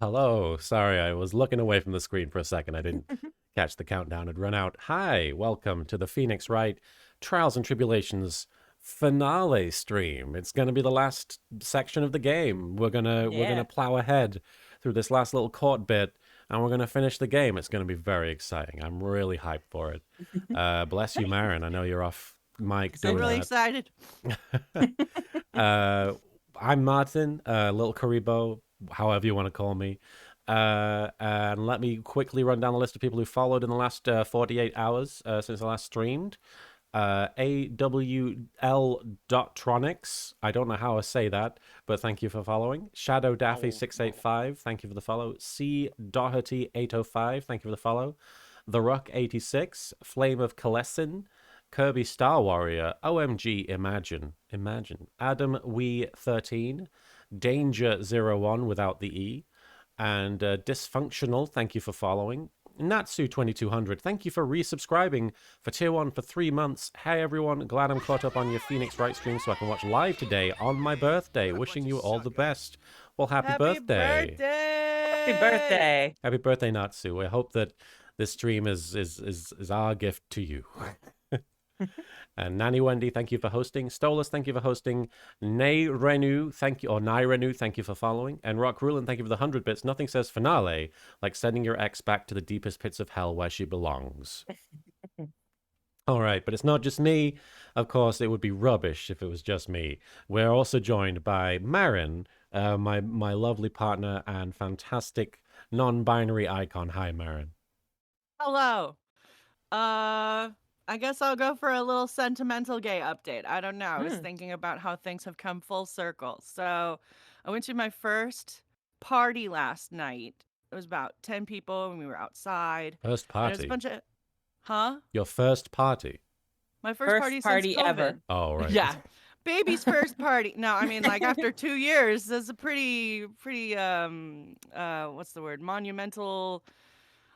Hello. Sorry, I was looking away from the screen for a second. I didn't catch the countdown had run out. Hi, welcome to the Phoenix Wright Trials and Tribulations finale stream. It's going to be the last section of the game. We're gonna Yeah. plow ahead through this last little court bit, and we're gonna finish the game. It's going to be very exciting. I'm really hyped for it. Bless you, Marin. I know you're off mic I'm doing really Exactly. excited. that. I'm Martin, Little Karibo, however you want to call me. And let me quickly run down the list of people who followed in the last 48 hours since I last streamed. AWL.tronics. I don't know how I say that, but thank you for following. Shadow Daffy685, thank you for the follow. C. Doherty805, thank you for the follow. The Ruck86, Flame of Kalessin, Kirby Star Warrior, OMG Imagine, Adam Wee 13, Danger 01 without the E, and Dysfunctional, thank you for following. Natsu 2200, thank you for resubscribing for tier 1 for 3 months. Hey everyone, glad I'm caught up on your Phoenix Wright stream so I can watch live today on my birthday. Wishing you all the best. Well, happy birthday. Happy birthday. Happy birthday, Natsu. I hope that this stream is our gift to you. And Nanny Wendy, thank you for hosting. Stolas, thank you for hosting. Nay Renu, thank you, or Nai Renu, thank you for following. And Rock Rulin, thank you for the 100 bits. Nothing says finale like sending your ex back to the deepest pits of hell where she belongs. All right, but it's not just me. Of course, it would be rubbish if it was just me. We're also joined by Marin, my lovely partner and fantastic non-binary icon. Hi, Marin. Hello. I guess I'll go for a little sentimental gay update. I don't know. I was thinking about how things have come full circle. So I went to my first party last night. It was about 10 people and we were outside. First And it was a party. bunch of Huh? Your first party. My first party since party COVID. ever. Oh, right. Yeah. Baby's first party. No, I mean like after 2 years, that's a pretty what's the word? Monumental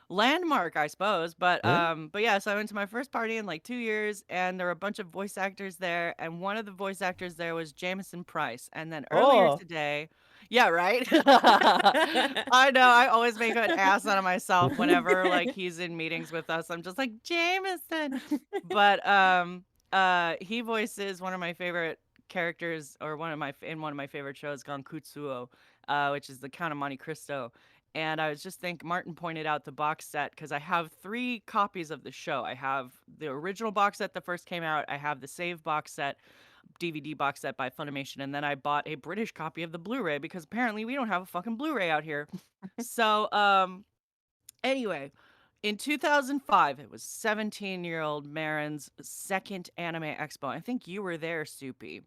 landmark, I suppose. But Yeah. yeah, so I went to my first party in like 2 years and there were a bunch of voice actors there and one of the voice actors there was Jameson Price. And then earlier Oh. today, yeah, right? I know, I always make an ass out of myself whenever like he's in meetings with us. I'm just like, Jameson. But he voices one of my favorite characters or one of my favorite shows called Kutsuo, which is the Count of Monte Cristo. And I was just thinking, Martin pointed out the box set because I have 3 copies of the show. I have the original box set that first came out. I have the Save box set, DVD box set by Funimation, and then I bought a British copy of the Blu-ray because apparently we don't have a fucking Blu-ray out here. So, anyway, in 2005, it was 17-year-old Marin's second anime expo. I think you were there, Soupy.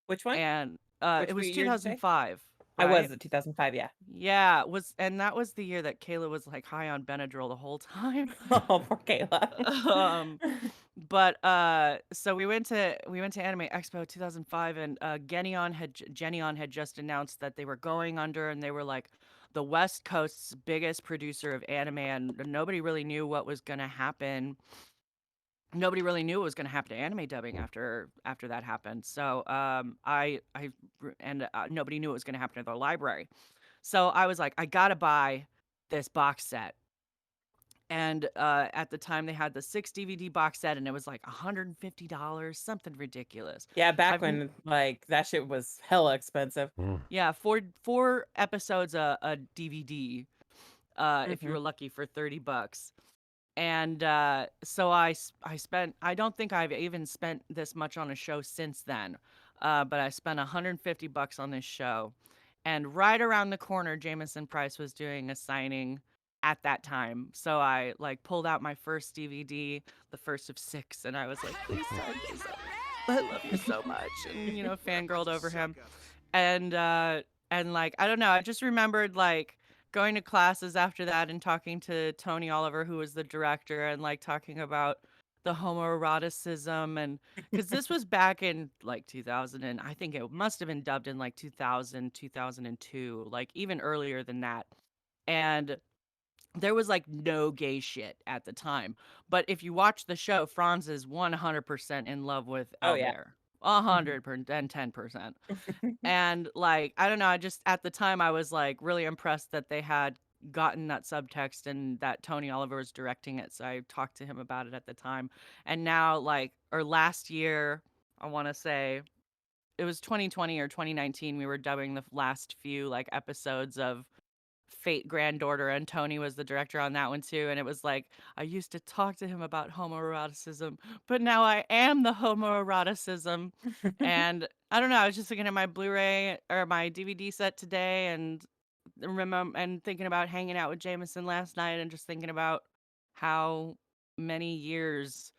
Which one? And Which it was year did you say? 2005. I was right? at 2005, yeah. Yeah, that was the year that Kayla was like high on Benadryl the whole time. Oh, poor Kayla. But so we went to Anime Expo 2005 and Genion had just announced that they were going under and they were like the West Coast's biggest producer of anime and nobody really knew what was going to happen. Nobody really knew what was going to happen to anime dubbing after that happened. So nobody knew what was going to happen to their library. So I was like, I gotta buy this box set. And at the time, they had the 6 DVD box set, and it was like $150, something ridiculous. Yeah, back I've when like that shit was hella expensive. Yeah, four episodes a DVD, if you Mhm. were lucky for $30. And so I don't think I've even spent this much on a show since then, but I spent $150 on this show. And right around the corner, Jameson Price was doing a signing at that time. So I like pulled out my first DVD, the first of 6, and I was like, please sign this. I love you so much. And fangirled over him. And like, I don't know, I just remembered like going to classes after that and talking to Tony Oliver, who was the director, and like talking about the homoeroticism and because this was back in like 2000 and I think it must have been dubbed in like 2000, 2002, like even earlier than that. And there was like no gay shit at the time. But if you watch the show, Franz is 100% in love with Oh yeah. Albert. 110%. And like, I don't know, I just at the time I was like really impressed that they had gotten that subtext and that Tony Oliver was directing it. So I talked to him about it at the time. And now like, or last year, I want to say it was 2020 or 2019, we were dubbing the last few like episodes of Fate Granddaughter, and Tony was the director on that one too. And it was like, I used to talk to him about homoeroticism, but now I am the homoeroticism. And I don't know, I was just looking at my Blu-ray or my DVD set today and remember and thinking about hanging out with Jameson last night and just thinking about how many years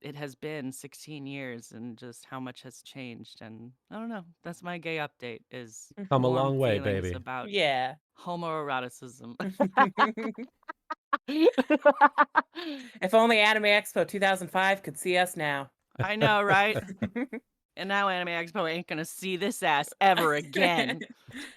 it has been, 16 years, and just how much has changed. And I don't know, that's my gay update, is Come a warm long way, feelings baby. about Yeah. homoeroticism. If only Anime Expo 2005 could see us now. I know, right? And now Anime Expo ain't gonna see this ass ever again. And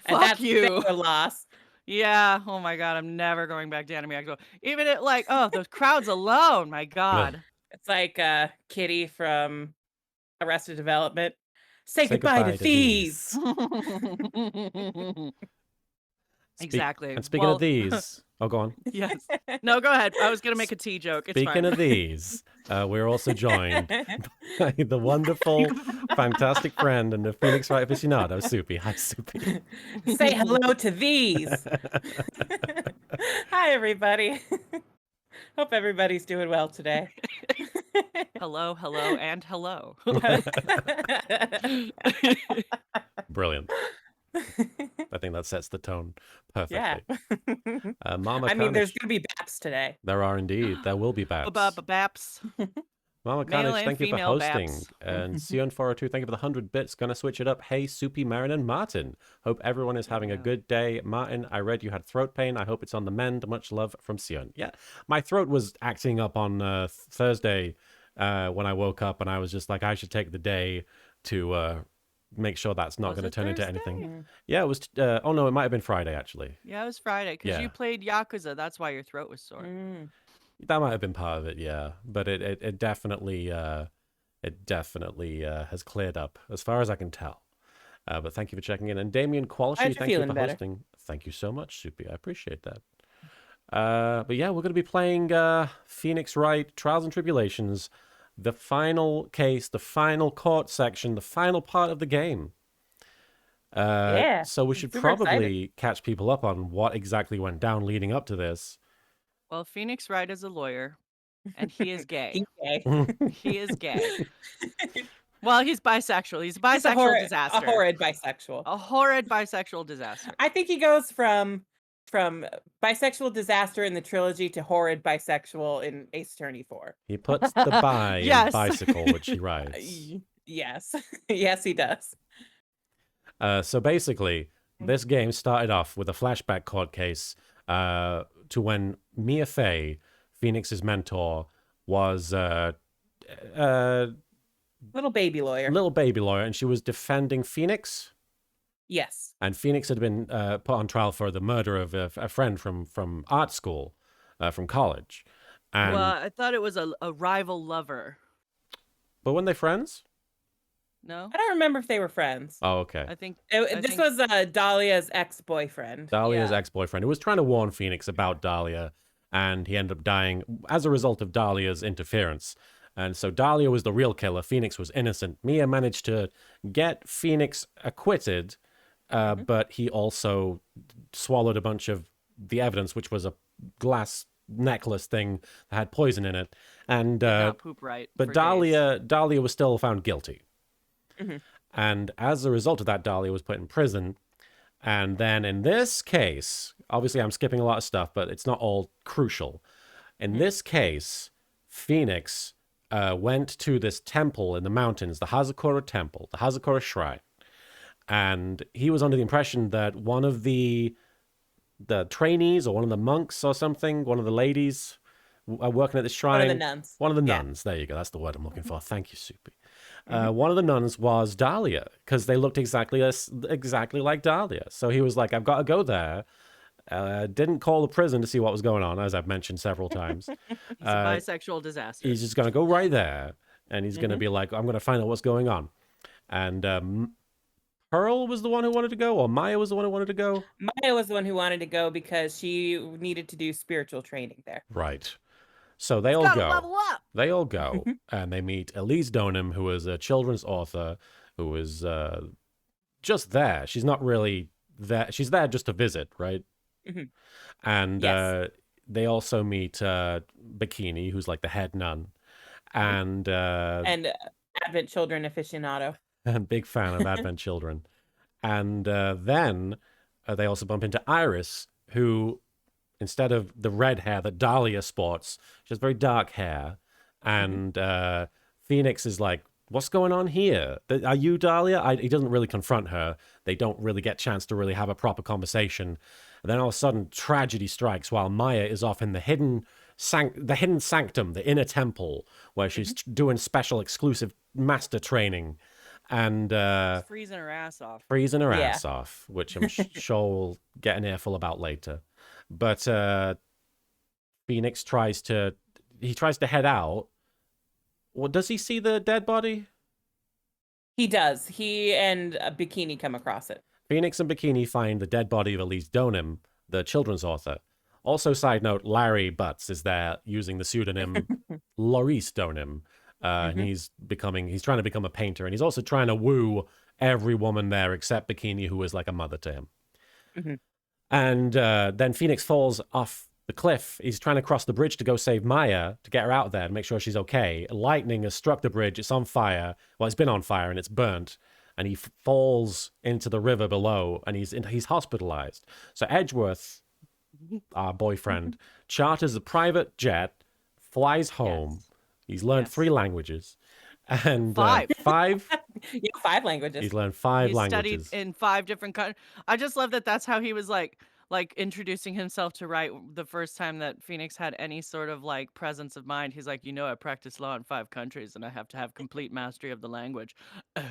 Fuck that's you. a loss. Yeah. Oh my god, I'm never going back to Anime Expo. Even at like, oh, those crowds alone. My god. It's like Kitty from Arrested Development. Say goodbye to these. Exactly. And speaking of these, oh, go on. Yes. No, go ahead. I was gonna make a tea joke. It's Speaking fine. of these, we're also joined by the wonderful, fantastic friend and the Phoenix Wright aficionado, Soupy. Hi, Soupy. Say hello to these. Hi, everybody. Hope everybody's doing well today. Hello, hello, and hello. Brilliant. I think that sets the tone perfectly. Yeah. Mama I mean, there's Carnage, going to be BAPs today. there are indeed. There will be bats. Baps. Mama Male Carnage, and thank you for female hosting. baps. And Sion402, thank you for the 100 bits. Gonna switch it up. Hey, Soupy, Marin, and Martin. Hope everyone is having a Yeah. good day. Martin, I read you had throat pain. I hope it's on the mend. Much love from Sion. Yeah, my throat was acting up on Thursday when I woke up, and I was just like, I should take the day to make sure that's not Was going to it turn into Thursday? anything. Yeah, it was. Oh no, it might have been Friday actually. Yeah, it was Friday because Yeah. you played Yakuza. That's why your throat was sore. That might have been part of it. Yeah, but it definitely has cleared up as far as I can tell. But thank you for checking in. And Damien Qualshi, Glad you're thank you for feeling better. hosting. Thank you so much, Soupy. I appreciate that. But yeah, we're going to be playing Phoenix Wright, Trials and Tribulations, the final case, the final court section, the final part of the game. Yeah, So we I'm should super excited. probably catch people up on what exactly went down leading up to this. Well, Phoenix Wright is a lawyer, and he is gay. He's gay. He is gay. Well, he's bisexual. He's a He's bisexual disaster. A horrid bisexual. A horrid bisexual disaster. I think he goes from bisexual disaster in the trilogy to horrid bisexual in Ace Attorney 4. He puts the bi in Yes. bicycle, which he rides. Yes. Yes, he does. So basically, this game started off with a flashback court case to when Mia Fey, Phoenix's mentor, was Little baby lawyer. little baby lawyer, and she was defending Phoenix. Yes. And Phoenix had been put on trial for the murder of a friend from art school, from college. And Well, I thought it was a rival lover. but weren't they friends? No, I don't remember if they were friends. Oh, okay. I think This was Dahlia's ex-boyfriend. Dahlia's yeah. ex-boyfriend, who was trying to warn Phoenix about Dahlia, and he ended up dying as a result of Dahlia's interference. And so Dahlia was the real killer. Phoenix was innocent. Mia managed to get Phoenix acquitted, but he also swallowed a bunch of the evidence, which was a glass necklace thing that had poison in it. And not poop right. but for Dahlia was still found guilty. Mm-hmm. And as a result of that, Dahlia was put in prison. And then in this case, obviously I'm skipping a lot of stuff, but it's not all crucial. In this case, Phoenix went to this temple in the mountains, the Hazakura Temple, the Hazakura Shrine. And he was under the impression that one of the trainees or one of the monks or something, one of the ladies working at the shrine. One of the nuns. One of the Yeah. nuns. There you go. That's the word I'm looking for. Thank you, Soupy. One of the nuns was Dahlia, because they looked exactly like Dahlia. So he was like, I've got to go there. Didn't call the prison to see what was going on, as I've mentioned several times. He's a bisexual disaster. He's just going to go right there and he's going to be like, I'm going to find out what's going on. And Pearl was the one who wanted to go, or Maya was the one who wanted to go? Maya was the one who wanted to go because she needed to do spiritual training there. Right. So they all Gotta go. level up. They all go, and they meet Elise Donham, who is a children's author, who is just there. She's not really there. She's there just to visit, right? And Yes. they also meet Bikini, who's like the head nun, and Advent Children aficionado. and big fan of Advent Children. And then they also bump into Iris, who, instead of the red hair that Dahlia sports, she has very dark hair. And Phoenix is like, what's going on here? Are you Dahlia? He doesn't really confront her. They don't really get a chance to really have a proper conversation. And then all of a sudden, tragedy strikes while Maya is off in the hidden sanctum, the inner temple, where she's doing special exclusive master training. And Freezing her ass off. freezing her Yeah. ass off, which I'm sure we'll get an earful about later. But Phoenix tries to head out. Well, does he see the dead body? He does. He and Bikini come across it. Phoenix and Bikini find the dead body of Elise Donham, the children's author. Also, side note, Larry Butts is there using the pseudonym Laurice Donham. And he's trying to become a painter, and he's also trying to woo every woman there except Bikini, who is like a mother to him. And then Phoenix falls off the cliff. He's trying to cross the bridge to go save Maya, to get her out there and make sure she's okay. Lightning has struck the bridge. It's on fire. Well, it's been on fire and it's burnt. And he falls into the river below, and he's hospitalized. So Edgeworth, our boyfriend, charters a private jet, flies home. Yes. He's learned 3 languages. And 5. 5? Yeah, 5 languages. He's learned 5 He languages. studied in 5 different countries. I just love that that's how he was like introducing himself to Wright the first time that Phoenix had any sort of like presence of mind. He's like, I practice law in 5 countries and I have to have complete mastery of the language. Oh.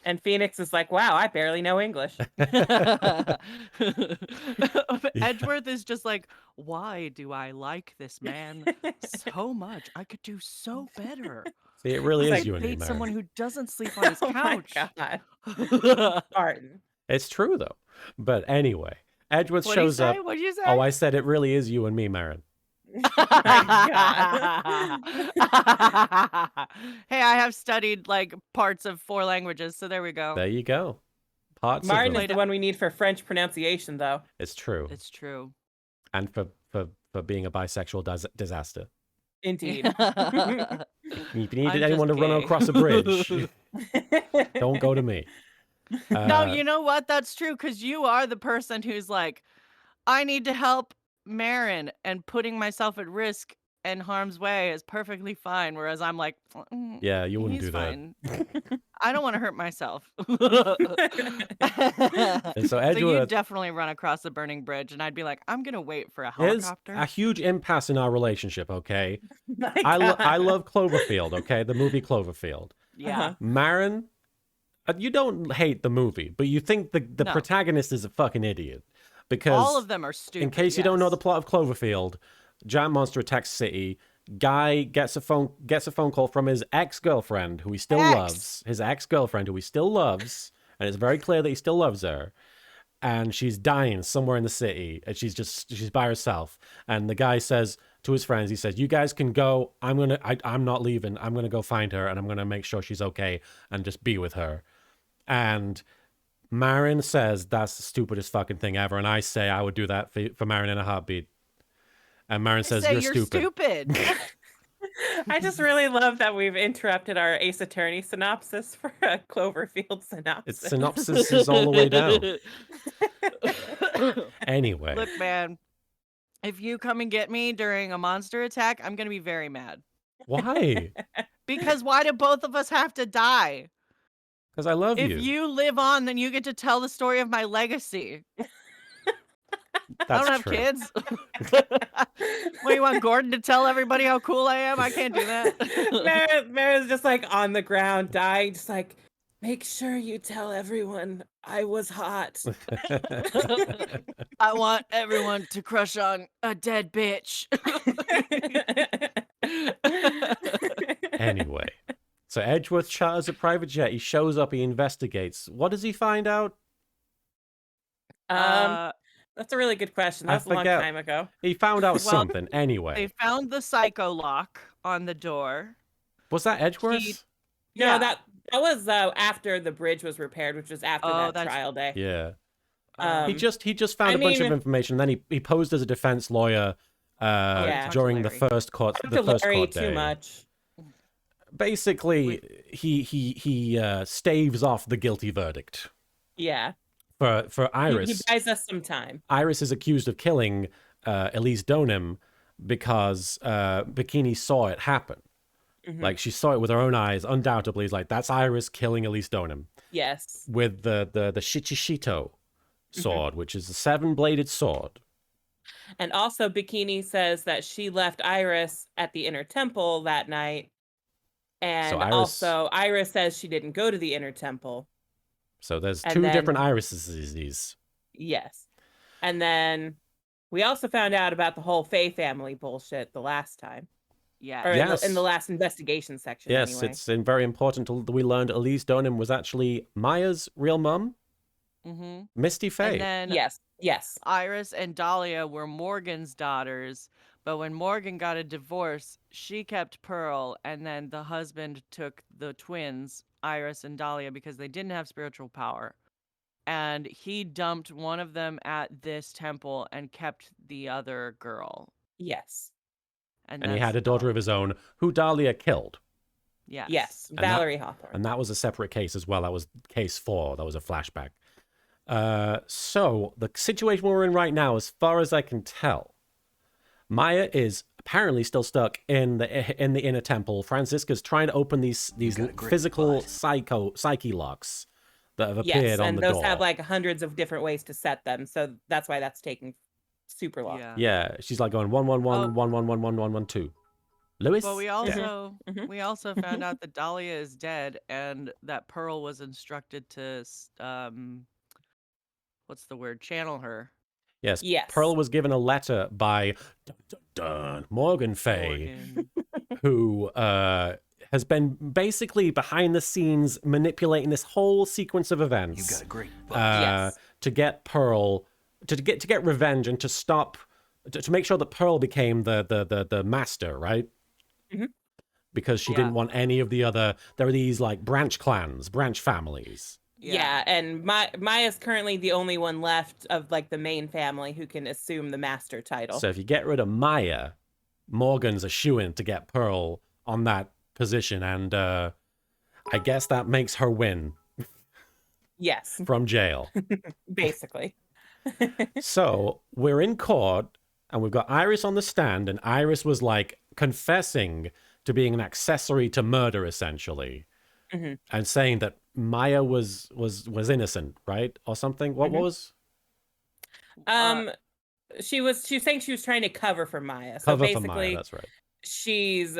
And Phoenix is like, wow, I barely know English. Edgeworth is just like, why do I like this man so much? I could do so better. See, it really It's is like, you and me, Date Mary. someone who doesn't sleep on his Oh my couch. God. Martin. It's true, though. But anyway, Edgeworth What'd you shows up. say? What'd you say? Oh, I said it really is you and me, Marin. Oh my Hey, I have studied like parts of 4 languages, so there we go. There you go. Parts Martin of is them. the one we need for French pronunciation, though. It's true. It's true. And for being a bisexual disaster. Indeed. If you need I'm anyone to just run gay. across a bridge, don't go to me. No, you know what? That's true, because you are the person who's like, I need to help Marin, and putting myself at risk and harm's way is perfectly fine. Whereas I'm like, Yeah, you wouldn't he's do that. fine. I don't want to hurt myself. And so So you Edgeworth, definitely run across the burning bridge, and I'd be like, I'm gonna wait for a there's helicopter. a huge impasse in our relationship, okay? My I God. love Cloverfield, okay? The movie Cloverfield. Yeah. Marin, you don't hate the movie, but you think the No. protagonist is a fucking idiot. Because All of them are stupid. in case you don't know the yes. plot of Cloverfield, giant monster attacks city. Guy gets a phone call from his ex-girlfriend, who he still loves. His ex-girlfriend, who he still loves, and it's very clear that he still loves her. And she's dying somewhere in the city, and she's by herself. And the guy says to his friends, he says, "You guys can go. I'm not leaving. I'm gonna go find her, and I'm gonna make sure she's okay, and just be with her." And Marin says that's the stupidest fucking thing ever, and I say I would do that for Marin in a heartbeat. And Marin says, Say you're stupid. I just really love that we've interrupted our Ace Attorney synopsis for a Cloverfield synopsis. Its synopsis is all the way down. Anyway, Look, man, if you come and get me during a monster attack, I'm gonna be very mad. why? Because why do both of us have to die? Because I love If you. you live on, then you get to tell the story of my legacy. That's I don't have true. kids. What, you want Gordon to tell everybody how cool I am? I can't do that. Marin's just like on the ground, dying, just like, make sure you tell everyone I was hot. I want everyone to crush on a dead bitch. Anyway, So Edgeworth charters a private jet. He shows up. He investigates. What does he find out? Uh, That's a really good question. I That was a long forget. time ago. He found out Well, something they anyway. found the psycho lock on the door. Was that Edgeworth? No, Yeah. that was after the bridge was repaired, which was after Oh, that trial day. Yeah. Um, He just found I a bunch of mean- information. And then he posed as a defense lawyer Yeah. during the Larry. first court Talk the to first Larry court too day. much. Basically, he staves off the guilty verdict Yeah. for Iris. He buys us some time. Iris is accused of killing Elise Donim because Bikini saw it happen. Mhm. Like, she saw it with her own eyes, undoubtedly. It's like, that's Iris killing Elise Donim Yes. with the Shichishito sword, which is a 7-bladed sword. And also, Bikini says that she left Iris at the inner temple that night. And also, Iris says she didn't go to the inner temple. So there's And two then- different Irises. Yes. And then we also found out about the whole Faye family bullshit the last time. Yeah. Or Yes. in the last investigation section. Yes, anyway. it's very important we learned Elise Donim was actually Maya's real mum, Mm-hmm. Misty Faye. And then Yes. Iris and Dahlia were Morgan's daughters, but when Morgan got a divorce, she kept Pearl, and then the husband took the twins, Iris and Dahlia, because they didn't have spiritual power. And he dumped one of them at this temple and kept the other girl. Yes. And he had a daughter of his own who Dahlia killed. Yes. And Valerie Hawthorne. And that was a separate case as well. That was case 4. That was a flashback. So the situation we're in right now, as far as I can tell, Maya is apparently still stuck in the inner temple. Francisca's trying to open these physical psyche locks that have appeared on the door. And those have like hundreds of different ways to set them. So that's why that's taking super long. Yeah, she's like going 111 111 1112. Lewis. Well, we also Mhm. we also found out that Dahlia is dead, and that Pearl was instructed to what's the word? Channel her. Yes. Yes. Pearl was given a letter by Morgan Faye, Morgan. who has been basically behind the scenes manipulating this whole sequence of events. You got a great Yes. To get Pearl to get revenge and to stop to make sure that Pearl became the master, right? Mhm. Because she didn't want any of the other. There are these like branch clans, branch families. Yeah, and Maya's currently the only one left of like the main family who can assume the master title. So if you get rid of Maya, Morgan's a shoo-in to get Pearl on that position, and I guess that makes her win Yes, from jail. basically. So we're in court, and we've got Iris on the stand, and Iris was like confessing to being an accessory to murder, essentially, and saying that Maya was innocent, right, or something. What was? She was saying she was trying to cover for Maya. So Cover basically, for Maya. That's right. she's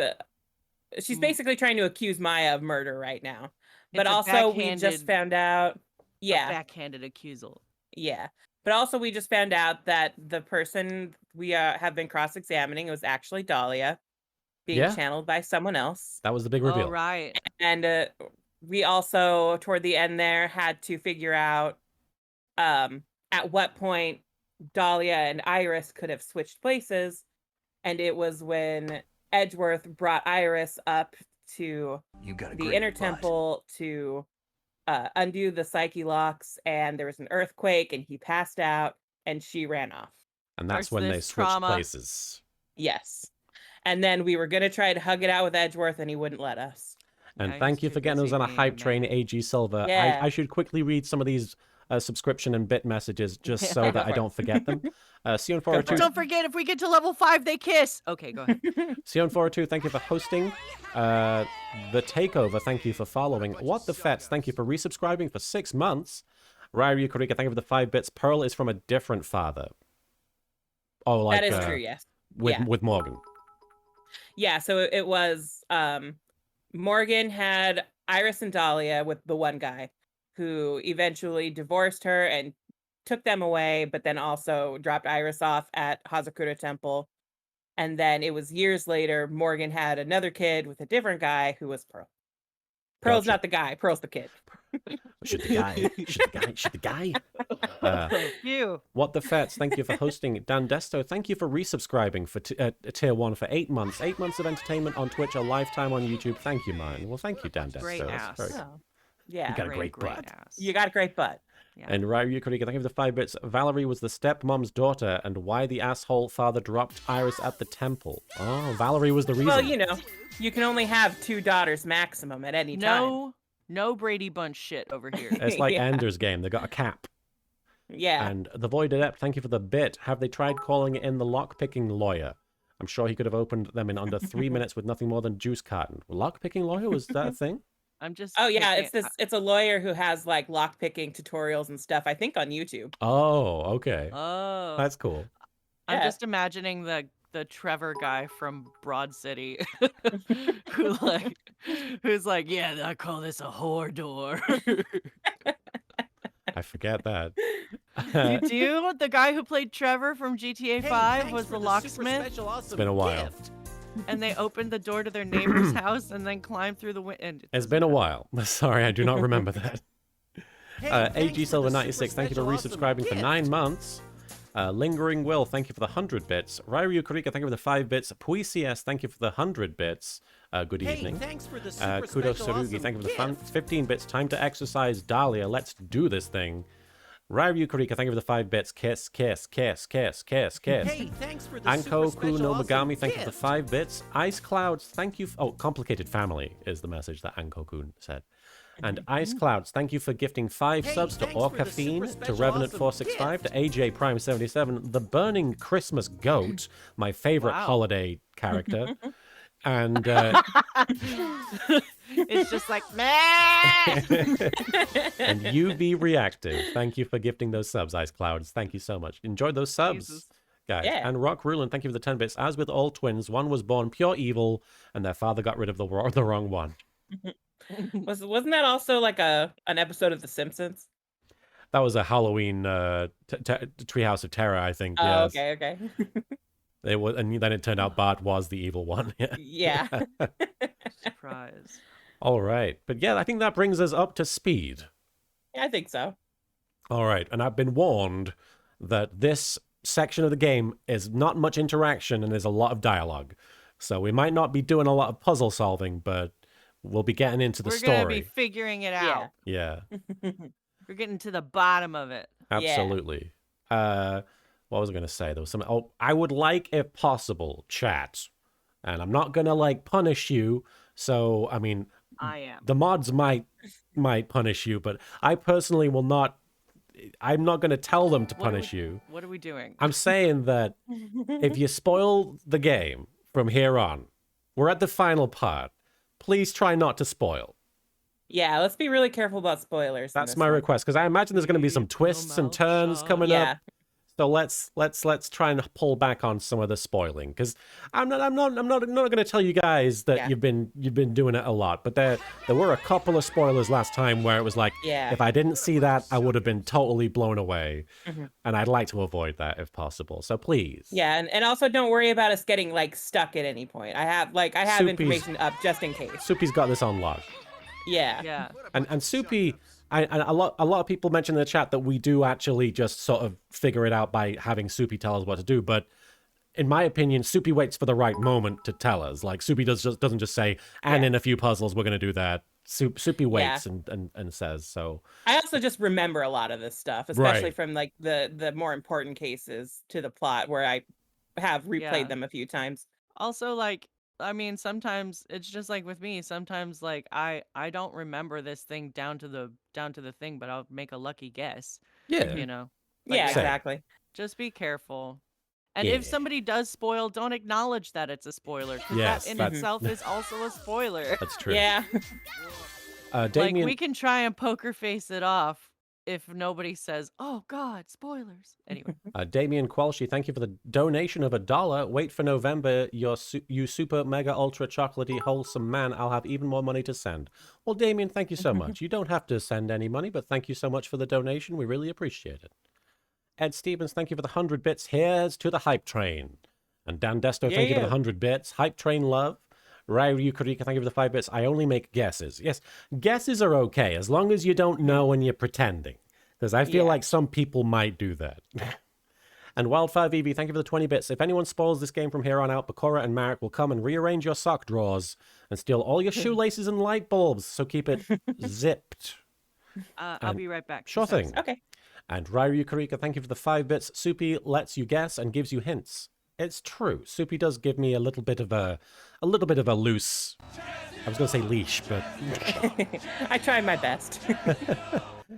basically trying to accuse Maya of murder right now. But It's a also we just backhanded- found out. A Yeah, backhanded accusal. yeah. But also we just found out that the person we have been cross-examining was actually Dahlia, being Yeah. channeled by someone else. That was the big reveal. Oh, right. And we also, toward the end there, had to figure out at what point Dahlia and Iris could have switched places. And it was when Edgeworth brought Iris up to You got a the great inner butt. temple to undo the psyche locks, and there was an earthquake, and he passed out, and she ran off. And that's First when they this switched trauma. places. Yes. And then we were going to try to hug it out with Edgeworth, and he wouldn't let us. And Yeah, thank he's you too for getting us busy on a being hype a train, man. AG Silver. Yeah. I should quickly read some of these subscription and bit messages just so Go that for I it. don't forget them. Sion402, for it. Don't forget, if we get to level 5, they kiss. Okay, go ahead. Sion402, thank you for hosting. The Takeover, thank you for following. What the Fets, thank you for resubscribing for 6 months. Ryu Kurika, thank you for the 5 bits. Pearl is from a different father. Oh, like That is true, yes. with Morgan. Yeah, so it was Morgan had Iris and Dahlia with the one guy who eventually divorced her and took them away, but then also dropped Iris off at Hazakura Temple. And then it was years later, Morgan had another kid with a different guy who was Pearl. Pearl's Gotcha. not the guy. Pearl's the kid. Should the guy. Thank you. What the Fets, thank you for hosting. Dan Desto, thank you for resubscribing for Tier 1 for 8 months. 8 months of entertainment on Twitch, a lifetime on YouTube. Thank you, Marin. Well, thank you, Dan Desto. Great That's ass. very- Oh, yeah. You got a great butt. ass. You got a great butt. Yeah. And Ryu Kurika, thank you for the 5 bits. Valerie was the stepmom's daughter, and why the asshole father dropped Iris at the temple. Oh, Valerie was the reason. Well, you know, you can only have 2 daughters maximum at any time. No Brady Bunch shit over here. It's like Yeah. Ender's Game. They got a cap. Yeah. And the Void Adept, thank you for the bit. Have they tried calling in the lock-picking lawyer? I'm sure he could have opened them in under 3 minutes with nothing more than juice carton. Lock-picking lawyer, was that a thing? I'm just. Oh yeah, thinking- it's a lawyer who has like lockpicking tutorials and stuff. I think on YouTube. Oh, okay. Oh. That's cool. I'm Yeah. just imagining the Trevor guy from Broad City who's like, yeah, I call this a whore door. I forget that. You do? The guy who played Trevor from GTA 5 was the locksmith, It's been a while. and they opened the door to their neighbor's house and then climbed through the window. It's been a while. Sorry, I do not remember that. AG Silver 96, thank you for resubscribing for 9 months. Lingering Will, thank you for the 100 bits. Ryu Kurika, thank you for the 5 bits. Puisias, thank you for the 100 bits. Good evening. Thanks for the Kudo Sarugi, thank you for the 15 bits. Time to exercise, Dahlia. Let's do this thing. Ryu Kurika, thank you for the 5 bits. Kiss, kiss, kiss, kiss, kiss, kiss. Hey, thanks for the Anko super special no awesome Megami, thank you for the gift. 5 bits. Ice Clouds, thank you. Oh, complicated family is the message that Anko-kun said. And Ice Clouds, thank you for gifting 5 Hey, subs to thanks for the Orca super Fiend, to special Revenant awesome 465, to AJ Prime 77, the Burning Christmas Goat, my favorite Wow. holiday character. And It's just like, meh! and UV Reactive, thank you for gifting those subs, Ice Clouds. Thank you so much. Enjoyed those subs. Jesus. Guys. Yeah. And Rock Rulin, thank you for the 10 bits. As with all twins, one was born pure evil, and their father got rid of the wrong one. Wasn't that also like an episode of The Simpsons? That was a Halloween Treehouse of Terror, I think. Oh, Yes. okay. It was, and then it turned out Bart was the evil one. Yeah. Surprise. All right. But yeah, I think that brings us up to speed. I think so. All right. And I've been warned that this section of the game is not much interaction and there's a lot of dialogue. So we might not be doing a lot of puzzle solving, but we'll be getting into the We're going to story. be figuring it Yeah. out. Yeah, We're getting to the bottom of it. absolutely. What was I going to say? There was something. Oh, I would like, if possible, chat. And I'm not going to like punish you. So, I mean, I am. the mods might punish you, but I personally will not. I'm not going to tell them to What are punish you. What are we doing? I'm saying that if you spoil the game from here on, we're at the final part. Please try not to spoil. Yeah, let's be really careful about spoilers. in That's this my one. request, because I imagine there's going to be some Keep your twists and mouth turns shut. coming Yeah. up. So let's try and pull back on some of the spoiling, because I'm not going to tell you guys that Yeah. you've been doing it a lot, but there were a couple of spoilers last time where it was like, Yeah. if I didn't see that, I would have been totally blown away, Mhm. and I'd like to avoid that if possible. So please, Yeah, and also don't worry about us getting like stuck at any point. I have Soupy's- information up just in case. Soupy's got this on lock. Yeah. Yeah. And Soupy, and a lot of people mention in the chat that we do actually just sort of figure it out by having Soupy tell us what to do. But in my opinion, Soupy waits for the right moment to tell us. Like Soupy doesn't just say, and Yeah. in a few puzzles we're going to do that. Soupy waits and says so. I also just remember a lot of this stuff, especially Right. from like the more important cases to the plot where I have replayed Yeah. them a few times. Also, like, I mean, sometimes it's just like with me. Sometimes, like, I don't remember this thing down to the thing, but I'll make a lucky guess. Yeah. You know, Yeah, Same. exactly. just be careful. And if Yeah. somebody does spoil, don't acknowledge that it's a spoiler, because Yes, that in that's- itself is also a spoiler. That's true. Yeah. Like, Damien, we can try and poker face it off if nobody says, "Oh God, spoilers." Anyway, Damien Quelshi, thank you for the donation of $1. Wait for November, you super mega ultra chocolatey wholesome man. I'll have even more money to send. Well, Damien, thank you so much. You don't have to send any money, but thank you so much for the donation. We really appreciate it. Ed Stevens, thank you for the 100 bits. Here's to the hype train. And Dan Desto, thank you for the Yeah. 100 bits. Hype train love. Ryu Kurika, thank you for the 5 bits. I only make guesses. Yes, guesses are okay as long as you don't know and you're pretending. Because I feel like some people might do that. And Wildfire VV, thank you for the 20 bits. If anyone spoils this game from here on out, Bakura and Marek will come and rearrange your sock drawers and steal all your shoelaces and light bulbs. So keep it zipped. I'll be right back. Sure thing. Okay. And Ryu Kurika, thank you for the 5 bits. Soupy lets you guess and gives you hints. It's true. Soupy does give me a little bit of a loose. I was going to say leash, but I try my best.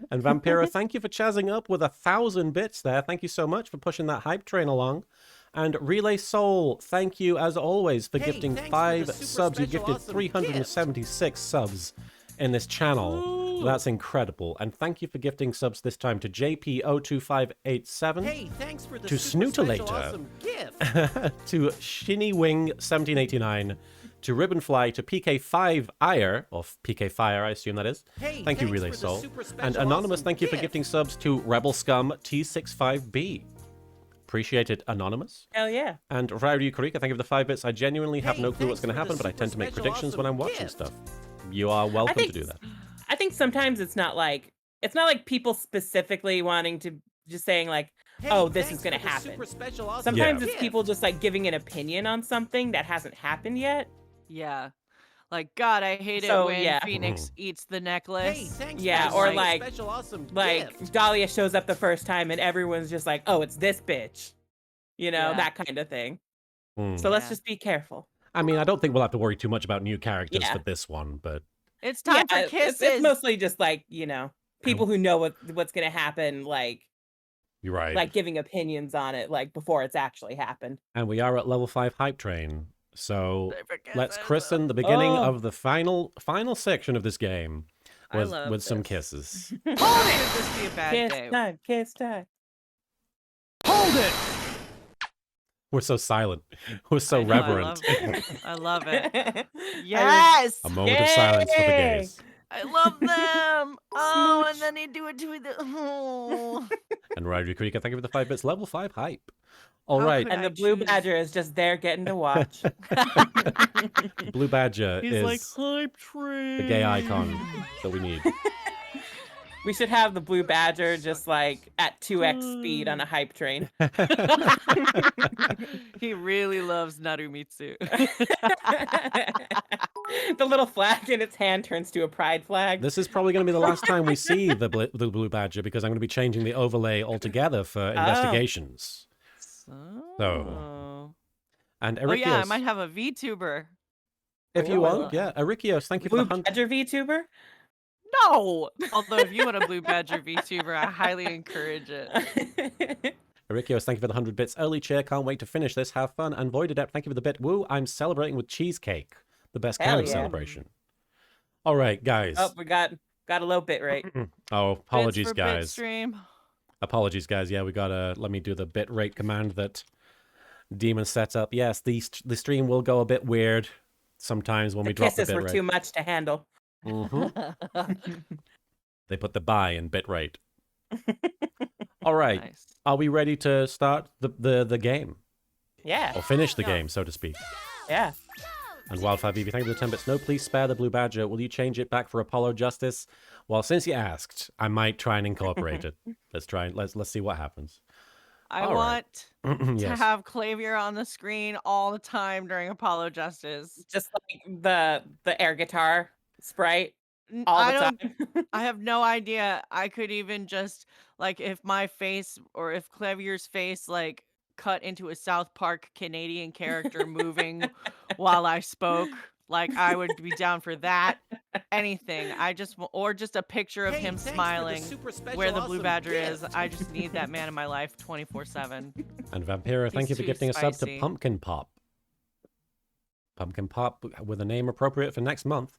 And Vampiro, thank you for chazzing up with 1,000 bits there. Thank you so much for pushing that hype train along. And Relay Soul, thank you as always for gifting 5 subs. You gifted 376 subs in this channel. That's incredible. And thank you for gifting subs this time to JP02587, to Snootalator, to Shinny Wing 1789, to Ribbonfly, to PK5 Ire, or PK Fire, I assume that is. Thank you, Relay Soul. And Anonymous, thank you for gifting subs to Rebel Scum T65B. Appreciate it, Anonymous. Hell yeah. And Ryu Kurika, thank you for the 5 bits. I genuinely have no clue what's going to happen, but I tend to make predictions when I'm watching stuff. You are welcome to do that. I think sometimes it's not like people specifically wanting to just saying like, oh, this is going to happen. Sometimes it's people just like giving an opinion on something that hasn't happened yet. Yeah. Like, God, I hate it when Phoenix eats the necklace. Or like Dahlia shows up the first time and everyone's just like, oh, it's this bitch. You know, that kind of thing. So let's just be careful. I mean, I don't think we'll have to worry too much about new characters for this one, but... It's time for kisses. It's mostly just like, you know, people who know what's going to happen, like... You're right. Like giving opinions on it, like before it's actually happened. And we are at level 5 hype train. So let's christen the beginning of the final section of this game with some kisses. Hold it! Could this be a bad day? Kiss time. Hold it! We're so silent. We're so reverent. I love it. Yes! A moment of silence for the gays. I love them. Oh, and then they do it to the. Oh. And Ryu Kurika, thank you for the 5 bits. Level 5 hype. All right. And the Blue Badger is just there getting to watch. Blue Badger is like hype train. The gay icon that we need. We should have the Blue Badger just like at 2x speed on a hype train. He really loves Narumitsu. The little flag in its hand turns to a pride flag. This is probably going to be the last time we see the Blue Badger because I'm going to be changing the overlay altogether for investigations. So. And Erikios, yeah, I might have a VTuber. If you want, yeah. Erikios, thank you for the Blue Badger VTuber? No! Although if you want a Blue Badger VTuber, I highly encourage it. Erikios, thank you for the 100 bits. Early cheer, can't wait to finish this. Have fun. And Void Adept, thank you for the bit. Woo, I'm celebrating with cheesecake. The best kind of celebration. All right, guys. Oh, we got a low bit rate. Oh, apologies, guys. Bitstream. Apologies, guys. Yeah, we gotta let me do the bit rate command that Demon sets up. Yes, the stream will go a bit weird sometimes when we drop the bit rate. Kisses were too much to handle. They put the buy in bit rate. All right. Nice. Are we ready to start the game? Yeah. Or finish the game, so to speak. Yeah. And Wildfire BB, thank you for the 10 bits. No, please spare the Blue Badger. Will you change it back for Apollo Justice? Well, since you asked, I might try and incorporate it. Let's try and let's see what happens. I want to have Clavier on the screen all the time during Apollo Justice. Just like the air guitar sprite all the time. I have no idea. I could even just like if my face or if Clavier's face like cut into a South Park Canadian character moving while I spoke, like I would be down for that. Anything. Or just a picture of him smiling where the Blue Badger is. I just need that man in my life 24/7. And Vampiro, thank you for gifting a sub to Pumpkin Pop. Pumpkin Pop with a name appropriate for next month.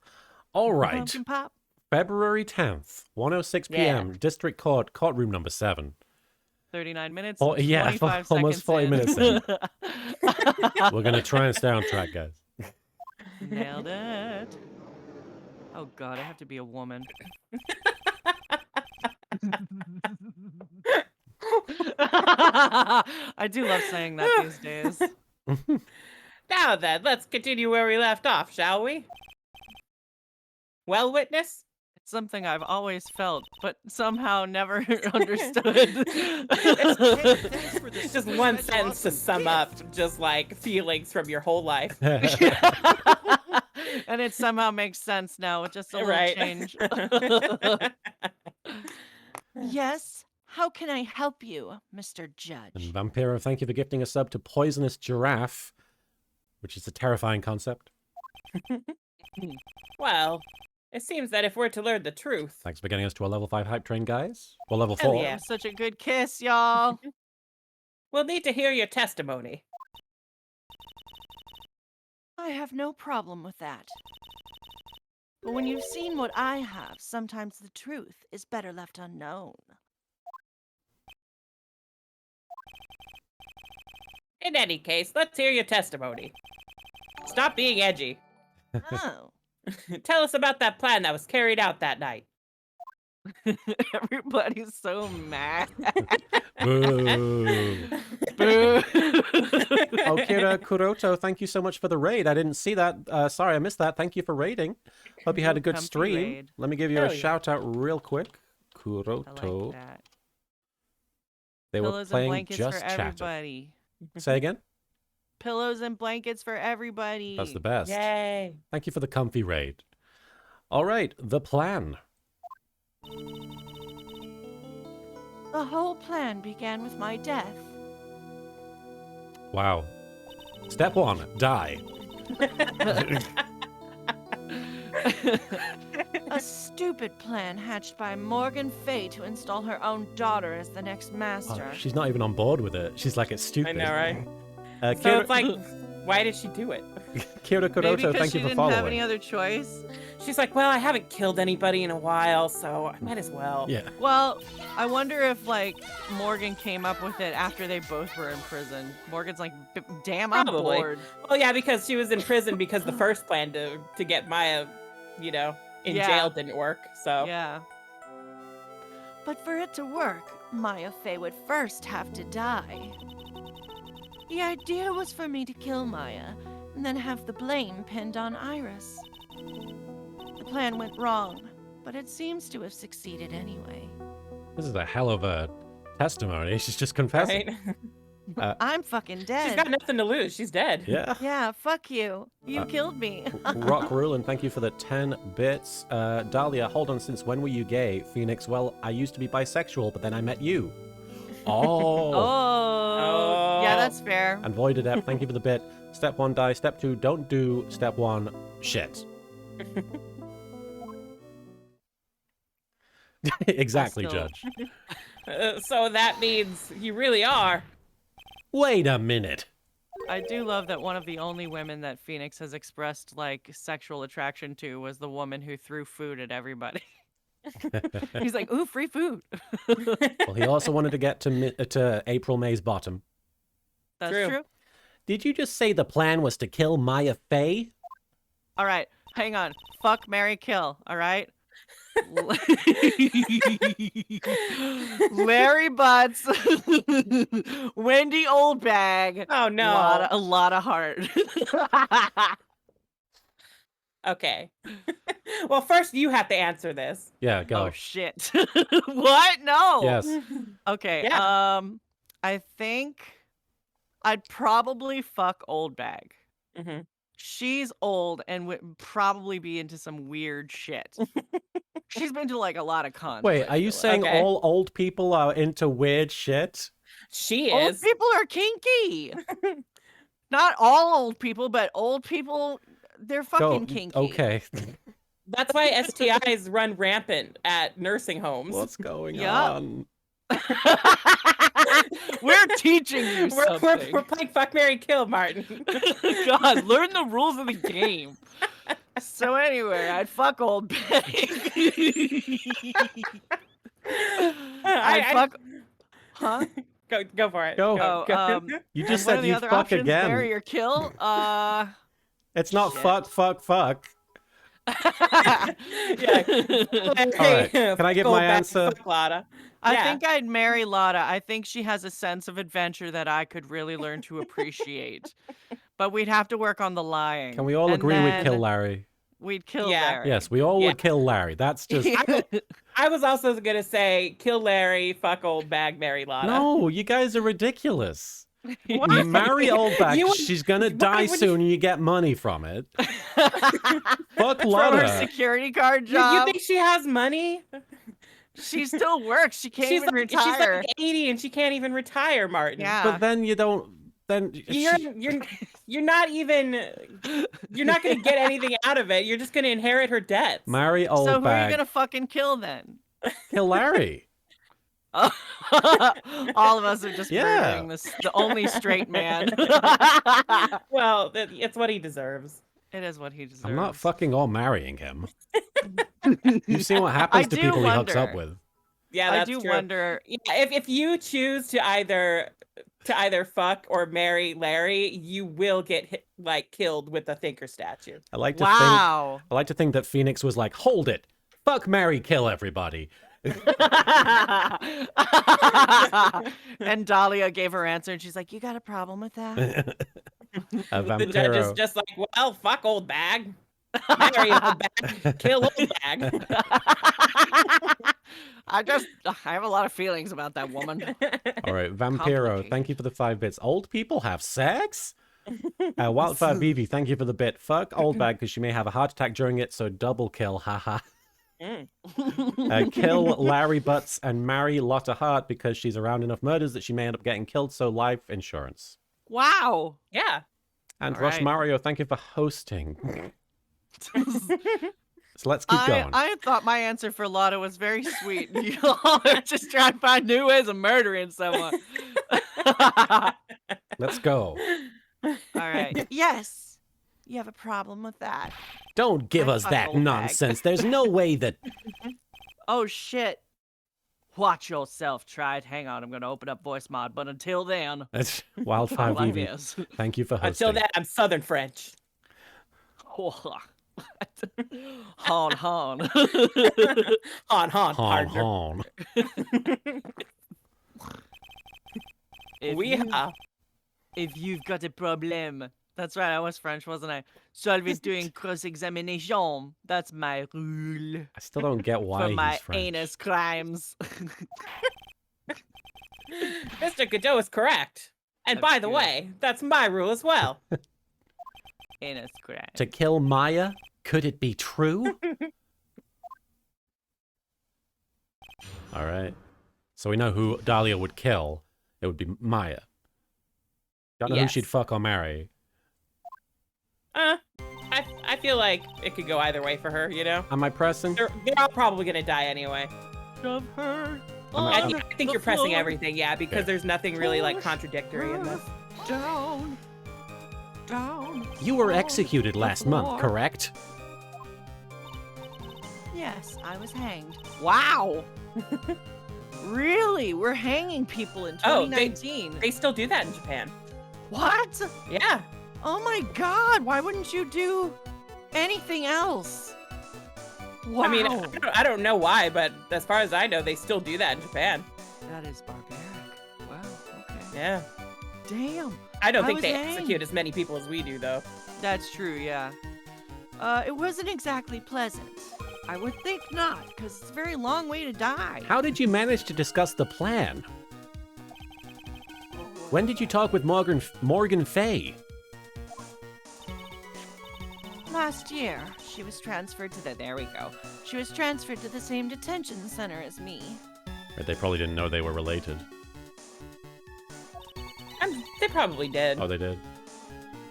All right. Pumpkin Pop. February 10th, 1:06 p.m. District Court, courtroom number 7. 39 minutes. Oh, yeah, 25 almost 40 minutes in. We're going to try and stay on track, guys. Nailed it. Oh, God, I have to be a woman. I do love saying that these days. Now then, let's continue where we left off, shall we? Well, witness? It's something I've always felt, but somehow never understood. Thanks for this Just one special sentence to awesome sum up, gift. just like feelings from your whole life. And it somehow makes sense now with just a little Right. change. Yes, how can I help you, Mr. And Judge? Vampiro, thank you for gifting a sub to Poisonous Giraffe, which is a terrifying concept. Well, it seems that if we're to learn the truth, Thanks for getting us to a level 5 hype train, guys. Well, level Hell 4. yeah. Such a good kiss, y'all. we'll need to hear your testimony. I have no problem with that. But when you've seen what I have, sometimes the truth is better left unknown. In any case, let's hear your testimony. Stop being edgy. Oh. Tell us about that plan that was carried out that night. Everybody's so mad. Boo. Boo. Okira Kuroto, thank you so much for the raid. I didn't see that. Sorry, I missed that. Thank you for raiding. Hope you had a good Comfy stream. raid. Let me give you Hell a yeah. shout out real quick. I Kuroto. like that. They were Pillows and playing blankets just for chatting. everybody. Say again? Pillows and blankets for everybody. That's the best. Yay. Thank you for the comfy raid. All right, the plan. The whole plan began with my death. Wow. Step 1, die. A stupid plan hatched by Morgan Fay to install her own daughter as the next Oh, master. she's not even on board with it. She's like, it's I stupid. know, right? So Kira, it's like, why did she do it? Kira Maybe Kuroto, because thank she you for didn't following. have any other choice. She's like, well, I haven't killed anybody in a while, so I might as well. Yeah. Well, I wonder if like Morgan came up with it after they both were in prison. Morgan's like, damn, I'm Probably. bored. Well, yeah, because she was in prison because the first plan to get Maya, in Yeah. jail didn't work. So Yeah. But for it to work, Maya Fey would first have to die. The idea was for me to kill Maya and then have the blame pinned on Iris. The plan went wrong, but it seems to have succeeded anyway. This is a hell of a testimony. She's just confessing. right? I'm fucking She's dead. got nothing to lose. She's dead. Yeah. Yeah, fuck you. You killed me. Rock Rulin, thank you for the 10 bits. Dahlia, hold on, since when were you gay? Phoenix, well, I used to be bisexual, but then I met you. Oh. Oh. Yeah, Oh. that's fair. And Void Adept, thank you for the bit. Step 1, die. Step 2, don't do. Step 1, shit. Exactly, Still- Judge. So that means you really are. Wait a minute. I do love that one of the only women that Phoenix has expressed like sexual attraction to was the woman who threw food at everybody. He's like, ooh, free food. Well, he also wanted to get to April May's bottom. That's True. true. Did you just say the plan was to kill Maya Fey? All right, hang on. Fuck, marry, kill. All right. Larry Butts, Wendy Oldbag. Oh no. A lot of heart. Okay. Well, first you have to answer this. Yeah, go. Oh shit. What? No. Yes. Okay. Yeah. I think I'd probably fuck Oldbag. hmm She's old and would probably be into some weird shit. She's been to like a lot of cons. Wait, I are you feel like. saying Okay. all old people are into weird shit? She Old is. people are kinky? Not all old people, but old people, they're fucking kinky. Okay. That's why STIs run rampant at nursing homes. What's going Yup. on? We're teaching you We're something. playing Fuck, Marry, Kill, Martin. God, learn the rules of the game. So anyway, I'd fuck old Bag. I'd fuck. Huh? Go for it. Go. Oh, You and just what are said the you other fuck options? again. Marry or kill? It's not Shit. fuck. Yeah. All right. Can I give Go my back, answer? fuck Lotta. I Yeah. think I'd marry Lotta. I think she has a sense of adventure that I could really learn to appreciate. But we'd have to work on the lying. Can we all And agree we'd kill then Larry? We'd kill Yeah. Larry. Yes, we all Yeah. would kill Larry. That's just I was also gonna say kill Larry, fuck old bag, marry Lana. no. You guys are ridiculous. What? You marry old bag. You would- She's gonna why die would soon, and you get money from it. Fuck From her Lana. security guard You job. think she has money? She still works. She can't She's even like, retire. 80 and she can't even retire, Martin. Yeah. But then you don't. Then You're not even. You're not gonna get anything out of it. You're just gonna inherit her debts. marry old So who are bag. you gonna fucking kill then? Kill Larry. All of us are just Yeah. murdering the only straight man. Well, it's what he deserves. It is what he deserves. I'm not fucking or marrying him. You've seen what happens I to do people he hooks up wonder. with. Yeah, I that's do true. wonder. Yeah, if you choose to either fuck or marry Larry, you will get killed with the thinker statue. I like to Wow. think. I like to think that Phoenix was like, "Hold it, fuck, marry, kill everybody." And Dahlia gave her answer, and she's like, "You got a problem with that?" A The judge is vampiro. just like, well, fuck old bag, marry old bag, kill old bag. I have a lot of feelings about that woman. All right, vampiro. Complicated. Thank you for the 5 bits. Old people have sex. Wildfire BB, thank you for the bit. Fuck old bag because she may have a heart attack during it, so double kill. Haha. Kill Larry Butts and marry Lotta Hart because she's around enough murders that she may end up getting killed, so life insurance. Wow. Yeah. And All Rush right. Mario, thank you for hosting. So let's keep going. I thought my answer for Lotta was very sweet. You all are just trying to find new ways of murdering someone. All Let's go. right. Yes. You have a problem with that. Don't give I us fuck that old bag. nonsense. There's no way that. Oh, shit. Watch yourself, Tried. Hang on, I'm going to open up voice mod. But until then, That's Wildfire like BB. this. Thank you for hosting. Until then, I'm Southern French. Hon, hon. Han, Hon, partner. hon. If you've got a problem. That's right, I was French, wasn't I? Solve it doing cross-examination. That's my rule I still don't get why for he's my French. anus crimes. Mr. Godot is correct. And That's by the good. way, that's my rule as well. Anus crimes. To kill Maya, could it be true? All right. So we know who Dahlia would kill. It would be Maya. Don't know who she'd Yes. fuck or marry. I feel like it could go either way for her, you know? Am I pressing? They're all probably gonna die anyway. Shove her I I on think the you're pressing floor. everything, yeah, because Yeah. there's nothing really like Push contradictory in her this. Down. Down. You were on executed the last month, floor. correct? Yes, I was hanged. Wow. Really? We're hanging people in Oh, 2019. They still do that in Japan. What? Yeah. Oh my god, why wouldn't you do anything else? Wow. I mean, I don't know why, but as far as I know, they still do that in Japan. that is barbaric. Wow, okay. Yeah. Damn. I don't I think was they hanged. execute as many people as we do, though. That's true, yeah. It wasn't exactly pleasant. I would think not, because it's a very long way to die. How did you manage to discuss the plan? When did you talk with Morgan Fay? Last year, she was transferred to there we go. She was transferred to the same detention center as me. They probably didn't know they were related. They probably did. Oh, they did?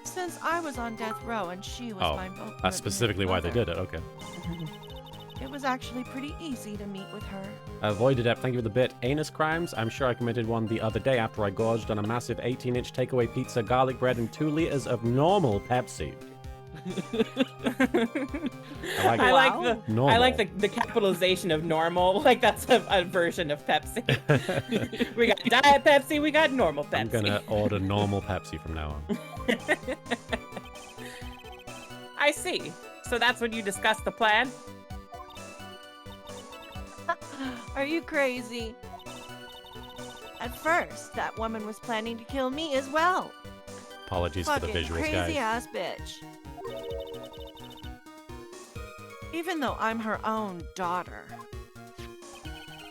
Since I was on death row and she was Oh, my that's specifically why they did it. Okay. It was actually pretty easy to meet with her. Avoided App, thank you for the bit. Anus crimes? I'm sure I committed one the other day after I gorged on a massive 18-inch takeaway pizza, garlic bread, and 2 liters of normal Pepsi. I like I it. like the Normal. I like the capitalization of normal. Like that's a version of Pepsi. We got Diet Pepsi, we got normal Pepsi. I'm gonna order normal Pepsi from now on. I see. So that's when you discussed the plan? Are you crazy? At first, that woman was planning to kill me as well. Apologies for the Fucking visuals, crazy guys. ass bitch. Even though I'm her own daughter.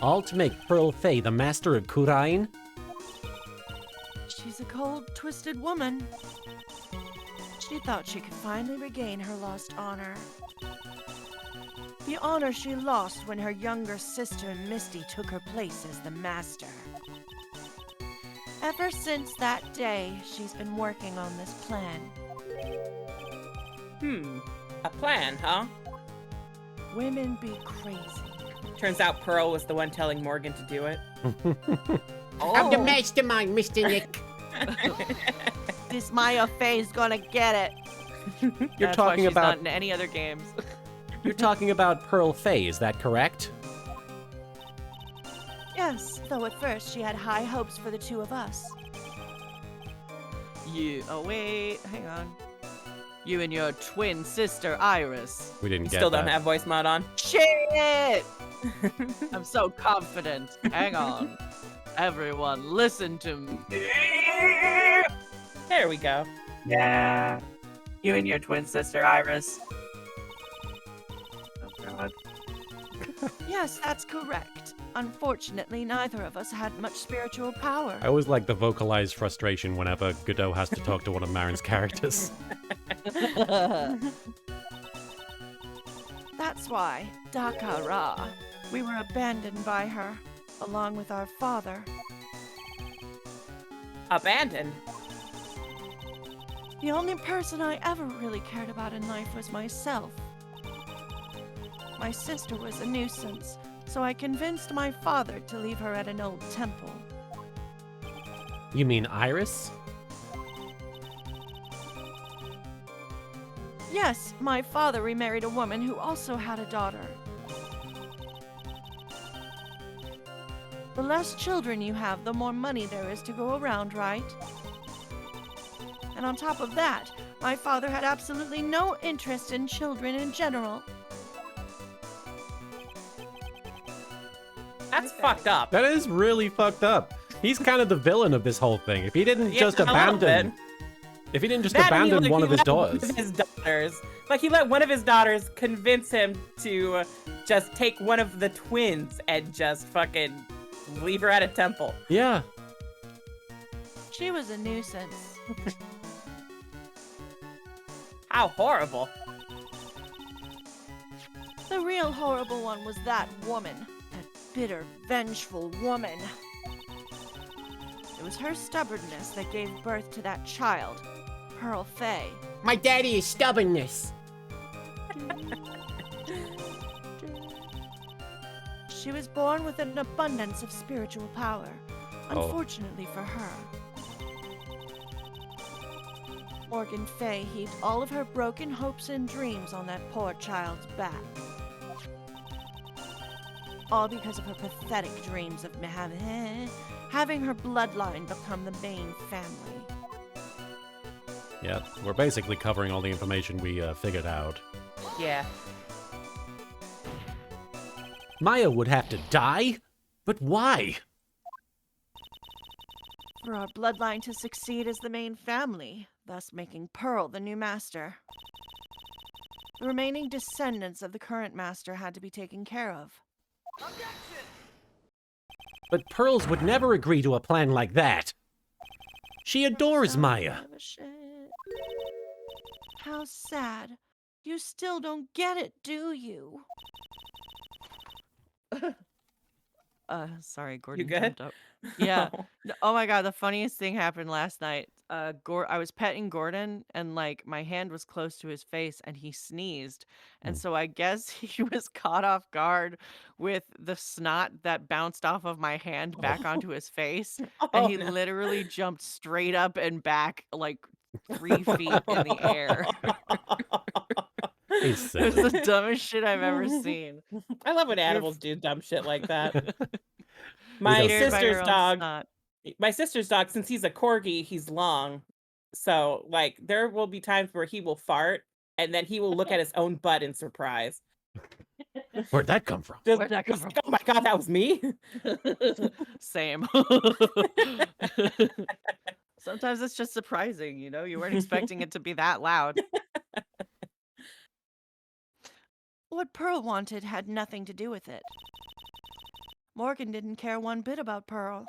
All to make Pearl Fey the master of Kurain? She's a cold, twisted woman. She thought she could finally regain her lost honor. The honor she lost when her younger sister Misty took her place as the master. Ever since that day, she's been working on this plan. A plan, huh? Women be crazy. Turns out Pearl was the one telling Morgan to do it. I'm the mastermind, Mr. Nick. This Maya Faye's gonna get it. You're That's why talking she's about not in any other games. You're talking about Pearl Fey, is that correct? Yes, though at first she had high hopes for the two of us. Oh wait, hang on. You and your twin sister Iris. We didn't get Still that. don't have voice mod on. Shit! I'm so confident. Hang on. Everyone, listen to me. There we go. Yeah. You and your twin sister Iris. Oh god. Yes, that's correct. Unfortunately, neither of us had much spiritual power. I always like the vocalized frustration whenever Godot has to talk to one of Marin's characters. That's why, Dakara, we were abandoned by her, along with our father. Abandoned. The only person I ever really cared about in life was myself. My sister was a nuisance, so I convinced my father to leave her at an old temple. You mean Iris? Yes, my father remarried a woman who also had a daughter. The less children you have, the more money there is to go around, right? And on top of that, my father had absolutely no interest in children in general. That's fucked up. That is really fucked up. He's kind of the villain of this whole thing. If he didn't Yeah, just a little abandon... bit. If he didn't just That and he, abandon like, one he of his let daughters... One of his daughters. Like, he let one of his daughters convince him to just take one of the twins and just fucking leave her at a temple. Yeah. She was a nuisance. How horrible. The real horrible one was that woman. That bitter, vengeful woman. It was her stubbornness that gave birth to that child, Pearl Fey. My daddy is stubbornness. She was born with an abundance of spiritual power, unfortunately for her. Morgan Fey heaped all of her broken hopes and dreams on that poor child's back. All because of her pathetic dreams of having her bloodline become the main family. Yeah, we're basically covering all the information we figured out. Yeah. Maya would have to die? But why? For our bloodline to succeed as the main family, thus making Pearl the new master. The remaining descendants of the current master had to be taken care of. But Pearls would never agree to a plan like that. She adores Maya. How sad. You still don't get it, do you? Sorry, Gordon good? jumped up. Yeah. Oh my god, the funniest thing happened last night. I was petting Gordon and like my hand was close to his face and he sneezed. And so I guess he was caught off guard with the snot that bounced off of my hand back onto his face. And he no. literally jumped straight up and back like 3 feet in the air. He's It was silly. the dumbest shit I've ever seen. I love when animals do dumb shit like that. We My don't- Scared by your sister's own dog, snot. since he's a corgi, he's long. So, like, there will be times where he will fart and then he will look at his own butt in surprise. Where'd that come from? Just, Where'd that come just from? like, oh my god, that was me? Same. Sometimes it's just surprising, you know? You weren't expecting it to be that loud. What Pearl wanted had nothing to do with it. Morgan didn't care one bit about Pearl.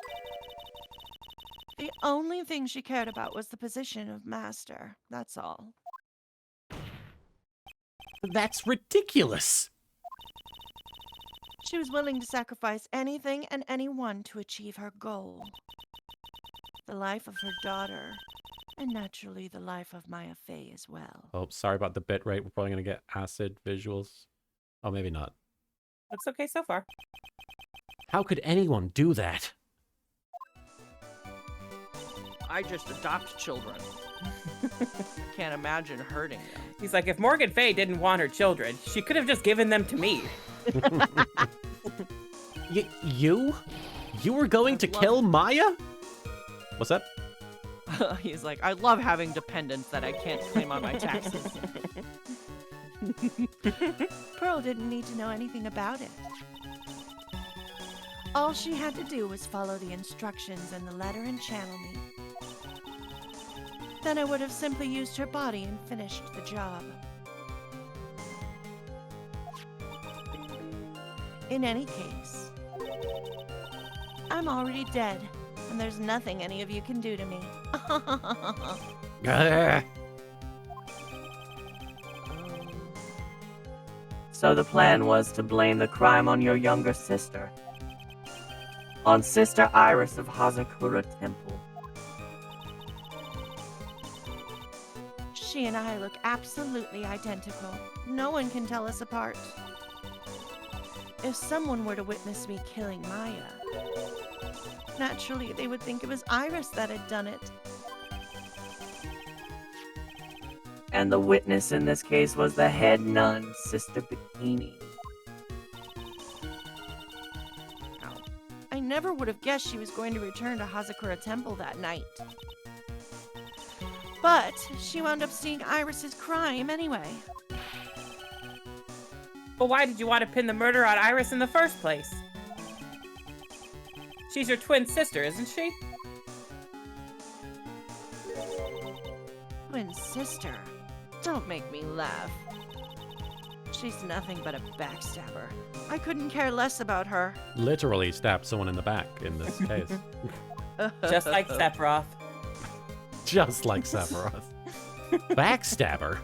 The only thing she cared about was the position of master. That's all. That's ridiculous. She was willing to sacrifice anything and anyone to achieve her goal. The life of her daughter, and naturally the life of Maya Fey as well. Oh, sorry about the bit rate. We're probably going to get acid visuals. Oh, maybe not. Looks okay so far. How could anyone do that? I just adopt children. Can't imagine hurting them. He's like, if Morgan Fey didn't want her children, she could have just given them to me. You? You were going to kill Maya? What's that? He's like, I love having dependents that I can't claim on my taxes. Pearl didn't need to know anything about it. All she had to do was follow the instructions in the letter and channel me. Then I would have simply used her body and finished the job. In any case, I'm already dead, and there's nothing any of you can do to me. So the plan was to blame the crime on your younger sister. On Sister Iris of Hazakura Temple. She and I look absolutely identical. No one can tell us apart. If someone were to witness me killing Maya, naturally they would think it was Iris that had done it. And the witness in this case was the head nun, Sister Bikini. I never would have guessed she was going to return to Hazakura Temple that night. But she wound up seeing Iris's crime anyway. But why did you want to pin the murder on Iris in the first place? She's your twin sister, isn't she? Twin sister? Don't make me laugh. She's nothing but a backstabber. I couldn't care less about her. Literally stabbed someone in the back in this case. Just like Sephiroth. Just like Sephiroth. Backstabber?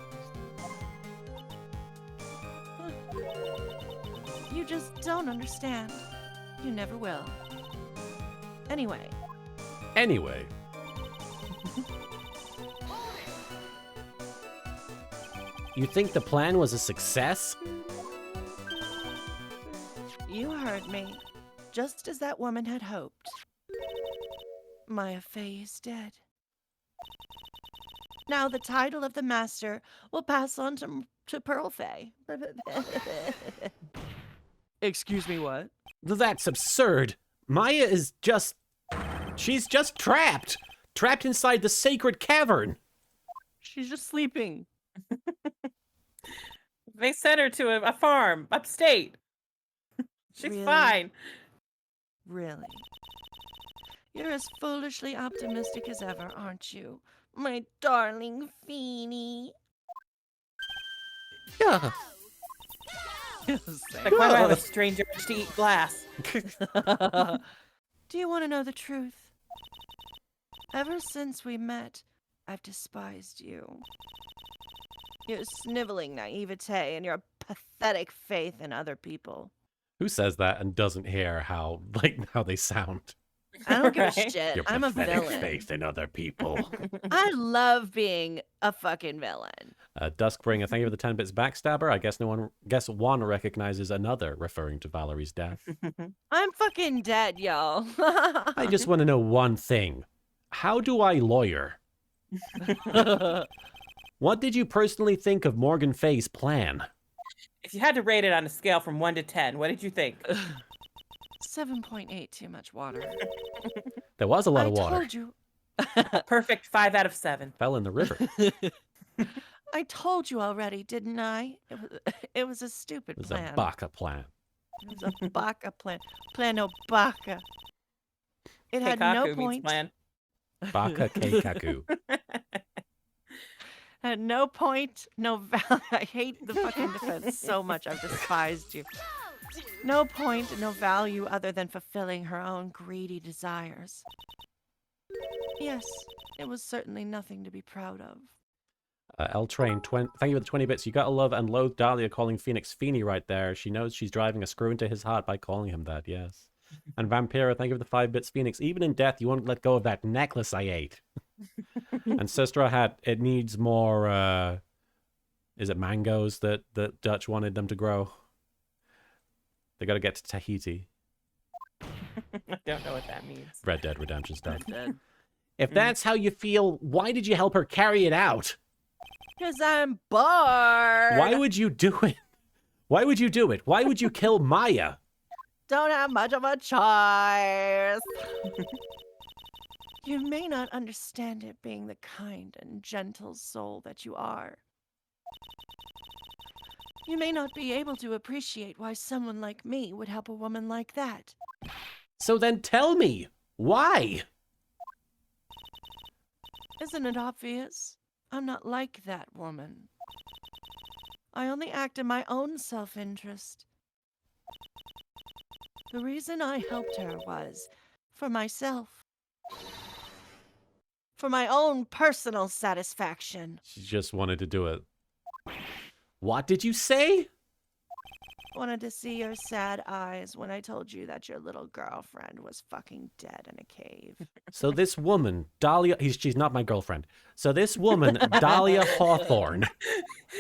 You just don't understand. You never will. Anyway. You think the plan was a success? You heard me. Just as that woman had hoped. Maya Fey is dead. Now the title of the master will pass on to Pearl Fey. Excuse me, what? That's absurd. Maya is just... She's just trapped. Trapped inside the sacred cavern. She's just sleeping. They sent her to a farm upstate. She's Really? fine. Really? You're as foolishly optimistic as ever, aren't you? My darling Feeny. Yeah. Like, why do I have a strange urge to eat glass? Do you want to know the truth? Ever since we met, I've despised you. Your sniveling naivete and your pathetic faith in other people. Who says that and doesn't hear how they sound? I don't give a Right? shit. Your I'm a pathetic villain. faith in other people. I love being a fucking villain. Duskbringer, thank you for the 10 bits. Backstabber. I guess one recognizes another, referring to Valerie's death. I'm fucking dead, y'all. I just want to know one thing. How do I lawyer? What did you personally think of Morgan Fey's plan? If you had to rate it on a scale from 1 to 10, what did you think? 7.8 too much water. There was a lot I of water. told you. Perfect 5 out of 7. Fell in the river. I told you already, didn't I? It was a stupid It was plan. a baka plan. It was a baka plan. Plano baka. It had no Keikaku means point. plan. Baka keikaku. At no point, no value. I hate the fucking defense so much. I've despised you. No point, no value other than fulfilling her own greedy desires. Yes, it was certainly nothing to be proud of. L Train, thank you for the 20 bits. You gotta love and loathe Dahlia calling Phoenix Feeny right there. She knows she's driving a screw into his heart by calling him that, yes. And Vampira, thank you for the 5 bits. Phoenix, even in death, you won't let go of that necklace I ate. And Sister Hat, it needs more, is it mangoes that Dutch wanted them to grow? They gotta get to Tahiti. I don't know what that means. Red Dead Redemption stuff. Dead. If that's how you feel, why did you help her carry it out? Because I'm bored. Why would you do it? Why would you do it? Why would you kill Maya? Don't have much of a choice. You may not understand it being the kind and gentle soul that you are. You may not be able to appreciate why someone like me would help a woman like that. So then tell me, why? Isn't it obvious? I'm not like that woman. I only act in my own self-interest. The reason I helped her was for myself. For my own personal satisfaction. She just wanted to do it. What did you say? Wanted to see your sad eyes when I told you that your little girlfriend was fucking dead in a cave. So this woman, Dahlia, she's not my girlfriend. So this woman, Dahlia Hawthorne.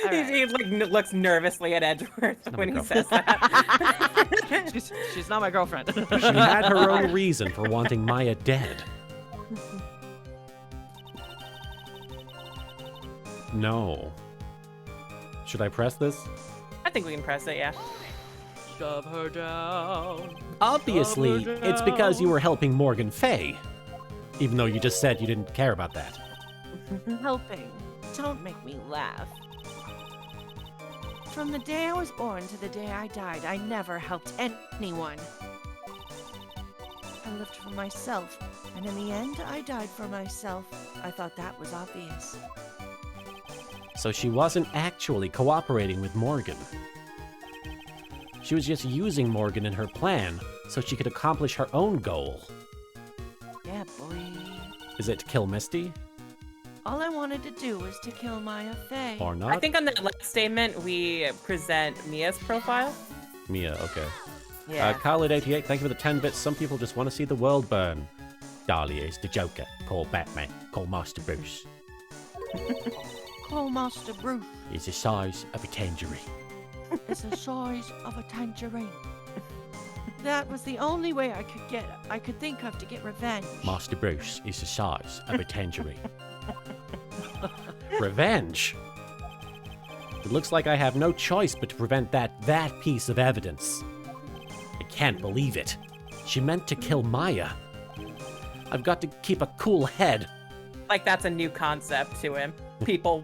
He like looks nervously at Edgeworth Not when my he says that. She's not my girlfriend. She had her own reason for wanting Maya dead. No. Should I press this? I think we can press it, yeah. Shove her down. Obviously, Shove her it's because you down. were helping Morgan Fay. Even though you just said you didn't care about that. Helping. Don't make me laugh. From the day I was born to the day I died, I never helped anyone. I lived for myself, and in the end, I died for myself. I thought that was obvious. So she wasn't actually cooperating with Morgan. She was just using Morgan in her plan so she could accomplish her own goal. Yeah, boy. Is it to kill Misty? All I wanted to do was to kill Maya Fey. Or not? I think on that last statement, we present Mia's profile. Mia, okay. Yeah. Khalid88, thank you for the 10 bits. Some people just want to see the world burn. Dahlia is the Joker. Call Batman. Call Master Bruce. Call Master Bruce. He's the size of a tangerine. It's the size of a tangerine. That was the only way I could think of to get revenge. Master Bruce is the size of a tangerine. Revenge? It looks like I have no choice but to prevent that piece of evidence. I can't believe it. She meant to kill Maya. I've got to keep a cool head. Like that's a new concept to him. People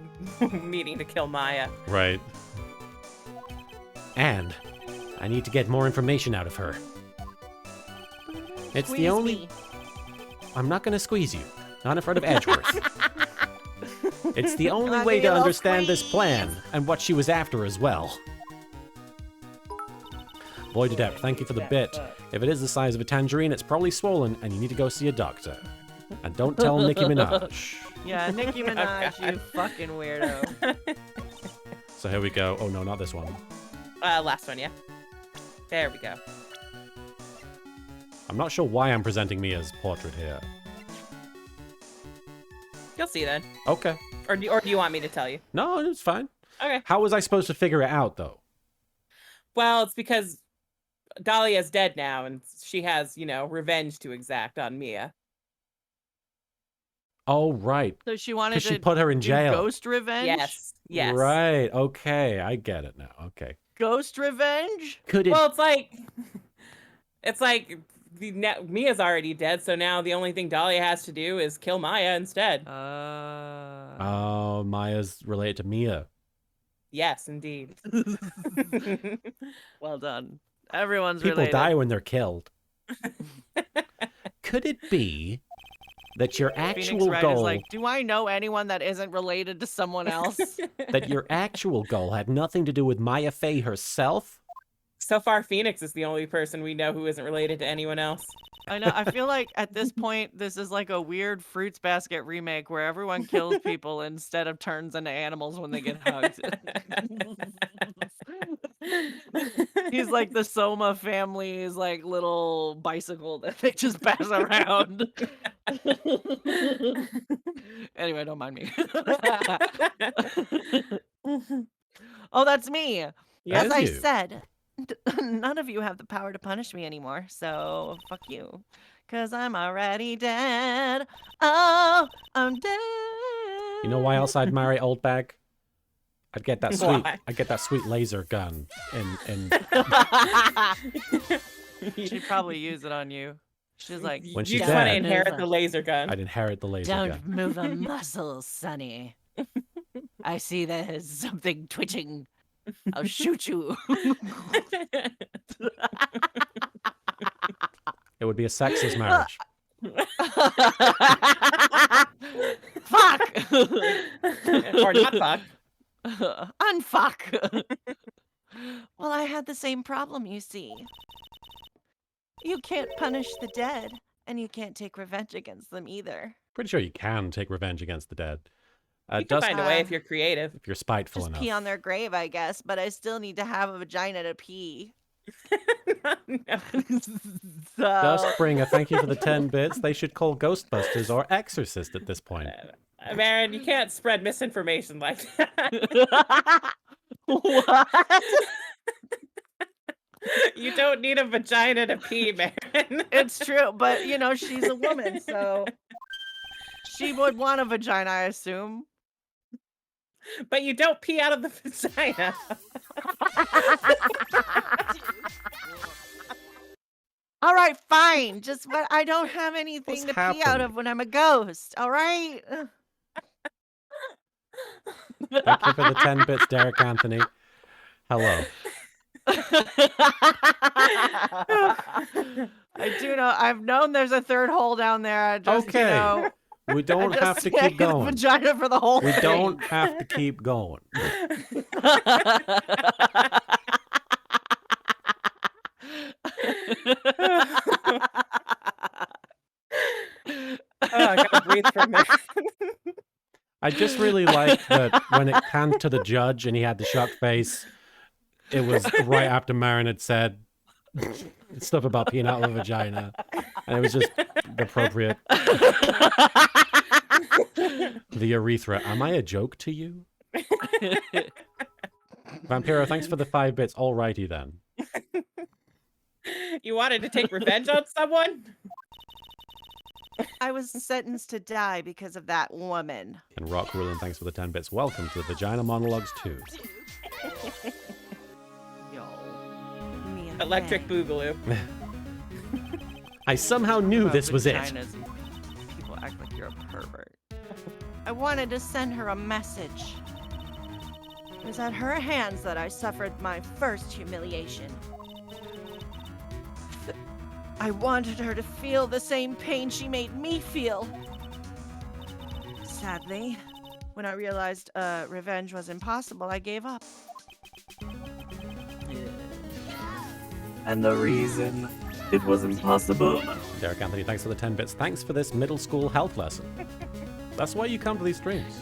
meeting to kill Maya. Right. And I need to get more information out of her. It's the Squeeze only... me. I'm not going to squeeze you. Not in front of Edgeworth. It's the only I'll way give you to a little understand this squeeze. plan and what she was after as well. Void Adept, thank you for the bit. If it is the size of a tangerine, it's probably swollen and you need to go see a doctor. And don't tell Nicki Minaj. Yeah, Nicki Minaj, God. you fucking weirdo. So here we go. Oh no, not this one. Last one, yeah. There we go. I'm not sure why I'm presenting Mia's portrait here. You'll see then. Okay. Or do you want me to tell you? No, it's fine. Okay. How was I supposed to figure it out, though? Well, it's because Dahlia's dead now, and she has, revenge to exact on Mia. Oh, right. So she wanted Because to she put her in do jail. ghost revenge? Yes. Right. Okay. I get it now. Okay. Ghost revenge? Could it... Well, it's like Mia's already dead, so now the only thing Dahlia has to do is kill Maya instead. Oh, Maya's related to Mia. Yes, indeed. Well done. Everyone's People related. die when they're killed. Could it be that your Phoenix actual Wright is goal, like, do I know anyone that isn't related to someone else? that your actual goal had nothing to do with Maya Fey herself? So far, Phoenix is the only person we know who isn't related to anyone else. I know. I feel like at this point, this is like a weird Fruits Basket remake where everyone kills people instead of turns into animals when they get hugged. He's like the Soma family's like little bicycle that they just pass around. Anyway, don't mind me. Oh, that's me. That As is I you. said, none of you have the power to punish me anymore, so fuck you. Cause I'm already dead. Oh, I'm dead. You know why else I'd marry Old Bag? I'd get that sweet. Why? I'd get that sweet laser gun. And She'd probably use it on you. She's like, When you she's just want to dead. inherit the laser gun. I'd inherit the laser gun. Don't move a muscle, Sonny. I see there's something twitching. I'll shoot you. It would be a sexist marriage. fuck! Or not fuck. Unfuck. Well, I had the same problem, you see. You can't punish the dead, and you can't take revenge against them either. Pretty sure you can take revenge against the dead. You can Just find a way if you're creative. if you're spiteful Just enough. pee on their grave, I guess, but I still need to have a vagina to pee. No. So, Dustbringer, thank you for the 10 bits. They should call Ghostbusters or Exorcist at this point. Marin, you can't spread misinformation like that. What? You don't need a vagina to pee, Marin. It's true, but you know, she's a woman, so she would want a vagina, I assume. But you don't pee out of the vagina. all right, fine. Just what I don't have anything What's to pee out happening? of when I'm a ghost. All right. Thank you for the 10 bits, Derek Anthony. Hello. I do know. I've known there's a third hole down there. I just, Okay. you know, We I don't just have to can't keep get a going. vagina for the whole We thing. don't have to keep going. Oh, I gotta breathe for a minute. I just really like that when it panned to the judge and he had the shocked face, it was right after Marin had said stuff about peeing out of a vagina. And it was just the appropriate. The urethra. Am I a joke to you? Vampiro, thanks for the 5 bits. Alrighty then. You wanted to take revenge on someone? I was sentenced to die because of that woman. And Rock Rulin, thanks for the 10 bits. Welcome to the Vagina Monologues 2. Yo. Me and Electric Faye. Boogaloo. I somehow knew About this was it. vaginas, people act like you're a pervert. I wanted to send her a message. It was at her hands that I suffered my first humiliation. I wanted her to feel the same pain she made me feel. Sadly, when I realized revenge was impossible, I gave up. And the reason it was impossible. Derek Anthony, thanks for the 10 bits. Thanks for this middle school health lesson. That's why you come to these streams.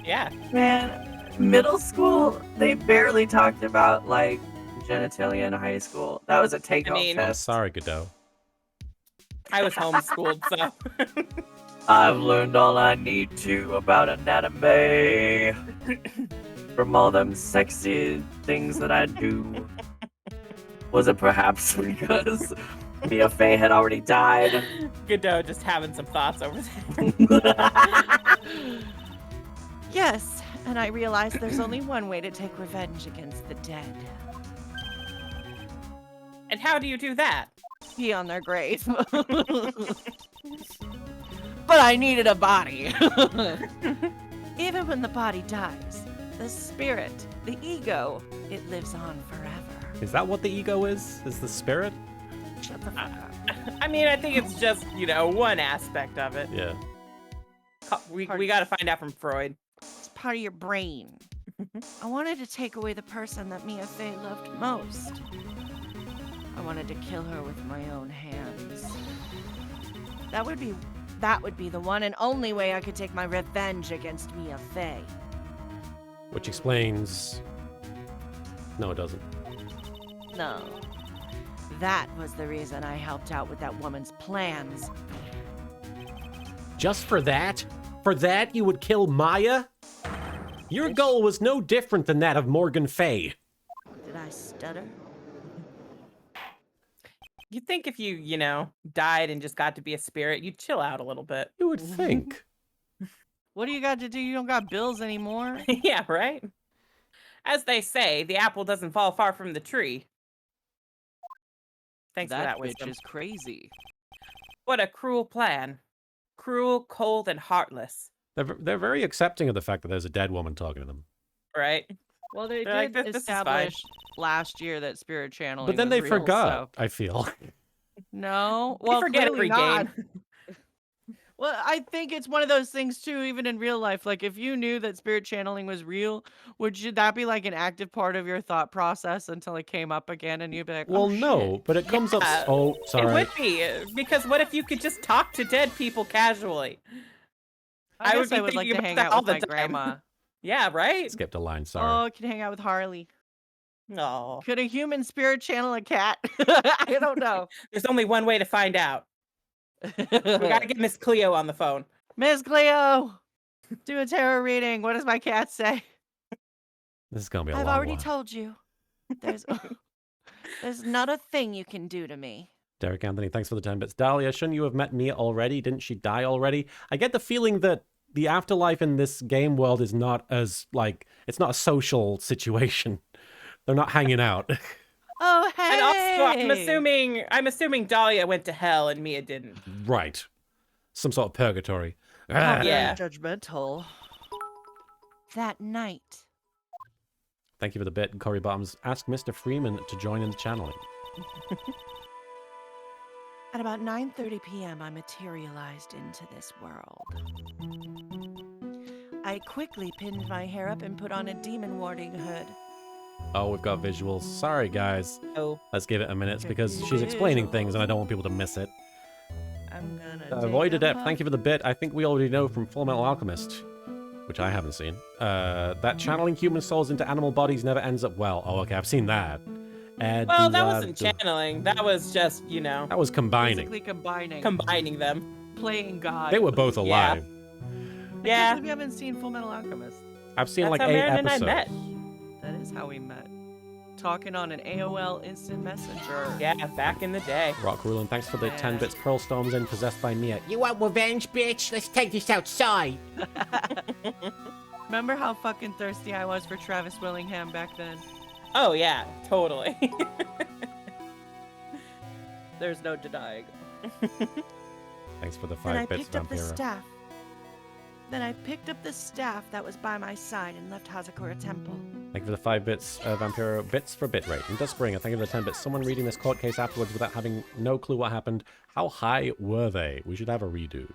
Yeah. Man, middle school, they barely talked about, like, genitalia in high school. That was a takeoff mean- I'm test. sorry, Godot. I was homeschooled, so. I've learned all I need to about anatomy from all them sexy things that I do. Was it perhaps because Mia Fey had already died? Godot just having some thoughts over there. Yes, and I realized there's only one way to take revenge against the dead. And how do you do that? Pee on their grave. But I needed a body. Even when the body dies, the spirit, the ego, it lives on forever. Is that what the ego is? Is the spirit? Shut the fuck up. I mean, I think it's just, one aspect of it. Yeah. We got to find out from Freud. It's part of your brain. I wanted to take away the person that Mia Fey loved most. I wanted to kill her with my own hands. That would be the one and only way I could take my revenge against Mia Fey. Which explains... No, it doesn't. No. That was the reason I helped out with that woman's plans. Just for that? For that you would kill Maya? Your goal was no different than that of Morgan Fay. Did I stutter? You'd think if you died and just got to be a spirit, you'd chill out a little bit. You would think. What do you got to do? You don't got bills anymore. Yeah, right? As they say, the apple doesn't fall far from the tree. Thanks for that bitch wisdom. is crazy. What a cruel plan. Cruel, cold, and heartless. They're very accepting of the fact that there's a dead woman talking to them. Right? Well, they They're like, did "This is fine." establish last year that spirit channeling. But then was they real, forgot, so- I feel. No, They well, forget clearly every not. game. Well, I think it's one of those things too, even in real life. Like, if you knew that spirit channeling was real, should that be like an active part of your thought process until it came up again, and you'd be like, Well, oh, no, shit. but it comes up... Yeah, Oh, It sorry. would be, because what if you could just talk to dead people casually? I would guess I be would like thinking to about hang that out all with the my time. grandma. Yeah, right? Skipped a line, sorry. Oh, I can hang out with Harley. No. Could a human spirit channel a cat? I don't know. There's only one way to find out. We gotta get Miss Cleo on the phone. Miss Cleo, do a tarot reading. What does my cat say? This is going to be a I've long already one. told you. There's not a thing you can do to me. Derek Anthony, thanks for the 10 bits. Dahlia, shouldn't you have met Mia already? Didn't she die already? I get the feeling that the afterlife in this game world is not as, like, it's not a social situation. They're not hanging out. Oh, hey! And also, I'm assuming Dahlia went to hell and Mia didn't. Right. Some sort of purgatory. Not very Yeah. judgmental. That night. Thank you for the bit, Corey Bottoms. Ask Mr. Freeman to join in the channeling. At about 9:30 p.m., I materialized into this world. I quickly pinned my hair up and put on a demon warding hood. Oh, we've got visuals. Sorry, guys. Oh. Let's give it a minute because she's explaining things and I don't want people to miss it. I'm gonna Void take a Adept, puff. thank you for the bit. I think we already know from Full Metal Alchemist, which I haven't seen, that channeling human souls into animal bodies never ends up well. Oh, okay, I've seen that. Well, that wasn't channeling. That was just, That was combining. Basically combining them. playing God. They were both alive. I Yeah. can't believe you haven't seen Full Metal Alchemist. I've seen That's like how 8 Marin and I episodes. met. That is how we met. Talking on an AOL Instant Messenger. Yeah, back in the day. Rock Rulin, thanks for the 10 bits. Pearl Storms in, possessed by Mia. You want revenge, bitch? Let's take this outside. Remember how fucking thirsty I was for Travis Willingham back then? Oh, yeah, totally. There's no denying. Thanks for the Then I 5 bits, picked up the Vampira. staff. That was by my side and left Hazakura Temple. Thank you for the 5 bits, Vampiro. Bits for bit rate. And Dust Springer, thank you for the 10 bits. Someone reading this court case afterwards without having no clue what happened. How high were they? We should have a redo.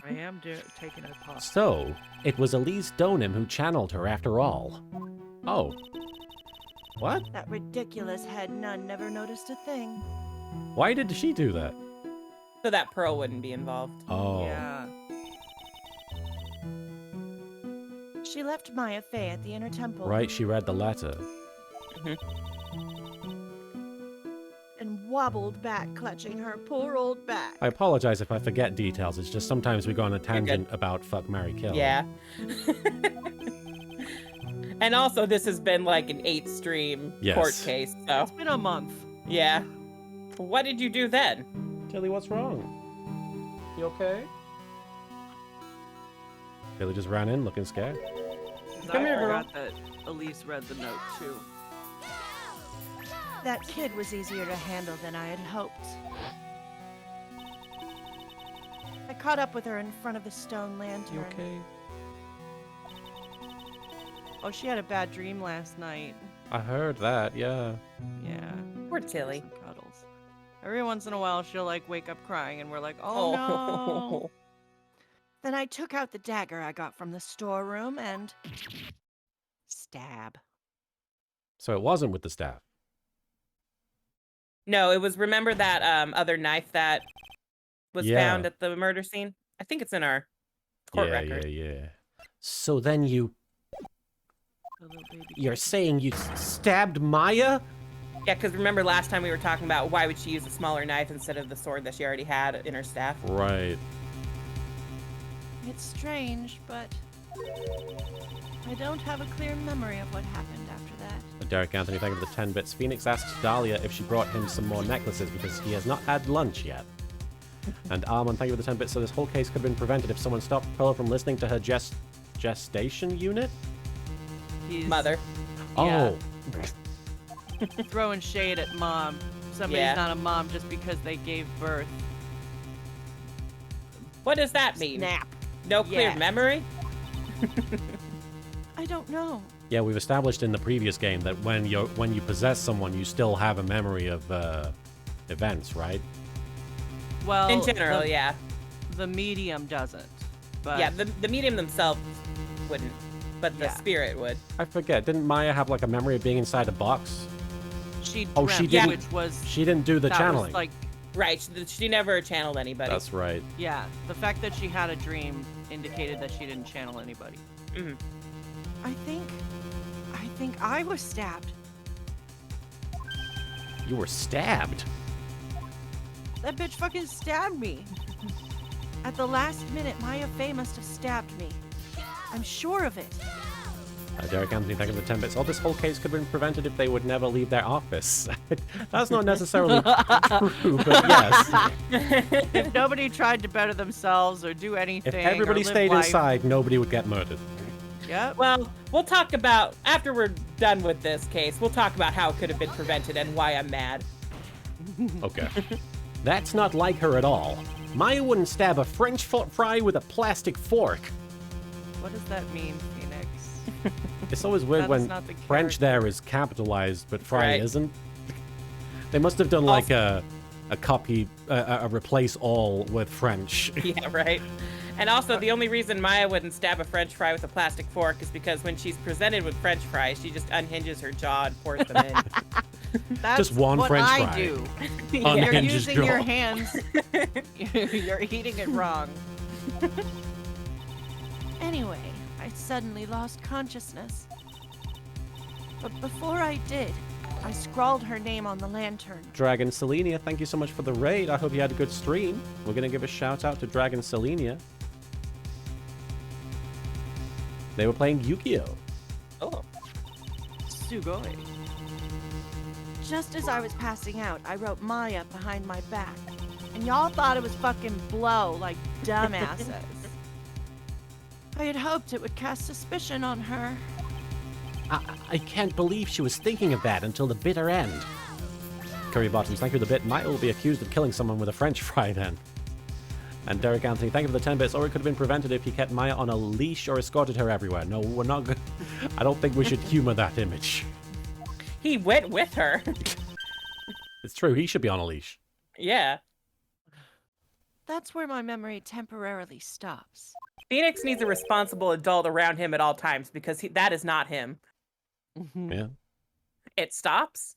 I am taking a pause. So, it was Elise Donim who channeled her after all. Oh. What? That ridiculous head nun never noticed a thing. Why did she do that? So that Pearl wouldn't be involved. Oh. Yeah. She left Maya Fey at the inner temple. Right, she read the letter. And wobbled back, clutching her poor old back. I apologize if I forget details. It's just sometimes we go on a tangent about fuck, marry, kill. Yeah. And also, this has been like an 8-stream court Yes. case, so It's been a month. yeah. What did you do then? Tilly, what's wrong? You okay? Tilly just ran in looking scared. Come I here, girl. forgot that Elise read the note too. That kid was easier to handle than I had hoped. I caught up with her in front of the stone lantern. You okay? Oh, she had a bad dream last night. I heard that, yeah. Yeah. Poor Tilly. Some cuddles. Every once in a while, she'll like wake up crying, and we're like, "Oh no!" Then I took out the dagger I got from the storeroom and stab. So it wasn't with the staff. No, it was, remember that other knife that was Yeah. found at the murder scene? I think it's in our court record. Yeah. So then you're saying you stabbed Maya? Yeah, because remember last time we were talking about why would she use a smaller knife instead of the sword that she already had in her staff? Right. It's strange, but I don't have a clear memory of what happened after that. Derek Anthony, thank you for the 10 bits. Phoenix asks Dahlia if she brought him some more necklaces because he has not had lunch yet. And Armand, thank you for the 10 bits. So this whole case could have been prevented if someone stopped Pearl from listening to her gestation unit? He's Mother. Yeah. Oh. throwing shade at mom. Somebody's Yeah. not a mom just because they gave birth. What does that mean? Snap. No clear Yeah. memory? I don't know. Yeah, we've established in the previous game that when you possess someone, you still have a memory of events, right? Well, In general, the, yeah. the medium doesn't. But Yeah, the medium themselves wouldn't, but the Yeah. spirit would. I forget. Didn't Maya have like a memory of being inside a box? she Oh, she dreamt, didn't- which was She didn't do the that channeling. was like, Right, she never channeled anybody. That's right. yeah, the fact that she had a dream indicated that she didn't channel anybody. I think I was stabbed. You were stabbed. That bitch fucking stabbed me. At the last minute, Maya Fey must have stabbed me. I'm sure of it. Derek Anthony, thank you for the 10 bits. Oh, this whole case could have been prevented if they would never leave their office. That's not necessarily true, but yes. If nobody tried to better themselves or do anything, If everybody or live stayed life, inside, nobody would get murdered. Yep. Well, we'll talk about, after we're done with this case, we'll talk about how it could have been prevented and why I'm mad. Okay. That's not like her at all. Maya wouldn't stab a French fry with a plastic fork. What does that mean, Phoenix? It's always weird That is when not the French character. there is capitalized, but fry Right. isn't. They must have done like a copy, a replace all with French. Yeah, right. And also, the only reason Maya wouldn't stab a French fry with a plastic fork is because when she's presented with French fries, she just unhinges her jaw and pours them in. That's Just one what French I fry. do. Yeah. You're Unhinged his using your jaw. hands. You're eating it wrong. Anyway, I suddenly lost consciousness. But before I did, I scrawled her name on the lantern. Dragon Selenia, thank you so much for the raid. I hope you had a good stream. We're going to give a shout out to Dragon Selenia. They were playing Yu-Gi-Oh! Oh. Sugoi. Just as I was passing out, I wrote Maya behind my back. And y'all thought it was fucking blow, like dumbasses. I had hoped it would cast suspicion on her. I can't believe she was thinking of that until the bitter end. Curry Bottoms, thank you for the bit. Maya will be accused of killing someone with a French fry then. And Derek Anthony, thank you for the 10 bits. Or it could have been prevented if he kept Maya on a leash or escorted her everywhere. No, we're not good. I don't think we should humor that image. He went with her. It's true, he should be on a leash. Yeah. That's where my memory temporarily stops. Phoenix needs a responsible adult around him at all times because that is not him. Yeah. It stops?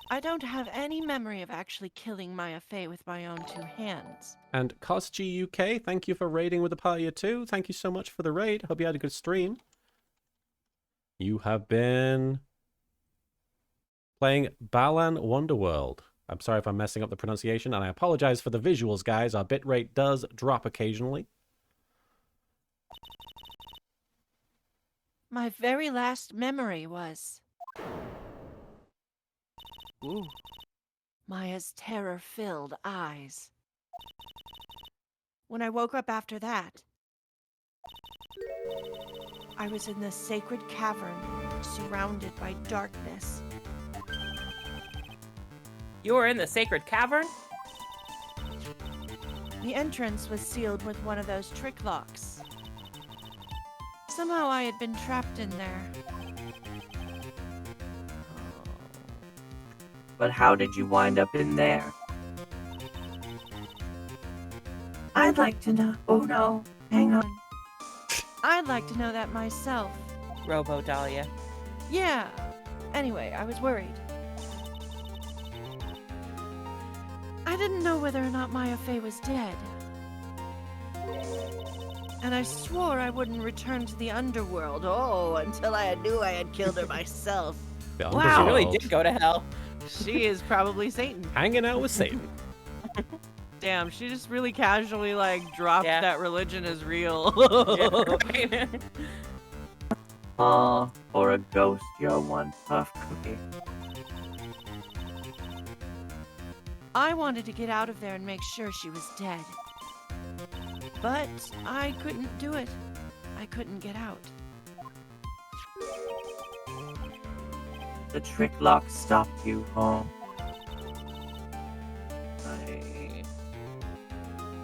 I don't have any memory of actually killing Maya Fey with my own two hands. And CosG UK, thank you for raiding with the party of two. Thank you so much for the raid. Hope you had a good stream. You have been playing Balan Wonderworld. I'm sorry if I'm messing up the pronunciation, and I apologize for the visuals, guys. Our bitrate does drop occasionally. My very last memory was Ooh. Maya's terror-filled eyes. When I woke up after that, I was in the sacred cavern, surrounded by darkness. You were in the sacred cavern? The entrance was sealed with one of those trick locks. Somehow I had been trapped in there. But how did you wind up in there? I'd like to know. Oh no, hang on. I'd like to know that myself. Robo Dahlia. Yeah. Anyway, I was worried. I didn't know whether or not Maya Fey was dead. And I swore I wouldn't return to the underworld. Oh, until I knew I had killed her myself. The Wow. She underworld. really did go to hell. She is probably Satan. Hanging out with Satan. Damn, she just really casually like dropped Yeah. that religion is real. Yeah. Aw, or a ghost, you're one tough cookie. I wanted to get out of there and make sure she was dead. But I couldn't do it. I couldn't get out. The trick lock stopped you, huh?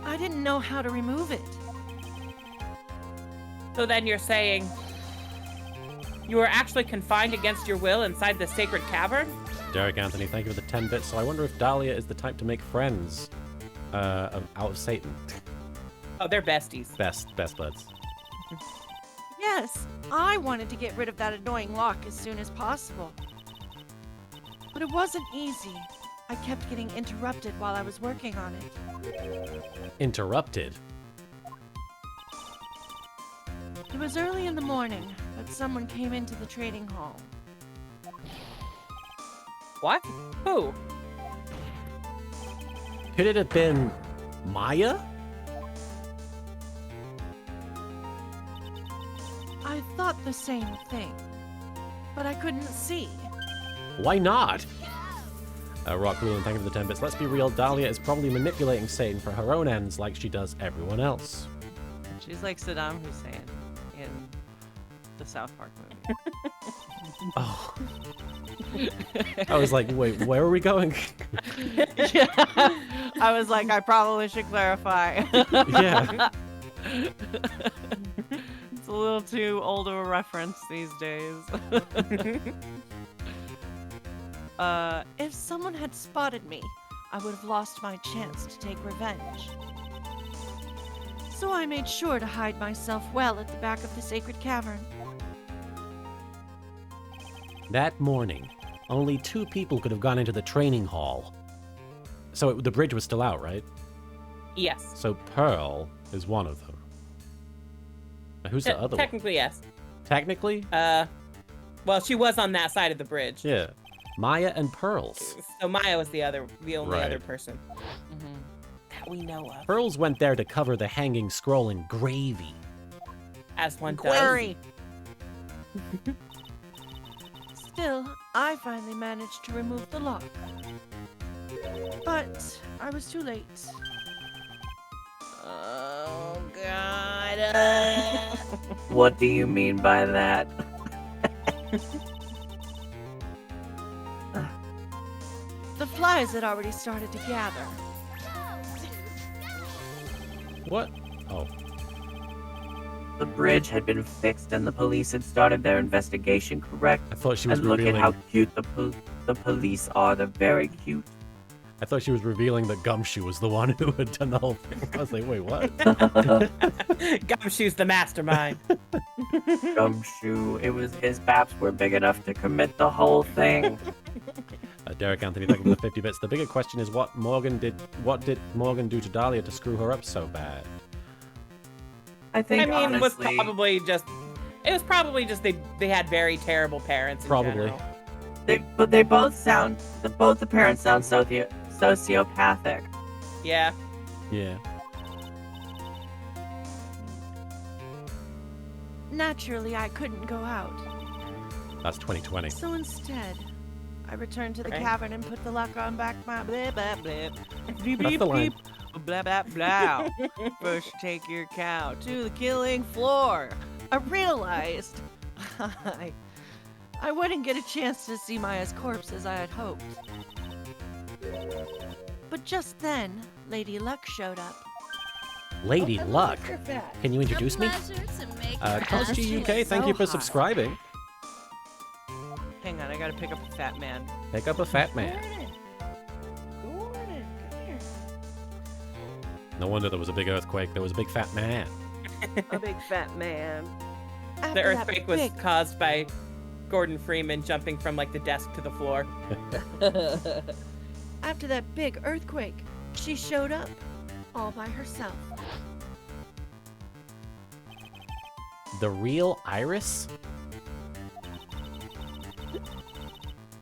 I didn't know how to remove it. So then you're saying you were actually confined against your will inside the sacred cavern? Derek Anthony, thank you for the 10 bits. So I wonder if Dahlia is the type to make friends out of Satan. Oh, they're besties. Best buds. Yes, I wanted to get rid of that annoying lock as soon as possible. But it wasn't easy. I kept getting interrupted while I was working on it. Interrupted. It was early in the morning, but someone came into the trading hall. What? Who? Could it have been Maya? I thought the same thing, but I couldn't see. Why not? Rock Leland, thank you for the 10 bits. Let's be real, Dahlia is probably manipulating Satan for her own ends like she does everyone else. She's like Saddam Hussein in the South Park movie. Oh. I was like, wait, where are we going? Yeah. I was like, I probably should clarify. Yeah. It's a little too old of a reference these days. If someone had spotted me, I would have lost my chance to take revenge. So I made sure to hide myself well at the back of the sacred cavern. That morning, only 2 people could have gone into the training hall. So the bridge was still out, right? Yes. So Pearl is one of them. Now, who's the other one? Technically, yes. Technically? Well, she was on that side of the bridge. Yeah. Maya and Pearls. So Maya was the only Right. other person that we know of. Pearls went there to cover the hanging scroll in gravy. As one does. Query. Still, I finally managed to remove the lock. But I was too late. Oh, God. What do you mean by that? The flies had already started to gather. What? Oh. The bridge had been fixed and the police had started their investigation, correct? I thought she was And look at revealing... how cute the police are. They're very cute. I thought she was revealing that Gumshoe was the one who had done the whole thing. I was like, wait, what? Gumshoe's the mastermind. Gumshoe, it was his baps were big enough to commit the whole thing. Derek Anthony, thank you for the 50 bits. The bigger question is what did Morgan do to Dahlia to screw her up so bad? I think I mean, honestly, it was probably just they had very terrible parents. In Probably. general. both the parents sound sociopathic. Yeah. Yeah. Naturally, I couldn't go out. That's 2020. So instead, I returned to the Right. cavern and put the lock on back my blah blah blah. Bleep, That's bleep, the line. bleep. Blah, blah, blah. First, take your cow to the killing floor. I realized I wouldn't get a chance to see Maya's corpse as I had hoped. But just then, Lady Luck showed up. Lady Luck. Can you introduce me? Costi UK, thank you for subscribing. Hang on, I gotta pick up a fat man. Pick up a fat man. No wonder there was a big earthquake. There was a big fat man. A big fat man. The earthquake was caused by Gordon Freeman jumping from like the desk to the floor. After that big earthquake, she showed up all by herself. The real Iris?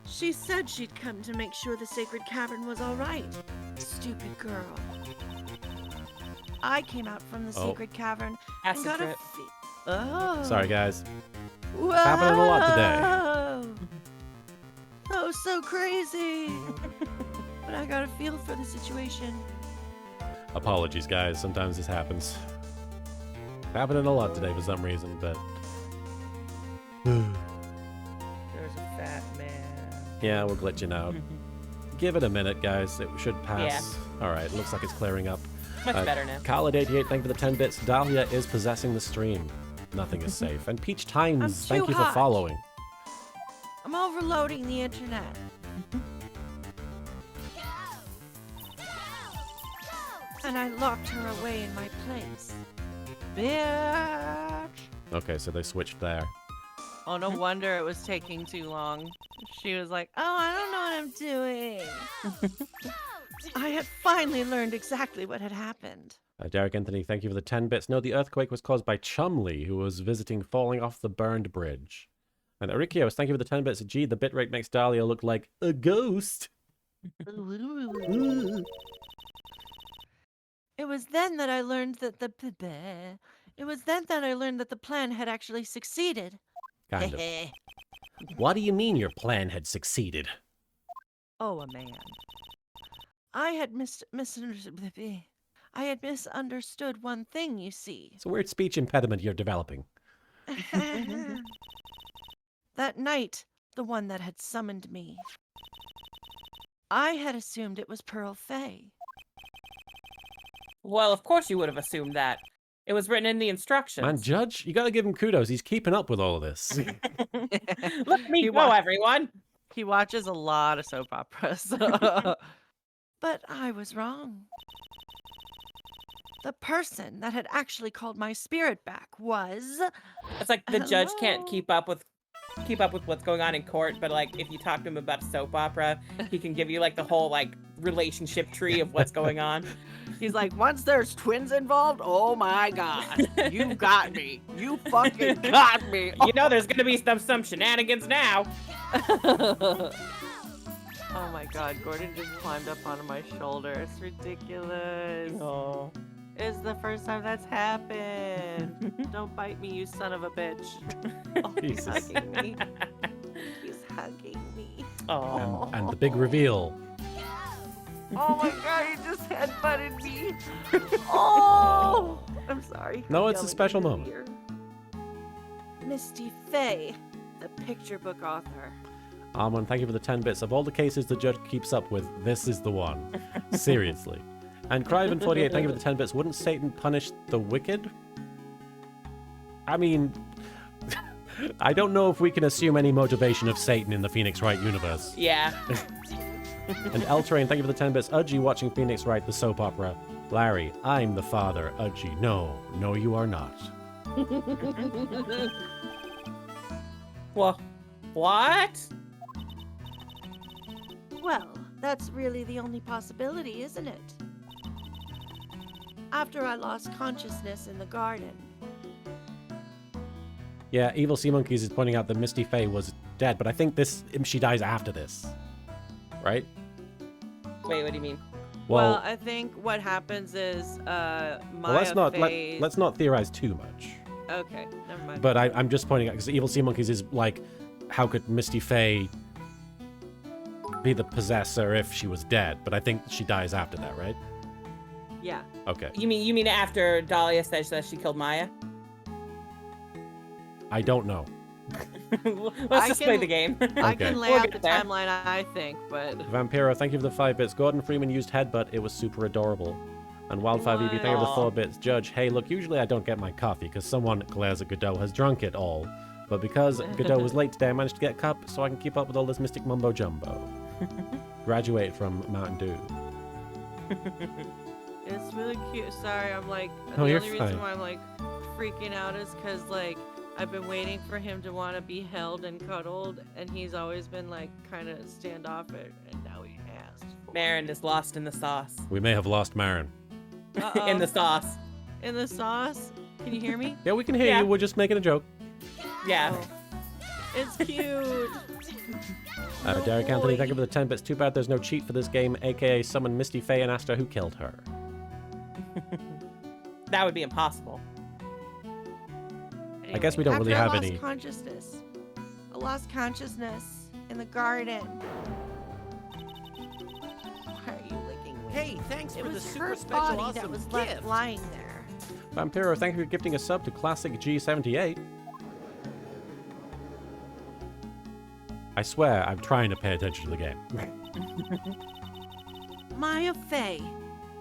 She said she'd come to make sure the sacred cavern was all right. Stupid girl. I came out from the sacred cavern and Acid got trip. Oh. Sorry, guys. Whoa. Happening a lot today. Oh, so crazy. But I got a feel for the situation. Apologies, guys. Sometimes this happens. Happening a lot today for some reason, but... There's a fat man. yeah, we're glitching out. Give it a minute, guys. It should pass. Alright, looks like it's clearing up. Much better now. Khaled88, thank you for the 10 bits. Dahlia is possessing the stream. Nothing is safe. And Peach Times, I'm thank too you for hot. following. I'm overloading the internet. And I locked her away in my place. Bitch. Okay, so they switched there. Oh, no wonder it was taking too long. She was like, Oh, I don't know what I'm doing. I had finally learned exactly what had happened. Derek Anthony, thank you for the 10 bits. No, the earthquake was caused by Chumley, who was visiting falling off the burned bridge. And Arikios, thank you for the 10 bits. Gee, the bitrate makes Dahlia look like a ghost. It was then that I learned that the plan had actually succeeded. Kind of. What do you mean your plan had succeeded? oh, a man. I had misunderstood one thing, you see. It's a weird speech impediment you're developing. That night, the one that had summoned me. I had assumed it was Pearl Fay. Well, of course you would have assumed that. It was written in the instructions. Man, Judge, you gotta give him kudos. He's keeping up with all of this. Look at me go, everyone. He watches a lot of soap operas. But I was wrong. The person that had actually called my spirit back was... It's like the judge can't Hello? keep up with what's going on in court, but like if you talk to him about a soap opera, he can give you like the whole like relationship tree of what's going on. He's like, once there's twins involved, oh my god, you got me. You fucking got me. You know there's gonna be some shenanigans now. Oh my god, Gordon just climbed up onto my shoulder. It's ridiculous. Oh. It's the first time that's happened. Don't bite me, you son of a bitch. Oh, he's Jesus. hugging me. He's hugging me. Oh. And the big reveal. Oh my god, he just headbutted me. Oh! I'm sorry. No, I'm it's a yelling special in your moment. ear. Misty Fay, the picture book author. Armand, thank you for the 10 bits. Of all the cases the judge keeps up with, this is the one. Seriously. And Cryven48, thank you for the 10 bits. Wouldn't Satan punish the wicked? I mean, I don't know if we can assume any motivation of Satan in the Phoenix Wright universe. Yeah. And L-Train, thank you for the 10 bits. Udgy watching Phoenix Wright, the soap opera. Larry, I'm the father. Udgy, no, you are not. Well, what? Well, that's really the only possibility, isn't it? After I lost consciousness in the garden. Yeah, Evil Sea Monkeys is pointing out that Misty Fey was dead, but I think she dies after this. Right? Wait, what do you mean? Well, I think what happens is Maya let's Fey's... not theorize too much. Okay, never mind. But I'm just pointing out because Evil Sea Monkeys is like, how could Misty Fey be the possessor if she was dead? But I think she dies after that, right? Yeah. Okay. You mean after Dahlia says that she killed Maya? I don't know. Let's just play the game. I Okay. can lay We'll out get the there. timeline, I think, but... Vampiro, thank you for the 5 bits. Gordon Freeman used Headbutt. It was super adorable. And Wild5EB, thank you for the Aw. 4 bits. Judge, hey, look, usually I don't get my coffee because someone, glares at Godot, has drunk it all. But because Godot was late today, I managed to get a cup so I can keep up with all this mystic mumbo jumbo. Graduate from Mountain Dew. It's really cute. Sorry, I'm like, Oh, the you're only fine. reason why I'm like freaking out is because like I've been waiting for him to want to be held and cuddled, and he's always been like kind of standoffish, and now he has. Marin is lost in the sauce. We may have lost Marin. In the sauce. In the sauce. Can you hear me? Yeah, we can hear Yeah. you. We're just making a joke. Yeah. Oh. It's cute. Derek Anthony, thank you boy. for the 10 bits. Too bad there's no cheat for this game, aka summon Misty Faye and asked her who killed her. That would be impossible. I guess we don't really After have I lost any. consciousness. I lost consciousness in the garden. Why are you licking me? Hey, thanks It for the was super her special body awesome that was gift. left lying there. Vampiro, thank you for gifting a sub to Classic G78. I swear, I'm trying to pay attention to the game. Maya Fey.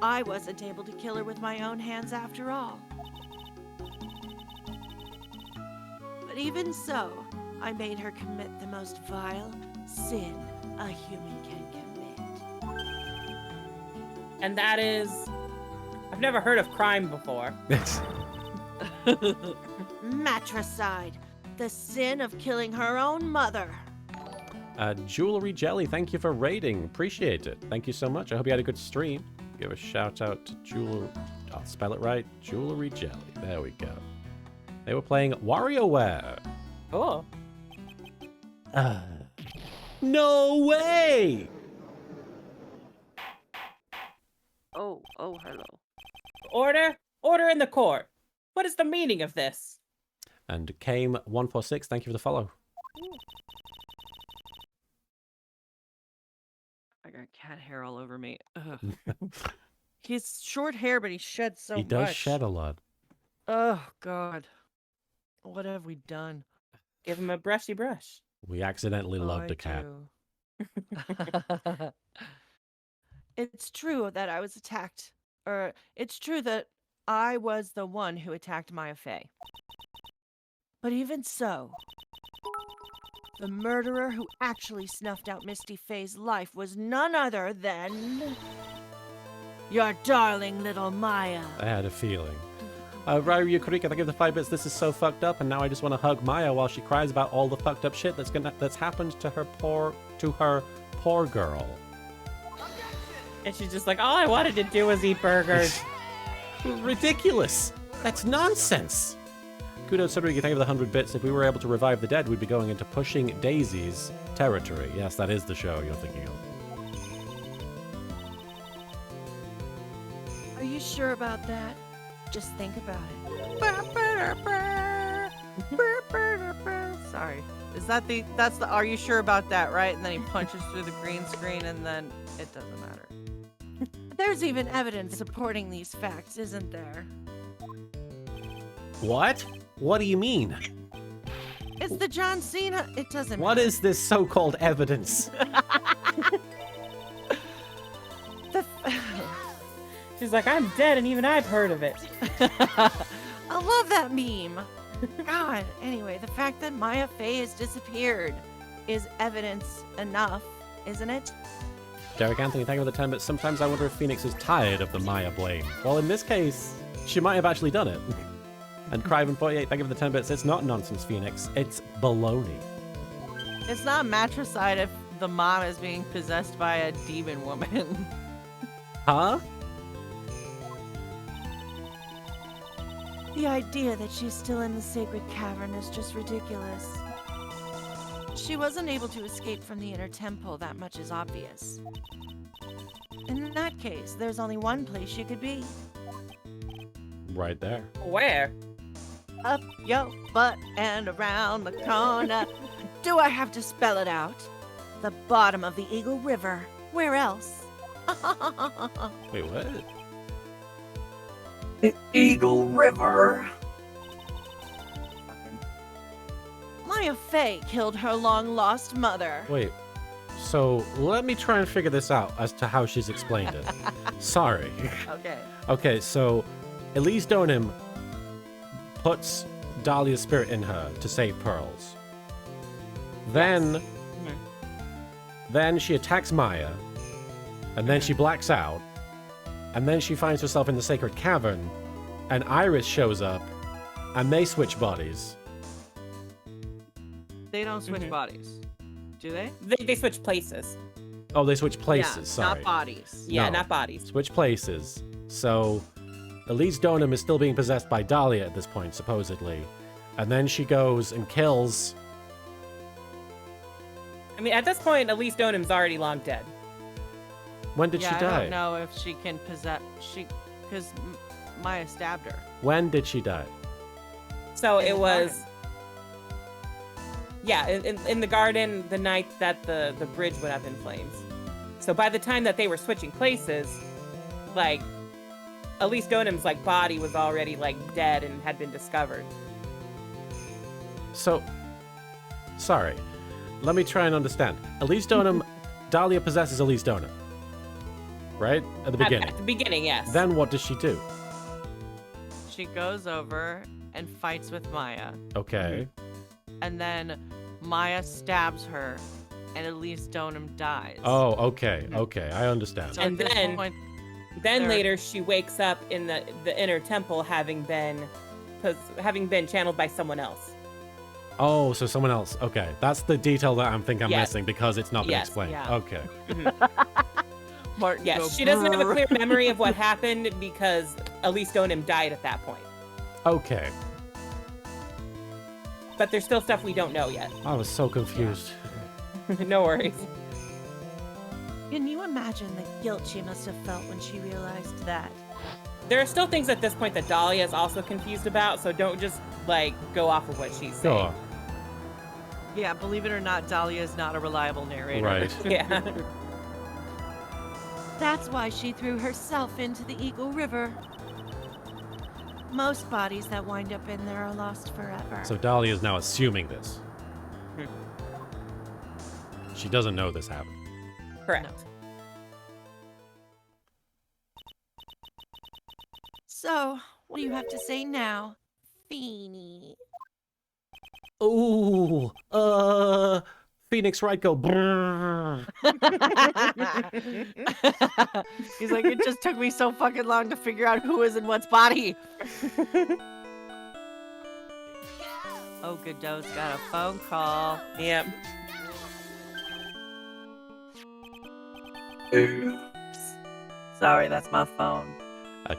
I wasn't able to kill her with my own hands after all. But even so, I made her commit the most vile sin a human can commit. And that is... I've never heard of crime before. Matricide. The sin of killing her own mother. Jewelry Jelly, thank you for raiding. Appreciate it. Thank you so much. I hope you had a good stream. Give a shout out to Jewelry. I'll spell it right. Jewelry Jelly. There we go. They were playing WarioWare. Cool. No way! Oh, hello. Order? Order in the court. What is the meaning of this? And Kame146, thank you for the follow. I got cat hair all over me. Ugh. He's short hair, but he sheds so He much. does shed a lot. Oh God, what have we done? Give him a brushy brush. We accidentally Oh, loved I a cat. do. It's true that I was attacked. Or it's true that I was the one who attacked Maya Fey. But even so, the murderer who actually snuffed out Misty Faye's life was none other than your darling little Maya. I had a feeling. Ryu Kurika, thank you for the 5 bits. This is so fucked up, and now I just want to hug Maya while she cries about all the fucked up shit that's happened to her poor girl. And she's just like, all I wanted to do was eat burgers. Ridiculous. That's nonsense. Kudos, Cedric, thank you for the 100 bits. If we were able to revive the dead, we'd be going into Pushing Daisies territory. Yes, that is the show you're thinking of. Are you sure about that? Just think about it. Sorry. Is that that's the are you sure about that, right? And then he punches through the green screen and then it doesn't matter. There's even evidence supporting these facts, isn't there? What? What do you mean? It's the John Cena. It doesn't What matter. is this so-called evidence? The She's like, I'm dead and even I've heard of it. I love that meme. God, anyway, the fact that Maya Fey has disappeared is evidence enough, isn't it? Derek Anthony, thank you for the 10 bits. Sometimes I wonder if Phoenix is tired of the Maya blame. Well, in this case, she might have actually done it. And Cryven48, thank you for the 10 bits. It's not nonsense, Phoenix. It's baloney. It's not matricide if the mom is being possessed by a demon woman. Huh? The idea that she's still in the sacred cavern is just ridiculous. She wasn't able to escape from the inner temple, that much is obvious. In that case, there's only one place she could be. Right there. Where? Up your butt and around the corner. Do I have to spell it out? The bottom of the Eagle River. Where else? Wait, what? The Eagle River. Maya Fey killed her long-lost mother. Wait. So, let me try and figure this out as to how she's explained it. Sorry. Okay. Okay, so Elise Donim puts Dahlia's spirit in her to save pearls. Then she attacks Maya, and then she blacks out, And then she finds herself in the sacred cavern, and Iris shows up, and they switch bodies. They don't switch bodies, do they? They switch places. Oh, they switch places, Yeah, sorry. not bodies. Yeah, No. not bodies. Switch places. So, Elise Donham is still being possessed by Dahlia at this point, supposedly. And then she goes and kills... I mean, at this point, Elise Donham's already long dead. When did she I die? don't know if she can possess... Because Maya stabbed her. When did she die? So In it the was... Yeah, in the garden, the night that the bridge went up in flames. So by the time that they were switching places, like, Elise Donham's, like, body was already, like, dead and had been discovered. So, sorry. Let me try and understand. Elise Donham, Dahlia possesses Elise Donham. Right? At the beginning. At the beginning, yes. Then what does she do? She goes over and fights with Maya. Okay. And then Maya stabs her, and Elise Donham dies. Oh, okay. Okay, I understand. So And at this then- point, Then There- later, she wakes up in the inner temple, having been channeled by someone else. Oh, so someone else. Okay, that's the detail that I'm Yes. missing because it's not been Yes, explained. yeah. Okay. Martin Yes, goes, she doesn't have a "Brrr." clear memory of what happened because Elise Donham died at that point. Okay. But there's still stuff we don't know yet. I was so confused. No worries. Can you imagine the guilt she must have felt when she realized that? There are still things at this point that Dahlia is also confused about, so don't just, like, go off of what she's saying. Sure. Yeah, believe it or not, Dahlia is not a reliable narrator. Right. Yeah. That's why she threw herself into the Eagle River. Most bodies that wind up in there are lost forever. So Dahlia is now assuming this. She doesn't know this happened. Correct. So, what do you have to say now, Feeny? Ooh, Phoenix Wright go. Brrr. He's like, it just took me so fucking long to figure out who is in what's body. Oh, Godot's got a phone call. Yep. Oops. Sorry, that's my phone.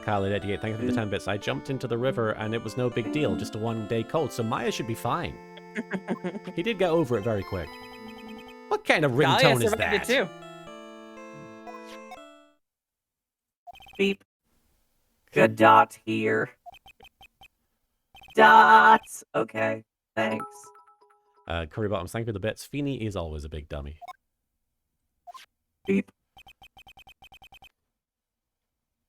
Khaled 88, thank you for the 10 bits. I jumped into the river and it was no big deal, just a 1 day cold, so Maya should be fine. He did get over it very quick. What kind of Dahlia ringtone is survived that? it too. Beep. Good dot here. Dots. Okay, thanks. Curry Bottoms, thank you for the bits. Feeny is always a big dummy. Beep.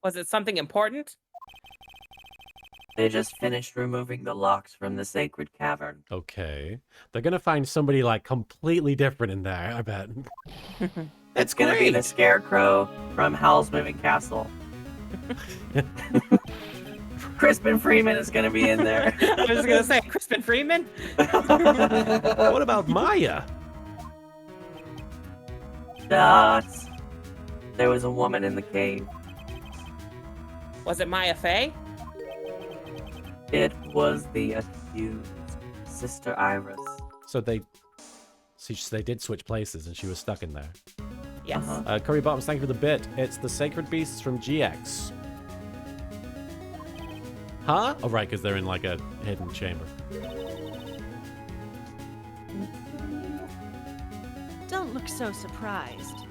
Was it something important? They just finished removing the locks from the sacred cavern. Okay. They're gonna find somebody like completely different in there, I bet. It's gonna be the Scarecrow from Howl's Moving Castle. Crispin Freeman is gonna be in there. I was gonna say Crispin Freeman. What about Maya? Dots. There was a woman in the cave. Was it Maya Fey? It was the accused, Sister Iris. So they did switch places and she was stuck in there. Yes. Uh-huh. Curry Bottoms, thank you for the bit. It's the Sacred Beasts from GX. Huh? Oh, right, because they're in like a hidden chamber. Don't look so surprised.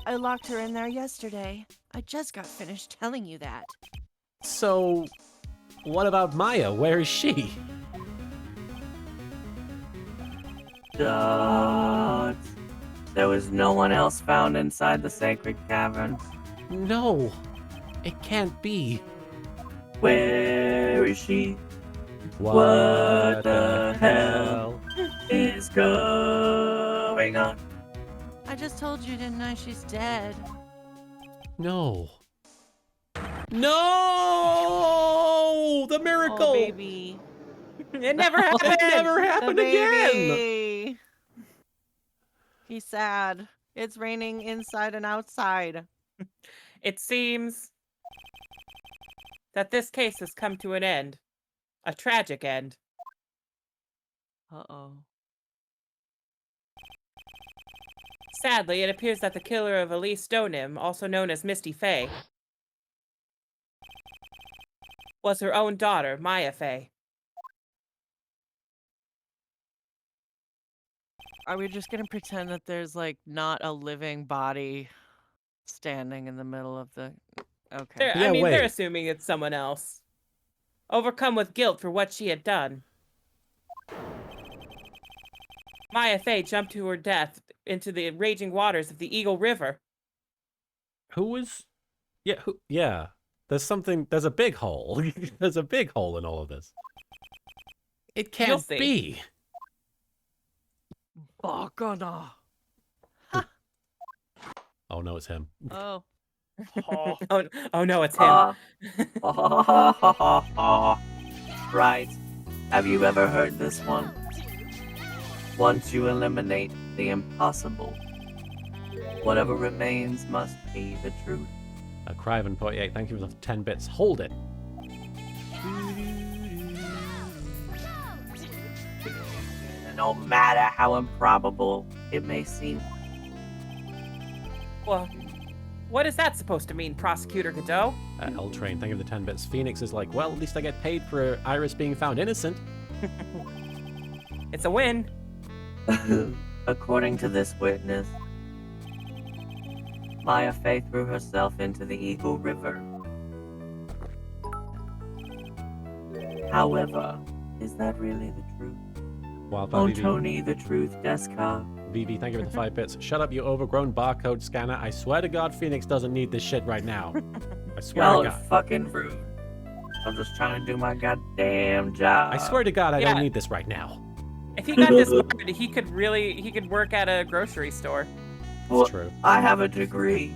I locked her in there yesterday. I just got finished telling you that. So, what about Maya? Where is she? Dots. There was no one else found inside the sacred cavern. No, it can't be. Where is she? What the hell is going on? I just told you, didn't I? She's dead. No. No! The miracle! Oh, baby. It never happened. It never The happened again! baby. He's sad. It's raining inside and outside. It seems that this case has come to an end. A tragic end. Uh-oh. Sadly, it appears that the killer of Elise Stonim, also known as Misty Fey, was her own daughter, Maya Fey. Are we just gonna pretend that there's like not a living body standing in the middle of the? Okay. Yeah, They're wait. assuming it's someone else. Overcome with guilt for what she had done, Maya Fey jumped to her death into the raging waters of the Eagle River. Who was? Yeah, yeah. There's a big hole. There's a big hole in all of this. It You'll can't see. be. Bogana. Oh no, it's him. Oh. Oh no, it's him. Right. Have you ever heard this one? Once you eliminate the impossible, whatever remains must be the truth. Criven48, thank you for the 10 bits. Hold it. And no matter how improbable it may seem. Well, what is that supposed to mean, Prosecutor Godot? L-Train, thank you for the 10 bits. Phoenix is like, well, at least I get paid for Iris being found innocent. It's a win. According to this witness, Maya Fey threw herself into the Eagle River. However, is that really the truth? Wildfire Oh, VV. Tony, the truth, Deska. VV, thank you for the 5 bits. Shut up, you overgrown barcode scanner. I swear to God, Phoenix doesn't need this shit right now. I swear Y'all to are God. fucking rude. I'm just trying to do my goddamn job. I swear to God, I Yeah. don't need this right now. If he got this smart, he could work at a grocery store. Well, It's true. I have a degree.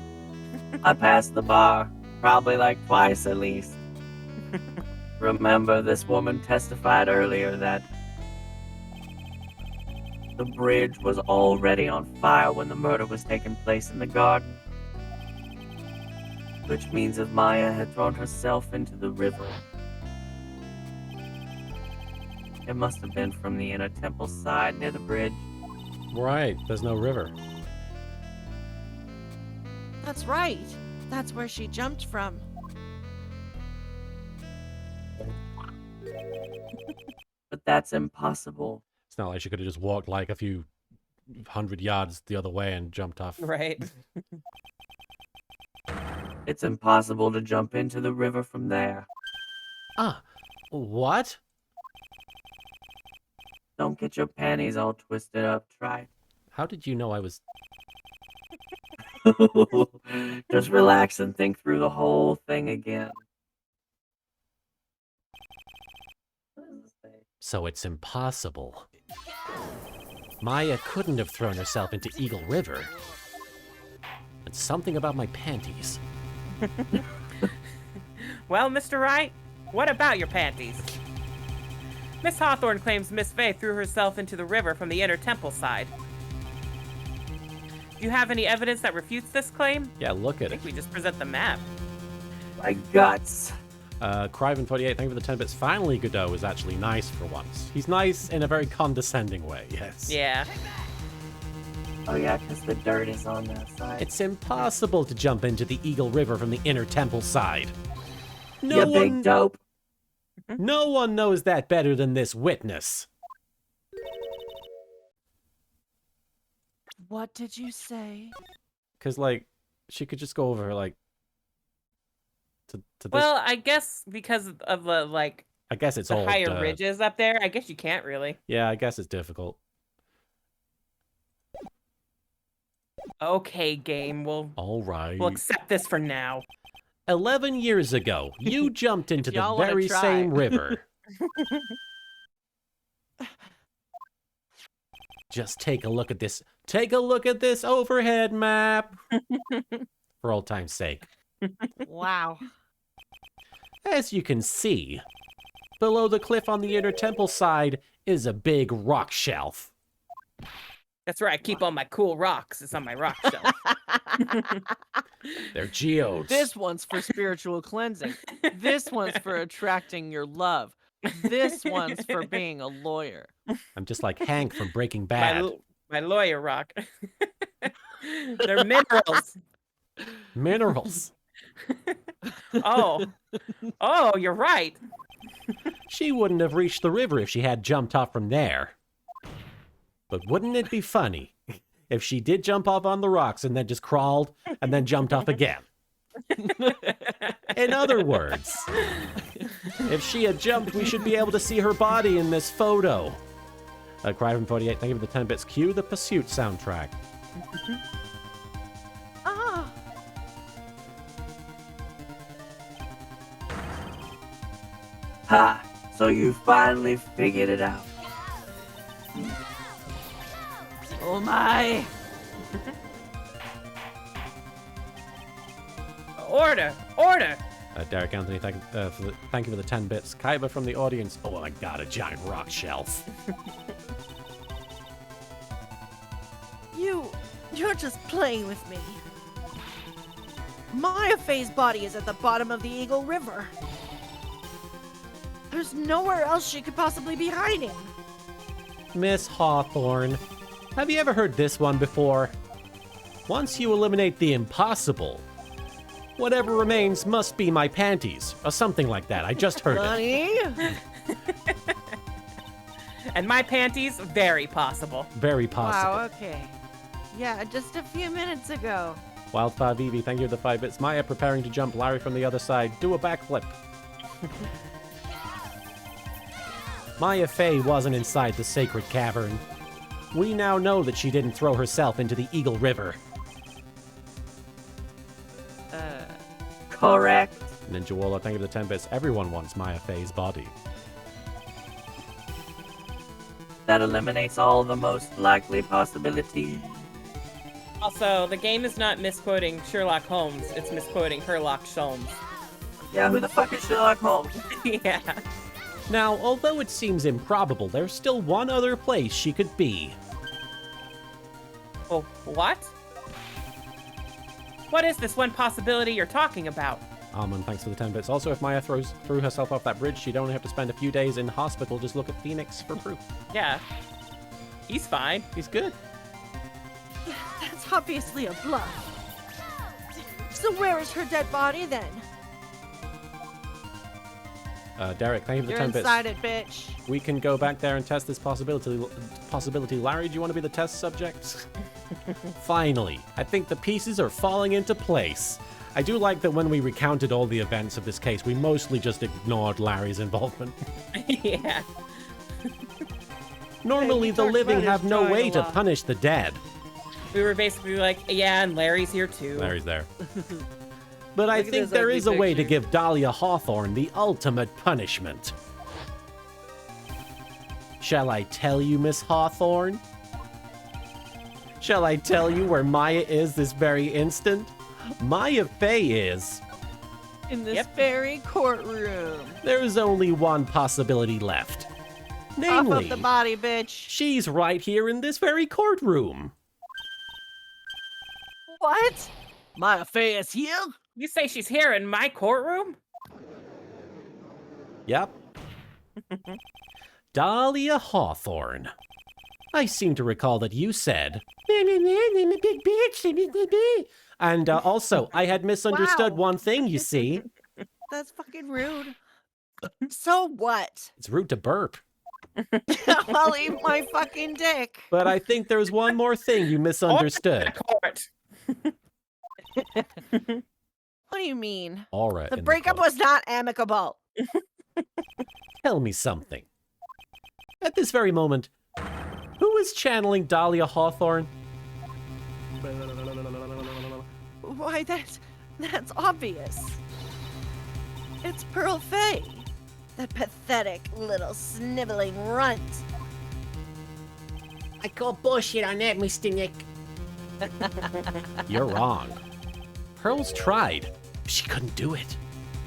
I passed the bar, probably like twice at least. Remember, this woman testified earlier that the bridge was already on fire when the murder was taking place in the garden. Which means if Maya had thrown herself into the river, it must have been from the inner temple side near the bridge. Right, there's no river. That's right. That's where she jumped from. But that's impossible. It's not like she could have just walked like a few 100 yards the other way and jumped off. Right. It's impossible to jump into the river from there. Ah, what? Don't get your panties all twisted up, try. How did you know I was... Just relax and think through the whole thing again. What does this say? So it's impossible. Maya couldn't have thrown herself into Eagle River. It's something about my panties. Well, Mr. Wright, what about your panties? Miss Hawthorne claims Miss Fey threw herself into the river from the inner temple side. Do you have any evidence that refutes this claim? Yeah, look I at it. think we just present the map. My guts. Criven48, thank you for the 10 bits. Finally, Godot is actually nice for once. He's nice in a very condescending way, yes. Yeah. Oh yeah, because the dirt is on that side. It's impossible to jump into the Eagle River from the inner temple side. You big dope. No one knows that better than this witness. What did you say? Because, like, she could just go over, like, to this. Well, I guess because of the I guess it's the all higher ridges up there, I guess you can't really. Yeah, I guess it's difficult. Okay, game. All right. We'll accept this for now. 11 years ago, you jumped into the y'all wanna very try. same river. Just take a look at this. Take a look at this overhead map. For old time's sake. Wow. As you can see, below the cliff on the inner temple side is a big rock shelf. That's where I keep all my cool rocks. It's on my rock shelf. They're geodes. This one's for spiritual cleansing. This one's for attracting your love. This one's for being a lawyer. I'm just like Hank from Breaking My, Bad. my lawyer rock. They're minerals. Minerals. Oh, you're right. She wouldn't have reached the river if she had jumped off from there. But wouldn't it be funny if she did jump off on the rocks and then just crawled and then jumped off again? In other words, if she had jumped, we should be able to see her body in this photo. Cry from 48, thank you for the 10 bits. Cue the Pursuit soundtrack. Ah, Ha! So you finally figured it out. Oh my! Order. Derek Anthony, thank you for the 10 bits. Kaiba from the audience. Oh my god, a giant rock shelf. you're just playing with me. Maya Faye's body is at the bottom of the Eagle River. There's nowhere else she could possibly be hiding. Miss Hawthorne, have you ever heard this one before? Once you eliminate the impossible, whatever remains must be my panties, or something like that. I just heard it. Honey? And my panties, very possible. Very possible. Wow, okay. Yeah, just a few minutes ago. Wildfire Vivi, thank you for the 5 bits. Maya preparing to jump. Larry from the other side. Do a backflip. Maya Faye wasn't inside the sacred cavern. We now know that she didn't throw herself into the Eagle River. Correct. Ninja Warlord, thank you for the 10 bits. Everyone wants Maya Faye's body. That eliminates all the most likely possibilities. Also, the game is not misquoting Sherlock Holmes, it's misquoting Herlock Sholmes. Yeah, who the fuck is Sherlock Holmes? Yeah. Now, although it seems improbable, there's still one other place she could be. Oh, what? What is this one possibility you're talking about? Almond, thanks for the 10 bits. Also, if Maya threw herself off that bridge, she'd only have to spend a few days in hospital. Just look at Phoenix for proof. Yeah. He's fine. He's good. That's obviously a bluff. So where is her dead body then? Derek, thank you for the You're 10 bits. inside it, bitch. We can go back there and test this possibility. Larry, do you want to be the test subject? Finally, I think the pieces are falling into place. I do like that when we recounted all the events of this case, we mostly just ignored Larry's involvement. Yeah. Normally, the talked living about have his no drawing way a to lot. punish the dead. We were basically like, yeah, and Larry's here too. Larry's there. But I Look at think this there ugly is a way to picture. give Dahlia Hawthorne the ultimate punishment. Shall I tell you, Miss Hawthorne? Shall I tell you where Maya is this very instant? Maya Faye is. In this Yep. very courtroom. There's only one possibility left. Off Namely, of the body, bitch. she's right here in this very courtroom. What? Maya Faye is here? You say she's here in my courtroom? Yep. Dahlia Hawthorne. I seem to recall that you said, I'm a big bitch. And also, I had misunderstood Wow. one thing, you see. That's fucking rude. So what? It's rude to burp. I'll eat my fucking dick. But I think there's one more thing you misunderstood. Court. What do you mean? Aura The in breakup court. was not amicable. Tell me something. At this very moment, who is channeling Dahlia Hawthorne? Why, that's obvious. It's Pearl Faye. That pathetic little sniveling runt. I call bullshit on that, Mr. Nick. You're wrong. Pearl's tried. She couldn't do it.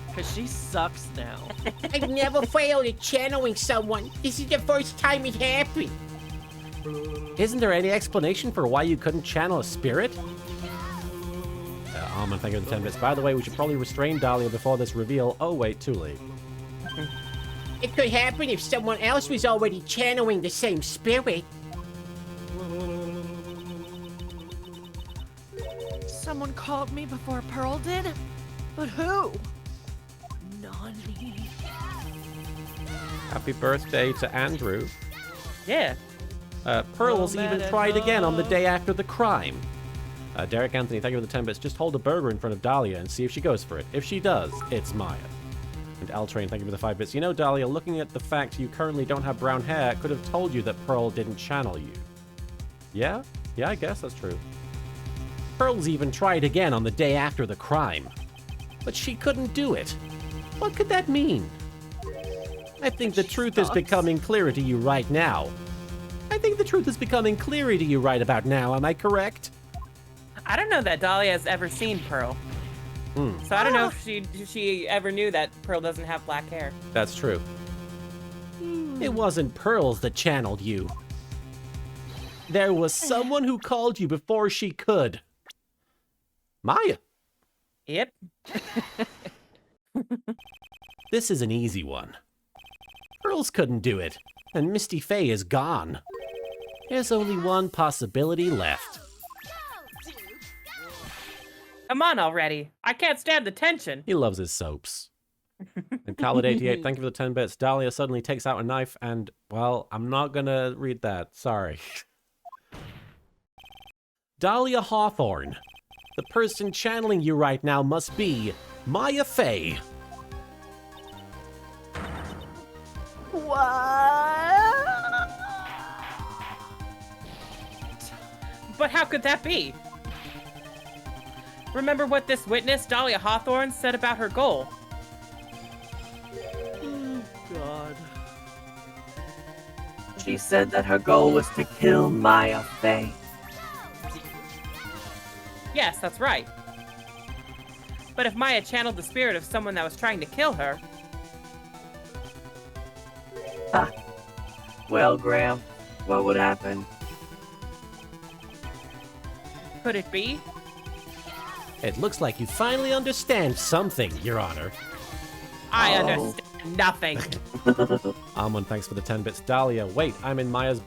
Because she sucks now. I've never failed at channeling someone. This is the first time it happened. Isn't there any explanation for why you couldn't channel a spirit? Almond, thank you for the 10 bits. By the way, we should probably restrain Dahlia before this reveal. Oh, wait, too late. It could happen if someone else was already channeling the same spirit. Someone called me before Pearl did? But who? Nani. Happy birthday to Andrew. Yeah. Pearl's Oh, even man, tried again on the love. day after the crime. Derek Anthony, thank you for the 10 bits. Just hold a burger in front of Dahlia and see if she goes for it. If she does, it's Maya. And L Train, thank you for the 5 bits. You know, Dahlia, looking at the fact you currently don't have brown hair could have told you that Pearl didn't channel you. Yeah? Yeah, I guess that's true. Pearl's even tried again on the day after the crime. But she couldn't do it. What could that mean? I think the truth is becoming clearer to you right now. I think the truth is becoming clearer to you right about now, am I correct? I don't know that Dahlia has ever seen Pearl. So I don't know if she ever knew that Pearl doesn't have black hair. That's true. It wasn't Pearls that channeled you. There was someone who called you before she could. Maya, Yep. this is an easy one. Pearls couldn't do it, and Misty Faye is gone. There's only one possibility left. Come on already. I can't stand the tension. He loves his soaps. And Khaled88, thank you for the 10 bits. Dahlia suddenly takes out a knife and, well, I'm not gonna read that. Sorry. Dahlia Hawthorne. The person channeling you right now must be Maya Faye. What? But how could that be? Remember what this witness, Dahlia Hawthorne, said about her goal. God. She said that her goal was to kill Maya Faye. Yes, that's right. But if Maya channeled the spirit of someone that was trying to kill her, Well, Graham, what would happen? could it be? It looks like you finally understand something, Your Honor. I Oh. understand nothing. Almond, thanks for the 10 bits. Dahlia, wait, I'm in Maya's...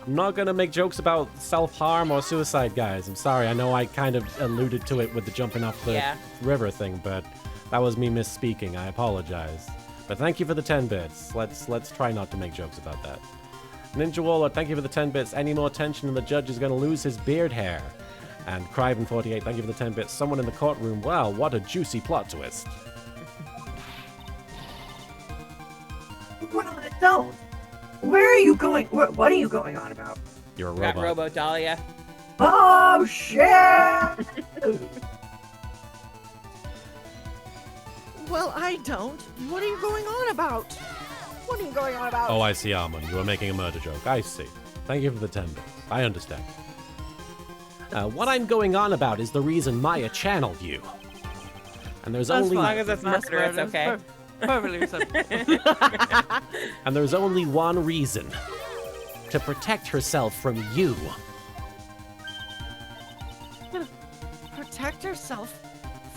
I'm not gonna make jokes about self-harm or suicide, guys. I'm sorry, I know I kind of alluded to it with the jumping off the Yeah. river thing, but that was me misspeaking. I apologize. But thank you for the 10 bits. Let's try not to make jokes about that. Ninja Warlord, thank you for the 10 bits. Any more tension and the judge is gonna lose his beard hair. And Criven48, thank you for the 10 bits. Someone in the courtroom. Wow, what a juicy plot twist. Well, I don't. Where are you going? What are you going on about? You're a Got robot. Robo Dahlia. Oh, shit! Well, I don't. What are you going on about? What are you going on about? Oh, I see, Almond. You are making a murder joke. I see. Thank you for the 10 bits. I understand. What I'm going on about is the reason Maya channeled you. And there's That's only As long as it's That's murder, it's fair, okay. Perfectly acceptable. and there's only one reason. To protect herself from you. Protect herself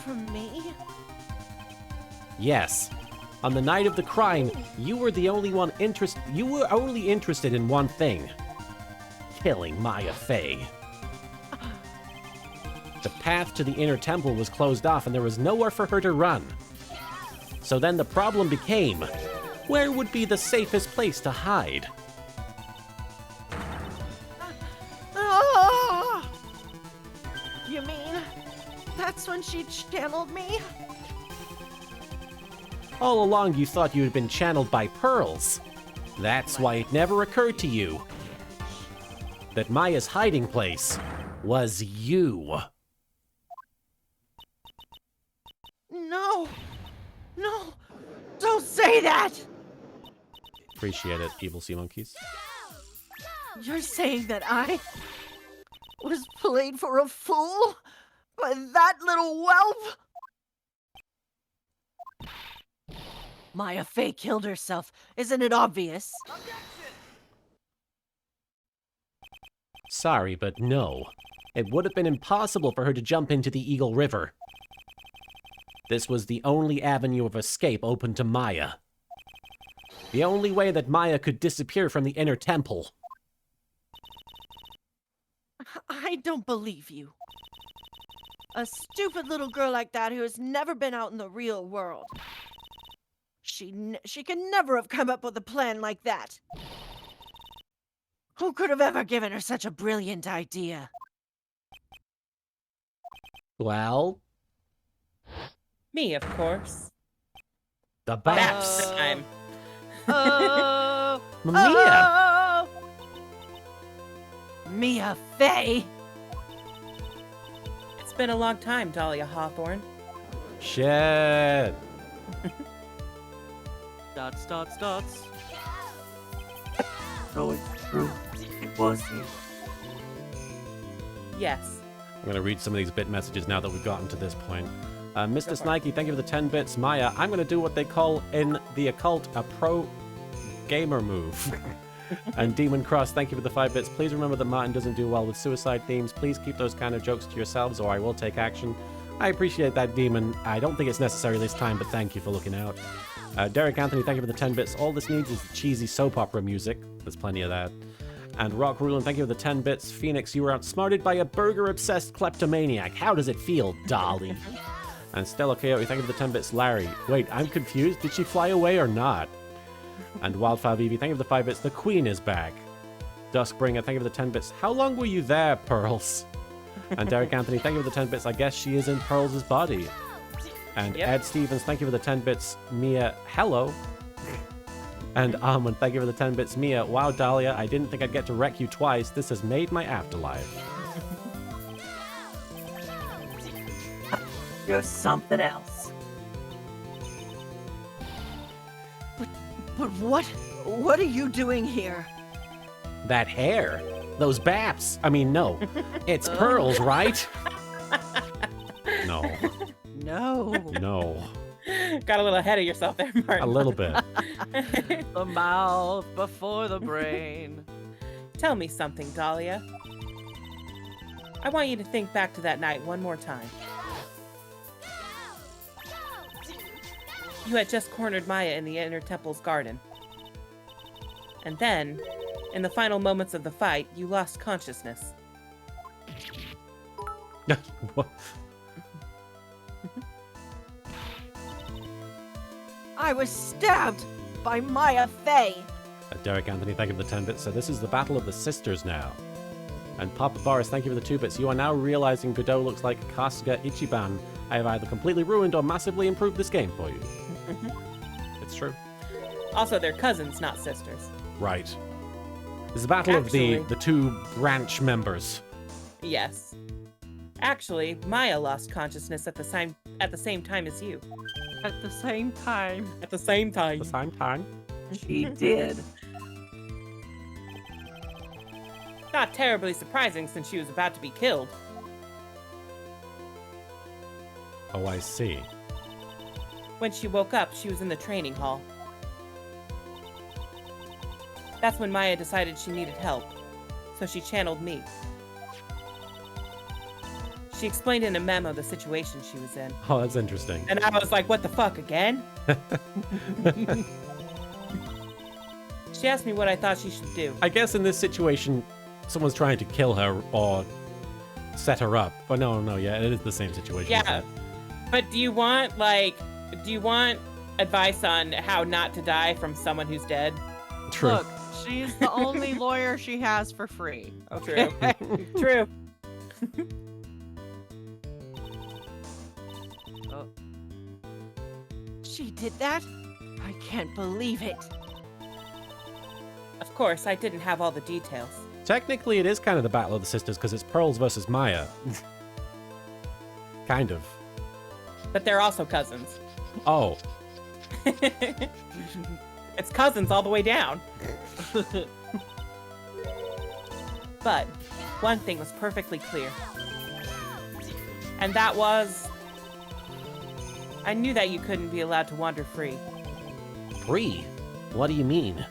from me? Yes. On the night of the crime, you were only interested in one thing. Killing Maya Faye. The path to the inner temple was closed off and there was nowhere for her to run. So then the problem became, where would be the safest place to hide? Ah! You mean that's when she channeled me? All along you thought you had been channeled by Pearls. That's why it never occurred to you that Maya's hiding place was you. No! No! Don't say that! Appreciate it, evil sea monkeys. You're saying that I was played for a fool by that little whelp? Maya Faye killed herself. Isn't it obvious? Sorry, but no. It would have been impossible for her to jump into the Eagle River. This was the only avenue of escape open to Maya. The only way that Maya could disappear from the inner temple. I don't believe you. A stupid little girl like that who has never been out in the real world. She can never have come up with a plan like that. Who could have ever given her such a brilliant idea? Well, Me, of course. the Baps. That's time. Oh, Mia! Mia Fey. It's been a long time, Dahlia Hawthorne. Shit. Dots, dots, dots. So it's true. It was you. Yes. I'm going to read some of these bit messages now that we've gotten to this point. Mr. Snikey, thank you for the 10 bits. Maya, I'm going to do what they call in the occult a pro gamer move. And Demon Cross, thank you for the 5 bits. Please remember that Martin doesn't do well with suicide themes. Please keep those kind of jokes to yourselves or I will take action. I appreciate that, Demon. I don't think it's necessary this time, but thank you for looking out. Derek Anthony, thank you for the 10 bits. All this needs is cheesy soap opera music. There's plenty of that. And Rock Rulin, thank you for the 10 bits. Phoenix, you were outsmarted by a burger-obsessed kleptomaniac. How does it feel, Dolly? And Stella Coyote, thank you for the 10 bits. Larry, wait, I'm confused. Did she fly away or not? And Wildfire Vivi, thank you for the 5 bits. The Queen is back. Duskbringer, thank you for the 10 bits. How long were you there, Pearls? And Derek Anthony, thank you for the 10 bits. I guess she is in Pearls' body. And Yep. Ed Stevens, thank you for the 10 bits. Mia, hello. And Armand, thank you for the 10 bits. Mia, wow, Dahlia, I didn't think I'd get to wreck you twice. This has made my afterlife. You're something else. But what are you doing here? That hair. Those baps. I mean, no. It's Pearls, right? No. No. No. Got a little ahead of yourself there, Martin. A little bit. The mouth before the brain. Tell me something, Dahlia. I want you to think back to that night one more time. You had just cornered Maya in the inner temple's garden. And then, in the final moments of the fight, you lost consciousness. What? I was stabbed by Maya Fey. Derek Anthony, thank you for the 10 bits. So this is the Battle of the Sisters now. And Papa Boris, thank you for the 2 bits. You are now realizing Godot looks like Kasuga Ichiban. I have either completely ruined or massively improved this game for you. It's true. Also, they're cousins, not sisters. Right. It's the battle of the two branch members. Yes. Actually, Maya lost consciousness at the same time as you. At the same time. At the same time. At the same time. She did. Not terribly surprising since she was about to be killed. Oh, I see. When she woke up, she was in the training hall. That's when Maya decided she needed help, so she channeled me. She explained in a memo the situation she was in. Oh, that's interesting. And I was like, what the fuck, again? She asked me what I thought she should do. I guess in this situation, someone's trying to kill her or set her up. But no, yeah, it is the same situation. Yeah. Isn't it? But do you want advice on how not to die from someone who's dead? True. Look, she's the only lawyer she has for free. True. True. Oh, She did that? I can't believe it. Of course, I didn't have all the details. Technically, it is kind of the Battle of the Sisters because it's Pearls versus Maya. Kind of. But they're also cousins. Oh. It's cousins all the way down. But one thing was perfectly clear. And that was... I knew that you couldn't be allowed to wander free. Free? What do you mean?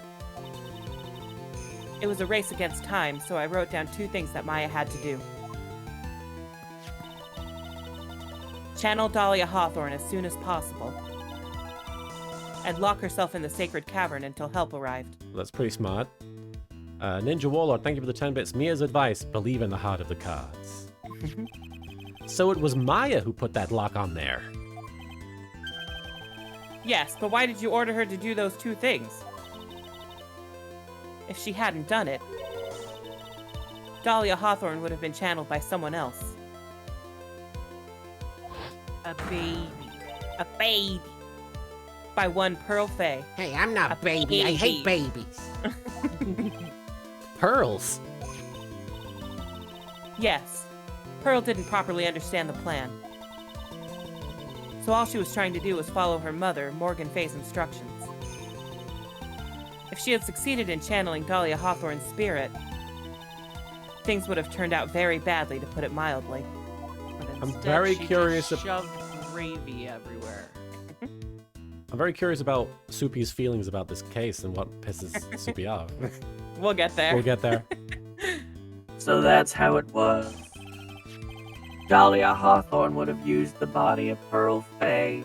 It was a race against time, so I wrote down 2 things that Maya had to do. channel Dahlia Hawthorne as soon as possible, and lock herself in the sacred cavern until help arrived. That's pretty smart. Ninja Warlord, thank you for the 10 bits. Mia's advice, believe in the heart of the cards. So it was Maya who put that lock on there. Yes, but why did you order her to do those two things? If she hadn't done it, Dahlia Hawthorne would have been channeled by someone else. A baby. A baby. By one Pearl Faye. Hey, I'm not a baby. I hate babies. Pearls? Yes, Pearl didn't properly understand the plan. So all she was trying to do was follow her mother, Morgan Faye's instructions. If she had succeeded in channeling Dahlia Hawthorne's spirit, things would have turned out very badly, to put it mildly. But I'm instead, very she curious just shoved gravy everywhere. I'm very curious about Soupy's feelings about this case and what pisses Soupy off. We'll get there. We'll get there. So that's how it was. Dahlia Hawthorne would have used the body of Pearl Faye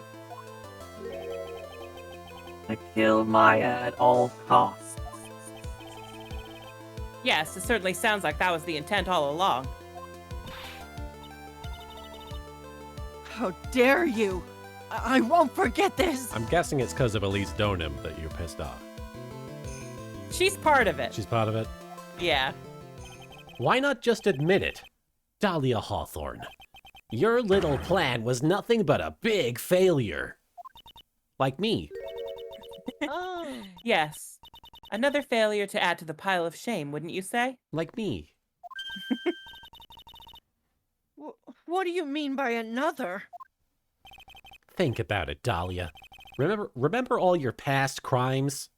to kill Maya at all costs. Yes, it certainly sounds like that was the intent all along. How dare you! I won't forget this! I'm guessing it's because of Elise Donham that you're pissed off. She's part of it. She's part of it. Yeah. Why not just admit it? Dahlia Hawthorne, your little plan was nothing but a big failure. Like me. Oh. Yes. Another failure to add to the pile of shame, wouldn't you say? Like me. What do you mean by another? Think about it, Dahlia. Remember all your past crimes?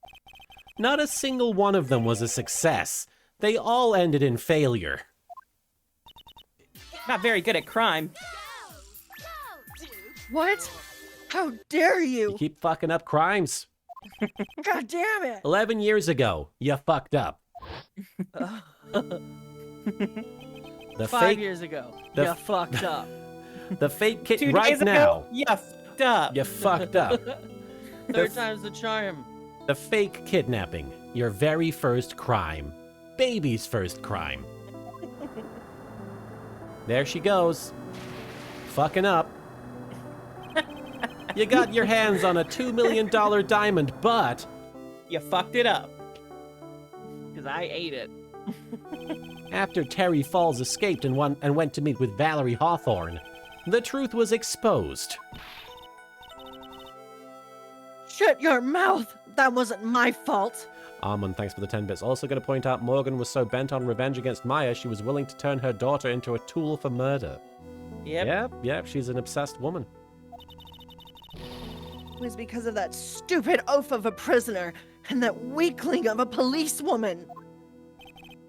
Not a single one of them was a success. They all ended in failure. Not very good at crime. What? How dare You you! keep fucking up crimes. God damn it! 11 years ago, you fucked up. The 5 fake, years ago, the you f- fucked up. the fake kid 2 right days now. ago, you fucked up. You fucked up. Third time's the charm. The fake kidnapping, your very first crime. Baby's first crime. There she goes. Fucking up. You got your hands on a $2 million diamond, but You fucked it up. Because I ate it. after Terry Falls escaped and went to meet with Valerie Hawthorne, the truth was exposed. Shut your mouth! That wasn't my fault! Armand, thanks for the 10 bits. Also going to point out Morgan was so bent on revenge against Maya, she was willing to turn her daughter into a tool for murder. Yep. Yep, she's an obsessed woman. It was because of that stupid oaf of a prisoner and that weakling of a policewoman.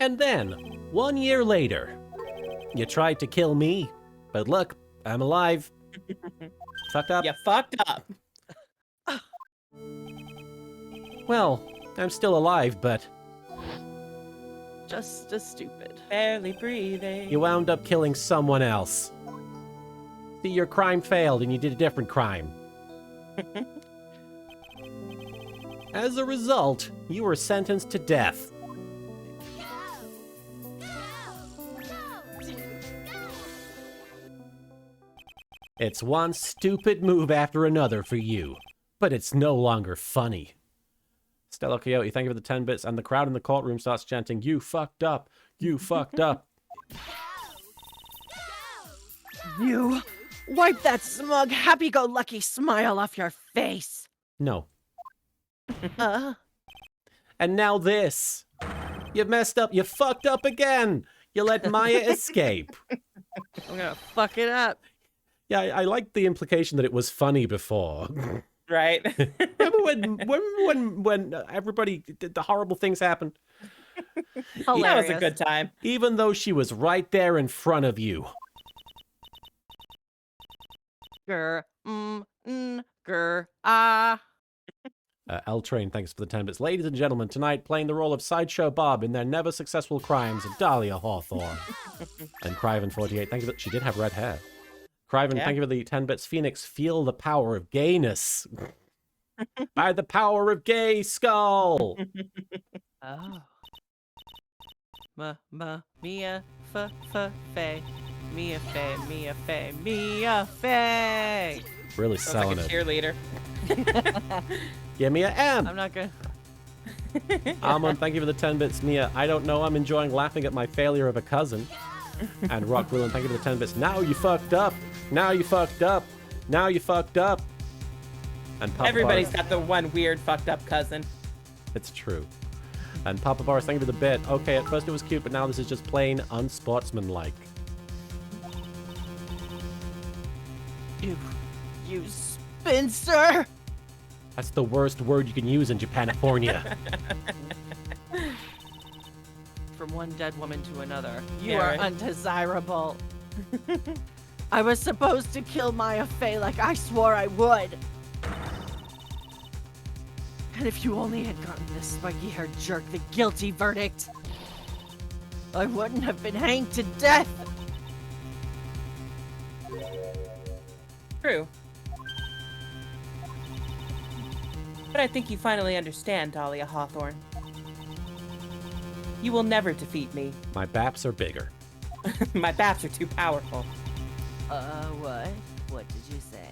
And then, 1 year later, you tried to kill me, but look, I'm alive. Fucked up? You fucked up. Well, I'm still alive, but Just as stupid. Barely breathing. you wound up killing someone else. See, your crime failed and you did a different crime. As a result, you were sentenced to death. It's one stupid move after another for you, but it's no longer funny. Stella Coyote, thank you for the 10 bits, and the crowd in the courtroom starts chanting, "You fucked up! You fucked up!" You wipe that smug, happy-go-lucky smile off your face. No. Uh, And now this. You messed up. You fucked up again. You let Maya escape. I'm gonna fuck it up. Yeah, I like the implication that it was funny before. Right? Remember when everybody did the horrible things happened? That was a Hilarious. good time. Even though she was right there in front of you. Grr, grr, ah. L Train, thanks for the 10 bits. Ladies and gentlemen, tonight playing the role of Sideshow Bob in their never successful crimes of Dahlia Hawthorne. And Cryven48, thank you. She did have red hair. Criven, Yeah. thank you for the 10 bits. Phoenix, feel the power of gayness. By the power of gay skull. Oh. Mia, fay. Mia, fay. Mia, fay. Really Sounds selling like a it. cheerleader. Give me a M. I'm not gonna. Amon, thank you for the 10 bits. Mia, I don't know. I'm enjoying laughing at my failure of a cousin. And Rock Willen, thank you for the 10 bits. Now you fucked up. Now you fucked up. Now you fucked up. And Papa Everybody's Bars, got the one weird fucked up cousin. it's true. And Papa Bars, thank you for the bit. Okay, at first it was cute, but now this is just plain unsportsmanlike. You spinster! That's the worst word you can use in Japanifornia. From one dead woman to another. You Yeah, are right. undesirable. I was supposed to kill Maya Fey like I swore I would. And if you only had gotten this spiky-haired jerk the guilty verdict, I wouldn't have been hanged to death. True. But I think you finally understand, Dahlia Hawthorne. You will never defeat me. My baps are bigger. My bats are too powerful. What? What did you say?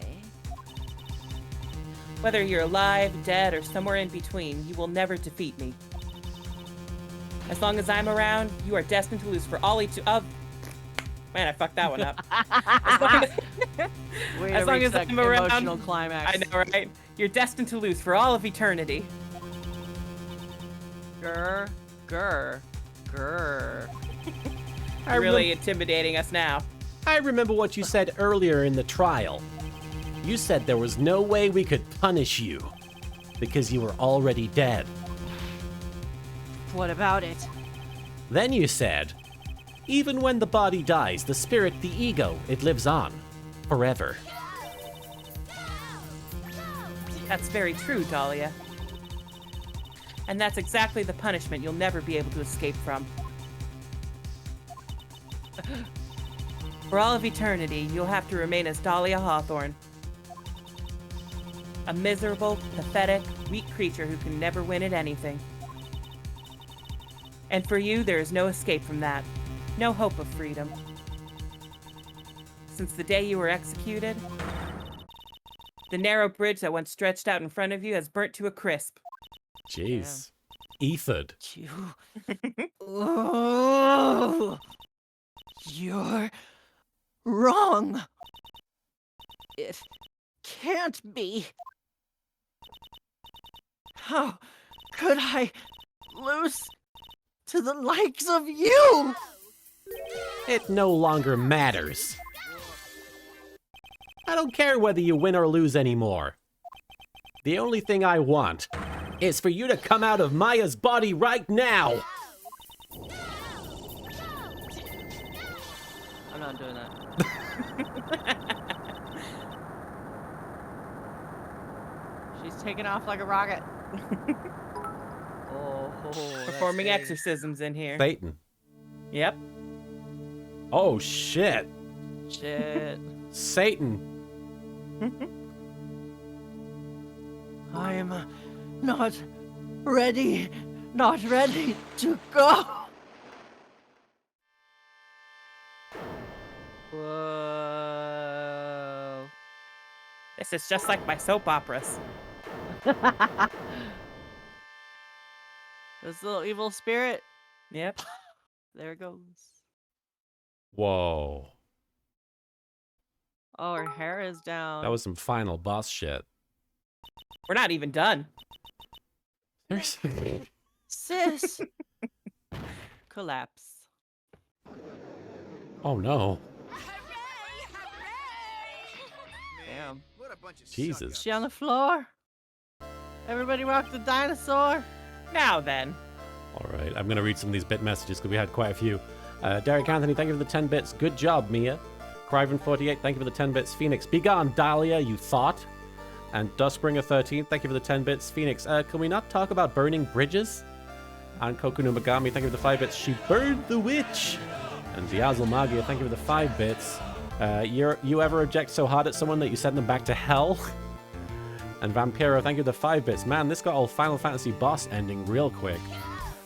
Whether you're alive, dead, or somewhere in between, you will never defeat me. As long as I'm around, you are destined to lose for all of. Man, I fucked that one up. As long as, Way As to long reach as that I'm around, emotional climax. I know, right? You're destined to lose for all of eternity. Grr. You're really intimidating us now. I remember what you said earlier in the trial. You said there was no way we could punish you because you were already dead. What about it? Then you said, even when the body dies, the spirit, the ego, it lives on forever. That's very true, Dahlia. And that's exactly the punishment you'll never be able to escape from. For all of eternity, you'll have to remain as Dahlia Hawthorne. A miserable, pathetic, weak creature who can never win at anything. And for you, there is no escape from that. No hope of freedom. Since the day you were executed, the narrow bridge that once stretched out in front of you has burnt to a crisp. Jeez. Etherd. You. Oh, you're wrong. It can't be. How could I lose to the likes of you? It no longer matters. I don't care whether you win or lose anymore. The only thing I want is for you to come out of Maya's body right now. I'm not doing that. She's taking off like a rocket. Oh, that's Performing big. exorcisms in here. Satan. Yep. Oh shit. Shit. Satan. I am not ready to go. Whoa. This is just like my soap operas. This little evil spirit. Yep. There it goes. Whoa. Oh, her hair is down. That was some final boss shit. We're not even done. Seriously? Sis, collapse. Oh no. Damn. What a bunch of Jesus. Is she on the floor? Everybody rock the dinosaur. Now then. All right, I'm going to read some of these bit messages because we had quite a few. Derek Anthony, thank you for the 10 bits. Good job, Mia. Criven48, thank you for the 10 bits. Phoenix, be gone, Dahlia, you thought. And Dustbringer13, thank you for the 10 bits. Phoenix, can we not talk about burning bridges? And Kokunu Megami, thank you for the 5 bits. She burned the witch. And Diazel Magia, thank you for the 5 bits. You ever reject so hard at someone that you send them back to hell? And Vampiro, thank you for the 5 bits. Man, this got all Final Fantasy boss ending real quick.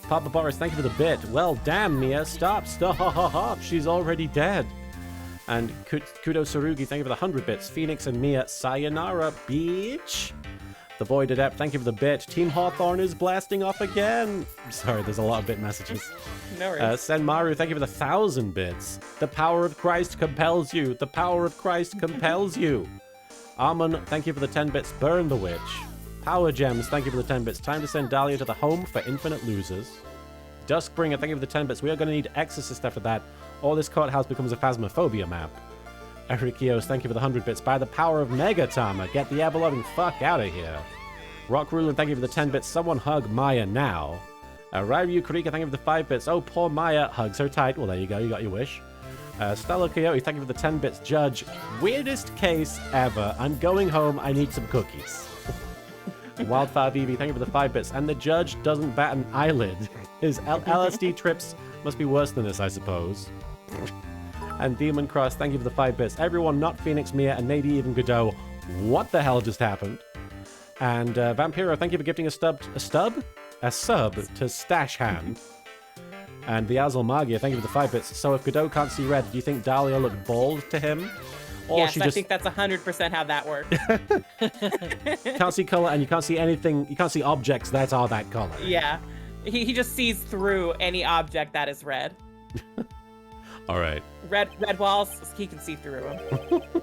Papa Boris, thank you for the bit. Well, damn, Mia, stop. She's already dead. And Kudo Sarugi, thank you for the 100 bits. Phoenix and Mia, sayonara, bitch. The Void Adept, thank you for the bit. Team Hawthorne is blasting off again. Sorry, there's a lot of bit messages. No worries. Senmaru, thank you for the 1,000 bits. The power of Christ compels you. The power of Christ compels you. Armon, thank you for the 10 bits. Burn the Witch. Power Gems, thank you for the 10 bits. Time to send Dahlia to the home for infinite losers. Duskbringer, thank you for the 10 bits. We are going to need Exorcist after that, or this courthouse becomes a Phasmophobia map. Erikios, thank you for the 100 bits. By the power of Megatama, get the ever-loving fuck out of here. Rock Ruler, thank you for the 10 bits. Someone hug Maya now. Ryu Kurika, thank you for the 5 bits. Oh, poor Maya. Hugs her tight. Well, there you go. You got your wish. Stella Coyote, thank you for the 10 bits. Judge, weirdest case ever. I'm going home. I need some cookies. Wildfire BB, thank you for the 5 bits. And the judge doesn't bat an eyelid. His LSD trips must be worse than this, I suppose. And Demon Cross, thank you for the 5 bits. Everyone, not Phoenix, Mia, and maybe even Godot. What the hell just happened? And Vampiro, thank you for gifting a sub to Stash Hand. And the Azel Magia, thank you for the 5 bits. So if Godot can't see red, do you think Dahlia looked bald to him? Or Yes, she I just think that's 100% how that works. can't see color and you can't see anything, you can't see objects that are that color. Yeah. He just sees through any object that is red. All right. Red walls, he can see through them.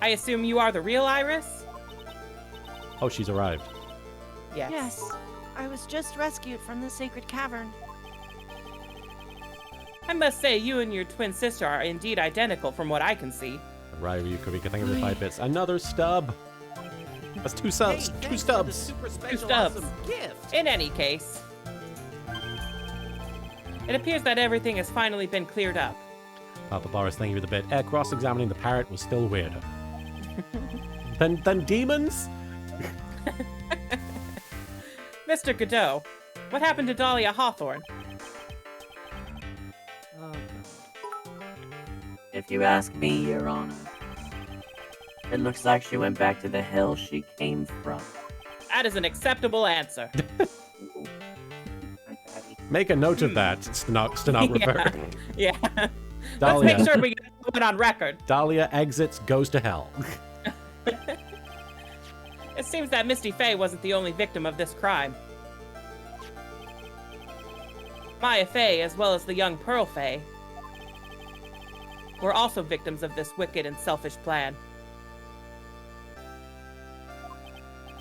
I assume you are the real Iris? Oh, she's arrived. Yes. Yes, I was just rescued from the sacred cavern. I must say, you and your twin sister are indeed identical from what I can see. Ryu Kurika, thank you for the 5 bits. Another stub. That's 2 subs. Hey, 2 thanks for the stubs. super special stubs. awesome gift. In any case, it appears that everything has finally been cleared up. Papa Boris, thank you for the bit. Cross-examining the parrot was still weirder. Then demons? Mr. Godot, what happened to Dahlia Hawthorne? Oh, If you ask me, Your Honor, it looks like she went back to the hell she came from. That is an acceptable answer. Ooh. My daddy. Make a note of that, stenographer. Yeah. Let's Dahlia. make sure we get it on record. Dahlia exits, goes to hell. It seems that Misty Faye wasn't the only victim of this crime. Maya Faye, as well as the young Pearl Faye, were also victims of this wicked and selfish plan.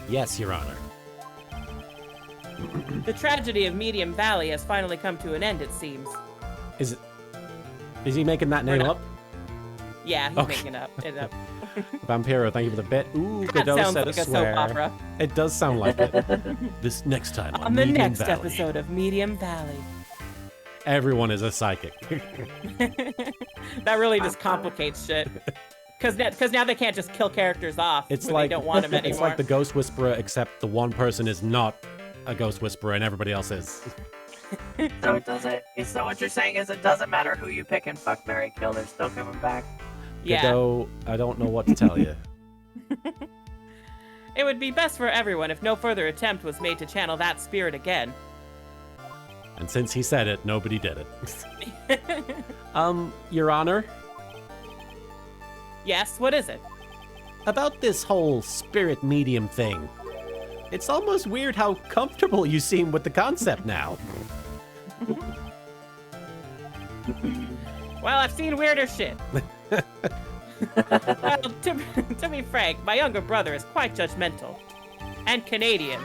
Yes, Your Honor. The tragedy of Medium Valley has finally come to an end, it seems. Is he making that name not- up? Yeah, he's Okay. making it up. Vampiro, thank you for the bit. Ooh, That Godot sounds said like a a swear. soap opera. It does sound like it. This next time on, On the Medium next Valley. episode of Medium Valley. Everyone is a psychic. That really just complicates shit. Because now they can't just kill characters off It's when like they don't want them anymore. It's like the Ghost Whisperer, except the one person is not a Ghost Whisperer and everybody else is. So it doesn't. So what you're saying is it doesn't matter who you pick and fuck, marry, kill. They're still coming back. Yeah. Godot, I don't know what to tell you. It would be best for everyone if no further attempt was made to channel that spirit again. And since he said it, nobody did it. Your Honor, Yes, what is it? about this whole spirit medium thing, it's almost weird how comfortable you seem with the concept now. Well, I've seen weirder shit. Well, to be frank, my younger brother is quite judgmental. And Canadian.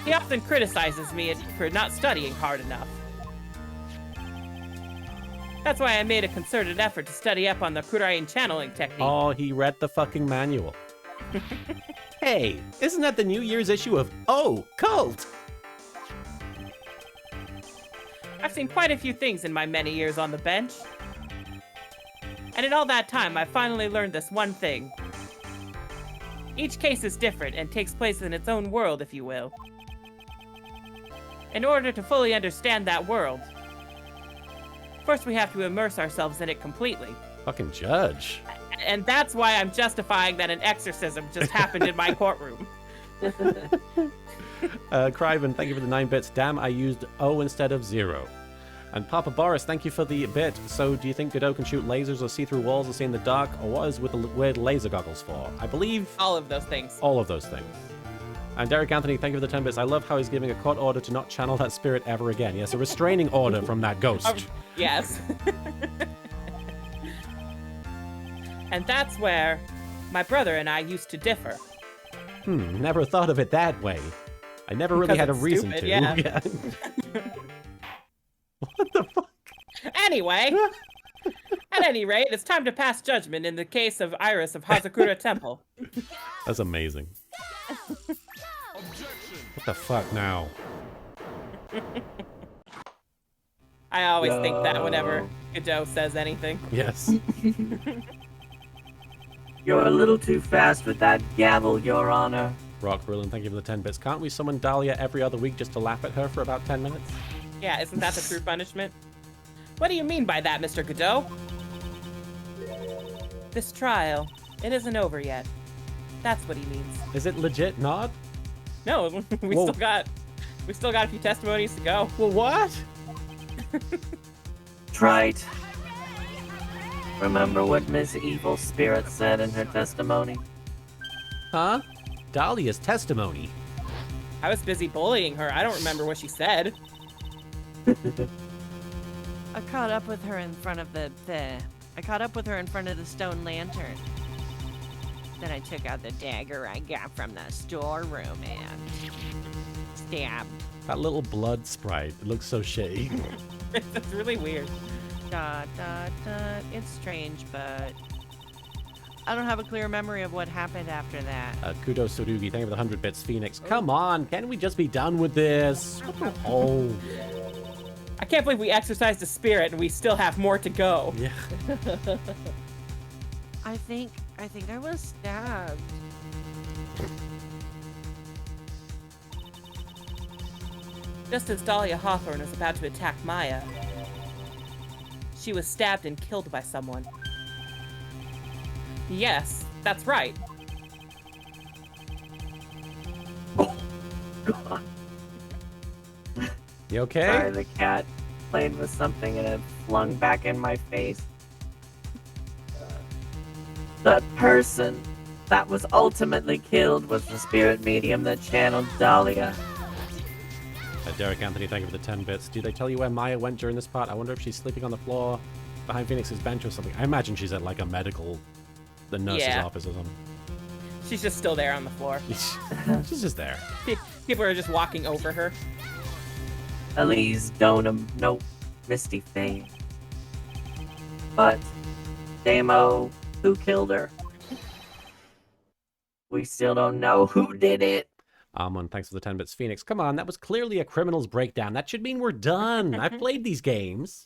He often criticizes me for not studying hard enough. That's why I made a concerted effort to study up on the Kurain channeling technique. Oh, he read the fucking manual. Hey, isn't that the New Year's issue of Oh, Cult? I've seen quite a few things in my many years on the bench. And in all that time, I finally learned this one thing. Each case is different and takes place in its own world, if you will. In order to fully understand that world, course, we have to immerse ourselves in it completely. Fucking judge. And that's why I'm justifying that an exorcism just happened in my courtroom. Cryven, thank you for the 9 bits. Damn, I used O instead of 0. And Papa Boris, thank you for the bit. So, do you think Godot can shoot lasers or see through walls or see in the dark? Or what is with the weird laser goggles for? I believe All of those things. all of those things. And Derek Anthony, thank you for the 10 bits. I love how he's giving a court order to not channel that spirit ever again. Yes, a restraining order from that ghost. Yes. And that's where my brother and I used to differ. Never thought of it that way. I never really Because had a it's reason stupid, to. yeah. What the fuck? Anyway, at any rate, it's time to pass judgment in the case of Iris of Hazakura Temple. That's amazing. What the fuck now? I always think that whenever Godot says anything. Yes. You're a little too fast with that gavel, Your Honor. Rock Rulin, thank you for the 10 bits. Can't we summon Dahlia every other week just to laugh at her for about 10 minutes? Yeah, isn't that the true punishment? What do you mean by that, Mr. Godot? This trial, it isn't over yet. That's what he means. Is it legit not? No, we Whoa. still got a few testimonies to go. Well, what? Trite. Remember what Miss Evil Spirit said in her testimony? Huh? Dahlia's testimony. I was busy bullying her. I don't remember what she said. I caught up with her in front of the stone lantern. Then I took out the dagger I got from the storeroom and stabbed. That little blood sprite. It looks so shitty. That's really weird. Dot, dot, dot. It's strange, but I don't have a clear memory of what happened after that. Kudos Surugi, thank you for the 100 bits. Phoenix, come on, can we just be done with this? Oh. I can't believe we exercised a spirit and we still have more to go. Yeah. I think I was stabbed. Just as Dahlia Hawthorne was about to attack Maya, she was stabbed and killed by someone. Yes, that's right. God. You okay? Sorry, the cat played with something and it flung back in my face. The person that was ultimately killed was the spirit medium that channeled Dahlia. Derek Anthony, thank you for the 10 bits. Did they tell you where Maya went during this part? I wonder if she's sleeping on the floor behind Phoenix's bench or something. I imagine she's at like a the nurse's Yeah. office or something. She's just still there on the floor. She's just there. People are just walking over her. Elise Donum, no Misty Fame. But, Damo, who killed her? We still don't know who did it. Armon, thanks for the 10 bits. Phoenix, come on, that was clearly a criminal's breakdown. That should mean we're done. I've played these games.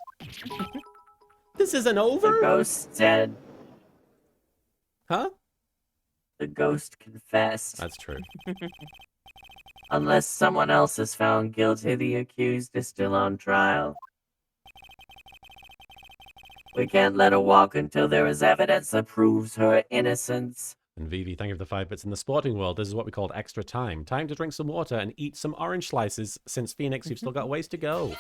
This isn't The over? ghost said, Huh? the ghost confessed. That's true. Unless someone else is found guilty, the accused is still on trial. We can't let her walk until there is evidence that proves her innocence. And Vivi, thank you for the 5 bits. In the sporting world, this is what we called extra time. Time to drink some water and eat some orange slices. Since Phoenix, you've still got ways to go.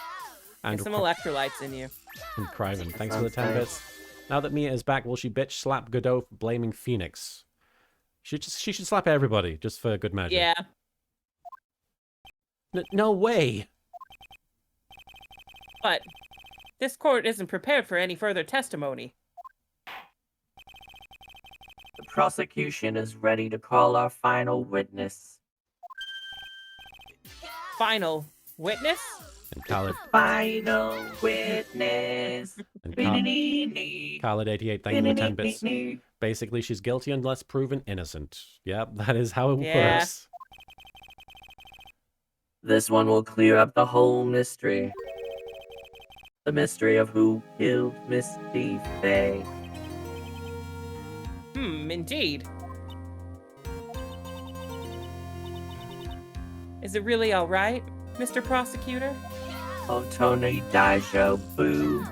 And Get some electrolytes in you. And Cryven, thanks for the 10 Sounds bits. Now that Mia is back, will she bitch slap Godot for blaming Phoenix? She should slap everybody, just for good measure. Yeah. No way. But this court isn't prepared for any further testimony. The prosecution is ready to call our final witness. Final witness? And Khaled, Final witness. and Khaled88, thank you for the 10 bits. Basically, she's guilty unless proven innocent. Yep, that is how it Yeah. works. This one will clear up the whole mystery. The mystery of who killed Misty Faye. Indeed. Is it really alright, Mr. Prosecutor? Otone Daisho Boo.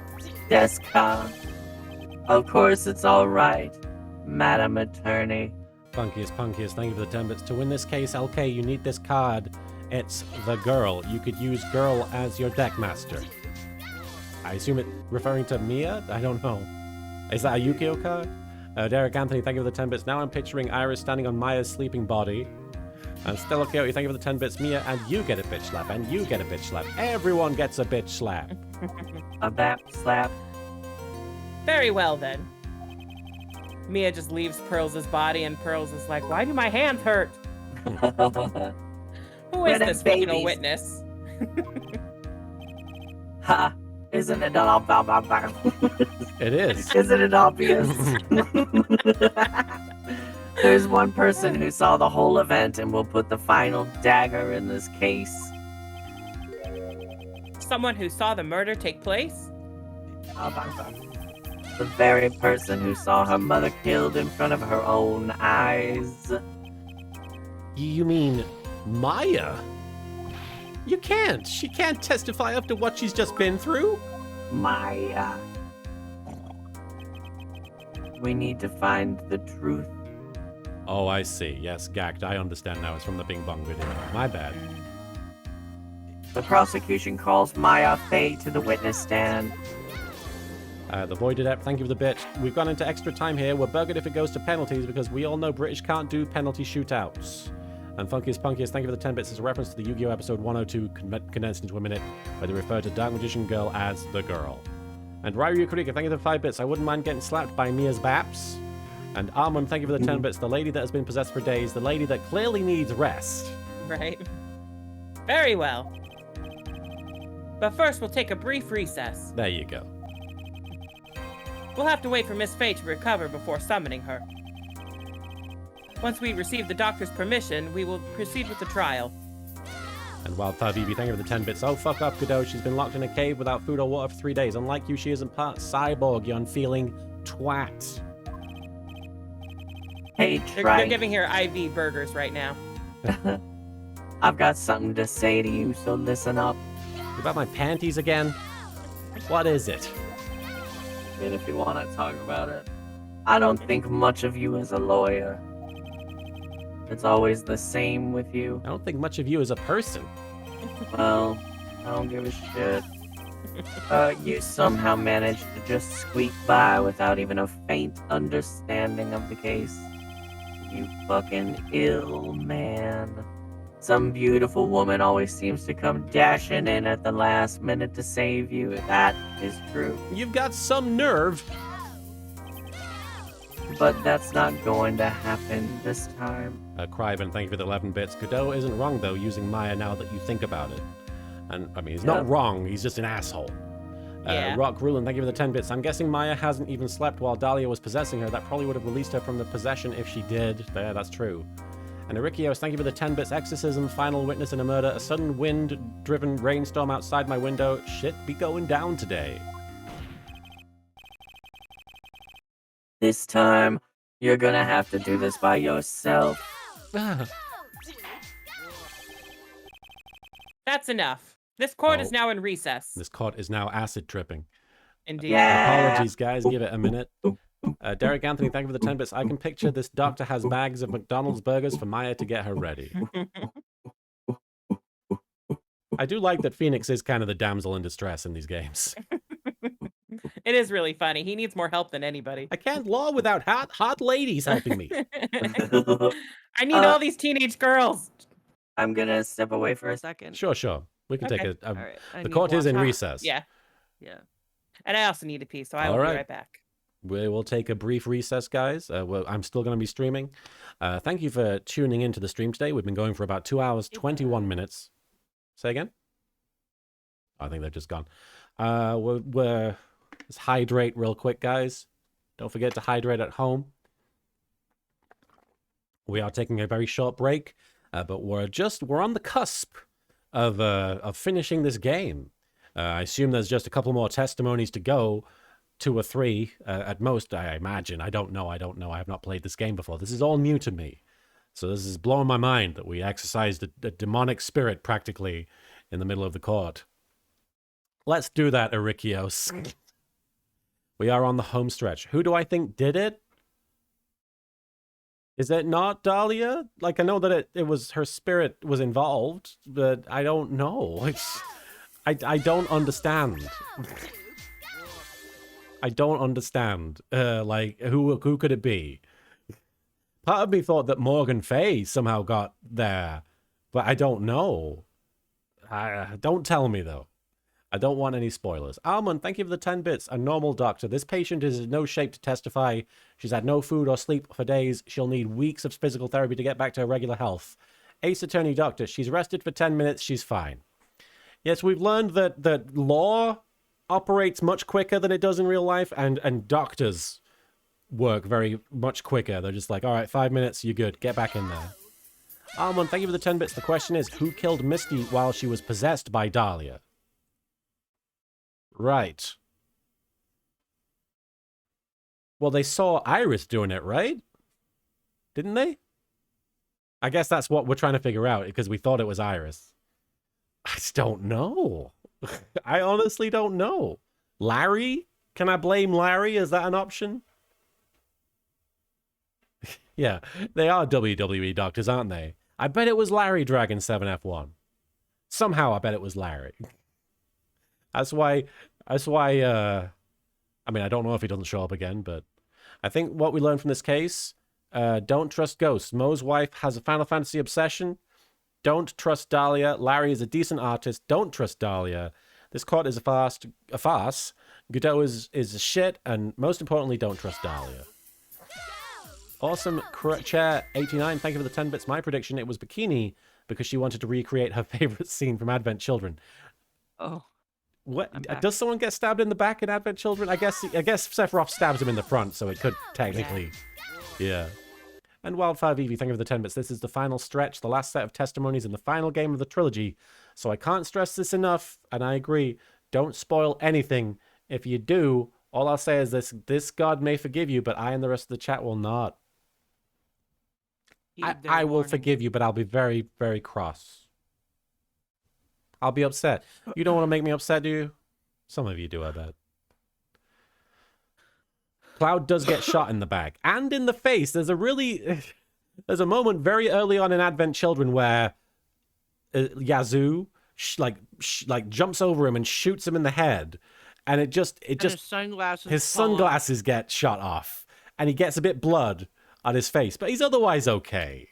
Deska. Of course it's alright, Madam Attorney. Punkiest, thank you for the 10 bits. To win this case, LK, you need this card. It's the girl. You could use girl as your deck master. I assume it referring to Mia? I don't know. Is that a Yu-Gi-Oh card? Derek Anthony, thank you for the 10 bits. Now I'm picturing Iris standing on Maya's sleeping body. And Stella Coyote, thank you for the 10 bits. Mia, and you get a bitch slap, and you get a bitch slap. Everyone gets a bitch slap. A bap slap. Very well, then. Mia just leaves Pearls' body, and Pearls is like, why do my hands hurt? Who is They're this final babies. witness? Ha! Isn't it all It is. Isn't it obvious? There's one person who saw the whole event and will put the final dagger in this case. Someone who saw the murder take place? The very person who saw her mother killed in front of her own eyes. You mean Maya? You can't. She can't testify after what she's just been through. Maya. We need to find the truth. Oh, I see. Yes, gagged. I understand now. It's from the Bing Bong video. My bad. The prosecution calls Maya Fey to the witness stand. The Void Adept, thank you for the bit. We've gone into extra time here. We're buggered if it goes to penalties because we all know British can't do penalty shootouts. And Funkiest, thank you for the 10 bits. It's a reference to the Yu-Gi-Oh! Episode 102 condensed into a minute, where they refer to Dark Magician Girl as the girl. And Ryu Kurika, thank you for the 5 bits. I wouldn't mind getting slapped by Mia's Baps. And Armand, thank you for the 10 bits. The lady that has been possessed for days, the lady that clearly needs rest. Right. Very well. But first, we'll take a brief recess. There you go. We'll have to wait for Miss Fey to recover before summoning her. Once we receive the doctor's permission, we will proceed with the trial. And Wildfire BB, thank you for the 10 bits. Oh, fuck off, Godot. She's been locked in a cave without food or water for 3 days. Unlike you, she isn't part cyborg, you unfeeling twat. Hey, They're Trite. giving her IV burgers right now. I've got something to say to you, so listen up. About my panties again? What is it? And if you want to talk about it, I don't think much of you as a lawyer. It's always the same with you. I don't think much of you as a person. Well, I don't give a shit. You somehow managed to just squeak by without even a faint understanding of the case. You fucking ill man. Some beautiful woman always seems to come dashing in at the last minute to save you. That is true. You've got some nerve. But that's not going to happen this time. Cryven, thank you for the 11 bits. Godot isn't wrong, though, using Maya now that you think about it. And, I mean, he's not wrong, he's just an asshole. Yeah. Rock Rulin, thank you for the 10 bits. I'm guessing Maya hasn't even slept while Dahlia was possessing her. That probably would have released her from the possession if she did. Yeah, that's true. And Erikios, thank you for the 10 bits. Exorcism, final witness in a murder, a sudden wind-driven rainstorm outside my window. Shit be going down today. This time, you're gonna have to do this by yourself. That's enough. This court is Oh. now in recess. This court is now acid tripping. Indeed. Yeah. Apologies, guys. Give it a minute. Derek Anthony, thank you for the 10 bits. I can picture this doctor has bags of McDonald's burgers for Maya to get her ready. I do like that Phoenix is kind of the damsel in distress in these games. It is really funny. He needs more help than anybody. I can't law without hot ladies helping me. I need all these teenage girls. I'm gonna step away for a Second. Sure. We can take Okay. a... All right. I The need court is in water. recess. Yeah. Yeah. And I also need a pee, so I All will be right. right back. We will take a brief recess, guys. I'm still going to be streaming. Thank you for tuning into the stream today. We've been going for about 2 hours, 21 minutes. Say again? I think they're just gone. Let's hydrate real quick, guys. Don't forget to hydrate at home. We are taking a very short break, but we're on the cusp of finishing this game. I assume there's just a couple more testimonies to go. 2 or 3 at most, I imagine. I don't know. I have not played this game before. This is all new to me. So this is blowing my mind that we exercised a demonic spirit practically in the middle of the court. Let's do that, Erikios. We are on the home stretch. Who do I think did it? Is it not Dahlia? Like, I know that it was her spirit was involved, but I don't know. I don't understand. I don't understand. Like, who could it be? Part of me thought that Morgan Fay somehow got there, but I don't know. Don't tell me, though. I don't want any spoilers. Almond, thank you for the 10 bits. A normal doctor. This patient is in no shape to testify. She's had no food or sleep for days. She'll need weeks of physical therapy to get back to her regular health. Ace Attorney Doctor. She's rested for 10 minutes. She's fine. Yes, we've learned that law operates much quicker than it does in real life, and doctors work very much quicker. They're just like, all right, 5 minutes, you're good. Get back in there. Almond, thank you for the 10 bits. The question is, who killed Misty while she was possessed by Dahlia? Right. Well, they saw Iris doing it, right? Didn't they? I guess that's what we're trying to figure out, because we thought it was Iris. I just don't know. I honestly don't know. Larry? Can I blame Larry? Is that an option? Yeah, they are WWE doctors, aren't they? I bet it was Larry Dragon 7F1. Somehow I bet it was Larry. That's why, I mean, I don't know if he doesn't show up again, but I think what we learned from this case, don't trust ghosts. Mo's wife has a Final Fantasy obsession. Don't trust Dahlia. Larry is a decent artist. Don't trust Dahlia. This court is a farce. Godot is a shit, and most importantly, don't trust Dahlia. Awesome Chair 89, thank you for the 10 bits. My prediction, it was Bikini because she wanted to recreate her favorite scene from Advent Children. Oh. What does someone get stabbed in the back in Advent Children? I guess Sephiroth stabs him in the front, so it could technically, yeah. And Wildfire Vivi, thank you for the 10 bits. This is the final stretch, the last set of testimonies in the final game of the trilogy. So I can't stress this enough, and I agree. Don't spoil anything. If you do, all I'll say is this God may forgive you, but I and the rest of the chat will not. I will forgive you, but I'll be very, very cross. I'll be upset. You don't want to make me upset, do you? Some of you do, I bet. Cloud does get shot in the back and in the face. There's a moment very early on in Advent Children where Yazoo jumps over him and shoots him in the head, and his sunglasses get shot off, and he gets a bit blood on his face, but he's otherwise okay.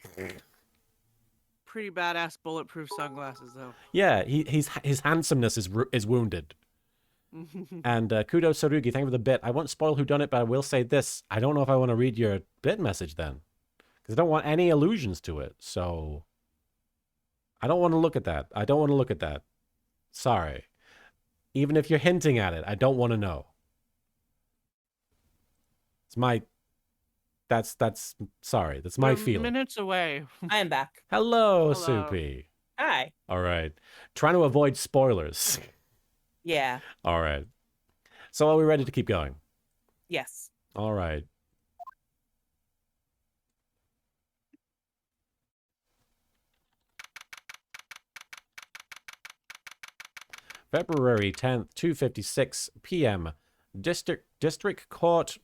Pretty badass bulletproof sunglasses, though. Yeah, his handsomeness is wounded. And kudos Sarugi, thank you for the bit. I won't spoil who done it, but I will say this: I don't know if I want to read your bit message then, because I don't want any allusions to it. So I don't want to look at that. I don't want to look at that. Sorry. Even if you're hinting at it, I don't want to know. It's my. That's sorry. That's my feeling. Minutes away. I am back. Hello, Soupy. Hi. All right. Trying to avoid spoilers. Yeah. All right. So are we ready to keep going? Yes. All right. February 10th, 2:56 p.m. District Court,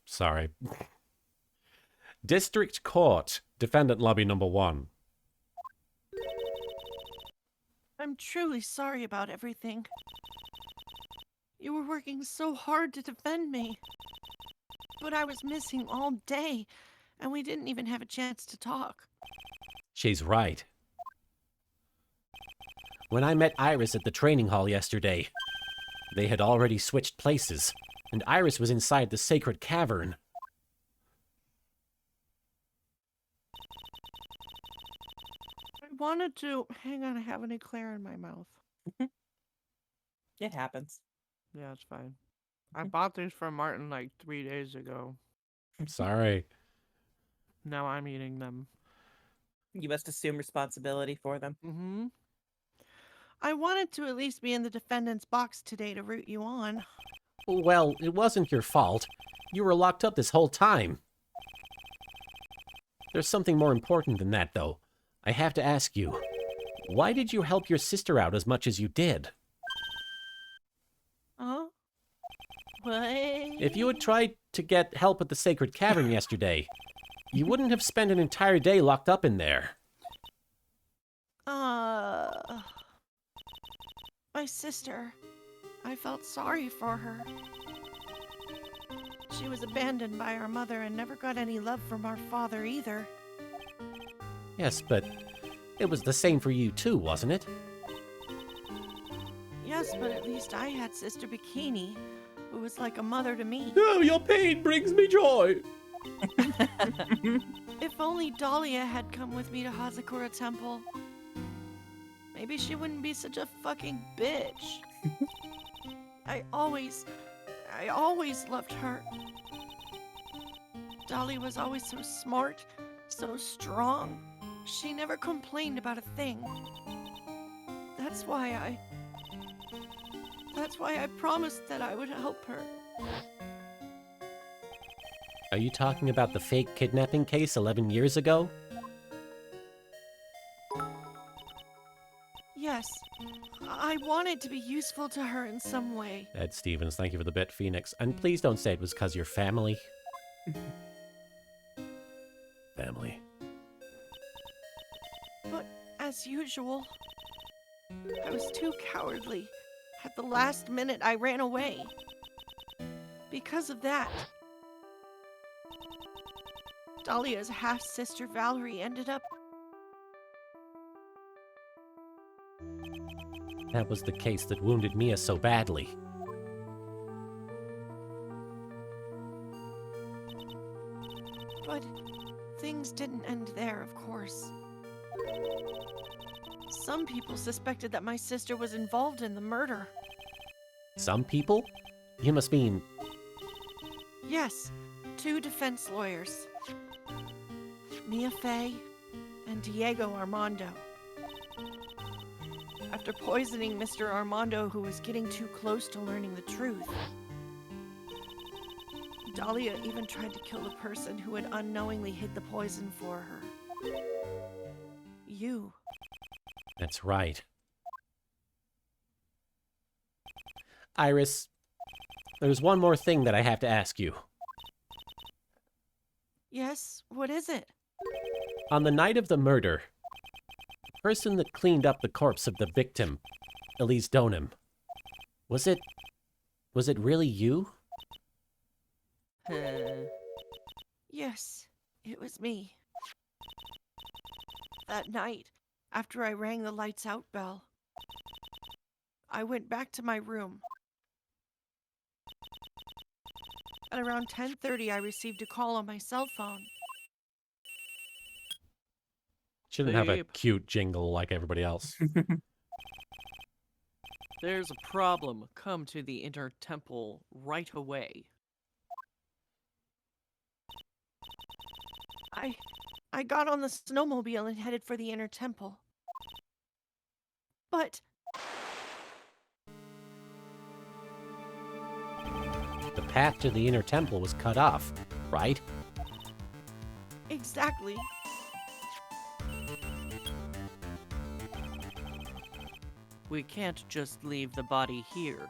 District Court, Defendant Lobby number 1. I'm truly sorry about everything. You were working so hard to defend me. But I was missing all day, and we didn't even have a chance to talk. She's right. When I met Iris at the training hall yesterday, they had already switched places, and Iris was inside the sacred cavern. I wanted to... Hang on, I have an eclair in my mouth. It happens. Yeah, it's fine. I bought these from Martin like 3 days ago. Sorry. Now I'm eating them. You must assume responsibility for them. Mm-hmm. I wanted to at least be in the defendant's box today to root you on. Well, it wasn't your fault. You were locked up this whole time. There's something more important than that, though. I have to ask you, why did you help your sister out as much as you did? Huh? What? If you had tried to get help at the Sacred Cavern yesterday, you wouldn't have spent an entire day locked up in there. My sister. I felt sorry for her. She was abandoned by our mother and never got any love from our father either. Yes, but it was the same for you too, wasn't it? Yes, but at least I had Sister Bikini, who was like a mother to me. Oh, your pain brings me joy. If only Dahlia had come with me to Hazakura Temple. Maybe she wouldn't be such a fucking bitch. I always loved her. Dahlia was always so smart, so strong. She never complained about a thing. That's why I promised that I would help her. Are you talking about the fake kidnapping case 11 years ago? Yes, I wanted to be useful to her in some way. Ed Stevens, thank you for the bit, Phoenix. And please don't say it was because you're family. Family. But as usual, I was too cowardly. At the last minute, I ran away. Because of that, Dahlia's half-sister Valerie ended up... That was the case that wounded Mia so badly. But things didn't end there, of course. Some people suspected that my sister was involved in the murder. Some people? You must mean... Yes, 2 defense lawyers. Mia Fey and Diego Armando. After poisoning Mr. Armando, who was getting too close to learning the truth, Dahlia even tried to kill the person who had unknowingly hid the poison for her. You. That's right. Iris, there's one more thing that I have to ask you. Yes, what is it? On the night of the murder, the person that cleaned up the corpse of the victim, Elise Donham, was it really you? Yes, it was me. That night, after I rang the lights out bell, I went back to my room. At around 10:30, I received a call on my cell phone. Shouldn't have a Babe. cute jingle like everybody else. There's a problem. Come to the inner temple right away. I got on the snowmobile and headed for the inner temple. But The path to the inner temple was cut off, right? exactly, We can't just leave the body here.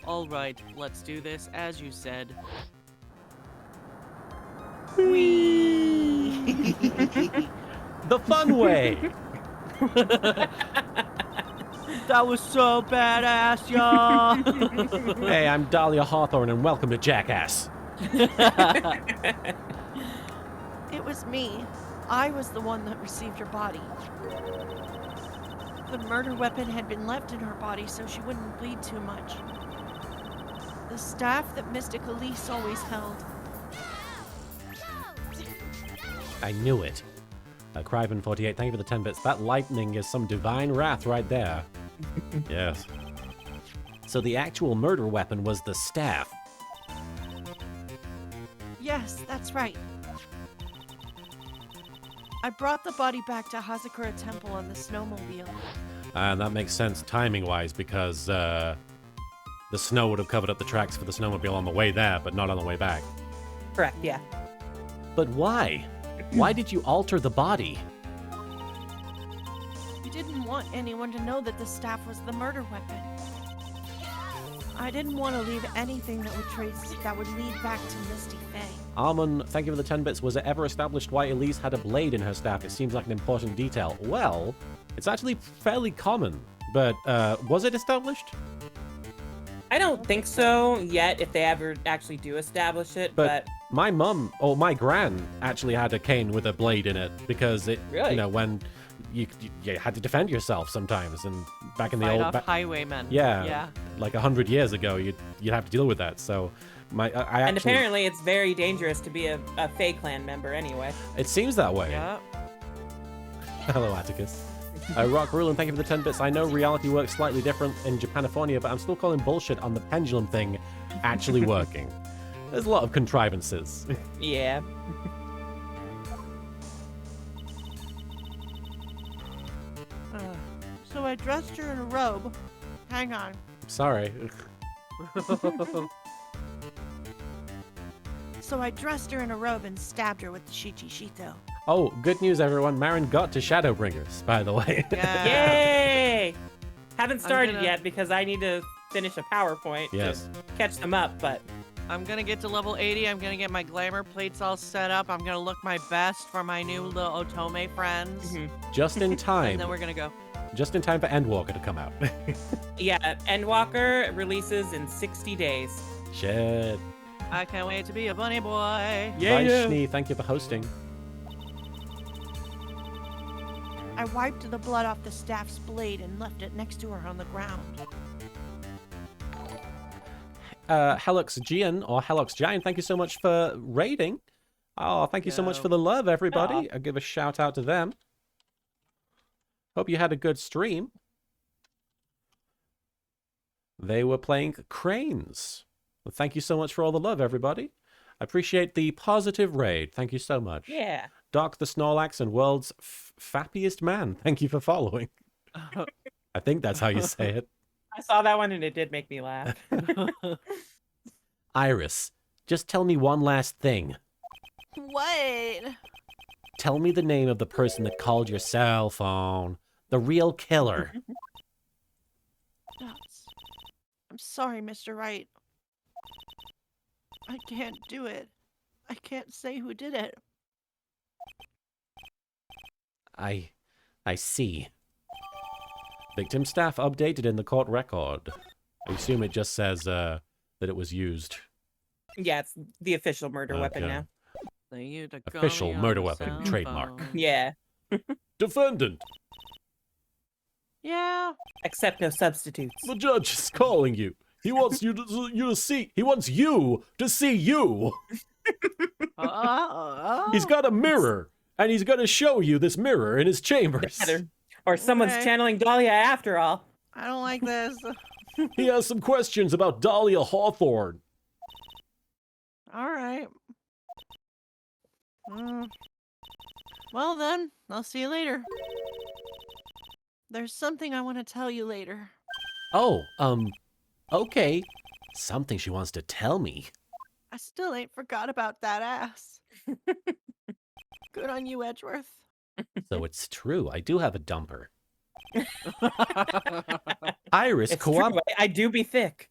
All right, let's do this as you said. The fun way! That was so badass, y'all! Hey, I'm Dahlia Hawthorne and welcome to Jackass. it was me. I was the one that received her body. The murder weapon had been left in her body so she wouldn't bleed too much. The staff that Mystic Elise always held. I knew it. Cryven48, thank you for the 10 bits. That lightning is some divine wrath right there. Yes. So the actual murder weapon was the staff. Yes, that's right. I brought the body back to Hazakura Temple on the snowmobile. And that makes sense timing-wise because the snow would have covered up the tracks for the snowmobile on the way there, but not on the way back. Correct, yeah. But why? Why did you alter the body? We didn't want anyone to know that the staff was the murder weapon. I didn't want to leave anything that would lead back to Misty Fang. Armon, thank you for the 10 bits. Was it ever established why Elise had a blade in her staff? It seems like an important detail. Well, it's actually fairly common, but was it established? I don't think so yet, if they ever actually do establish it, but my mum, or my gran, actually had a cane with a blade in it because it, Really? you know, when you had to defend yourself sometimes, and back in the Fight old, off highwaymen. yeah, like 100 years ago, you'd have to deal with that. So, I and actually, apparently it's very dangerous to be a Fae Clan member anyway. it seems that way. Yeah. Hello, Atticus. Rock Rulin, thank you for the 10 bits. I know reality works slightly different in Japanifornia, but I'm still calling bullshit on the pendulum thing actually working. There's a lot of contrivances. Yeah. So I dressed her in a robe. Hang on. Sorry. So I dressed her in a robe and stabbed her with the Shichishito. Oh, good news, everyone. Marin got to Shadowbringers, by the way. Yeah. Yay! Haven't started gonna- yet because I need to finish a PowerPoint Yes. to catch them up, but I'm gonna get to level 80. I'm gonna get my glamour plates all set up. I'm gonna look my best for my new little Otome friends. Just in And time. then we're gonna go. Just in time for Endwalker to come out. yeah, Endwalker releases in 60 days. Shit. I can't wait to be a bunny boy. Vaishni, thank you for hosting. I wiped the blood off the staff's blade and left it next to her on the ground. Helix Gian, or Helix Giant, thank you so much for raiding. Oh, thank you so much for the love, everybody. I'll give a shout out to them. Hope you had a good stream. They were playing Cranes. Well, thank you so much for all the love, everybody. I appreciate the positive raid. Thank you so much. Yeah. Doc the Snorlax and world's fappiest man. Thank you for following. I think that's how you say it. I saw that one and it did make me laugh. Iris, just tell me one last thing. What? Tell me the name of the person that called your cell phone. The real killer. I'm sorry, Mr. Wright. I can't do it. I can't say who did it. I see. Victim staff updated in the court record. I assume it just says that it was used. Yeah, it's the official murder weapon Okay. now. They used a Official gummy on murder the weapon cell trademark. phone. Yeah. Defendant, Yeah. Except no substitutes. the judge is calling you. He wants you to see. He wants you to see you. He's got a mirror, and he's going to show you this mirror in his chambers. Or someone's Okay. channeling Dahlia after all. I don't like this. He has some questions about Dahlia Hawthorne. All right. Well then, I'll see you later. There's something I want to tell you later. Oh, okay. Something she wants to tell me. I still ain't forgot about that ass. Good on you, Edgeworth. So it's true. I do have a dumper. Iris It's true. I do be thick.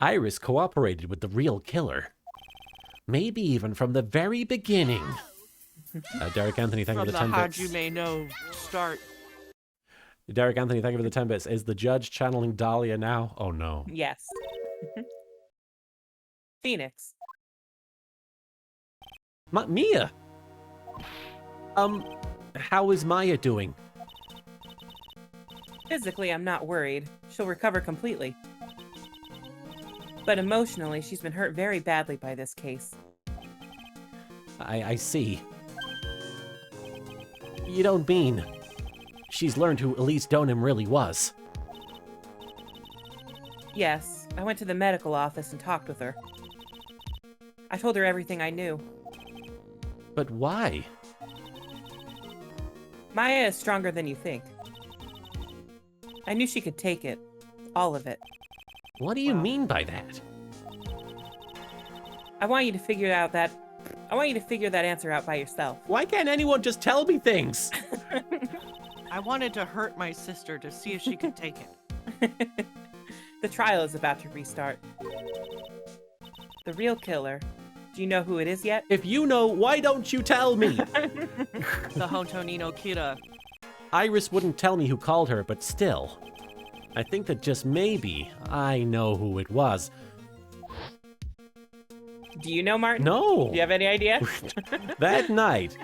Iris cooperated with the real killer. Maybe even from the very beginning. Derek Anthony, thank you From for the the 10 how'd bits. you may know start. Derek Anthony, thank you for the 10 bits. Is the judge channeling Dahlia now? Oh no. Yes. Phoenix. Mia! How is Maya doing? Physically, I'm not worried. She'll recover completely. But emotionally, she's been hurt very badly by this case. I see. You don't mean she's learned who Elise Donham really was? Yes, I went to the medical office and talked with her. I told her everything I knew. But why? Maya is stronger than you think. I knew she could take it. All of it. What do you mean by that? I want you to figure that answer out by yourself. Why can't anyone just tell me things? I wanted to hurt my sister to see if she could take it. The trial is about to restart. The real killer. Do you know who it is yet? If you know, why don't you tell me? The Hontonino Kira. Iris wouldn't tell me who called her, but still. I think that just maybe I know who it was. Do you know, Martin? No! Do you have any idea? That night,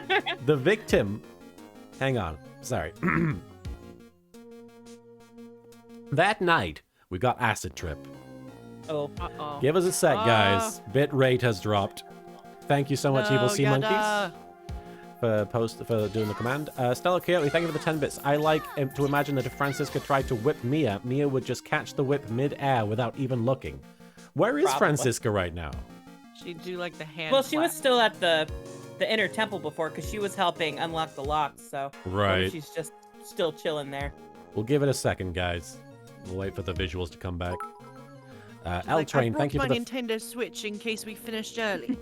the victim... Hang on, sorry. That night, we got acid trip. Oh. Uh-oh. Give us a sec, guys. Bit rate has dropped. Thank you so much, Evil Sea Monkeys, for doing the command. Stella Coyote, thank you for the 10 bits. I like to imagine that if Francisca tried to whip Mia, Mia would just catch the whip mid-air without even looking. Where is Probably. Francisca right now? She'd do like the hand. Well, she was flap. still at the inner temple before because she was helping unlock the locks. So maybe Right. she's just still chilling there. We'll give it a second, guys. We'll wait for the visuals to come back. Like, L-Train, thank you I for brought the... my Nintendo Switch in case we finished early.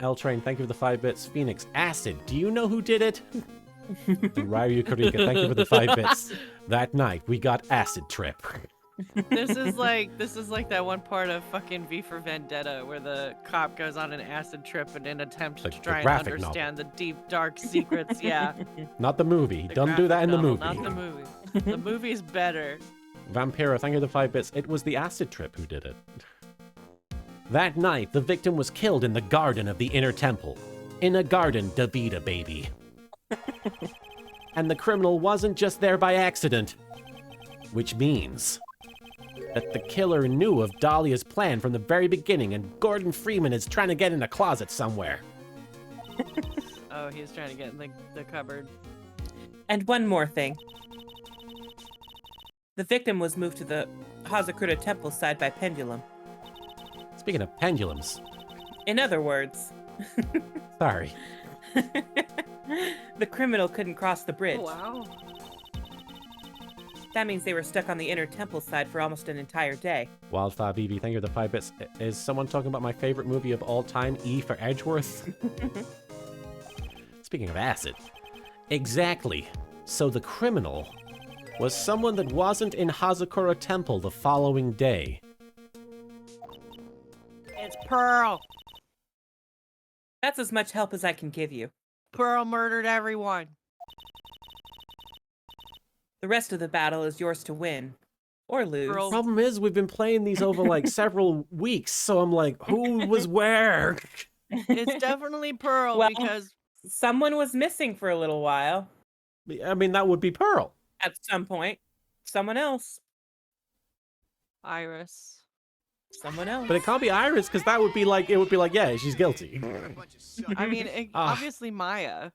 L-Train, thank you for the 5 bits. Phoenix, acid, do you know who did it? And Ryu Karika, thank you for the 5 bits. That night, we got acid trip. This is like that one part of fucking V for Vendetta where the cop goes on an acid trip in an attempt The to try and graphic understand the deep dark secrets. Yeah. Not the movie. The Don't do that in the graphic movie. novel, Not the movie. The movie's better. Vampiro, thank you for the 5 bits. It was the acid trip who did it. That night, the victim was killed in the garden of the inner temple. In a garden, Davida, baby. And the criminal wasn't just there by accident. Which means that the killer knew of Dahlia's plan from the very beginning, and Gordon Freeman is trying to get in a closet somewhere. Oh, he's trying to get in the cupboard. And one more thing. The victim was moved to the Hazakura temple side by pendulum. Speaking of pendulums, In other words, sorry. the criminal couldn't cross the bridge. Oh, wow. That means they were stuck on the inner temple side for almost an entire day. Wildfire BB, thank you for the 5 bits. Is someone talking about my favorite movie of all time, E for Edgeworth? Speaking of acid. Exactly. So the criminal was someone that wasn't in Hazakura Temple the following day. It's Pearl. That's as much help as I can give you. Pearl murdered everyone. The rest of the battle is yours to win. Or lose. Pearl- Problem is, we've been playing these over like several weeks, so I'm like, who was where? It's definitely Pearl Well- because Someone was missing for a little while. I mean, that would be Pearl. At some point. Someone else. Iris. Someone else. But it can't be Iris, because that would be like, it would be like, yeah, she's guilty. I mean, obviously Maya.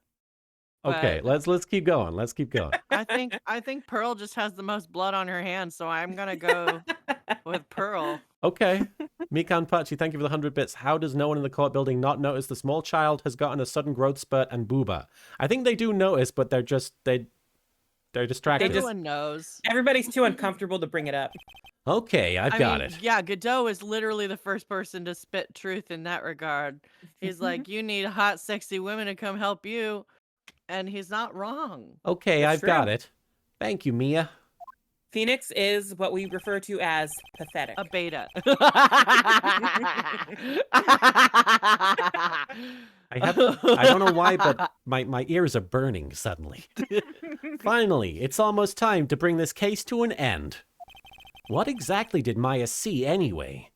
Okay, But- let's keep going. Let's keep going. I think Pearl just has the most blood on her hands, so I'm gonna go with Pearl. Okay. Mikan Pachi, thank you for the 100 bits. How does no one in the court building not notice the small child has gotten a sudden growth spurt and booba? I think they do notice, but they're distracted. Everyone knows. Everybody's too uncomfortable to bring it up. Okay, I've got it. Yeah, Godot is literally the first person to spit truth in that regard. He's like, you need hot, sexy women to come help you. And he's not wrong. Okay, It's I've got true. it. Thank you, Mia. Phoenix is what we refer to as pathetic. A beta. I don't know why, but my ears are burning suddenly. Finally, it's almost time to bring this case to an end. What exactly did Maya see anyway?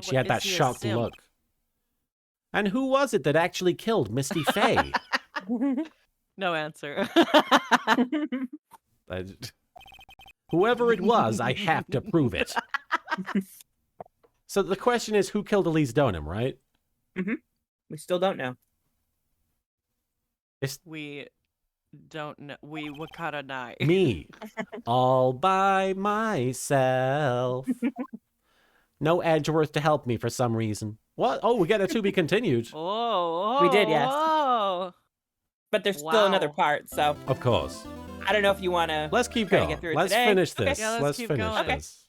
She had that shocked look. And who was it that actually killed Misty Faye? No answer. Whoever it was, I have to prove it. So the question is, who killed Elise Donham, right? We still don't know. We don't know. We Wakata Nai. Me. All by myself. No Edgeworth to help me for some reason. What? Oh, we get a to be continued. Oh, We did, yes. Oh. But there's still another Wow. part, so Of course. I don't know if you want to. Let's keep Try to going. get through it Let's today. finish Okay. this. Yeah, let's keep finish going. this.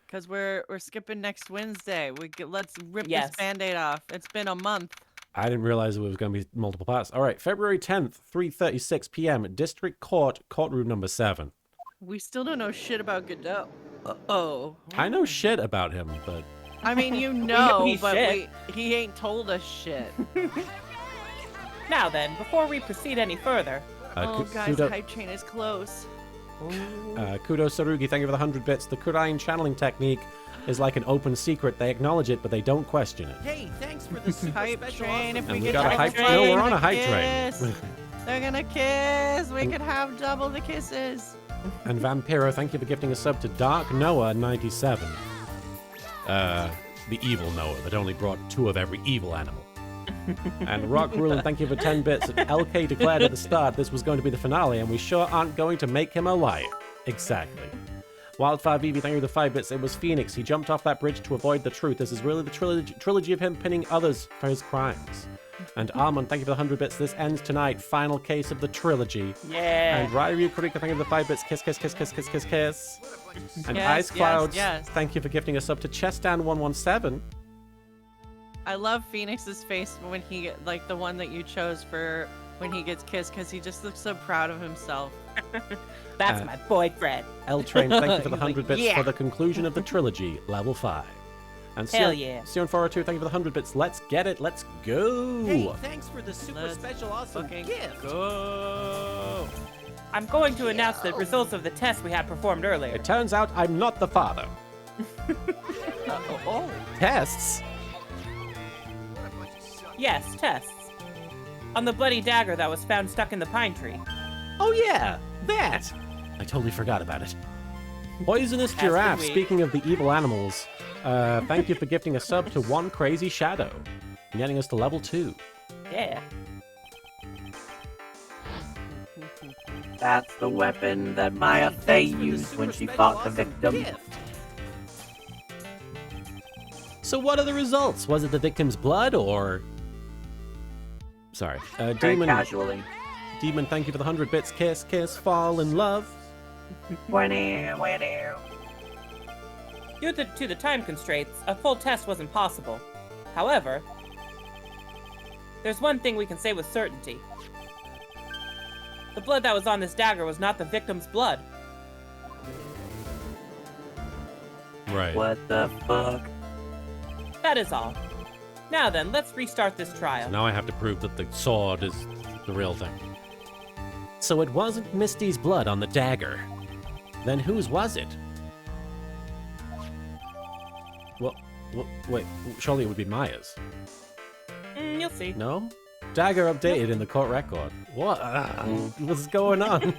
Because we're skipping next Wednesday. Let's rip Yes. this Band-Aid off. It's been a month. I didn't realize it was going to be multiple parts. All right, February 10th, 3:36 p.m. District Court, courtroom number 7. We still don't know shit about Godot. Uh-oh. I know shit about him, but I mean, you know, he's but shit. he ain't told us shit. Now then, before we proceed any further, Oh, guys, the hype train is close. Kudo Sarugi, thank you for the 100 bits. The Kurain channeling technique is like an open secret. They acknowledge it, but they don't question it. Hey, thanks for the super Hype special train, if awesome And we we get got a double hype train, train. No, we're on the a hype kiss. train. They're gonna kiss. We could have double the kisses. And Vampiro, thank you for gifting a sub to Dark Noah 97. The evil Noah that only brought 2 of every evil animal. And Rock Rulin, thank you for 10 bits. LK declared at the start this was going to be the finale, and we sure aren't going to make him a liar. Exactly. Wildfire VV, thank you for the 5 bits. It was Phoenix. He jumped off that bridge to avoid the truth. This is really the trilogy of him pinning others for his crimes. And Armand, thank you for the 100 bits. This ends tonight. Final case of the trilogy. yeah. And Ryu Kurika, thank you for the 5 bits. Kiss, kiss, kiss, kiss, kiss, kiss, kiss. And Yes, Ice Clouds, yes. thank you for gifting a sub to Chestan117. I love Phoenix's face when he, like the one that you chose for when he gets kissed, because he just looks so proud of himself. That's my boyfriend. L Train, thank you for the He's like, 100 bits yeah. for the conclusion of the trilogy, level 5. And Hell yeah. Sion402, thank you for the 100 bits. Let's get it, let's go. Hey, thanks for the super Let's special awesome fucking gift. Go. I'm going to announce the results of the test we had performed earlier. It turns out I'm not the father. Oh. Tests? Yes, tests. On the bloody dagger that was found stuck in the pine tree. Oh yeah, that. I totally forgot about it. Poisonous As Giraffe, did we. speaking of the evil animals, thank you for gifting a sub to One Crazy Shadow, and getting us to level 2. Yeah. That's the weapon that Maya Hey, Fey thanks for the used when super she special fought the awesome victim. gift. So what are the results? Was it the victim's blood, or... Sorry. Very Demon, casually. Demon, thank you for the 100 bits. Kiss, kiss, fall in love. Winnie. Due to the time constraints, a full test wasn't possible. However, there's one thing we can say with certainty. The blood that was on this dagger was not the victim's blood. Right. What the fuck? That is all. Now then, let's restart this trial. Now I have to prove that the sword is the real thing. So it wasn't Misty's blood on the dagger. Then whose was it? Well, wait, surely it would be Maya's. You'll see. No? Dagger updated in the court record. What? What's going on?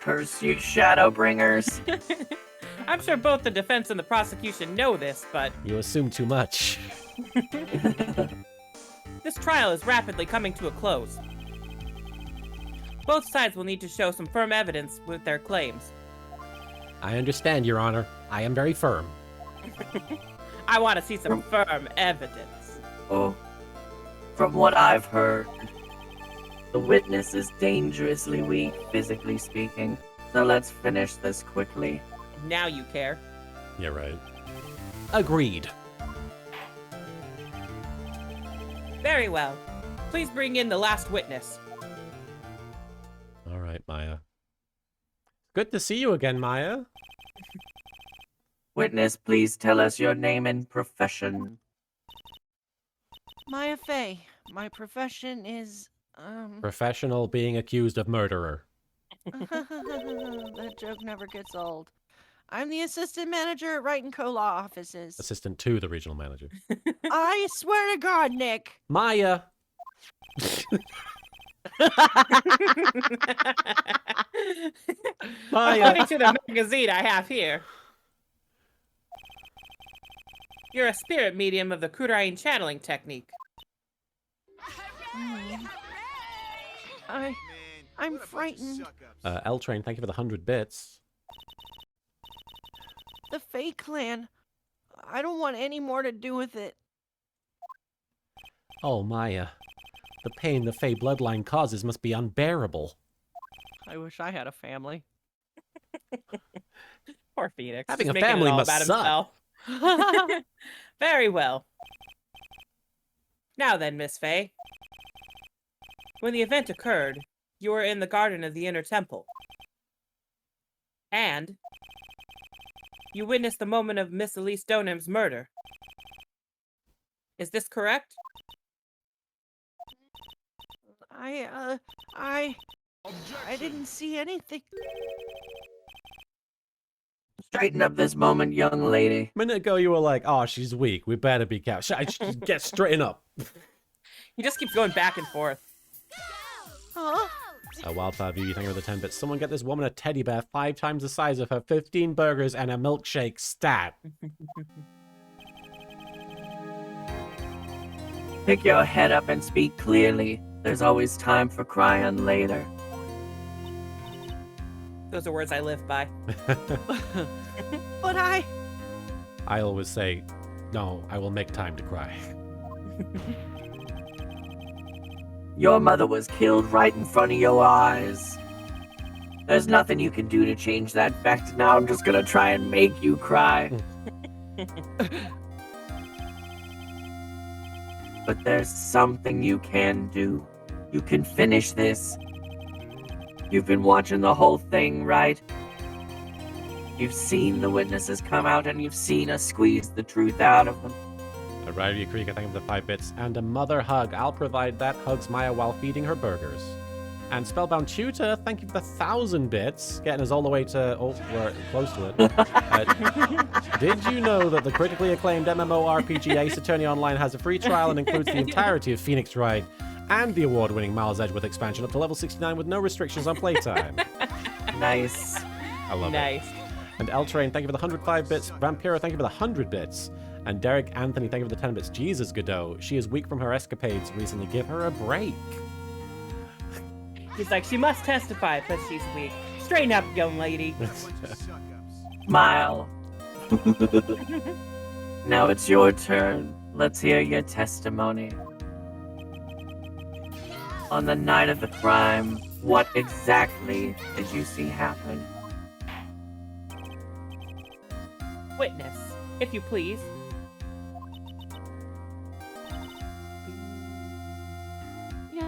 Curse you, Shadowbringers. I'm sure both the defense and the prosecution know this, but You assume too much. this trial is rapidly coming to a close. Both sides will need to show some firm evidence with their claims. I understand, Your Honor. I am very firm. I want to see some firm evidence. Oh, from what I've heard, the witness is dangerously weak, physically speaking. So let's finish this quickly. Now you care. Yeah, right. Agreed. Very well. Please bring in the last witness. All right, Maya. Good to see you again, Maya. Witness, please tell us your name and profession. Maya Fey. My profession is, Professional being accused of murderer. that joke never gets old. I'm the assistant manager at Wright & Co. law offices. Assistant to the regional manager. I swear to God, Nick. Maya! Maya! According to the magazine I have here, you're a spirit medium of the Kurain channeling technique. I'm frightened. L Train, thank you for the 100 bits. The Fey clan. I don't want any more to do with it. Oh, Maya. The pain the Fey bloodline causes must be unbearable. I wish I had a family. Poor Phoenix. Having just a making it family all must about suck. himself. Very well. Now then, Miss Fey. Uh, 'Kay. When the event occurred, you were in the Garden of the Inner Temple. What did you see? What? What? Wait, surely it would be Maya's. Very well. And you witnessed the moment of Miss Elise Donham's murder. Is this correct? I didn't see anything. Straighten up this moment, young lady. A minute ago, you were like, "Oh, she's weak. We better be careful." Get straighten up. He just keeps going back and forth. Huh? Wildfire Beauty, thank you for the 10 bits. Someone get this woman a teddy bear 5 times the size of her, 15 burgers, and a milkshake stat. Pick your head up and speak clearly. There's always time for crying later. Those are words I live by. But I always say, no, I will make time to cry. Your mother was killed right in front of your eyes. There's nothing you can do to change that fact. Now I'm just gonna try and make you cry. But there's something you can do. You can finish this. You've been watching the whole thing, right? You've seen the witnesses come out and you've seen us squeeze the truth out of them. Rowdy Creek, I thank you for the 5 bits. And a mother hug. I'll provide that. Hugs Maya while feeding her burgers. And Spellbound Tutor, thank you for the 1,000 bits. Getting us all the way to... Oh, we're close to it. Did you know that the critically acclaimed MMORPG Ace Attorney Online has a free trial and includes the entirety of Phoenix Wright and the award-winning Miles Edgeworth expansion up to level 69 with no restrictions on playtime? Nice. I love Nice. it. And L-Train, thank you for the 105 bits. Vampiro, thank you for the 100 bits. And Derek Anthony, thank you for the 10 bits. Jesus, Godot. She is weak from her escapades recently. Give her a break. He's like, she must testify, but she's weak. Straighten up, young lady. Smile. Now it's your turn. Let's hear your testimony. On the night of the crime, what exactly did you see happen? Witness, if you please.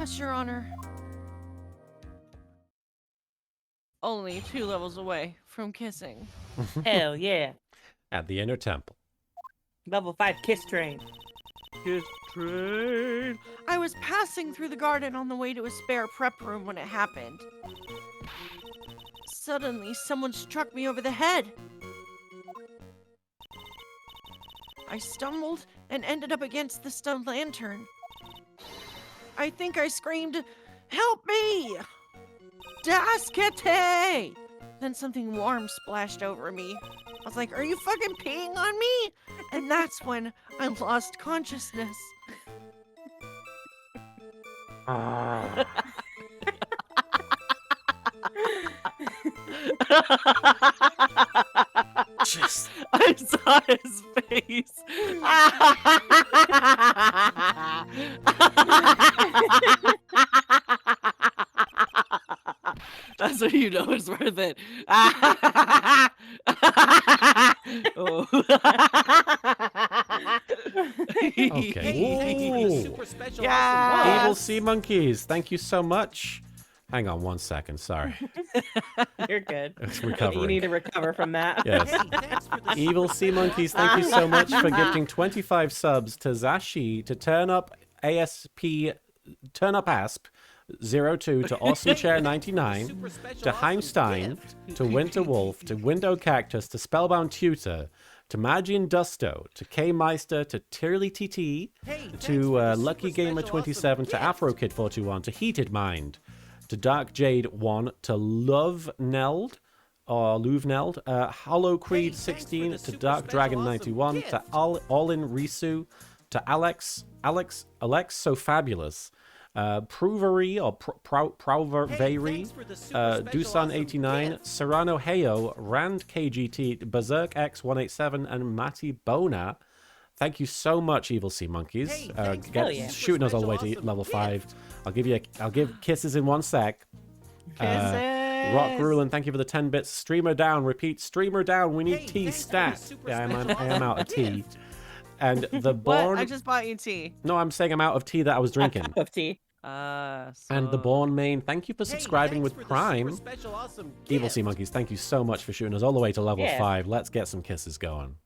yes, Your Honor. Only 2 levels away from kissing. Hell yeah. At the Inner Temple. Level 5 kiss train. Kiss train. I was passing through the garden on the way to a spare prep room when it happened. Suddenly, someone struck me over the head. I stumbled and ended up against the stone lantern. I think I screamed, "Help me! Das Kete!" Then something warm splashed over me. I was like, "Are you fucking peeing on me?" And that's when I lost consciousness. Just... I saw his face. That's what you know is worth it. Oh. Okay. Super special Yeah. Evil Sea Monkeys, thank you so much. Hang on 1 second, sorry. You're good. It's You recovering. need to recover from that. Yes. Thanks for the Evil Sea Monkeys, thank you so much for gifting 25 subs to Zashi, to Turn Up ASP, Turn Up Asp 02, to Awesome Chair 99, super special to awesome Heimstein, gift. to Winter Wolf, to Window Cactus, to Spellbound Tutor, to Magian Dusto, to K Meister, to Tirly TT, Hey, thanks to for the Lucky super Gamer special 27, awesome to Afro Kid 421, to Heated Mind, to Dark Jade 1, to Love Neld, or Louvneld, Hollow Creed Hey, thanks for 16, the to super Dark special Dragon awesome 91, to gift. All-in Risu, to Alex So Fabulous, Prouvery or Prouvery, Hey, thanks for the super special Dusan awesome 89, gift. Serrano Heyo, Rand KGT, Berserk X 187, and Matty Bona. Thank you so much, Evil Sea Monkeys. Hey, thanks for the Shooting us all the way special to awesome level 5. gift. I'll give kisses in 1 sec. Rock Rulin, thank you for the 10 bits. Streamer down, repeat, streamer down. We need Hey, tea thanks for the stat. super Yeah, special I am out of tea. gift. And the What? Born. I just bought you tea. No, I'm saying I'm out of tea that I was drinking. A cup of tea. And the Born Main, thank you for subscribing with Prime. Evil Sea Monkeys, thank you so much for shooting us all the way to level 5. Let's get some kisses going.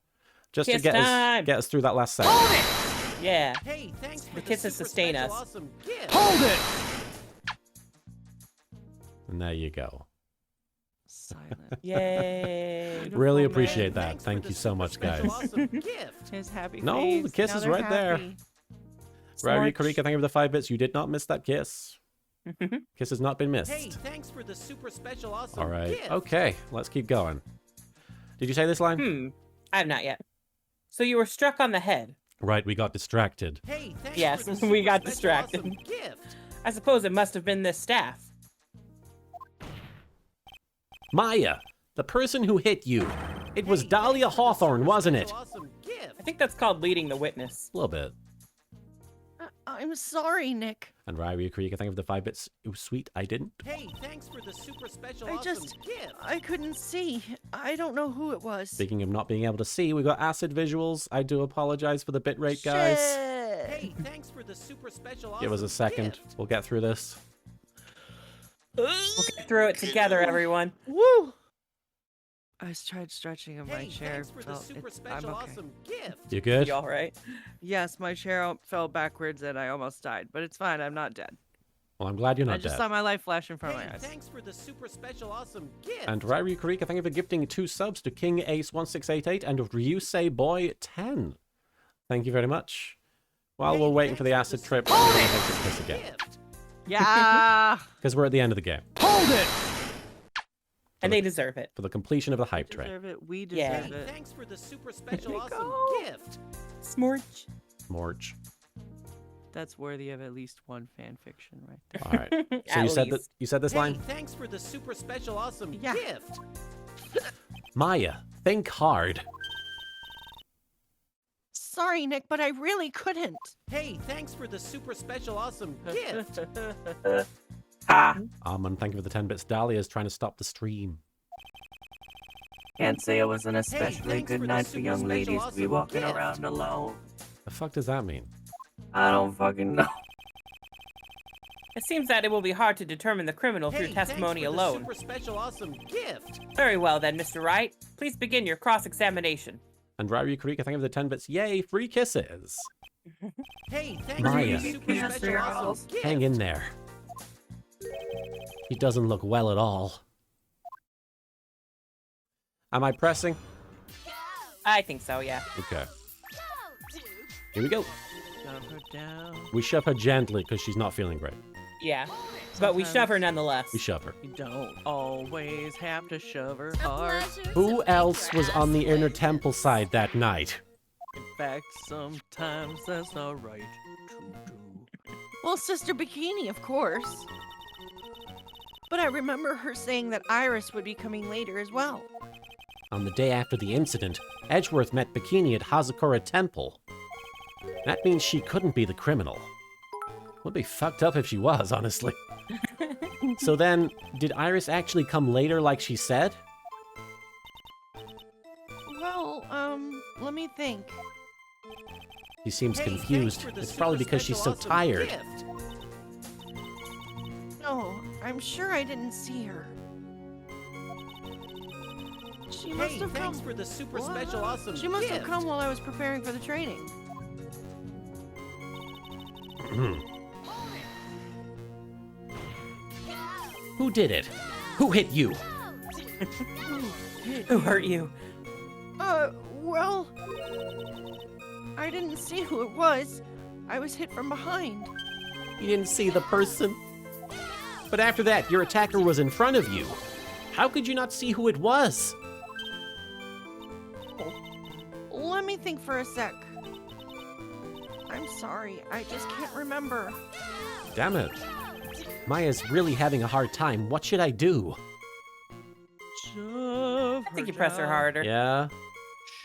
Just Kiss to time. get us through that last second. Yeah. Hey, thanks for The kisses sustain us. Awesome gift. Hold it! And there you go. Silent. Yay. Really Beautiful appreciate man. that. Thanks Thank for you the so super much, special guys. Awesome gift. His happy No, face. the kiss Now is they're right there. happy. Rary Smorch. Karika, thank you for the 5 bits. You did not miss that kiss. Kiss has not been missed. Hey, thanks for the super special awesome All right. gift. Okay, let's keep going. Did you say this line? I have not yet. So you were struck on the head. Right, we got distracted. Hey, thanks Yes, for the we super got special distracted. awesome gift. I suppose it must have been this staff. Maya, the person who hit you. It was Hey, Dahlia thanks for the Hawthorne, super wasn't it? special Awesome gift. I think that's called leading the witness. A little bit. I'm sorry, Nick. And Rary Karika, thank you for the 5 bits. It was sweet, I didn't. Hey, thanks for the super special I awesome just- gift. I couldn't see. I don't know who it was. Speaking of not being able to see, we got acid visuals. I do apologize for the bitrate, guys. Shit. Hey, thanks for the super special awesome Give us a second. gift. We'll get through this. We'll get through it together, everyone. Woo! I tried stretching in my Hey, chair. thanks for the super I'm special okay. awesome gift. You good? You all right? Yes, my chair fell backwards and I almost died, but it's fine. I'm not dead. Well, I'm glad you're I not just dead. saw my life flash in front of Hey, my eyes. thanks for the super special awesome gift. And Rary Karika, thank you for gifting 2 subs to King Ace 1688 and Ryusei Boy 10. Thank you very much. While Hey, we're waiting for thanks the for acid the trip, super we're going to special make this awesome again. gift. Yeah. Because we're at the end of the game. Hold it. And they deserve it. For the completion of the hype train. Deserve it. We Yeah. deserve Hey, it. thanks for the super special we awesome go. gift. Smorch. Morch. That's worthy of at least one fan fiction right there. All right. So At you said that least. you said this Hey, line? thanks for the super special awesome Yeah. gift. Maya, think hard. Sorry, Nick, but I really couldn't. Hey, thanks for the super special awesome gift. Ha! And thank you for the 10 bits. Dahlia is trying to stop the stream. Can't say it was an especially thanks good for the night for super young special ladies to be awesome walking gift. around alone. The fuck does that mean? I don't fucking know. It seems that it will be hard to determine the criminal through Hey, testimony thanks for alone. The super special awesome gift. Very well then, Mr. Wright. Please begin your cross-examination. And Rary Karika, thank you for the 10 bits. Yay, free kisses. Hey, thanks Maya. for the super Yes, special girl. awesome gift. Hang in there. He doesn't look well at all. Am I pressing? I think so, yeah. Okay. Here we go. Shove her down. We shove her gently because she's not feeling great. Yeah. But we shove her nonetheless. We shove her. You don't always have to shove her hard. Who else was on the inner temple side that night? In fact, sometimes that's not right to do. Well, Sister Bikini, of course. But I remember her saying that Iris would be coming later as well. On the day after the incident, Edgeworth met Bikini at Hazakura Temple. That means she couldn't be the criminal. Would be fucked up if she was, honestly. So then, did Iris actually come later like she said? Well, let me think. She seems Hey, confused. thanks for the It's probably super because she's so special awesome tired. gift. No, I'm sure I didn't see her. She must Hey, have come. thanks for the super special awesome She must have gift. come while I was preparing for the training. Who did it? Who hit you? Who hurt you? Well, I didn't see who it was. I was hit from behind. You didn't see the person? But after that, your attacker was in front of you. How could you not see who it was? Let me think for a sec. I'm sorry, I just can't remember. Damn it. Maya's really having a hard time. What should I do? Shove I think you press her harder. Yeah?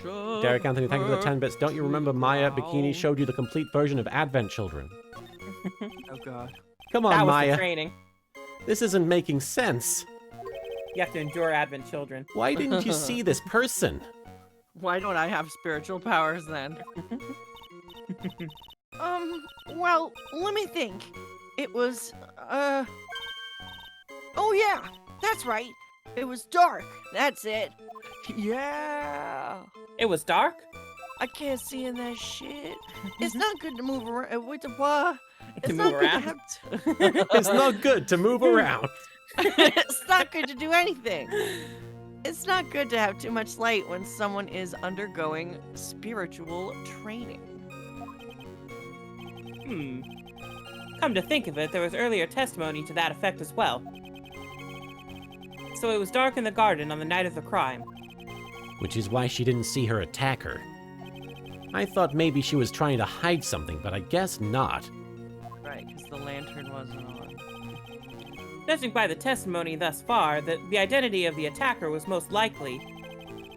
Shove Derek Anthony, thank you for the 10 bits. Don't you remember Maya Bikini down. showed you the complete version of Advent Children? Oh god. Come That on, was the Maya. training. This isn't making sense. You have to endure Advent children. Why didn't you see this person? Why don't I have spiritual powers then? Well, let me think. It was, oh yeah, that's right. It was dark. That's it. Yeah. It was dark? I can't see in that shit. It's not good to move around. What the what? To It's move not good around? have It's not good to move around. it's not good to do anything. It's not good to have too much light when someone is undergoing spiritual training. Come to think of it, there was earlier testimony to that effect as well. So it was dark in the garden on the night of the crime. Which is why she didn't see her attacker. I thought maybe she was trying to hide something, but I guess not. Right, because the lantern wasn't on. Judging by the testimony thus far, the identity of the attacker was most likely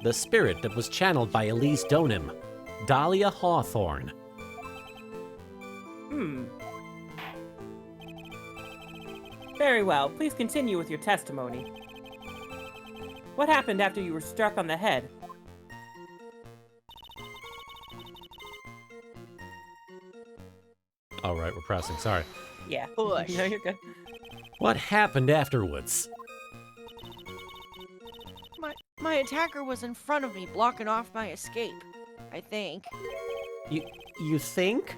The spirit that was channeled by Elise Donim, Dahlia Hawthorne. Very well. Please continue with your testimony. What happened after you were struck on the head? All right, we're pressing. Sorry. Yeah. Push. No, you're good. What happened afterwards? My attacker was in front of me, blocking off my escape. I think. You think?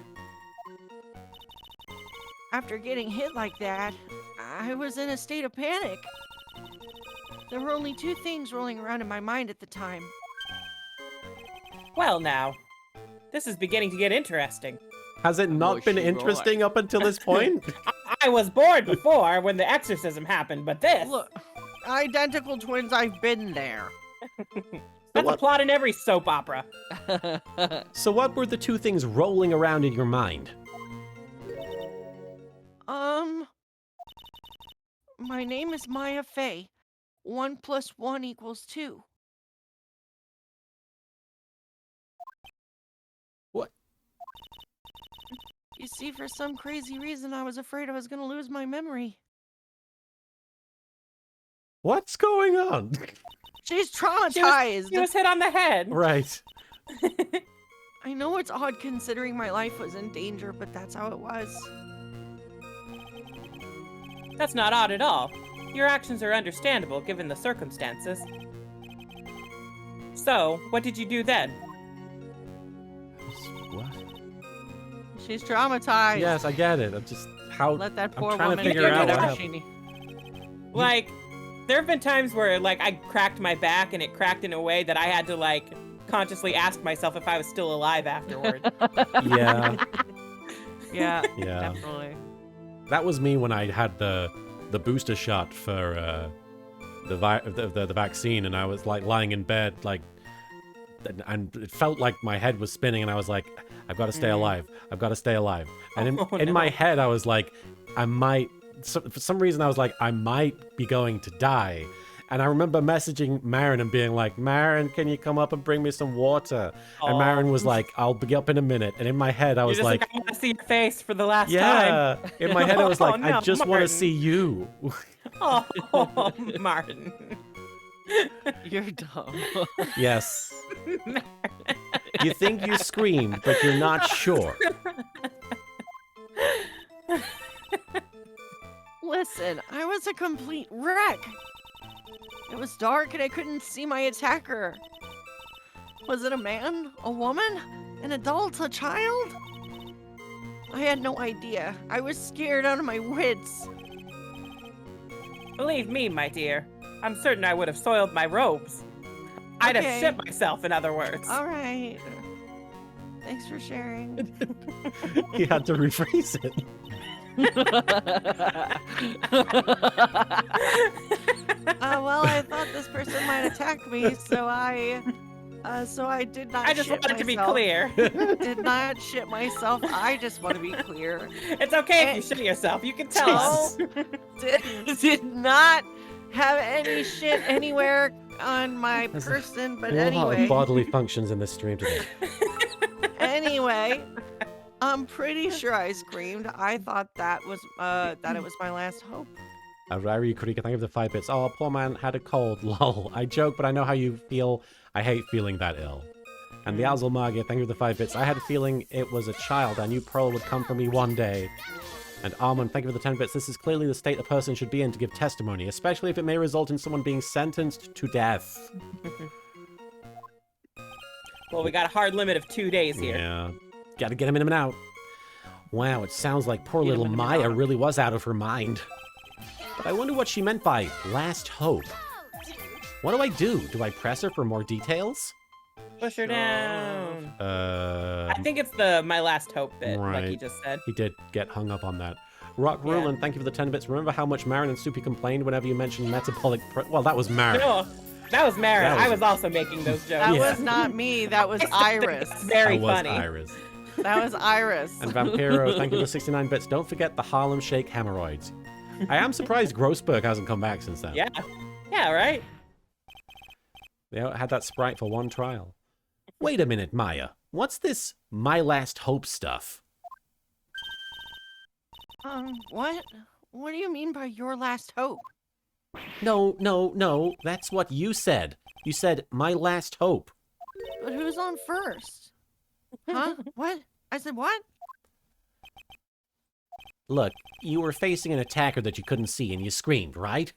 After getting hit like that, I was in a state of panic. There were only two things rolling around in my mind at the time. Well, now, this is beginning to get interesting. Has it not Was been she interesting up until this point? I was bored before when the exorcism happened, but this... Look, identical twins, I've been there. That's a plot in every soap opera. So what were the two things rolling around in your mind? My name is Maya Fey. 1 + 1 = 2. What? You see, for some crazy reason, I was afraid I was gonna lose my memory. What's going on? She's traumatized. She was hit on the head. Right. I know it's odd considering my life was in danger, but that's how it was. That's not odd at all. Your actions are understandable given the circumstances. So, what did you do then? What? She's traumatized. Yes, I get it. I'm just how Let that I'm poor trying to woman figure get out what whatever happened. she needs. Like, there have been times where, like, I cracked my back and it cracked in a way that I had to, like, consciously ask myself if I was still alive afterward. Yeah, Yeah, yeah. definitely. That was me when I had the booster shot for the vaccine, and I was like lying in bed, like, and it felt like my head was spinning, and I was like, I've got to stay alive. I've got to stay alive. And in my head, I was like, I might. So, for some reason, I was like, I might be going to die. And I remember messaging Marin and being like, Marin, can you come up and bring me some water? And Marin was like, I'll be up in a minute. And in my head, I was You're just like, I want to see your face for the last time. yeah. In my head, I was Oh, like, I no, just want to Martin. see you. Oh, Martin. You're dumb. Yes. You think you screamed, but you're not sure. Listen, I was a complete wreck. It was dark and I couldn't see my attacker. Was it a man? A woman? An adult? A child? I had no idea. I was scared out of my wits. Believe me, my dear, I'm certain I would have soiled my robes. I'd have Okay. shit myself, in other words. All right. Thanks for sharing. He had to rephrase it. Well, I thought this person might attack me, so I did not. I just shit wanted to be myself. clear. Did not shit myself. I just want to be clear. It's okay if you shit yourself. You can tell us. Did not have any shit anywhere on my There's a- person, but There are a lot of anyway. bodily functions in this stream today. Anyway, I'm pretty sure I screamed. I thought that was it was my last hope. Rari Kurika, thank you for the 5 bits. Oh, poor man had a cold. Lol. I joke, but I know how you feel. I hate feeling that ill. And the Azul Magia, thank you for the 5 bits. I had a feeling it was a child. I knew Pearl would come for me one day. And Armand, thank you for the 10 bits. This is clearly the state a person should be in to give testimony, especially if it may result in someone being sentenced to death. Well, we got a hard limit of 2 days here. Yeah. Gotta get him in and out. Wow, it sounds like poor Get him little in and Maya out. really was out of her mind. But I wonder what she meant by last hope. What do I do? Do I press her for more details? Push her down. I I think it's the my last hope bit, like he Right. just said. He did get hung up on that. Rock Yeah. Ruland, thank you for the 10 bits. Remember how much Marin and Soupy complained whenever you mentioned metabolic... Well, that was Marin. No, that was Marin. That was- I was also making those jokes. That Yeah. was not me. That was Iris. It's very That was funny. Iris. That was Iris. And Vampiro, thank you for the 69 bits. Don't forget the Harlem Shake hemorrhoids. I am surprised Grossberg hasn't come back since then. Yeah. Yeah, right? They had that sprite for one trial. Wait a minute, Maya. What's this My Last Hope stuff? What? What do you mean by your last hope? No. That's what you said. You said My Last Hope. But who's on first? Huh? What? I said what? Look, you were facing an attacker that you couldn't see and you screamed, right?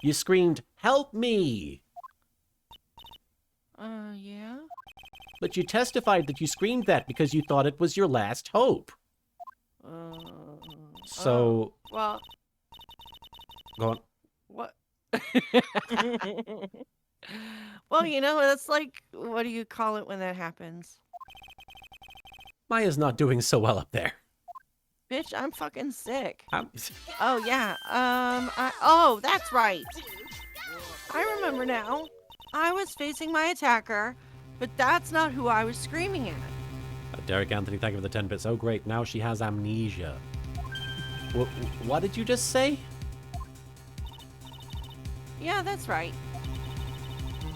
You screamed, "Help me!" Yeah. But you testified that you screamed that because you thought it was your last hope. So, Well, go on. what? Well, you know, that's like, what do you call it when that happens? Maya's not doing so well up there. Bitch, I'm fucking sick. I'm- Oh, yeah. Oh, that's right. I remember now. I was facing my attacker, but that's not who I was screaming at. Derek Anthony, thank you for the 10 bits. Oh, great. Now she has amnesia. What did you just say? Yeah, that's right.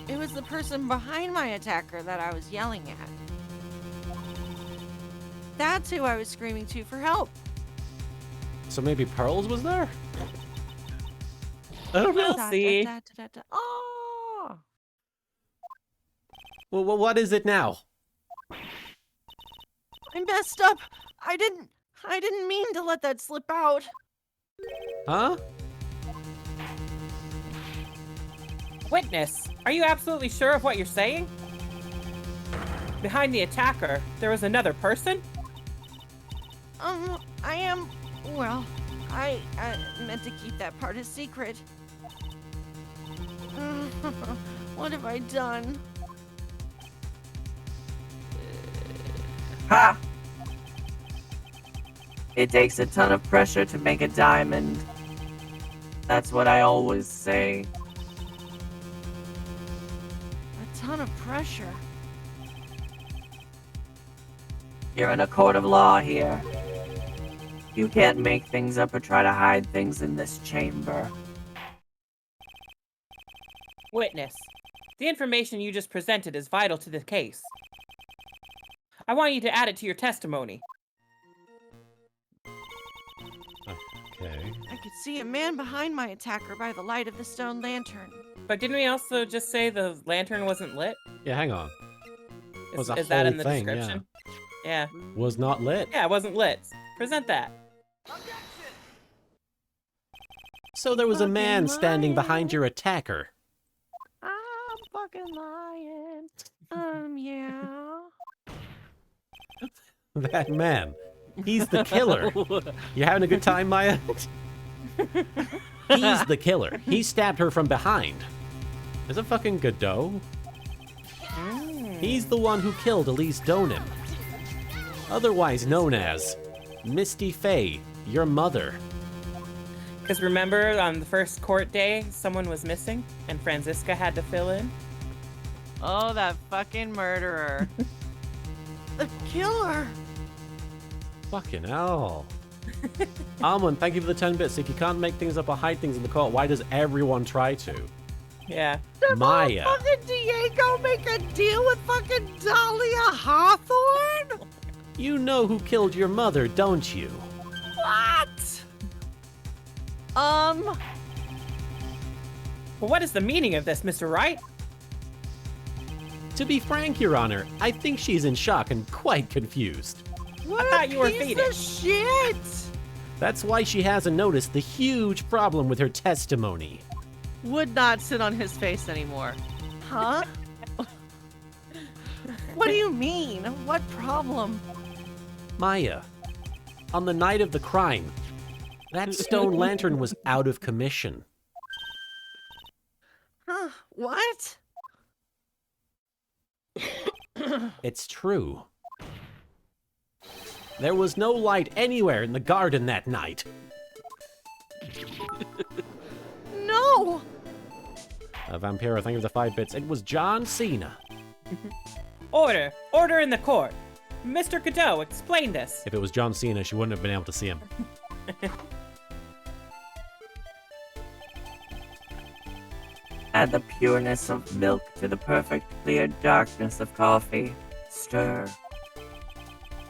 It was the person behind my attacker that I was yelling at. That's who I was screaming to for help. So maybe Pearls was there? I don't know. We'll see. Oh! Well, what is it now? I messed up. I didn't mean to let that slip out. Huh? Witness, are you absolutely sure of what you're saying? Behind the attacker, there was another person? I am. Well, I meant to keep that part a secret. What have I done? Ha! It takes a ton of pressure to make a diamond. That's what I always say. A ton of pressure. You're in a court of law here. You can't make things up or try to hide things in this chamber. Witness, the information you just presented is vital to the case. I want you to add it to your testimony. Okay. I could see a man behind my attacker by the light of the stone lantern. But didn't we also just say the lantern wasn't lit? Yeah, hang on. Was a Is that in whole the thing, yeah. description? Yeah. Was not lit. Yeah, it wasn't lit. Present that. So there was a Fucking man standing lying. behind your attacker. I'm fucking lying. Yeah. That man. He's the killer. You having a good time, Maya? He's the killer. He stabbed her from behind. Is it fucking Godot? He's the one who killed Elise Donim. Otherwise known as Misty Faye, your mother. Because remember, on the first court day, someone was missing, and Franziska had to fill in? Oh, that fucking murderer. The killer. Fucking hell. Almond, thank you for the 10 bits. If you can't make things up or hide things in the court, why does everyone try to? Yeah. Maya. Fucking Diego make a deal with fucking Dahlia Hawthorne? You know who killed your mother, don't you? What? Well, what is the meaning of this, Mr. Wright? To be frank, Your Honor, I think she's in shock and quite confused. What thought you were piece feeding. of shit! That's why she hasn't noticed the huge problem with her testimony. Would not sit on his face anymore. Huh? What do you mean? What problem? Maya, on the night of the crime, that stone lantern was out of commission. Huh? What? It's true. There was no light anywhere in the garden that night. No! Vampiro, thank you for the 5 bits. It was John Cena. Order! Order in the court! Mr. Cadeau, explain this. If it was John Cena, she wouldn't have been able to see him. Add the pureness of milk to the perfect clear darkness of coffee. Stir.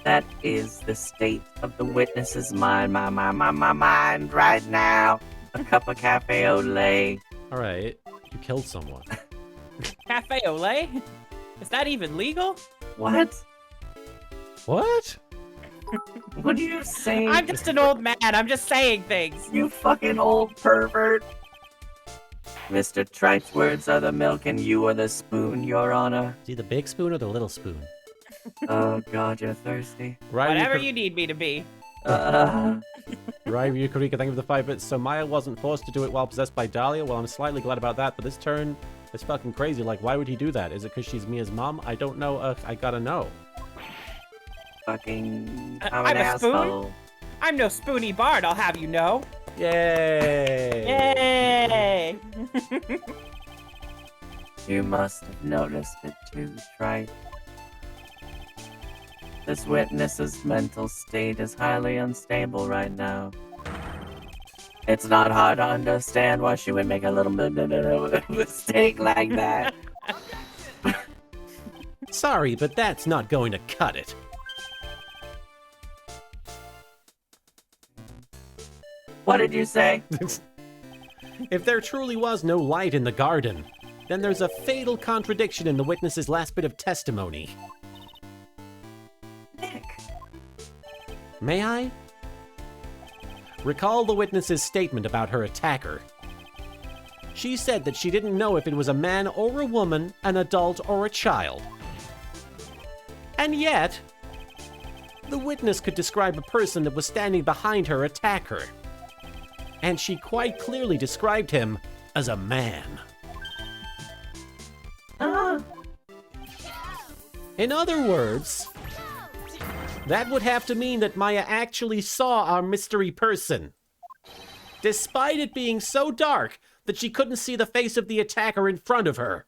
That is the state of the witness's mind, my mind right now. A cup of cafe au lait. Alright, you killed someone. Cafe au lait? Is that even legal? What? What? What are you saying? I'm just an old man. I'm just saying things. You fucking old pervert. Mr. Trite's words are the milk and you are the spoon, Your Honor. Is he the big spoon or the little spoon? Oh god, you're thirsty. Whatever you need me to be. Right, Yukarika, thank you for the 5 bits. So Maya wasn't forced to do it while possessed by Dahlia. Well, I'm slightly glad about that, but this turn is fucking crazy. Like, why would he do that? Is it because she's Mia's mom? I don't know. I gotta know. Fucking... I'm an a spoon? asshole. I'm no spoony bard, I'll have you know. Yay! Yay! You must have noticed it too, Trite. This witness's mental state is highly unstable right now. It's not hard to understand why she would make a little mistake like that. Sorry, but that's not going to cut it. What did you say? If there truly was no light in the garden, then there's a fatal contradiction in the witness's last bit of testimony. Nick. May I? Recall the witness's statement about her attacker. She said that she didn't know if it was a man or a woman, an adult or a child. And yet, the witness could describe a person that was standing behind her attacker. And she quite clearly described him as a man. In other words, that would have to mean that Maya actually saw our mystery person, despite it being so dark that she couldn't see the face of the attacker in front of her.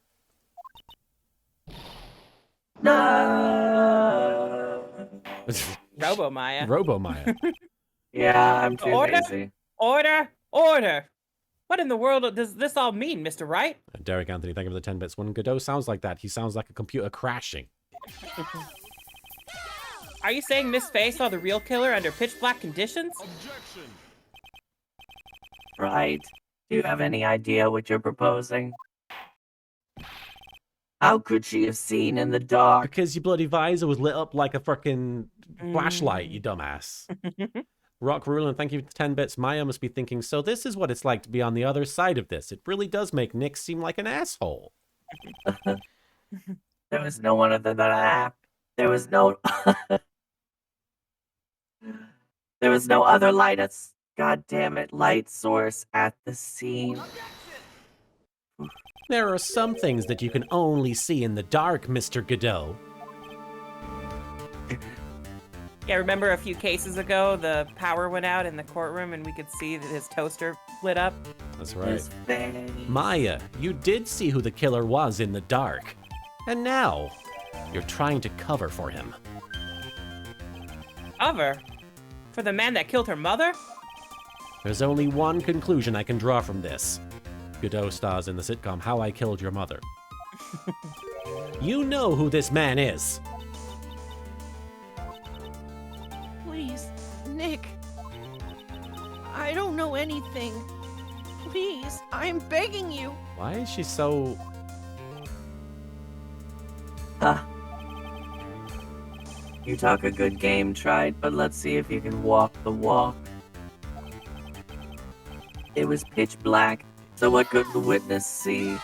No. Robo Maya. Robo Maya. Yeah, I'm too Order? lazy. Order! Order! What in the world does this all mean, Mr. Wright? Derek Anthony, thank you for the 10 bits. When Godot sounds like that, he sounds like a computer crashing. Are you saying Miss Faye saw the real killer under pitch black conditions? Right. Do you have any idea what you're proposing? How could she have seen in the dark? Because your bloody visor was lit up like a frickin' flashlight, you dumbass. Rock Rulin, thank you for the 10 bits. Maya must be thinking, so this is what it's like to be on the other side of this. It really does make Nick seem like an asshole. There was no one other than that. There was no... There was no other light, light source at the scene. There are some things that you can only see in the dark, Mr. Godot. Yeah, remember a few cases ago, the power went out in the courtroom and we could see that his toaster lit up? That's right. His face. Maya, you did see who the killer was in the dark. And now, you're trying to cover for him. Cover? For the man that killed her mother? There's only one conclusion I can draw from this. Godot stars in the sitcom How I Killed Your Mother. You know who this man is. Please, Nick. I don't know anything. Please, I'm begging you. Why is she so... You talk a good game, Trite, but let's see if you can walk the walk. It was pitch black, so what could the witness see?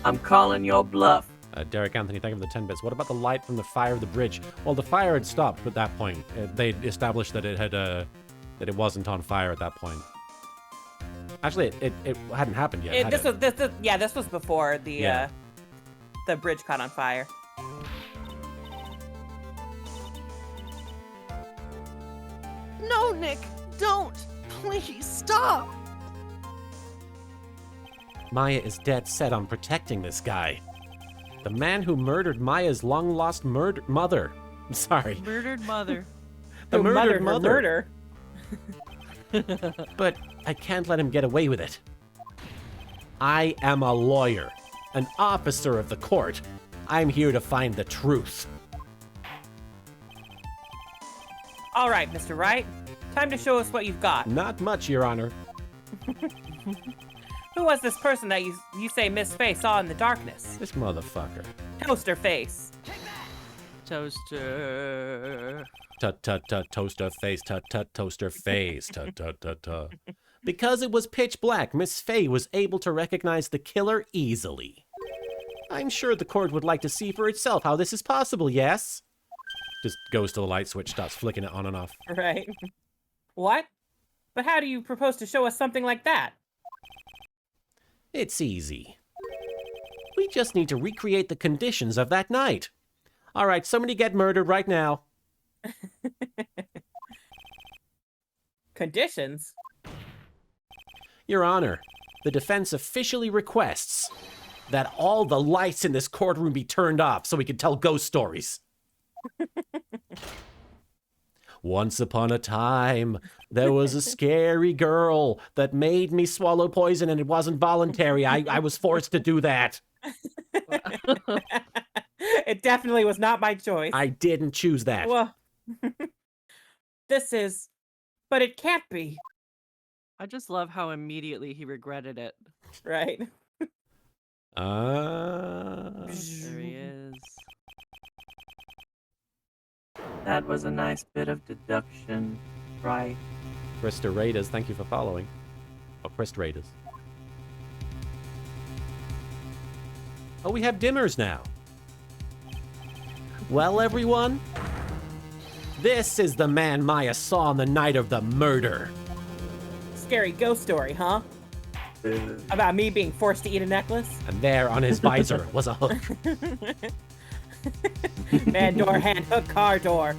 I'm calling your bluff. Derek Anthony, thank you for the 10 bits. What about the light from the fire of the bridge? Well, the fire had stopped at that point. They established that it had that it wasn't on fire at that point. Actually, it hadn't happened yet. Had it? This was before the bridge caught on fire. No, Nick, don't. Please stop. Maya is dead set on protecting this guy. The man who murdered Maya's long-lost mother. I'm sorry. Murdered mother. The Who murdered murdered her mother. But I can't let him get away with it. I am a lawyer, an officer of the court. I'm here to find the truth. All right, Mr. Wright. Time to show us what you've got. Not much, Your Honor. Who was this person that you say Miss Faye saw in the darkness? This motherfucker. Toaster face. Toaster. Tut tut tut, toaster face, tut tut, toaster face, tut tut tut tut. Because it was pitch black, Miss Faye was able to recognize the killer easily. I'm sure the court would like to see for itself how this is possible, yes? Just goes to the light switch, starts flicking it on and off. Right. What? But how do you propose to show us something like that? It's easy. We just need to recreate the conditions of that night. All right, somebody get murdered right now. Conditions? Your Honor, the defense officially requests that all the lights in this courtroom be turned off so we can tell ghost stories. Once upon a time, there was a scary girl that made me swallow poison and it wasn't voluntary. I was forced to do that. It definitely was not my choice. I didn't choose that. Well, but it can't be, I just love how immediately he regretted it. right? There he is. That was a nice bit of deduction, right? Krista Raiders, thank you for following. Oh, Krista Raiders. Oh, we have dimmers now. Well, everyone, this is the man Maya saw on the night of the murder. Scary ghost story, huh? About me being forced to eat a necklace? And there on his visor was a hook. Man door, hand hook, car door.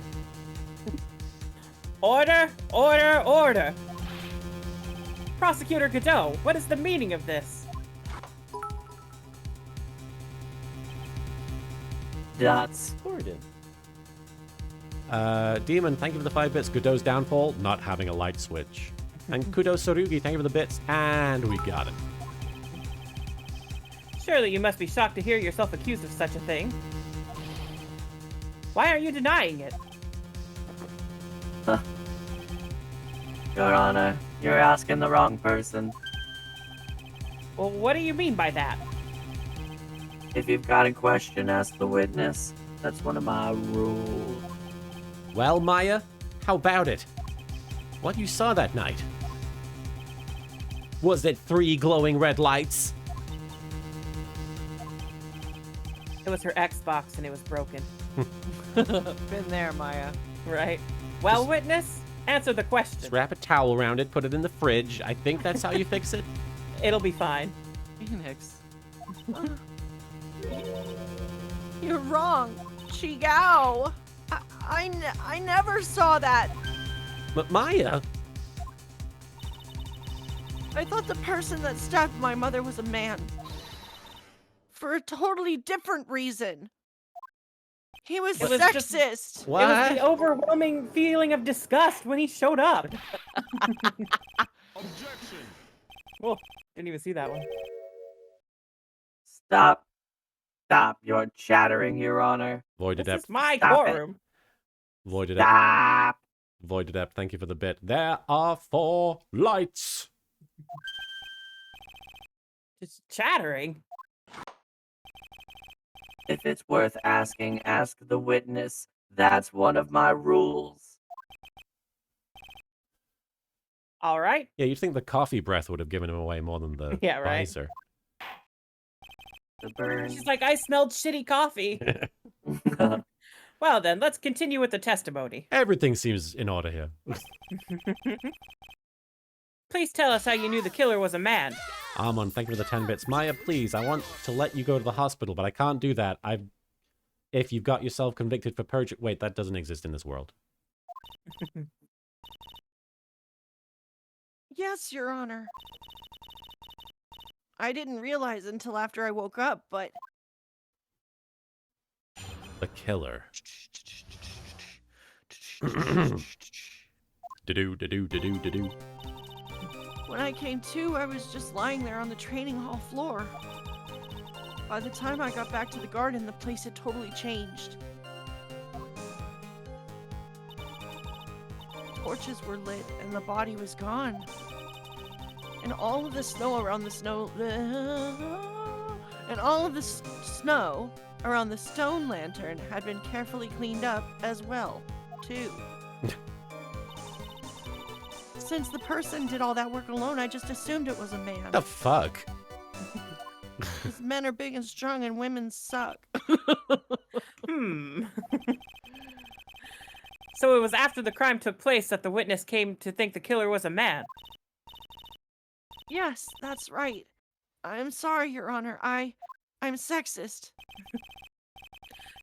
Order, order, order. Prosecutor Godot, what is the meaning of this? Dots. Gordon. Demon, thank you for the 5 bits. Godot's downfall, not having a light switch. And Kudo Sorugi, thank you for the bits. And we got it. Surely you must be shocked to hear yourself accused of such a thing. Why aren't you denying it? Your Honor, you're asking the wrong person. Well, what do you mean by that? If you've got a question, ask the witness. That's one of my rules. Well, Maya, how about it? What you saw that night? Was it 3 glowing red lights? It was her Xbox and it was broken. Been there, Maya. Right. Well, witness, answer the question. Just wrap a towel around it, put it in the fridge. I think that's how you fix it. It'll be fine. Phoenix. You're wrong. Chigao. I never saw that. But Maya, I thought the person that stabbed my mother was a man. For a totally different reason. He was It was sexist. just- It was what? the overwhelming feeling of disgust when he showed up. Objection. Well, didn't even see that one. Stop. Stop your chattering, Your Honor. Void This Adept. is my Stop it. courtroom. Void Adept. Stop. Void Adept, thank you for the bit. There are 4 lights. Just chattering. If it's worth asking, ask the witness. That's one of my rules. All right. Yeah, you'd think the coffee breath would have given him away more than the Yeah, right. visor. The burn. She's like, I smelled shitty coffee. Well, then, let's continue with the testimony. Everything seems in order here. Please tell us how you knew the killer was a man. Armon, thank you for the 10 bits. Maya, please, I want to let you go to the hospital, but I can't do that. If you've got yourself convicted for perjury... Wait, that doesn't exist in this world. Yes, Your Honor. I didn't realize until after I woke up, but The killer. Do-do. when I came to, I was just lying there on the training hall floor. By the time I got back to the garden, the place had totally changed. Torches were lit and the body was gone. And all of the snow around the snow... and all of the snow around the stone lantern had been carefully cleaned up as well, too. Since the person did all that work alone, I just assumed it was a man. The fuck? 'Cause men are big and strong and women suck. So it was after the crime took place that the witness came to think the killer was a man. Yes, that's right. I'm sorry, Your Honor. I'm sexist.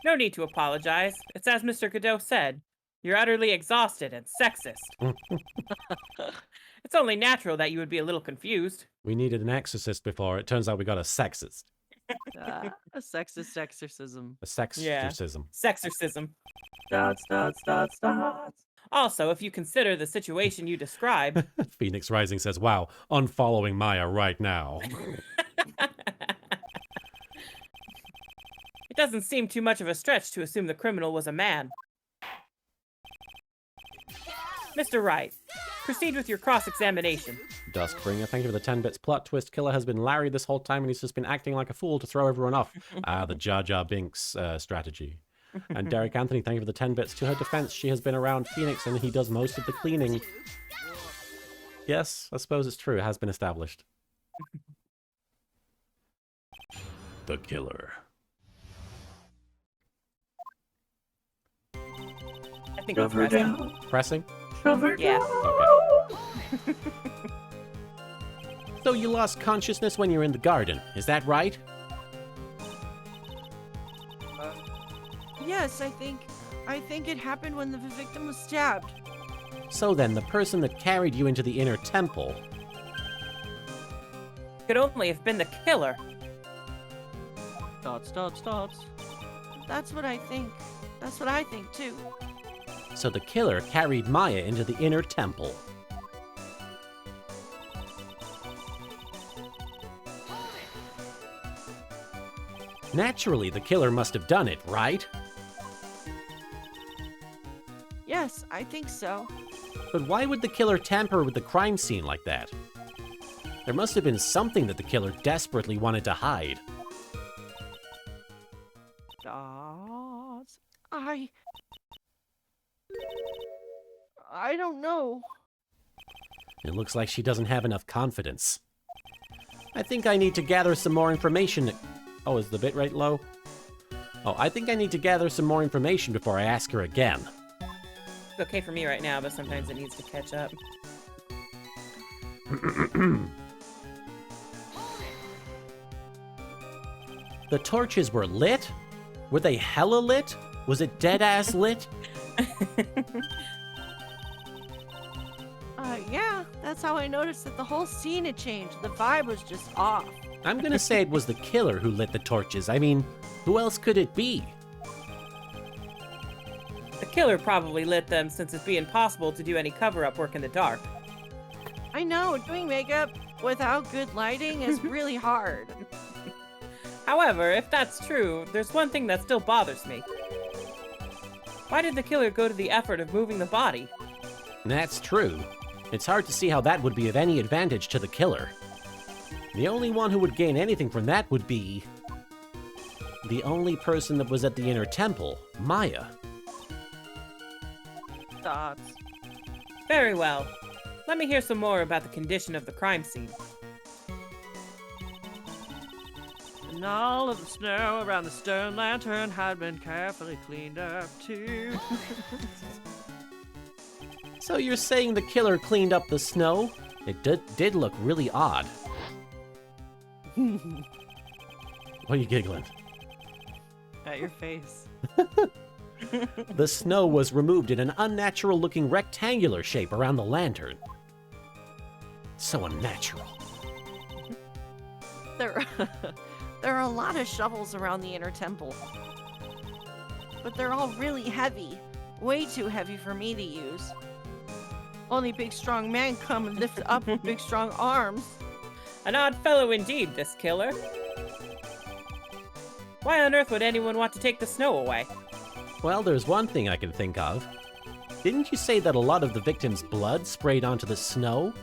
No need to apologize. It's as Mr. Godot said. You're utterly exhausted and sexist. It's only natural that you would be a little confused. We needed an exorcist before. It turns out we got a sexist. A sexist exorcism. A sexorcism. Sexorcism. Dots. Also, if you consider the situation you describe, Phoenix Rising says, wow, unfollowing Maya right now. it doesn't seem too much of a stretch to assume the criminal was a man. Mr. Wright, proceed with your cross-examination. Duskbringer, thank you for the 10 bits. Plot twist, killer has been Larry this whole time and he's just been acting like a fool to throw everyone off. The Jar Jar Binks strategy. And Derek Anthony, thank you for the 10 bits. To her defense, she has been around Phoenix and he does most of the cleaning. Yes, I suppose it's true. It has been established. The killer. I think Shove it's her pressing. down. Pressing? Shove her Yeah. Okay. So you lost consciousness when you were in the garden, is that right? Yes, I think it happened when the victim was stabbed. So then, the person that carried you into the inner temple... Could only have been the killer. Dots. That's what I think. That's what I think, too. So the killer carried Maya into the inner temple. Naturally, the killer must have done it, right? Yes, I think so. But why would the killer tamper with the crime scene like that? There must have been something that the killer desperately wanted to hide. Dots. I don't know. It looks like she doesn't have enough confidence. I think I need to gather some more information. Oh, is the bitrate low? Oh, I think I need to gather some more information before I ask her again. It's okay for me right now, but sometimes it needs to catch up. The torches were lit? Were they hella lit? Was it dead-ass lit? Yeah, that's how I noticed that the whole scene had changed. The vibe was just off. I'm gonna say it was the killer who lit the torches. I mean, who else could it be? The killer probably lit them since it'd be impossible to do any cover-up work in the dark. I know, doing makeup without good lighting is really hard. However, if that's true, there's one thing that still bothers me. Why did the killer go to the effort of moving the body? That's true. It's hard to see how that would be of any advantage to the killer. The only one who would gain anything from that would be... the only person that was at the inner temple, Maya. Dots. Very well. let me hear some more about the condition of the crime scene. And all of the snow around the stone lantern had been carefully cleaned up too. So you're saying the killer cleaned up the snow? It did look really odd. What are you giggling? At your face. The snow was removed in an unnatural-looking rectangular shape around the lantern. So unnatural. There are a lot of shovels around the inner temple. But they're all really heavy. Way too heavy for me to use. Only big strong man come and lift up with big strong arms. An odd fellow indeed, this killer. Why on earth would anyone want to take the snow away? Well, there's one thing I can think of. Didn't you say that a lot of the victim's blood sprayed onto the snow?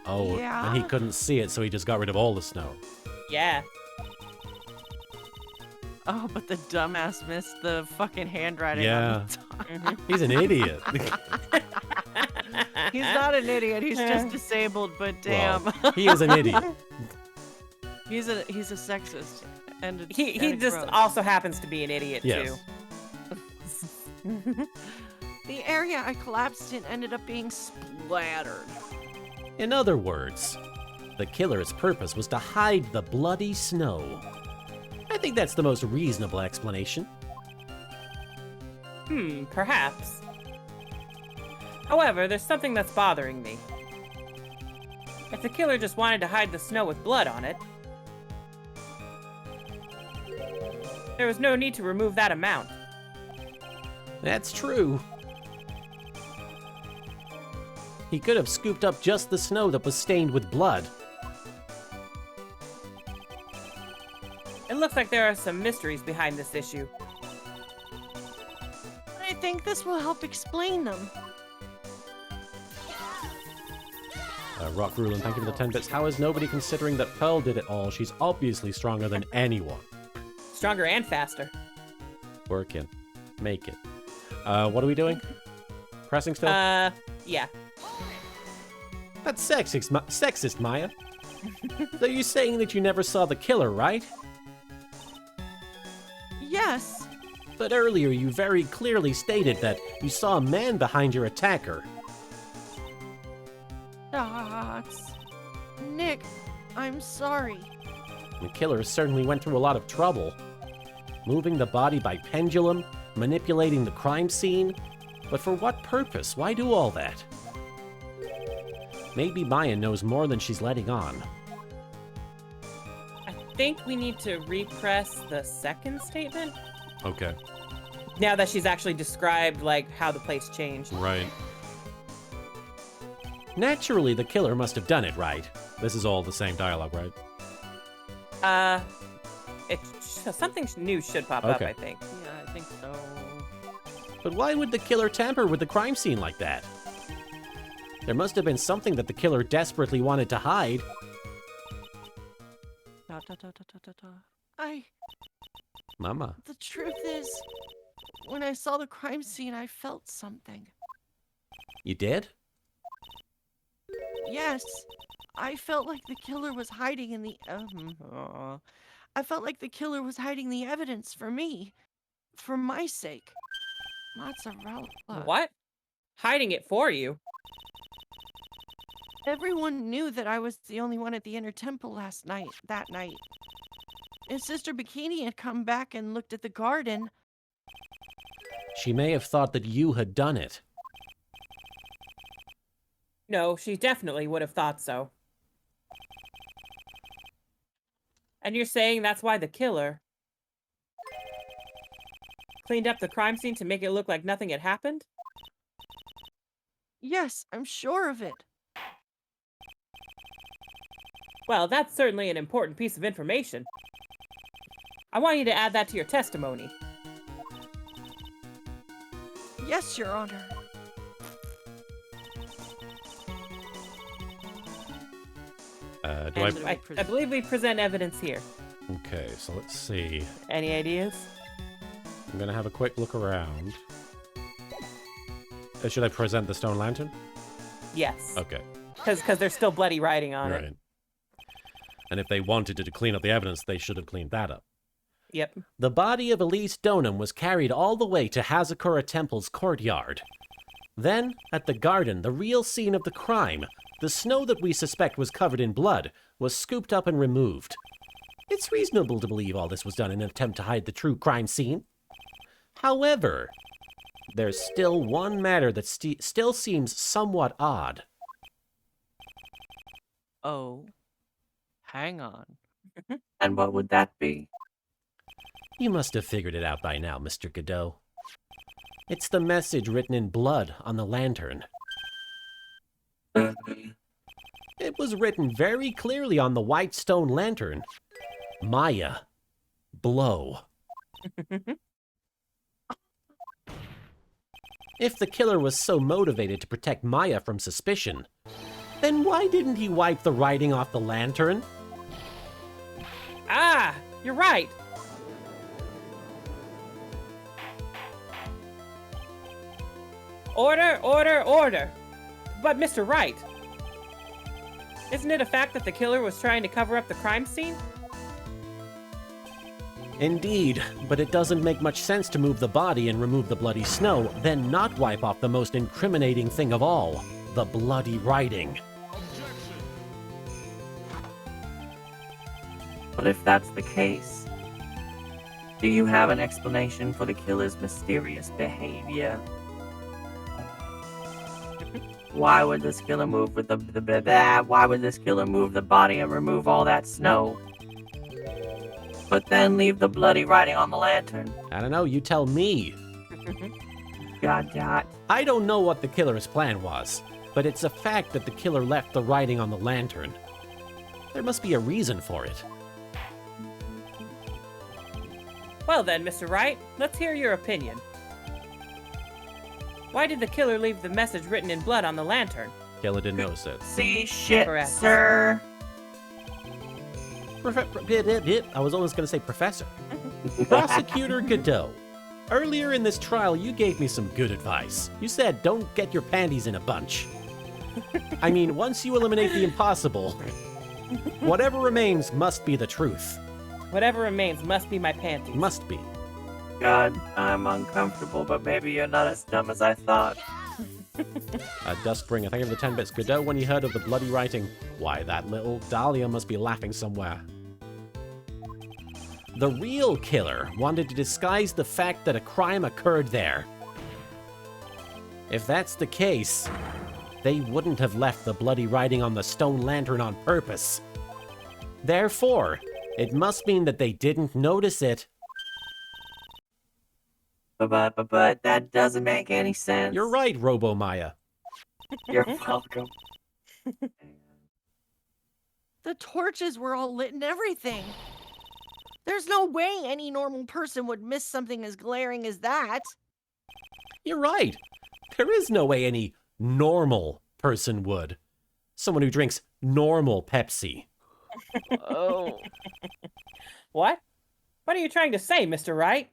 Oh, Yeah. and he couldn't see it, so he just got rid of all the snow. Yeah. Oh, but the dumbass missed the fucking handwriting Yeah. on the top. Mhm. He's an idiot. He's not an idiot, he's just disabled, but damn. Well, he is an idiot. He's a sexist. And He and a just gross. also happens to be an idiot, Yes. too. The area I collapsed in ended up being splattered. In other words, the killer's purpose was to hide the bloody snow. I think that's the most reasonable explanation. Perhaps. However, there's something that's bothering me. If the killer just wanted to hide the snow with blood on it, there was no need to remove that amount. That's true. He could have scooped up just the snow that was stained with blood. It looks like there are some mysteries behind this issue. I think this will help explain them. Rock Rulin, thank you for the 10 bits. How is nobody considering that Pearl did it all? She's obviously stronger than anyone. Stronger and faster. Work in. Make it. What are we doing? Pressing still? Yeah. That's sexist, Maya. So you're saying that you never saw the killer, right? Yes. But earlier you very clearly stated that you saw a man behind your attacker. Dots. Nick, I'm sorry. The killer certainly went through a lot of trouble. Moving the body by pendulum, manipulating the crime scene. But for what purpose? Why do all that? Maybe Maya knows more than she's letting on. I think we need to repress the second statement. Okay. Now that she's actually described, like, how the place changed. Right. Naturally, the killer must have done it, right? This is all the same dialogue, right? Something new should pop up, Okay. I think. Yeah, I think so. But why would the killer tamper with the crime scene like that? There must have been something that the killer desperately wanted to hide. Mama. The truth is, when I saw the crime scene, I felt something. You did? Yes, I felt like the killer was hiding in the. I felt like the killer was hiding the evidence for me, for my sake. Mozzarella. What? Hiding it for you? Everyone knew that I was the only one at the inner temple that night. And Sister Bikini had come back and looked at the garden. She may have thought that you had done it. No, she definitely would have thought so. And you're saying that's why the killer cleaned up the crime scene to make it look like nothing had happened? Yes, I'm sure of it. Well, that's certainly an important piece of information. I want you to add that to your testimony. Yes, Your Honor. And I believe we present evidence here. Okay, so let's see. Any ideas? I'm gonna have a quick look around. Should I present the stone lantern? Yes. Okay. Because there's still bloody writing on Right. it. And if they wanted to clean up the evidence, they should have cleaned that up. Yep. The body of Elise Donham was carried all the way to Hazakura Temple's courtyard. Then, at the garden, the real scene of the crime, the snow that we suspect was covered in blood, was scooped up and removed. It's reasonable to believe all this was done in an attempt to hide the true crime scene. However, there's still one matter that still seems somewhat odd. Oh. Hang on. And what would that be? You must have figured it out by now, Mr. Godot. It's the message written in blood on the lantern. It was written very clearly on the white stone lantern. Maya, blow. If the killer was so motivated to protect Maya from suspicion, then why didn't he wipe the writing off the lantern? Ah, you're right. Order, order, order. But Mr. Wright, isn't it a fact that the killer was trying to cover up the crime scene? Indeed, but it doesn't make much sense to move the body and remove the bloody snow, then not wipe off the most incriminating thing of all, the bloody writing. But if that's the case, do you have an explanation for the killer's mysterious behavior? Why would this killer move with why would this killer move the body and remove all that snow, but then leave the bloody writing on the lantern? I don't know, you tell me. God. I don't know what the killer's plan was, but it's a fact that the killer left the writing on the lantern. There must be a reason for it. Well then, Mr. Wright, let's hear your opinion. Why did the killer leave the message written in blood on the lantern? Killer didn't notice it. See shit, Correct. sir. I was almost going to say professor. Prosecutor Godot, earlier in this trial you gave me some good advice. You said don't get your panties in a bunch. I mean, once you eliminate the impossible, whatever remains must be the truth. Whatever remains must be my panties. Must be. God, I'm uncomfortable, but maybe you're not as dumb as I thought. Duskbringer, thank you for the 10 bits. Godot, when he heard of the bloody writing, why, that little Dahlia must be laughing somewhere. The real killer wanted to disguise the fact that a crime occurred there. If that's the case, they wouldn't have left the bloody writing on the stone lantern on purpose. Therefore, it must mean that they didn't notice it. But that doesn't make any sense. You're right, Robo Maya. You're welcome. The torches were all lit and everything. There's no way any normal person would miss something as glaring as that. You're right. There is no way any normal person would. Someone who drinks normal Pepsi. Oh. What? What are you trying to say, Mr. Wright?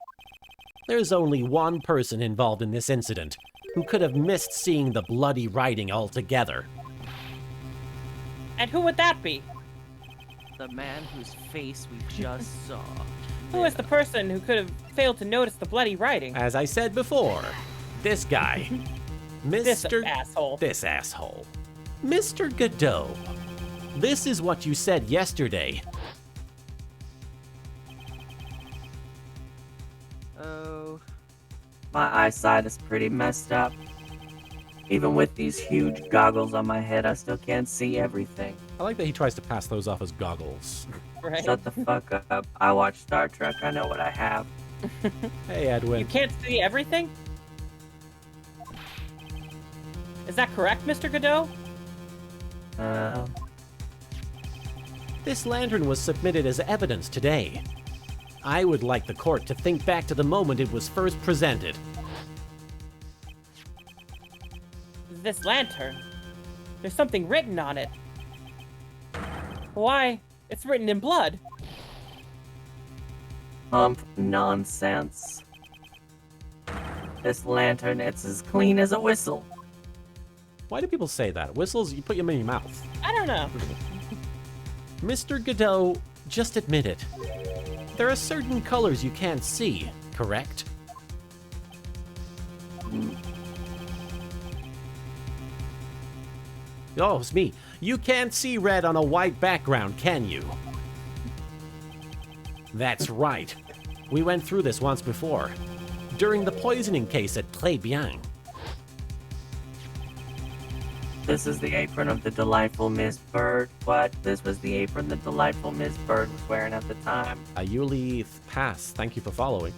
There's only one person involved in this incident who could have missed seeing the bloody writing altogether. And who would that be? The man whose face we just saw. Who is the person who could have failed to notice the bloody writing? As I said before, this guy. This Mr. asshole. This asshole. Mr. Godot. This is what you said yesterday. Oh. My eyesight is pretty messed up. Even with these huge goggles on my head, I still can't see everything. I like that he tries to pass those off as goggles. Right? Shut the fuck up. I watch Star Trek. I know what I have. Hey, Edwin. You can't see everything? Is that correct, Mr. Godot? This lantern was submitted as evidence today. I would like the court to think back to the moment it was first presented. This lantern. There's something written on it. Why? It's written in blood. Nonsense. This lantern, it's as clean as a whistle. Why do people say that? Whistles, you put them in your mouth. I don't know. Mr. Godot, just admit it. There are certain colors you can't see, correct? Oh, it's me. You can't see red on a white background, can you? That's right. We went through this once before. During the poisoning case at Très Bien. This is the apron of the delightful Miss Bird. What? This was the apron the delightful Miss Bird was wearing at the time. Ayuli Pass, thank you for following.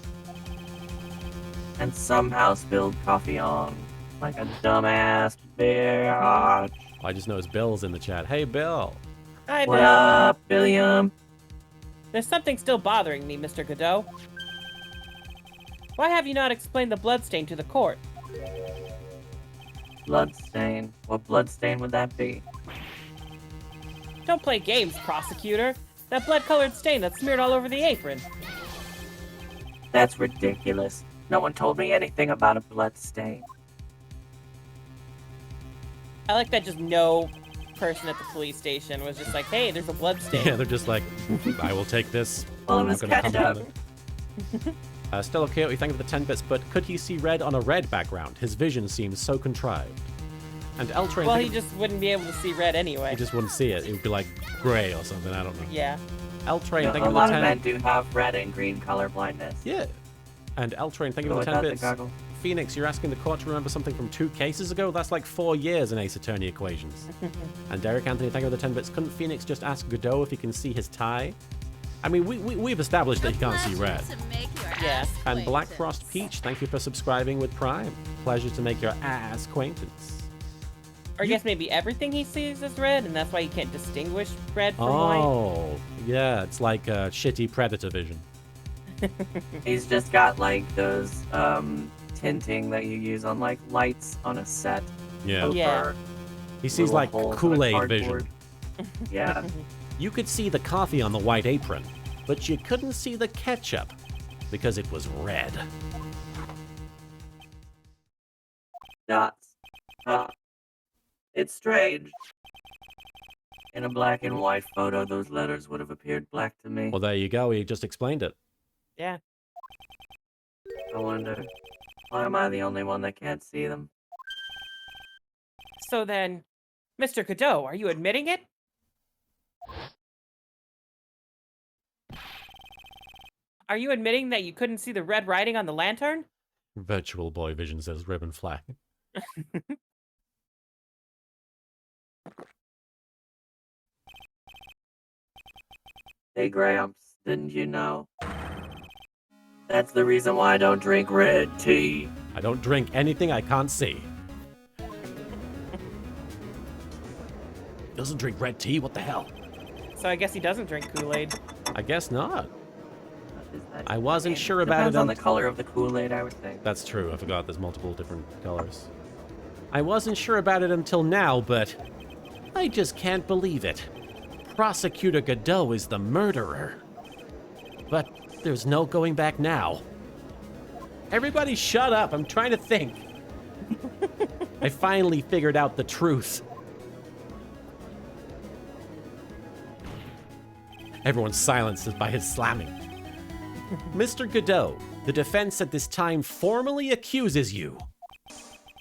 And somehow spilled coffee on. Like a dumbass bitch. I just noticed Bill's in the chat. Hey, Bill. Hi, What Bill. up, Billiam? There's something still bothering me, Mr. Godot. Why have you not explained the bloodstain to the court? Bloodstain. What bloodstain would that be? Don't play games, prosecutor. That blood-colored stain that's smeared all over the apron. That's ridiculous. No one told me anything about a bloodstain. I like that just no person at the police station was just like, hey, there's a blood stain. Yeah, they're just like, I will take this. Well, it I'm was not gonna comment ketchup. on it. Still okay, thank you for the 10 bits, but could he see red on a red background? His vision seems so contrived. And L-Train... Well, he just wouldn't be able to see red anyway. He just wouldn't see it. It would be like gray or something, I don't know. Yeah. L-Train, A thank you for the lot 10... of men do have red and green color blindness. Yeah. And L-Train, thank you So for the 10 without the bits. goggle. Phoenix, you're asking the court to remember something from 2 cases ago? That's like 4 years in Ace Attorney equations. And Derek Anthony, thank you for the 10 bits. Couldn't Phoenix just ask Godot if he can see his tie? I mean, we've established that he can't see red. Yeah. And Black Frost Peach, thank you for subscribing with Prime. Pleasure to make your ass acquaintance. Or I guess maybe everything he sees is red, and that's why he can't distinguish red from white. Oh, yeah, it's like shitty Predator vision. He's just got like those tinting that you use on like lights on a set. Yeah. Over Yeah. He sees little like holes in a Kool-Aid vision. cardboard. Yeah. You could see the coffee on the white apron, but you couldn't see the ketchup because it was red. Dots. It's strange. In a black and white photo, those letters would have appeared black to me. Well, there you go. He just explained it. Yeah. I wonder, why am I the only one that can't see them? So then, Mr. Godot, are you admitting it? Are you admitting that you couldn't see the red writing on the lantern? Virtual Boy Vision says ribbon flag. Hey, Gramps, didn't you know? That's the reason why I don't drink red tea. I don't drink anything I can't see. Doesn't drink red tea? What the hell? So I guess he doesn't drink Kool-Aid. I guess not. Is that- I wasn't mean, sure about depends it on the until- color of the Kool-Aid, I would think. That's true. I forgot there's multiple different colors. I wasn't sure about it until now, but I just can't believe it. Prosecutor Godot is the murderer. But there's no going back now. Everybody shut up. I'm trying to think. I finally figured out the truth. Everyone's silenced by his slamming. Mr. Godot, the defense at this time formally accuses you.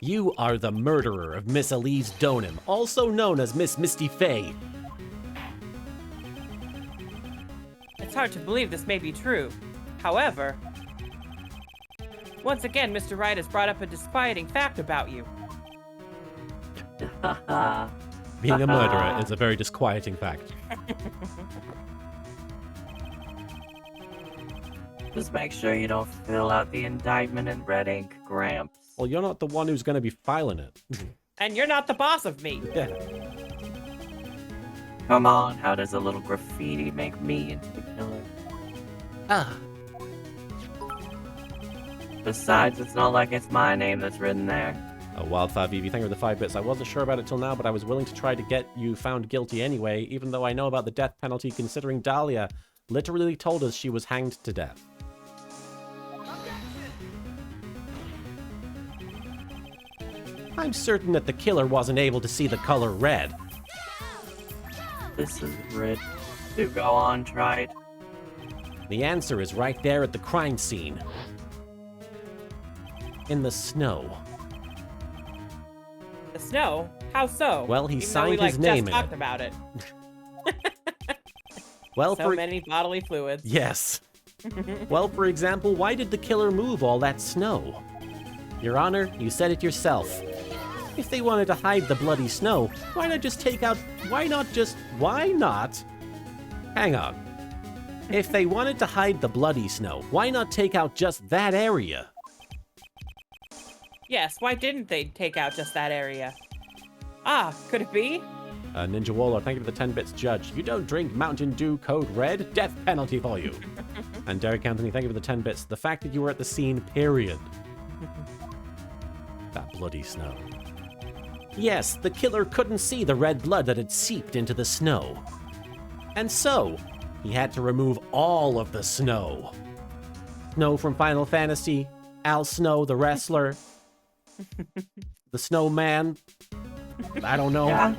You are the murderer of Miss Elise Donim, also known as Miss Misty Fey. It's hard to believe this may be true. However, once again, Mr. Wright has brought up a disquieting fact about you. Being a murderer is a very disquieting fact. Just make sure you don't fill out the indictment in red ink, Gramps. Well, you're not the one who's going to be filing it. And you're not the boss of me. Yeah. Come on, how does a little graffiti make me into the killer? Ah, Besides, it's not like it's my name that's written there. Wildfire VV, thank you for the 5 bits. I wasn't sure about it till now, but I was willing to try to get you found guilty anyway, even though I know about the death penalty, considering Dahlia literally told us she was hanged to death. I'm certain that the killer wasn't able to see the color red. This is red. Do go on, try it. The answer is right there at the crime scene. In the snow. The snow? How so? Well, he Even though signed we, his name just in talked it. about it. Well, So many bodily fluids. Yes. Well, for example, why did the killer move all that snow? Your Honor, you said it yourself. If they wanted to hide the bloody snow, why not just take out... Why not? Hang on. If they wanted to hide the bloody snow, why not take out just that area? Yes, why didn't they take out just that area? Ah, could it be? Ninja Warlord, thank you for the 10 bits, Judge. You don't drink Mountain Dew code red? Death penalty for you. And Derek Anthony, thank you for the 10 bits. The fact that you were at the scene, period. That bloody snow. Yes, the killer couldn't see the red blood that had seeped into the snow. And so, he had to remove all of the snow. Snow from Final Fantasy, Al Snow, the wrestler, the snowman, I don't know. Yeah.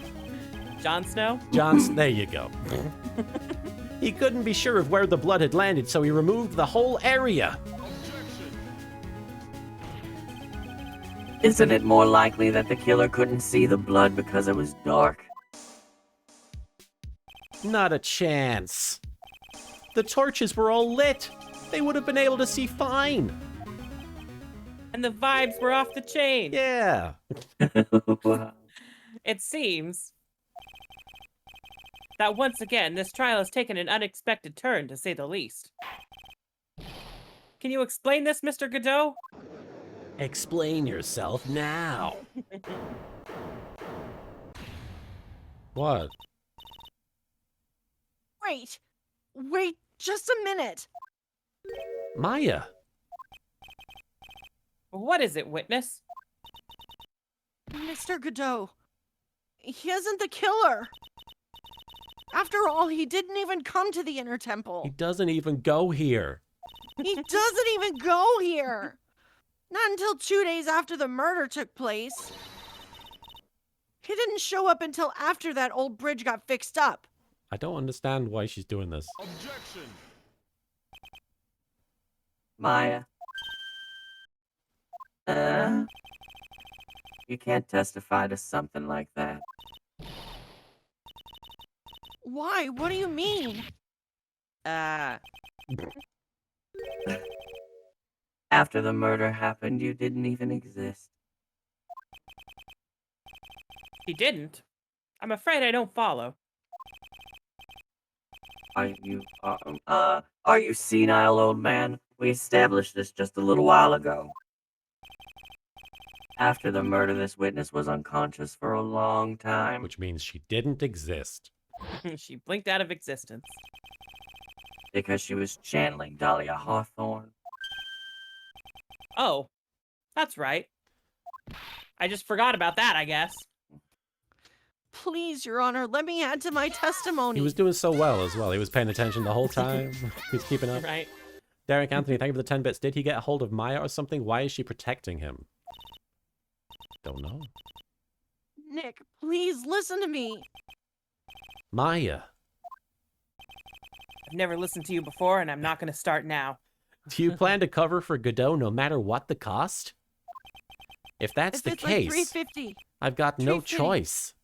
Jon Snow? There you go. He couldn't be sure of where the blood had landed, so he removed the whole area. Isn't it more likely that the killer couldn't see the blood because it was dark? Not a chance. The torches were all lit. They would have been able to see fine. And the vibes were off the chain. Yeah. It seems that once again, this trial has taken an unexpected turn, to say the least. Can you explain this, Mr. Godot? Explain yourself now. What? Wait just a minute. Maya. What is it, witness? Mr. Godot, he isn't the killer. After all, he didn't even come to the inner He temple. doesn't even go here. He doesn't even go here. Not until 2 days after the murder took place. He didn't show up until after that old bridge got fixed up. I don't understand why she's doing this. Maya. You can't testify to something like that. Why? What do you mean? After the murder happened, you didn't even exist. He didn't. I'm afraid I don't follow. Are you senile, old man? We established this just a little while ago. After the murder, this witness was unconscious for a long time. Which means she didn't exist. She blinked out of existence. Because she was channeling Dahlia Hawthorne. Oh, that's right. I just forgot about that, I guess. Please, Your Honor, let me add to my testimony. He was doing so well as well. He was paying attention the whole time. He was keeping up. Right. Derek Anthony, thank you for the 10 bits. Did he get a hold of Maya or something? Why is she protecting him? Don't know. Nick, please listen to me. Maya. I've never listened to you before, and I'm not going to start now. Do you plan to cover for Godot no matter what the cost? If that's If the it's case, like $3.50, I've got no $3.50. choice.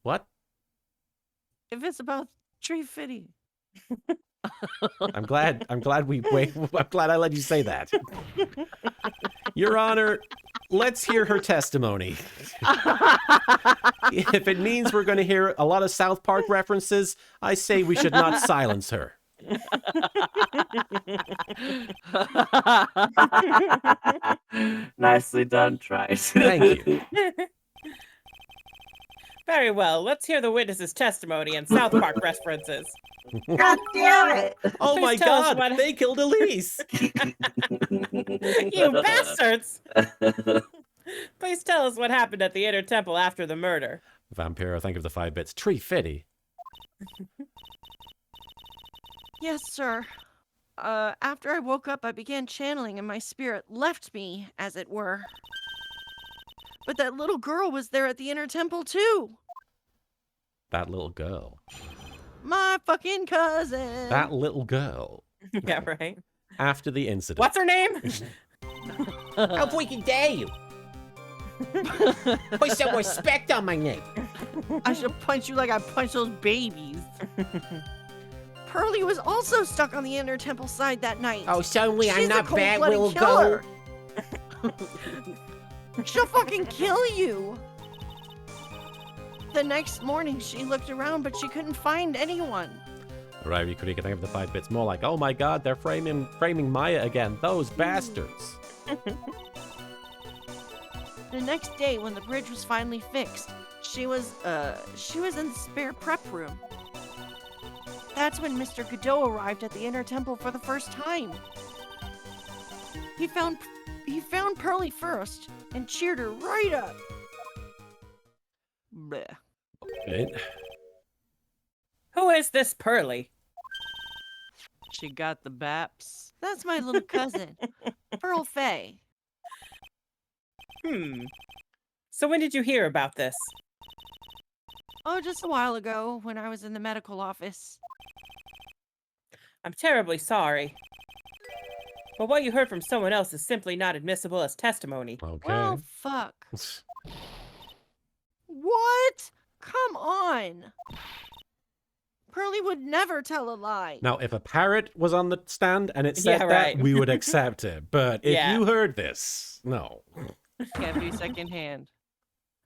What? if it's about $3.50. I'm glad I'm glad I let you say that. Your Honor, let's hear her testimony. If it means we're going to hear a lot of South Park references, I say we should not silence her. Nicely done, Trice. Thank you. Very well. Let's hear the witness's testimony and South Park references. God damn it! Oh Please my tell us God! what- They killed Elise. You bastards! Please tell us what happened at the Inner Temple after the murder. Vampiro, thank you for the 5 bits. Tree Fitty. Yes, sir. After I woke up, I began channeling and my spirit left me, as it were. But that little girl was there at the inner temple, too. That little girl. My fucking cousin. That little girl. Yeah, right. After the incident. What's her name? How freaking dare you? Put some respect on my name. I should punch you like I punch those babies. Pearly was also stuck on the inner temple side that night. Oh, suddenly I'm She's a not bad, cold-blooded will killer. go. She'll fucking kill you. The next morning, she looked around, but she couldn't find anyone. Right, you could think of the 5 bits more like, oh my god, they're framing Maya again. Those bastards. The next day, when the bridge was finally fixed, she was in the spare prep room. That's when Mr. Godot arrived at the inner temple for the first time. He found Pearly first and cheered her right up. Bleh. Right. Who is this Pearly? She got the baps. That's my little cousin, Pearl Faye. So when did you hear about this? Oh, just a while ago when I was in the medical office. I'm terribly sorry. But what you heard from someone else is simply not admissible as testimony. Okay. Well, fuck. What? Come on. Pearly would never tell a lie. Now, if a parrot was on the stand and it said Yeah, that, right. we would accept it. But if Yeah. you heard this, no. Can't be secondhand.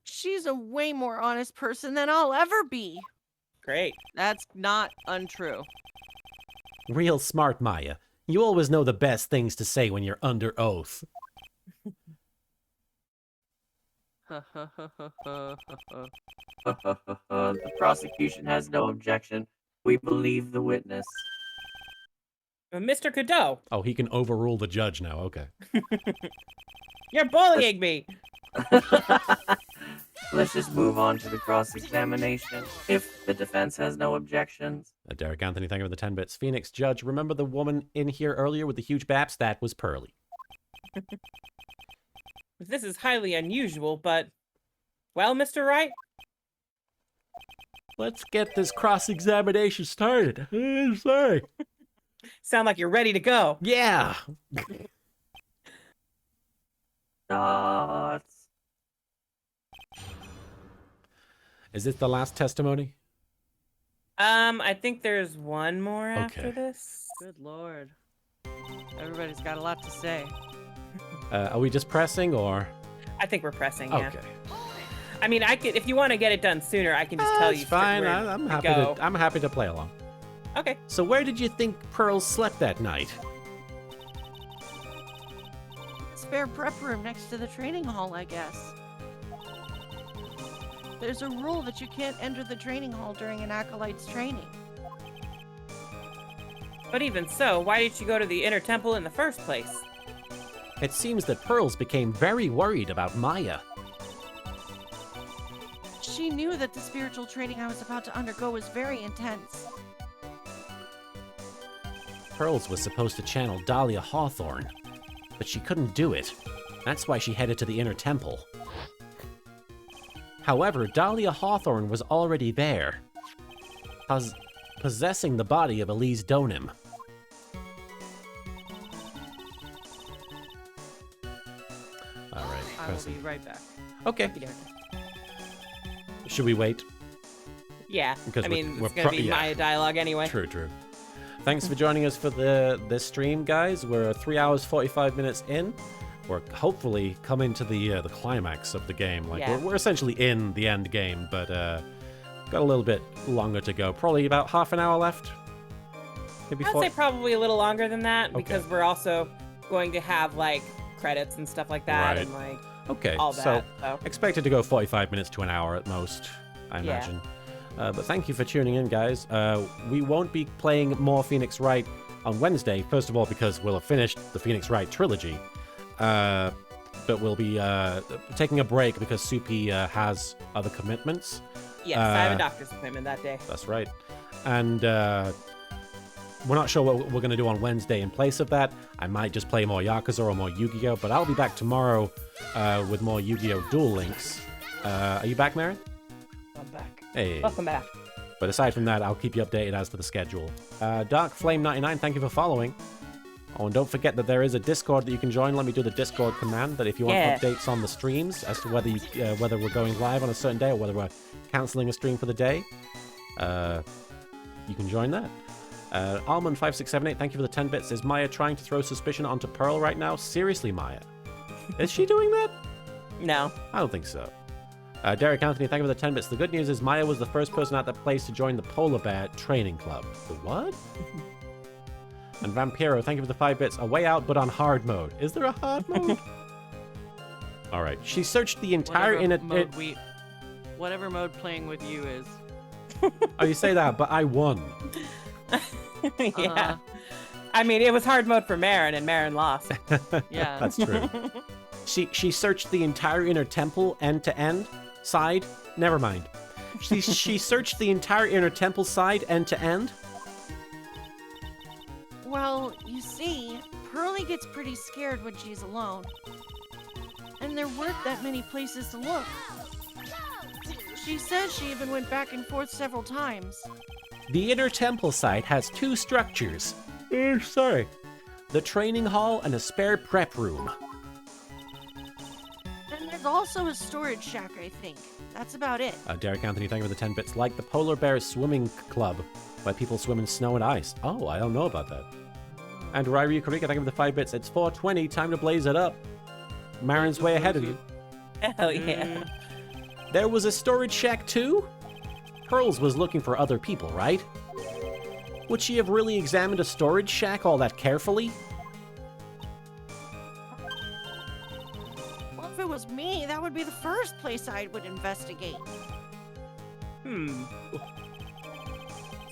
She's a way more honest person than I'll ever be. Great. That's not untrue. Real smart, Maya. You always know the best things to say when you're under oath. The prosecution has no objection. We believe the witness. Mr. Godot, Oh, he can overrule the judge now. Okay. you're bullying me. Let's just move on to the cross-examination, if the defense has no objections. Derek Anthony, thank you for the 10 bits. Phoenix Judge, remember the woman in here earlier with the huge baps? That was Pearly. This is highly unusual, but... Well, Mr. Wright? Let's get this cross-examination started. Sorry. Sound like you're ready to go. Yeah. Dots. Is this the last testimony? I think there's one more after Okay. this. Good lord. Everybody's got a lot to say. Are we just pressing or? I think we're pressing, yeah. Okay. I mean, I could, if you want to get it done sooner, I can just tell It's you. fine. where I'm to happy go. I'm happy to play along. Okay. So where did you think Pearl slept that night? Spare prep room next to the training hall, I guess. There's a rule that you can't enter the training hall during an acolyte's training. But even so, why did you go to the inner temple in the first place? It seems that Pearls became very worried about Maya. She knew that the spiritual training I was about to undergo was very intense. Pearls was supposed to channel Dahlia Hawthorne, but she couldn't do it. That's why she headed to the inner temple. However, Dahlia Hawthorne was already there, possessing the body of Elise Donim. Alright, I will be right back. Okay. Should we wait? Yeah. Because I mean, we're it's going to be yeah. Maya dialogue anyway. True. Thanks for joining us for this stream, guys. We're 3 hours 45 minutes in. We're hopefully coming to the climax of the game. Like Yeah. we're essentially in the end game, but got a little bit longer to go. Probably about half an hour left. Maybe I'd say probably a little longer than that Okay. because we're also going to have like credits and stuff like that Right. and like Okay, all so that. So expected to go 45 minutes to an hour at most, I Yeah. imagine. But thank you for tuning in, guys. We won't be playing more Phoenix Wright on Wednesday, first of all, because we'll have finished the Phoenix Wright trilogy. But we'll be taking a break because Soupy has other commitments. yes, I have a doctor's appointment that day. That's right. And we're not sure what we're going to do on Wednesday in place of that. I might just play more Yakuza or more Yu-Gi-Oh! But I'll be back tomorrow with more Yu-Gi-Oh! Duel Links. Are you back, Marin? I'm back. Hey. Welcome back. But aside from that, I'll keep you updated as to the schedule. Dark Flame 99, thank you for following. Oh, and don't forget that there is a Discord that you can join. Let me do the Discord command that if you want updates on the streams as to whether whether we're going live on a certain day or whether we're cancelling a stream for the day, you can join that. Almond5678, thank you for the 10 bits. Is Maya trying to throw suspicion onto Pearl right now? Seriously, Maya? Is she doing that? No. I don't think so. Derek Anthony, thank you for the 10 bits. The good news is Maya was the first person at that place to join the Polar Bear Training Club. The what? And Vampiro, thank you for the 5 bits. A way out, but on hard mode. Is there a hard mode? Alright. She searched the entire whatever mode playing with you is. Oh, you say that, but I won. Yeah. I mean, it was hard mode for Marin, and Marin lost. Yeah. That's true. She searched the entire inner temple end to end side. Never mind. She searched the entire inner temple side end to end. Well, you see, Pearly gets pretty scared when she's alone. And there weren't that many places to look. She says she even went back and forth several times. The inner temple side has 2 structures. Sorry. The training hall and a spare prep room. And there's also a storage shack, I think. That's about it. Derek Anthony, thank you for the 10 bits. Like the Polar Bear Swimming Club, where people swim in snow and ice. Oh, I don't know about that. And Ryu Karika, thank you for the 5 bits. It's 4:20, time to blaze it up. Marin's way ahead of you. Hell yeah. There was a storage shack too? Pearls was looking for other people, right? Would she have really examined a storage shack all that carefully? Well, if it was me, that would be the first place I would investigate.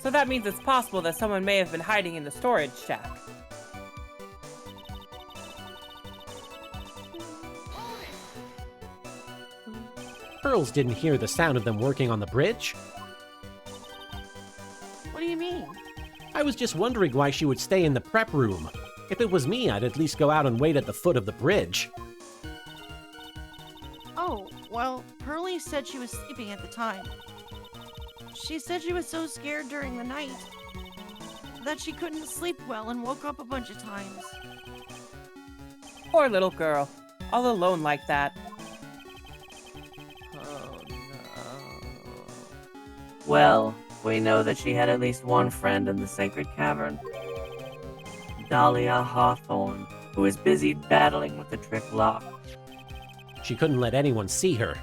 So that means it's possible that someone may have been hiding in the storage shack. Pearls didn't hear the sound of them working on the bridge. What do you mean? I was just wondering why she would stay in the prep room. If it was me, I'd at least go out and wait at the foot of the bridge. Oh, well, Pearly said she was sleeping at the time. She said she was so scared during the night that she couldn't sleep well and woke up a bunch of times. Poor little girl. All alone like that. Oh no. Well, we know that she had at least one friend in the Sacred Cavern. Dahlia Hawthorne, who is busy battling with the trick lock. She couldn't let anyone see her,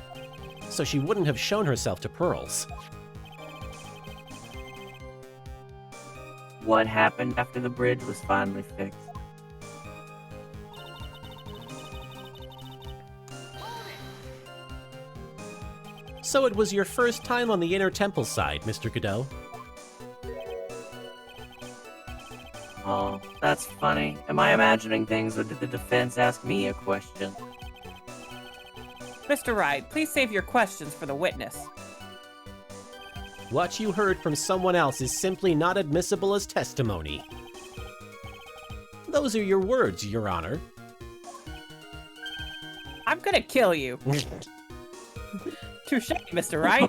so she wouldn't have shown herself to Pearls. What happened after the bridge was finally fixed? So it was your first time on the inner temple side, Mr. Godot. Oh, that's funny. Am I imagining things, or did the defense ask me a question? Mr. Wright, please save your questions for the witness. What you heard from someone else is simply not admissible as testimony. Those are your words, Your Honor. I'm gonna kill you. Touche, Mr. Wright.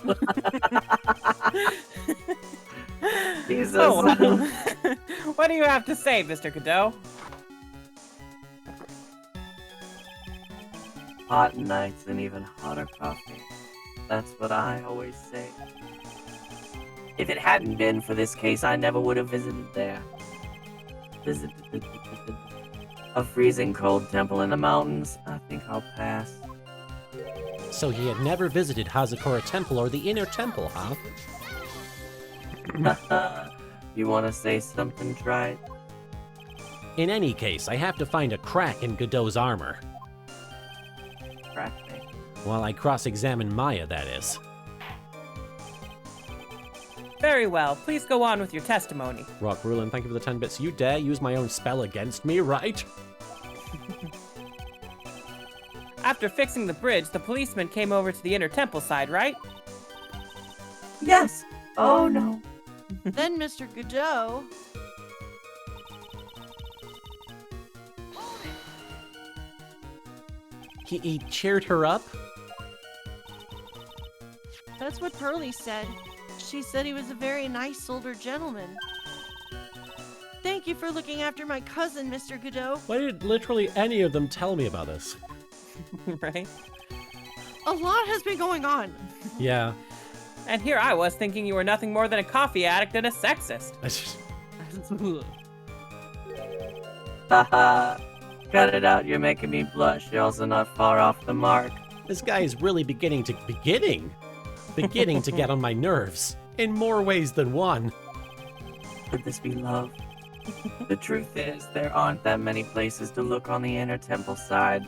Jesus. Oh, well. What do you have to say, Mr. Godot? Hot nights and even hotter coffee. That's what I always say. If it hadn't been for this case, I never would have visited there. Visited a freezing cold temple in the mountains. I think I'll pass. So he had never visited Hazakura Temple or the Inner Temple, huh? You want to say something, Tried? In any case, I have to find a crack in Godot's armor. Crack me. While I cross-examine Maya, that is. Very well. Please go on with your testimony. Rock Rulin, thank you for the 10 bits. You dare use my own spell against me, right? After fixing the bridge, the policeman came over to the inner temple side, right? Yes. Oh no. Then Mr. Godot he cheered her up? That's what Pearlie said. She said he was a very nice older gentleman. Thank you for looking after my cousin, Mr. Godot. Why did literally any of them tell me about this? Right? A lot has been going on. Yeah. And here I was thinking you were nothing more than a coffee addict and a sexist. Haha. Cut it out, you're making me blush. You're also not far off the mark. This guy is really beginning to get on my nerves in more ways than one. Could this be love? The truth is, there aren't that many places to look on the inner temple side.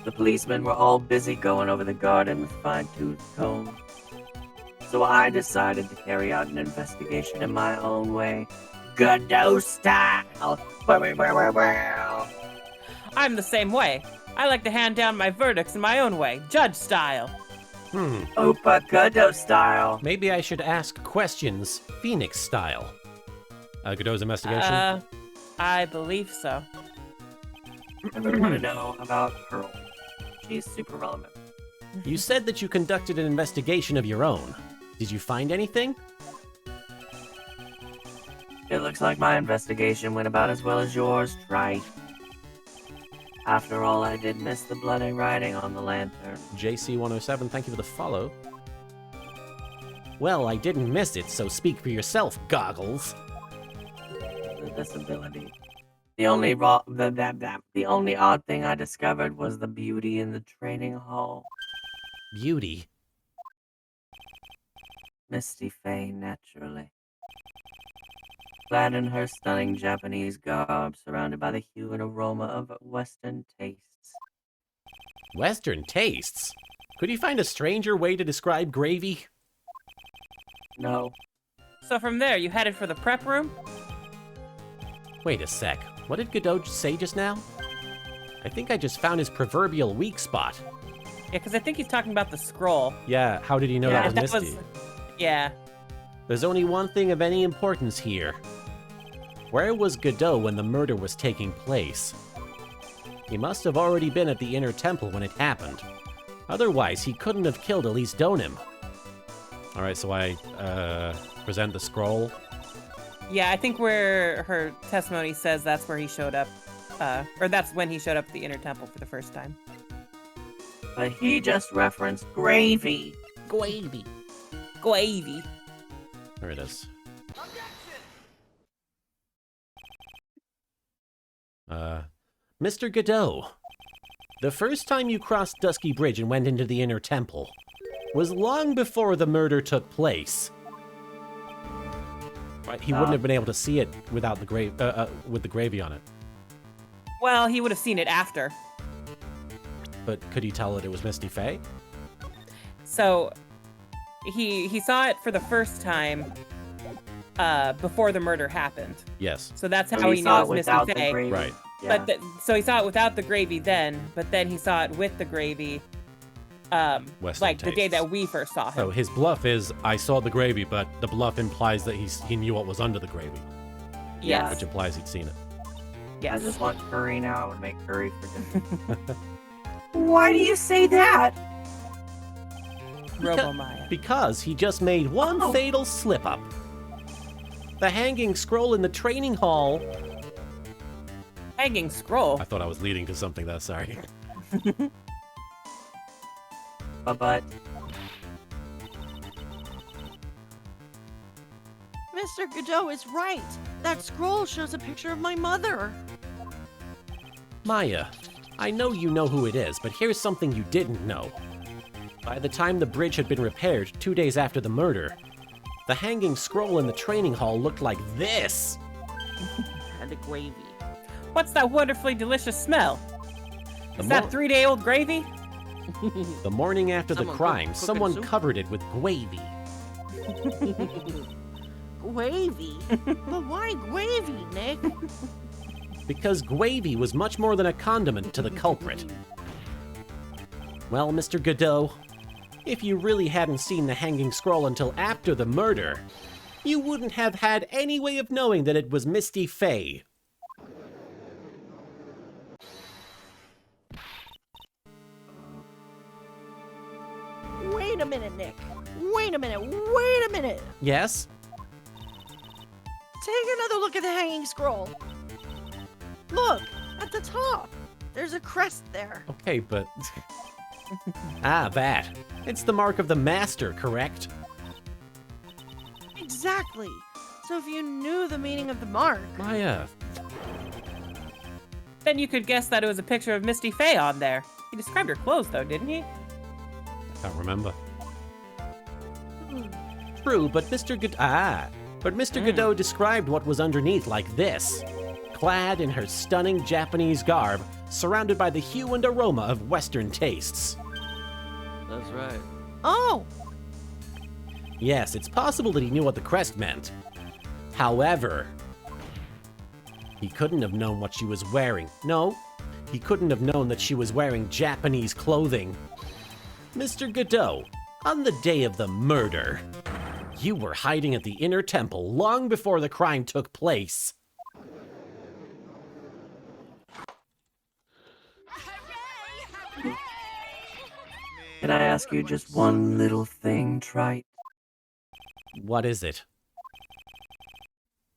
The policemen were all busy going over the garden with fine-tooth comb. So I decided to carry out an investigation in my own way. Godot style! I'm the same way. I like to hand down my verdicts in my own way, judge style. Opa Godot style! Maybe I should ask questions, Phoenix style. Godot's investigation? I believe so. Ever want to know about Pearl? She's super relevant. You said that you conducted an investigation of your own. Did you find anything? It looks like my investigation went about as well as yours, Trite. After all, I did miss the bloody writing on the lantern. JC107, thank you for the follow. Well, I didn't miss it, so speak for yourself, Goggles. The disability. The only odd thing I discovered was the beauty in the training hall. Beauty. Misty Faye, naturally. Clad in her stunning Japanese garb, surrounded by the hue and aroma of Western tastes. Western tastes? Could you find a stranger way to describe gravy? No. So from there, you headed for the prep room? Wait a sec. What did Godot say just now? I think I just found his proverbial weak spot. Yeah, because I think he's talking about the scroll. Yeah, how did he know Yeah, that was Misty? Yeah. There's only one thing of any importance here. Where was Godot when the murder was taking place? He must have already been at the inner temple when it happened. Otherwise, he couldn't have killed Elise Donim. Alright, so I present the scroll. Yeah, I think where her testimony says that's where he showed up. Or that's when he showed up at the inner temple for the first time. But he just referenced gravy. Gravy. Gravy. There it is. Mr. Godot, the first time you crossed Dusky Bridge and went into the inner temple was long before the murder took place. Right, he wouldn't have been able to see it without the with the gravy on it. Well, he would have seen it after. But could he tell that it was Misty Faye? So he saw it for the first time before the murder happened. Yes. So that's So how he saw knows it Misty without the Faye. gravy. Right. Yeah. But so he saw it without the gravy then, but then he saw it with the gravy Western like the day tastes. that we first saw him. So his bluff is, I saw the gravy, but the bluff implies that he knew what was under the gravy, Yes. which implies he'd seen it. I Yes. just want curry now. I would make curry for dinner. Why do you say that? Robo-Maya. Because he just made one fatal slip-up. The hanging scroll in the training hall. Hanging scroll. I thought I was leading to something there, sorry. But Mr. Godot is right. That scroll shows a picture of my mother. Maya, I know you know who it is, but here's something you didn't know. By the time the bridge had been repaired 2 days after the murder, the hanging scroll in the training hall looked like this. And the gravy. What's that wonderfully delicious smell? The, Is that 3-day-old gravy? the morning after the Someone crime, cooking someone soup? covered it with gravy. Gravy? But why gravy, Nick? Because gravy was much more than a condiment to the culprit. Well, Mr. Godot, if you really hadn't seen the hanging scroll until after the murder, you wouldn't have had any way of knowing that it was Misty Faye. Wait a minute, Nick. Wait a minute. Yes? Take another look at the hanging scroll. Look, at the top. There's a crest there. Okay, but... ah, that. It's the mark of the master, correct? Exactly. So if you knew the meaning of the mark... Maya, Then you could guess that it was a picture of Misty Faye on there. He described her clothes, though, didn't he? can't remember. True, but Mr. Godot described what was underneath like this. Clad in her stunning Japanese garb, surrounded by the hue and aroma of Western tastes. That's right. Oh, Yes, it's possible that he knew what the crest meant. However, he couldn't have known what she was wearing. No, he couldn't have known that she was wearing Japanese clothing. Mr. Godot, on the day of the murder, you were hiding at the inner temple long before the crime took place. Can I ask you just one little thing, Trite? What is it?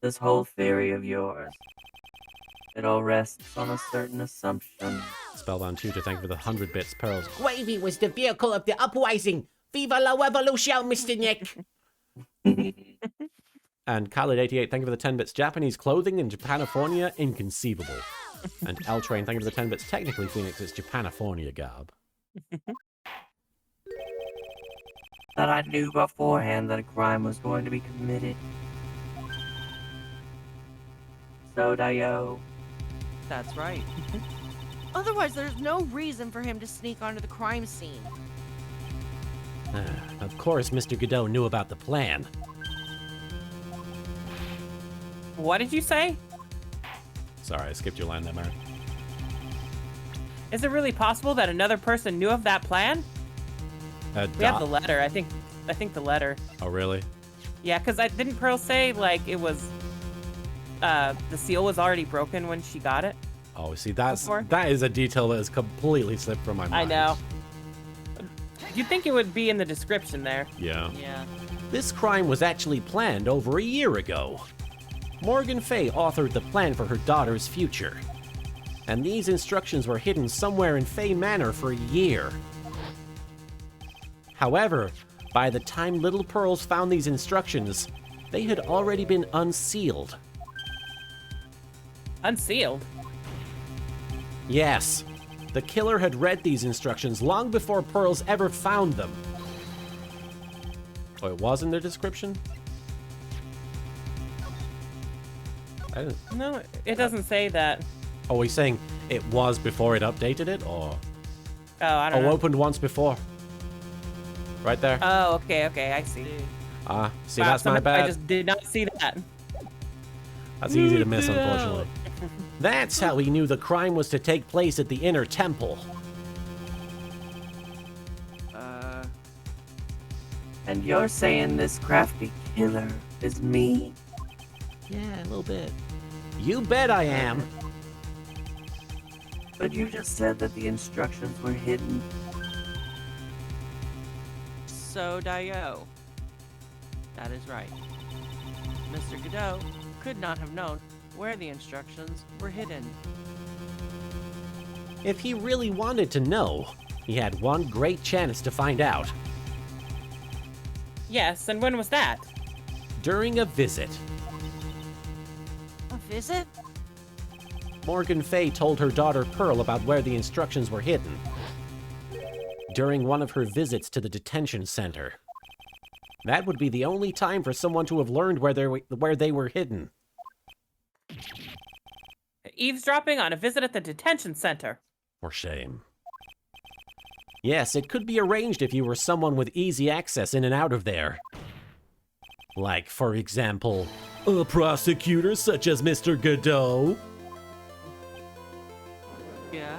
This whole theory of yours. It all rests on a certain assumption. Spellbound Tutor, thank you for the 100 bits, pearls. Wavy was the vehicle of the uprising. Viva la revolution, Mr. Nick. And Khaled88, thank you for the 10 bits. Japanese clothing in Japanifornia, inconceivable. And L Train, thank you for the 10 bits. Technically, Phoenix, it's Japanifornia garb. That I knew beforehand that a crime was going to be committed. So, Dio. That's right. otherwise there's no reason for him to sneak onto the crime scene. Of course, Mr. Godot knew about the plan. What did you say? Sorry, I skipped your line there, Marin. Is it really possible that another person knew of that plan? We have the letter. I think the letter. Oh, really? Yeah, because didn't Pearl say like it was the seal was already broken when she got it? Oh, see, Before? that is a detail that has completely slipped from my mind. I know. You'd think it would be in the description there. Yeah. Yeah. This crime was actually planned over a year ago. Morgan Fay authored the plan for her daughter's future. And these instructions were hidden somewhere in Fay Manor for a year. However, by the time Little Pearls found these instructions, they had already been unsealed. Unsealed. Yes, the killer had read these instructions long before Pearls ever found them. Oh, it was in their description? I didn't... No, it doesn't say that. Oh, he's saying it was before it updated it, or... Oh, I don't Oh, know. opened once before. Right there. Oh, okay, I see. See, Wow, that's my bad. I just did not see that. That's easy to miss, unfortunately. That's how he knew the crime was to take place at the inner temple. And you're saying this crafty killer is me? Yeah, a little bit. You bet I am. But you just said that the instructions were hidden. So, Dio. That is right. Mr. Godot could not have known where the instructions were hidden. If he really wanted to know, he had one great chance to find out. Yes, and when was that? During a visit, A visit? Morgan Fay told her daughter Pearl about where the instructions were hidden. During one of her visits to the detention center. That would be the only time for someone to have learned where they were hidden. Eavesdropping on a visit at the detention center. For shame. Yes, it could be arranged if you were someone with easy access in and out of there. Like, for example, a prosecutor such as Mr. Godot. Yeah.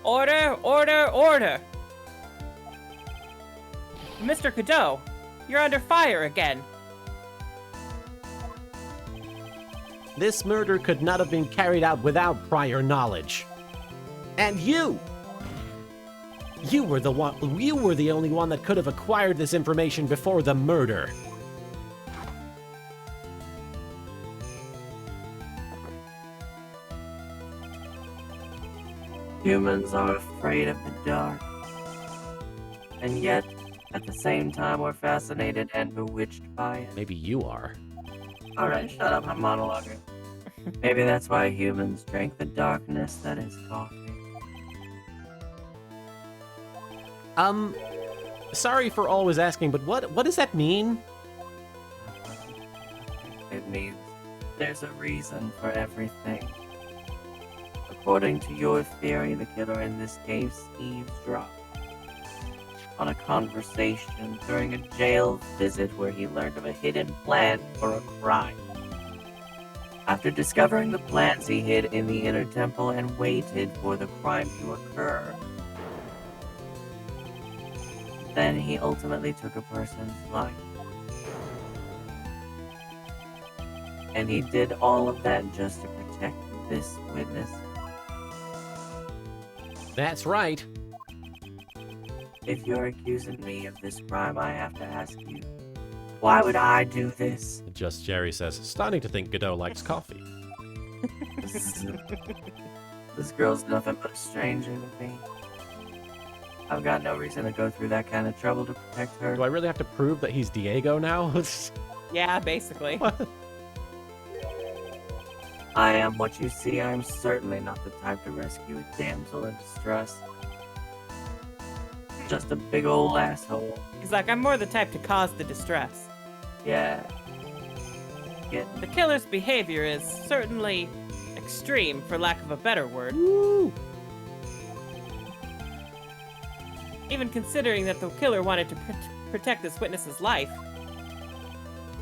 Order, order, order! Mr. Godot, you're under fire again. This murder could not have been carried out without prior knowledge. And you! You were the only one that could have acquired this information before the murder. Humans are afraid of the dark. And yet, at the same time, we're fascinated and bewitched by it. Maybe you are. Alright, shut up, I'm monologuing. Maybe that's why humans drank the darkness that is coffee. Sorry for always asking, but what does that mean? It means there's a reason for everything. According to your theory, the killer in this case eavesdropped on a conversation during a jail visit where he learned of a hidden plan for a crime. After discovering the plans, he hid in the inner temple and waited for the crime to occur. Then he ultimately took a person's life. And he did all of that just to protect this witness. That's right. If you're accusing me of this crime, I have to ask you, why would I do this? Just Jerry says, starting to think Godot likes coffee. This girl's nothing but a stranger to me. I've got no reason to go through that kind of trouble to protect her. Do I really have to prove that he's Diego now? Yeah, basically. What? I am what you see. I am certainly not the type to rescue a damsel in distress. Just a big old asshole. He's like, I'm more the type to cause the distress. Yeah. The killer's behavior is certainly extreme, for lack of a better word. Woo! Even considering that the killer wanted to protect this witness's life,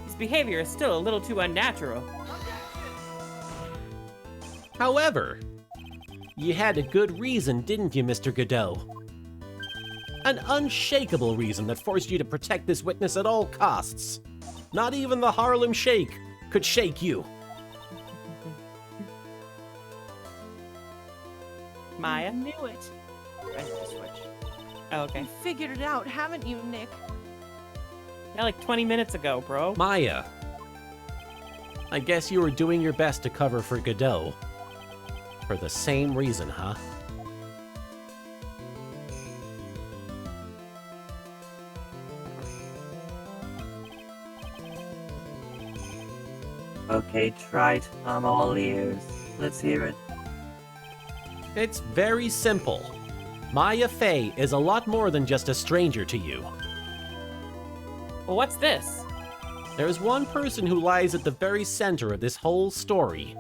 his behavior is still a little too unnatural. However, you had a good reason, didn't you, Mr. Godot? An unshakable reason that forced you to protect this witness at all costs. Not even the Harlem Shake could shake you. Maya? I knew it. Ready to switch. Oh, okay. You figured it out, haven't you, Nick? Yeah, like 20 minutes ago, bro. Maya, I guess you were doing your best to cover for Godot. For the same reason, huh? Okay, Trite, I'm all ears. Let's hear it. It's very simple. Maya Fey is a lot more than just a stranger to you. Well, what's this? There's one person who lies at the very center of this whole story.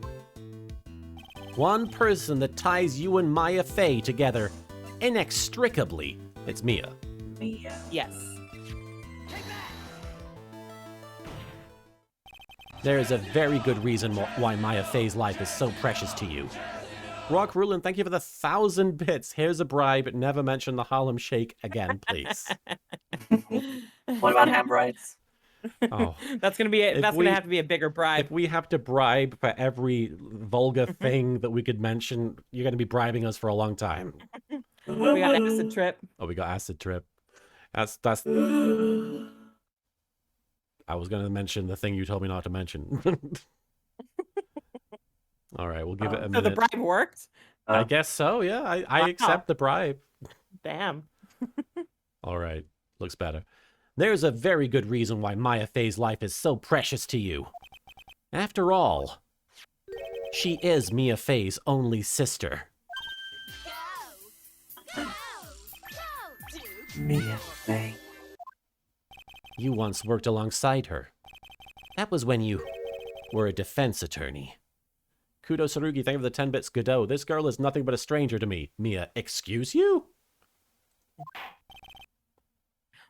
One person that ties you and Maya Fey together inextricably. It's Mia. Mia. Yes. There is a very good reason why Maya Fey's life is so precious to you. Rock Rulin, thank you for the 1,000 bits. Here's a bribe. Never mention the Harlem Shake again, please. What about hemorrhoids? Oh, That's gonna be If that's we- gonna have to be a bigger bribe. if we have to bribe for every vulgar thing that we could mention, you're going to be bribing us for a long time. We got acid trip. Oh, we got acid trip. That's. I was going to mention the thing you told me not to mention. All right, we'll give it a So minute. the bribe worked? I guess so. Yeah, I Wow. accept the bribe. Damn. All right, looks better. There's a very good reason why Maya Fey's life is so precious to you. After all, she is Mia Fey's only sister. Mia Fey. You once worked alongside her. That was when you were a defense attorney. Kudo Sarugi, thank you for the 10 bits. Godot, this girl is nothing but a stranger to me. Mia, excuse you?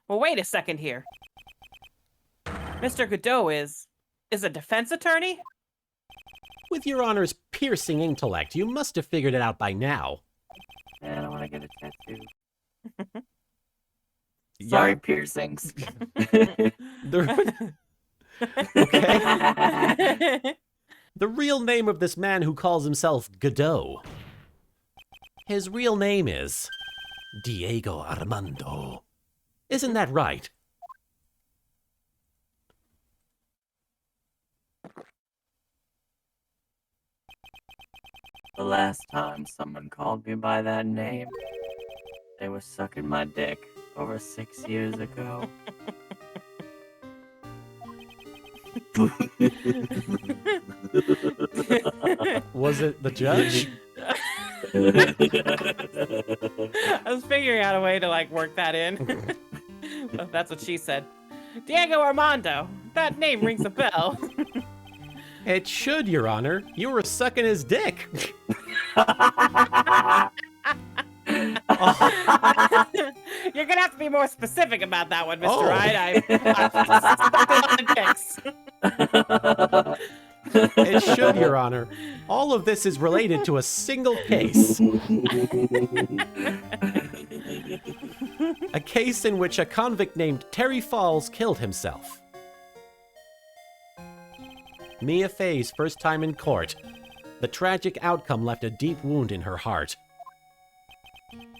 Well, wait a second here. Mr. Godot is a defense attorney? With your honor's piercing intellect, you must have figured it out by now. Man, I want to get a tattoo. Yeah, Sorry, piercings. the, okay. The real name of this man who calls himself Godot His real name is Diego Armando. Isn't that right? The last time someone called me by that name, they were sucking my dick over 6 years ago. Was it the judge? I was figuring out a way to like work that in. But that's what she said. Diego Armando. That name rings a bell. It should, Your Honor. You were sucking his dick. You're gonna have to be more specific about that one, Mr. Oh. Wright. I'm It should, Your Honor. All of this is related to a single case. A case in which a convict named Terry Falls killed himself. Mia Fey's first time in court. The tragic outcome left a deep wound in her heart.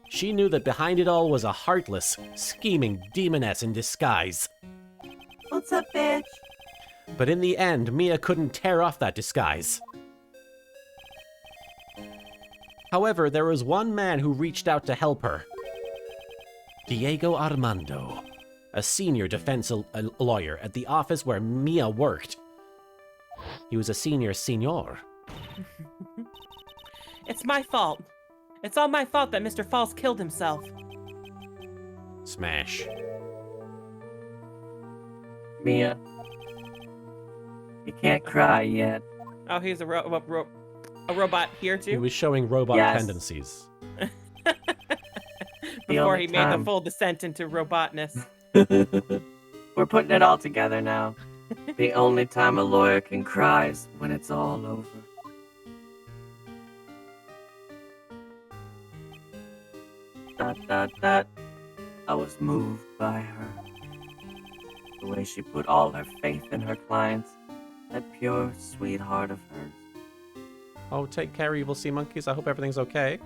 She knew that behind it all was a heartless, scheming demoness in disguise. What's up, bitch? But in the end, Mia couldn't tear off that disguise. However, there was one man who reached out to help her. Diego Armando, a senior defense lawyer at the office where Mia worked. He was a senior senor. It's my fault. It's all my fault that Mr. Falls killed himself. Smash. Mia, you can't cry yet. Oh, he's a robot here He too? was showing robot Yes. tendencies. Before only he made the time. full descent into robotness. We're putting it all together now. The only time a lawyer can cry is when it's all over. That. I was moved by her. The way she put all her faith in her clients. That pure, sweet heart of hers. Oh, take care, evil sea monkeys. I hope everything's okay.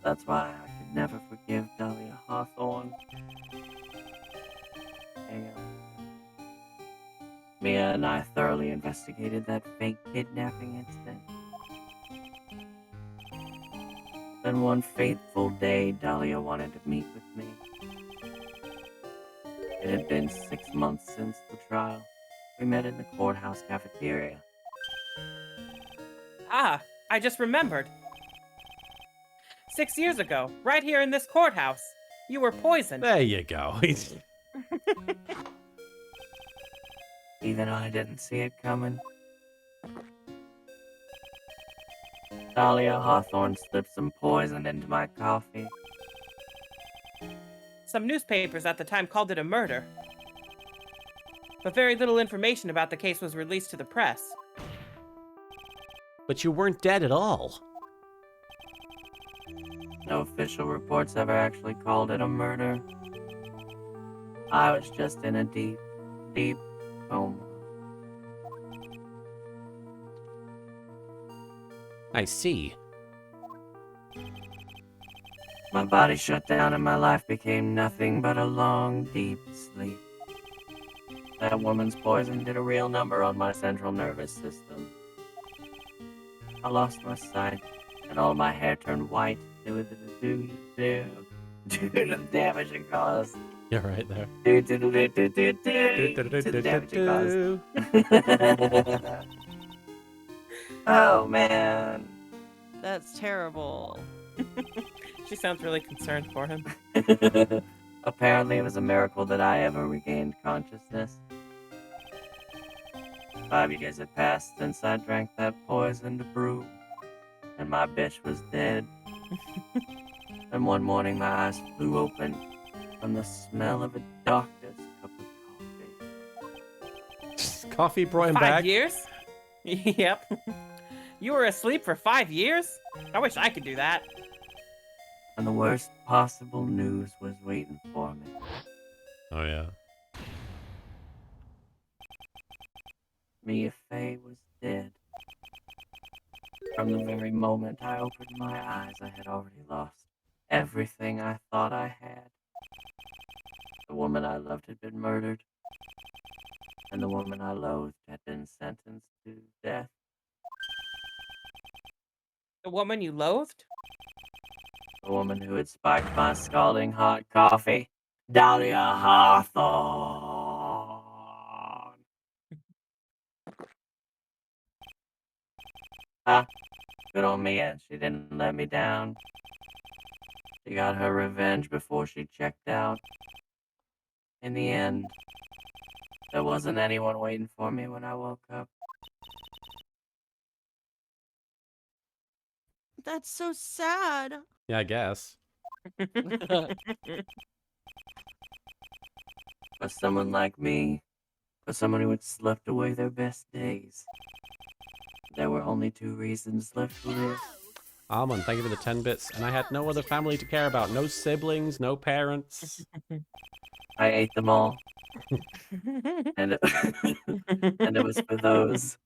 That's why I could never forgive Dahlia Hawthorne. Mia and I thoroughly investigated that fake kidnapping incident. Then one fateful day, Dahlia wanted to meet with me. It had been 6 months since the trial. We met in the courthouse cafeteria. Ah, I just remembered. 6 years ago, right here in this courthouse, you were poisoned. There you go. Even I didn't see it coming. Dahlia Hawthorne slipped some poison into my coffee. Some newspapers at the time called it a murder. But very little information about the case was released to the press. But you weren't dead at all. No official reports ever actually called it a murder. I was just in a deep, deep coma. I see. My body shut down and my life became nothing but a long, deep sleep. That woman's poison did a real number on my central nervous system. I lost my sight, and all my hair turned white due to the damage it caused. You're right there. Due to the damage it caused. Oh, man. That's terrible. She sounds really concerned for him. Apparently, it was a miracle that I ever regained consciousness. 5 years had passed since I drank that poisoned brew, and my bitch was dead. And one morning, my eyes flew open from the smell of a doctor's cup of coffee. Coffee brought him 5 back. years? Yep. You were asleep for 5 years? I wish I could do that. And the worst possible news was waiting for me. Oh, yeah. Mia Fey was dead. From the very moment I opened my eyes, I had already lost everything I thought I had. The woman I loved had been murdered, and the woman I loathed had been sentenced to death. The woman you loathed? The woman who had spiked my scalding hot coffee, Dahlia Hawthorne. Good on Mia, she didn't let me down. She got her revenge before she checked out. In the end, there wasn't anyone waiting for me when I woke up. That's so sad. Yeah, I guess. For someone like me, for someone who had slept away their best days, there were only 2 reasons left to live. Almond, thank you for the 10 bits. And I had no other family to care about. No siblings, no parents. I ate them all, and and it was for those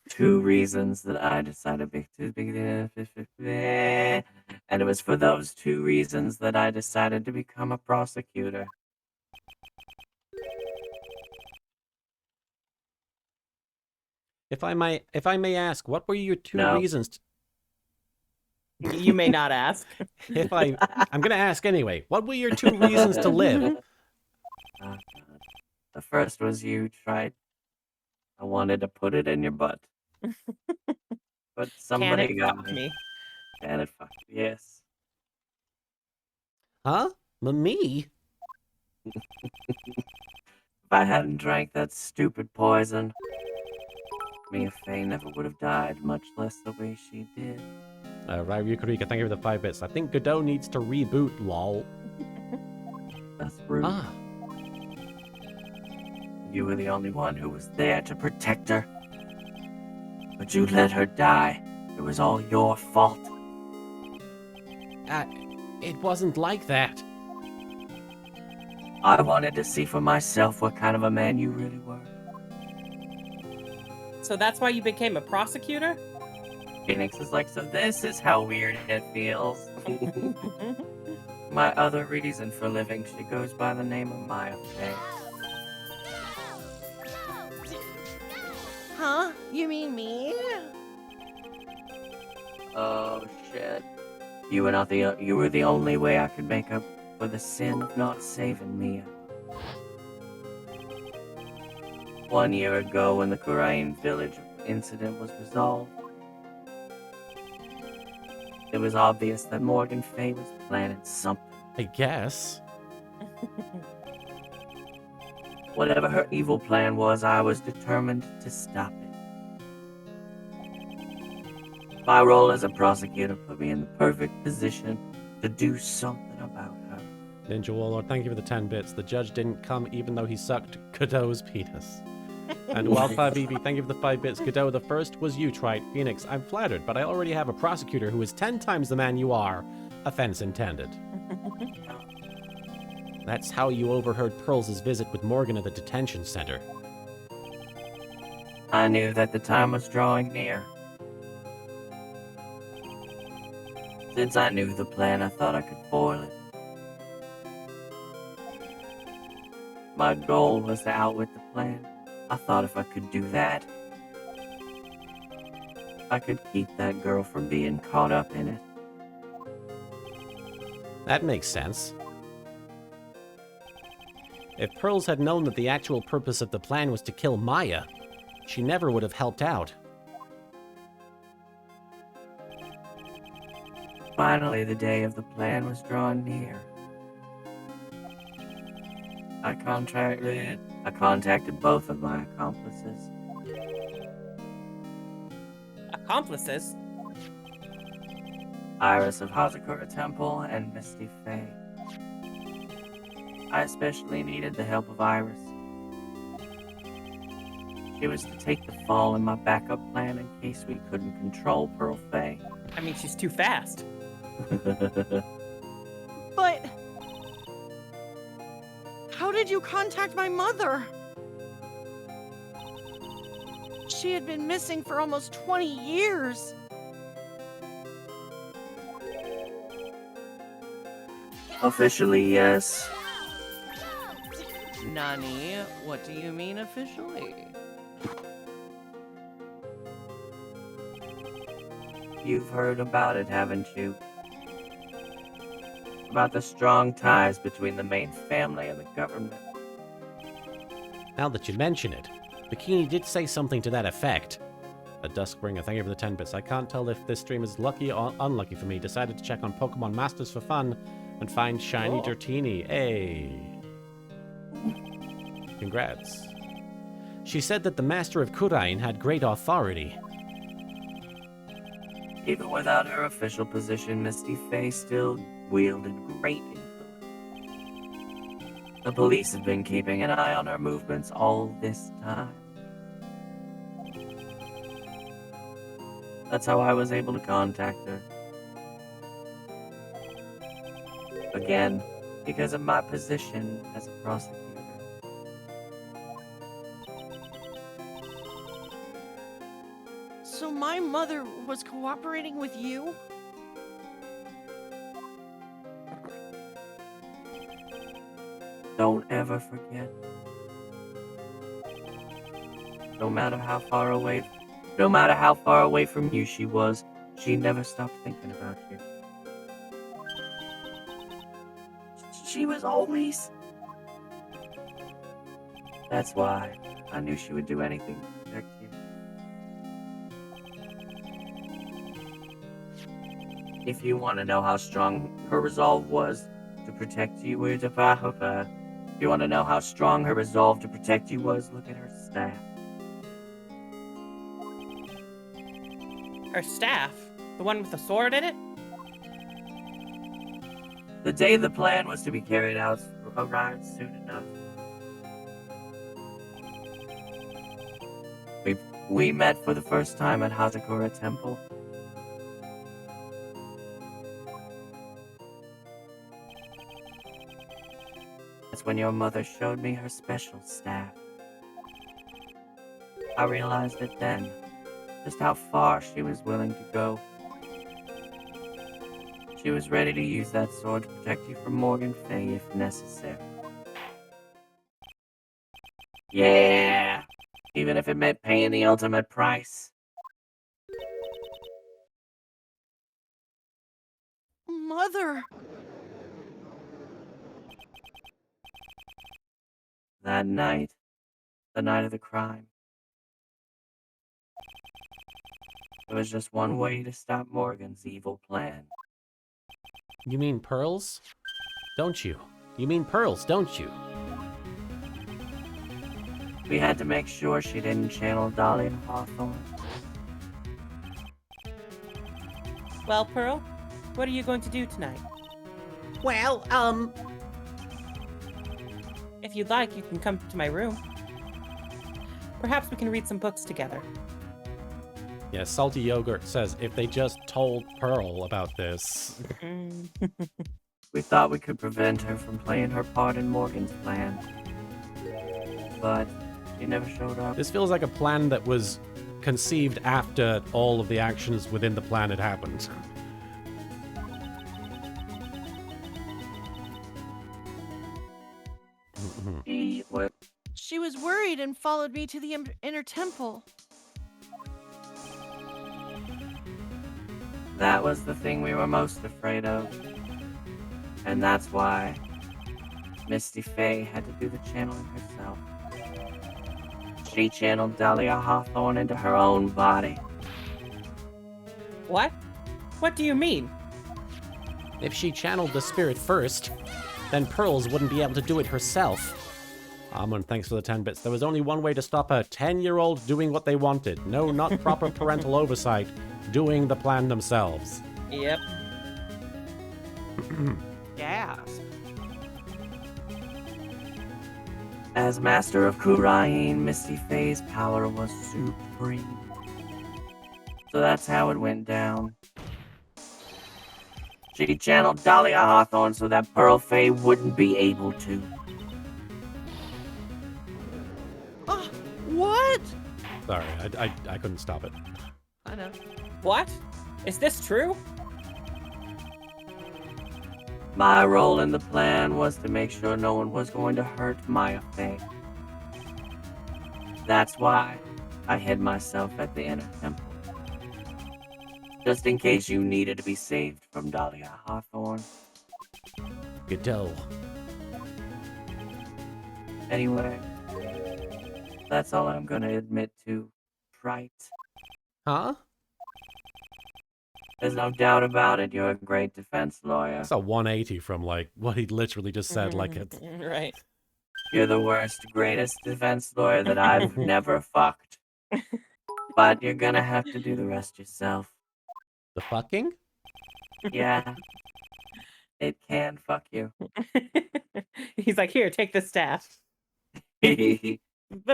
2 reasons that I decided and it was for those 2 reasons that I decided to become a prosecutor. If I may ask, what were your 2 No. reasons? You may not ask. I'm gonna ask anyway. What were your 2 reasons to live? God. The first was you tried. I wanted to put it in your butt. But Can somebody it got fuck me. me? Can it fuck? Yes. Huh? Me? If I hadn't drank that stupid poison, Mia Fey never would have died, much less the way she did. Right, Yukarika, thank you for the 5 bits. I think Godot needs to reboot, lol. That's rude. Ah. You were the only one who was there to protect her. But you let her die. It was all your fault. It wasn't like that. I wanted to see for myself what kind of a man you really were. So that's why you became a prosecutor? Phoenix is like, so this is how weird it feels. My other reason for living, she goes by the name of Maya Fey. Huh? You mean me? Oh shit. You were the only way I could make up for the sin of not saving Mia. 1 year ago, when the Korean village incident was resolved, it was obvious that Morgan Fey was planning something. I guess. Whatever her evil plan was, I was determined to stop it. My role as a prosecutor put me in the perfect position to do something about her. Ninja Warlord, thank you for the 10 bits. The judge didn't come even though he sucked Godot's penis. And Wildfire BB, thank you for the 5 bits. Godot, the first was you, Trite. Phoenix, I'm flattered, but I already have a prosecutor who is 10 times the man you are. Offense intended. That's how you overheard Pearls' visit with Morgan at the detention center. I knew that the time was drawing near. Since I knew the plan, I thought I could foil it. My goal was to outwit the plan. I thought if I could do that, I could keep that girl from being caught up in it. That makes sense. If Pearls had known that the actual purpose of the plan was to kill Maya, she never would have helped out. Finally, the day of the plan was drawing near. I contacted both of my accomplices. Accomplices? Iris of Hazakura Temple and Misty Fey. I especially needed the help of Iris. She was to take the fall in my backup plan in case we couldn't control Pearl Fey. I mean, she's too fast. But how did you contact my mother? She had been missing for almost 20 years. Officially, yes. Nani, what do you mean officially? You've heard about it, haven't you? About the strong ties between the main family and the government. Now that you mention it, Bikini did say something to that effect. A Duskbringer, thank you for the 10 bits. I can't tell if this stream is lucky or unlucky for me. Decided to check on Pokemon Masters for fun and find Shiny Dratini. Hey. Congrats. She said that the Master of Kurain had great authority. Even without her official position, Misty Faye still wielded great influence. The police have been keeping an eye on her movements all this time. That's how I was able to contact her. Again, because of my position as a prosecutor. So my mother was cooperating with you? Don't ever forget. No matter how far away from you she was, she never stopped thinking about you. She was always. That's why I knew she would do anything to protect you. If you want to know how strong her resolve was to protect you, if you want to know how strong her resolve to protect you was, look at her staff. Her staff? The one with the sword in it? The day the plan was to be carried out arrived soon enough. We met for the first time at Hatakura Temple. That's when your mother showed me her special staff. I realized it then, just how far she was willing to go. She was ready to use that sword to protect you from Morgan Fay if necessary. Yeah! Even if it meant paying the ultimate price. Mother! That night, the night of the crime, there was just one way to stop Morgan's evil plan. You mean pearls? Don't you? You mean pearls, don't you? We had to make sure she didn't channel Dahlia Hawthorne. Well, Pearl, what are you going to do tonight? Well, If you'd like, you can come to my room. Perhaps we can read some books together. Yeah, Salty Yogurt says if they just told Pearl about this. We thought we could prevent her from playing her part in Morgan's plan. But she never showed up. This feels like a plan that was conceived after all of the actions within the plan had happened. She was worried and followed me to the inner temple. That was the thing we were most afraid of. And that's why Misty Faye had to do the channeling herself. She channeled Dahlia Hawthorne into her own body. What? What do you mean? If she channeled the spirit first, then Pearls wouldn't be able to do it herself. Amon, thanks for the 10 bits. There was only one way to stop a 10-year-old doing what they wanted. No, not proper parental oversight. Doing the plan themselves. Yep. Gasp. As Master of Kurain, Misty Faye's power was supreme. So that's how it went down. She channeled Dahlia Hawthorne so that Pearl Faye wouldn't be able to. What? Sorry, I couldn't stop it. I know. What? Is this true? My role in the plan was to make sure no one was going to hurt Maya Fey. That's why I hid myself at the inner temple. Just in case you needed to be saved from Dahlia Hawthorne. Godot. Anyway, that's all I'm gonna admit to, Wright. Huh? There's no doubt about it, you're a great defense lawyer. That's a 180 from like what he literally just said. Like it. Right. You're the worst, greatest defense lawyer that I've never fucked. But you're gonna have to do the rest yourself. The fucking? Yeah. It can fuck you. He's like, here, take the staff. The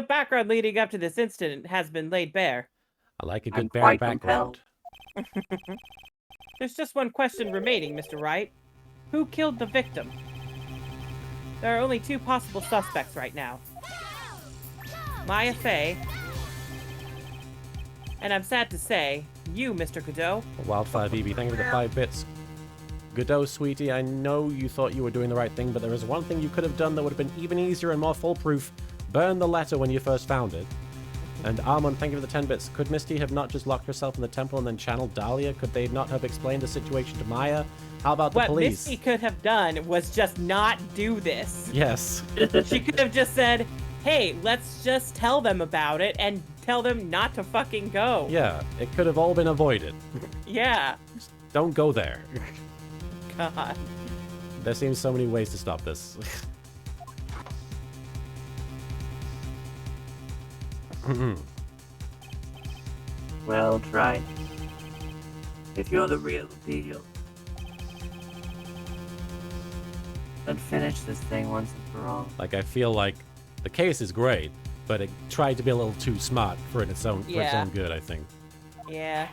background leading up to this incident has been laid bare. I like a I'm good bare quite background. There's just one question remaining, Mr. Wright. Who killed the victim? There are only two possible suspects right now. Maya Fey, and I'm sad to say, you, Mr. Godot. Wildfire BB, thank you for the 5 bits. Godot, sweetie, I know you thought you were doing the right thing, but there is one thing you could have done that would have been even easier and more foolproof. Burn the letter when you first found it. And Armand, thank you for the 10 bits. Could Misty have not just locked herself in the temple and then channeled Dahlia? Could they not have explained the situation to Maya? How about the What police? Misty could have done was just not do this. Yes. She could have just said, hey, let's just tell them about it and tell them not to fucking go. Yeah, it could have all been avoided. Yeah. Don't go there. God. There seems so many ways to stop this. Well, try. If you're the real deal, then finish this thing once and for all. Like, I feel like the case is great, but it tried to be a little too smart for its own good, I think. Yeah.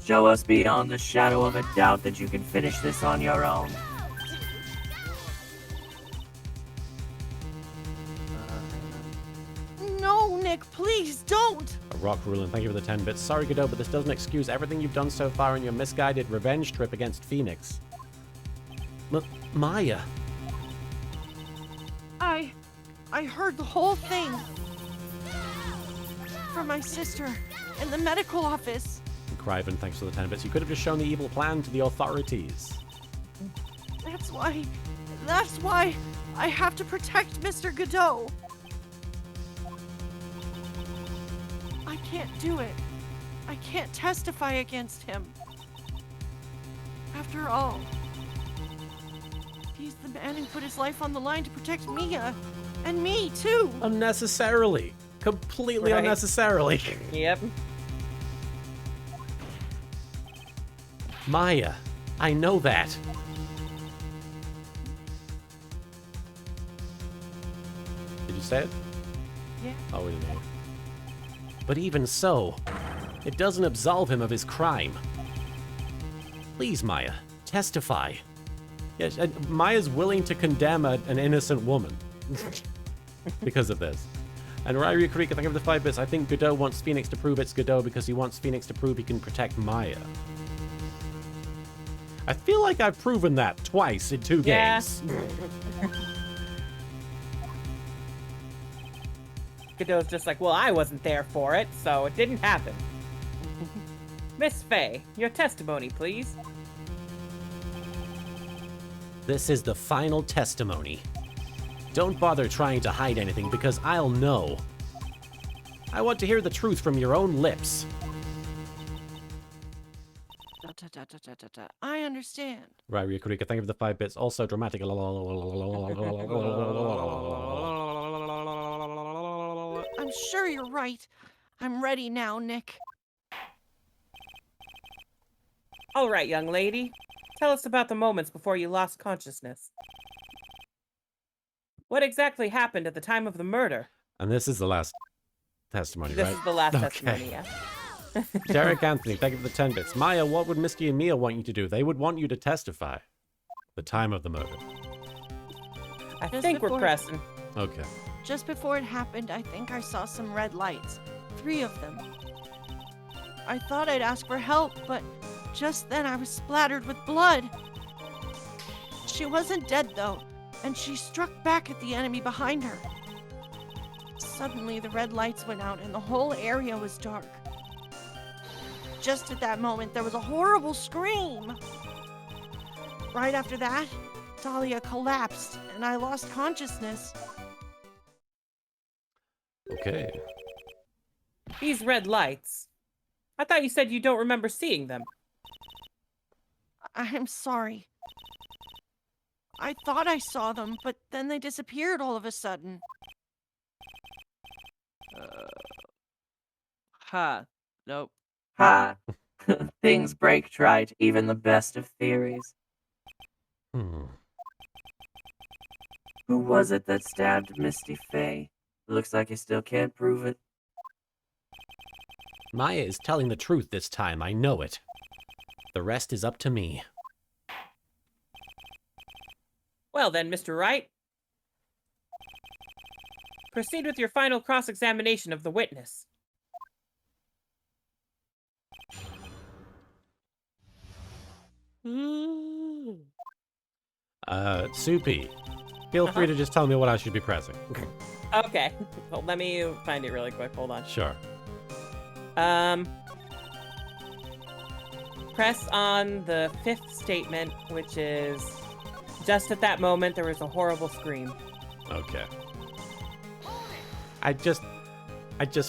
Show us beyond the shadow of a doubt that you can finish this on your own. No, Nick, please don't. A rock ruling, thank you for the 10 bits. Sorry, Godot, but this doesn't excuse everything you've done so far in your misguided revenge trip against Phoenix. Maya. I heard the whole thing from my sister in the medical office. And Criven, thanks for the 10 bits. You could have just shown the evil plan to the authorities. That's why I have to protect Mr. Godot. I can't do it. I can't testify against him. After all, he's the man who put his life on the line to protect Mia. And me, too. Unnecessarily. Completely Right. unnecessarily. Yep. Maya, I know that. Did you say it? Yeah. Oh, we didn't hear. But even so, it doesn't absolve him of his crime. Please, Maya, testify. Yes, Maya's willing to condemn an innocent woman because of this. And Ryu Karika, thank you for the 5 bits. I think Godot wants Phoenix to prove it's Godot because he wants Phoenix to prove he can protect Maya. I feel like I've proven that twice in 2 Yeah. games. Godot's just like, well, I wasn't there for it, so it didn't happen. Miss Fey, your testimony, please. This is the final testimony. Don't bother trying to hide anything because I'll know. I want to hear the truth from your own lips. I understand. Ryu Karika, thank you for the 5 bits. Also dramatic. I'm sure you're right. I'm ready now, Nick. All right, young lady. Tell us about the moments before you lost consciousness. What exactly happened at the time of the murder? And this is the last testimony, This right? is the last Okay. testimony, yeah. Derek Anthony, thank you for the 10 bits. Maya, what would Misty and Mia want you to do? They would want you to testify. The time of the murder. I Just think we're before- pressing. Okay. Just before it happened, I think I saw some red lights. 3 of them. I thought I'd ask for help, but Just then I was splattered with blood. She wasn't dead though, and she struck back at the enemy behind her. Suddenly the red lights went out and the whole area was dark. Just at that moment there was a horrible scream. Right after that, Dahlia collapsed and I lost consciousness. Okay. These red lights. I thought you said you don't remember seeing them. I'm sorry. I thought I saw them, but then they disappeared all of a sudden. Nope. Ha! Things break right, even the best of theories. Hmm. Who was it that stabbed Misty Faye? Looks like you still can't prove it. Maya is telling the truth this time, I know it. The rest is up to me. Well then, Mr. Wright. Proceed with your final cross-examination of the witness. Soupy, feel free to just tell me what I should be pressing. Okay. Well, let me find it really quick. Hold on. Sure. Press on the 5th statement, which is, just at that moment, there was a horrible scream. Okay. I just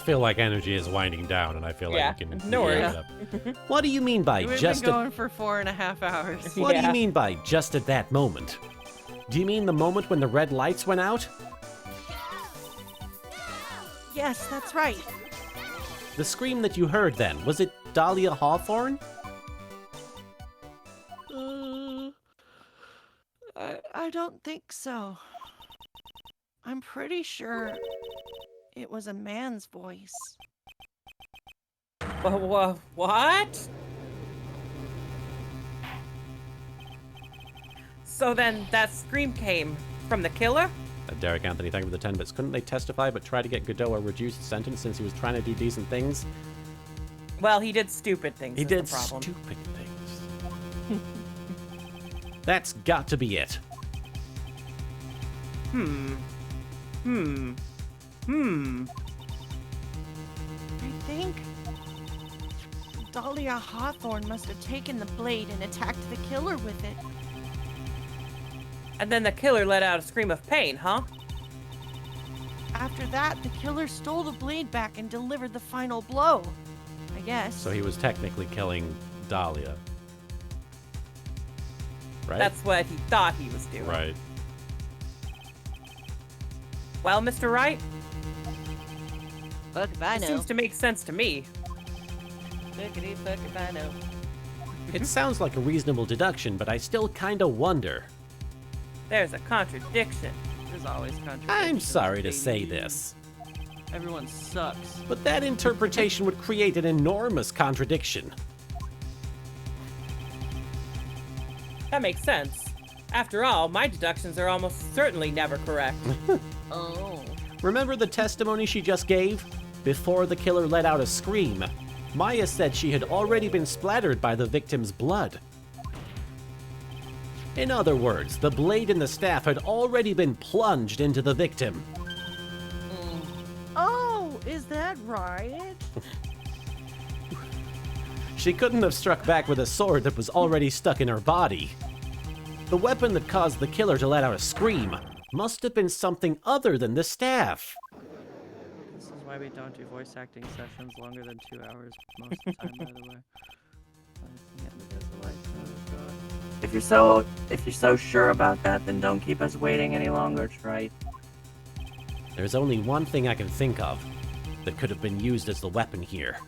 feel like energy is winding down, and I feel Yeah, like we can no wrap worries. it up. What do you mean by We've just been at... going for 4.5 hours. What do Yeah. you mean by just at that moment? Do you mean the moment when the red lights went out? Yes, that's right. The scream that you heard then, was it Dahlia Hawthorne? I don't think so. I'm pretty sure it was a man's voice. What? So then that scream came from the killer? Derek Anthony, thank you for the 10 bits. Couldn't they testify but try to get Godot a reduced sentence since he was trying to do decent things? Well, he did stupid things. He is the did problem. stupid things. That's got to be it. I think Dahlia Hawthorne must have taken the blade and attacked the killer with it. And then the killer let out a scream of pain, huh? After that, the killer stole the blade back and delivered the final blow. I guess. So he was technically killing Dahlia. Right? That's what he thought he was doing. right. Well, Mr. Wright, Fuck if I it know. seems to make sense to me. Fuckity fuck if I know. It sounds like a reasonable deduction, but I still kinda wonder. There's a contradiction. There's always contradictions. I'm sorry to baby. say this, Everyone sucks. but that interpretation would create an enormous contradiction. That makes sense. After all, my deductions are almost certainly never correct. Oh. Remember the testimony she just gave? Before the killer let out a scream, Maya said she had already been splattered by the victim's blood. In other words, the blade and the staff had already been plunged into the victim. Oh, is that right? She couldn't have struck back with a sword that was already stuck in her body. The weapon that caused the killer to let out a scream must have been something other than the staff. This is why we don't do voice acting sessions longer than 2 hours most of the time, by the way. Yeah, because the lights are gone. If you're so sure about that, then don't keep us waiting any longer, Trite. There's only one thing I can think of that could have been used as the weapon here.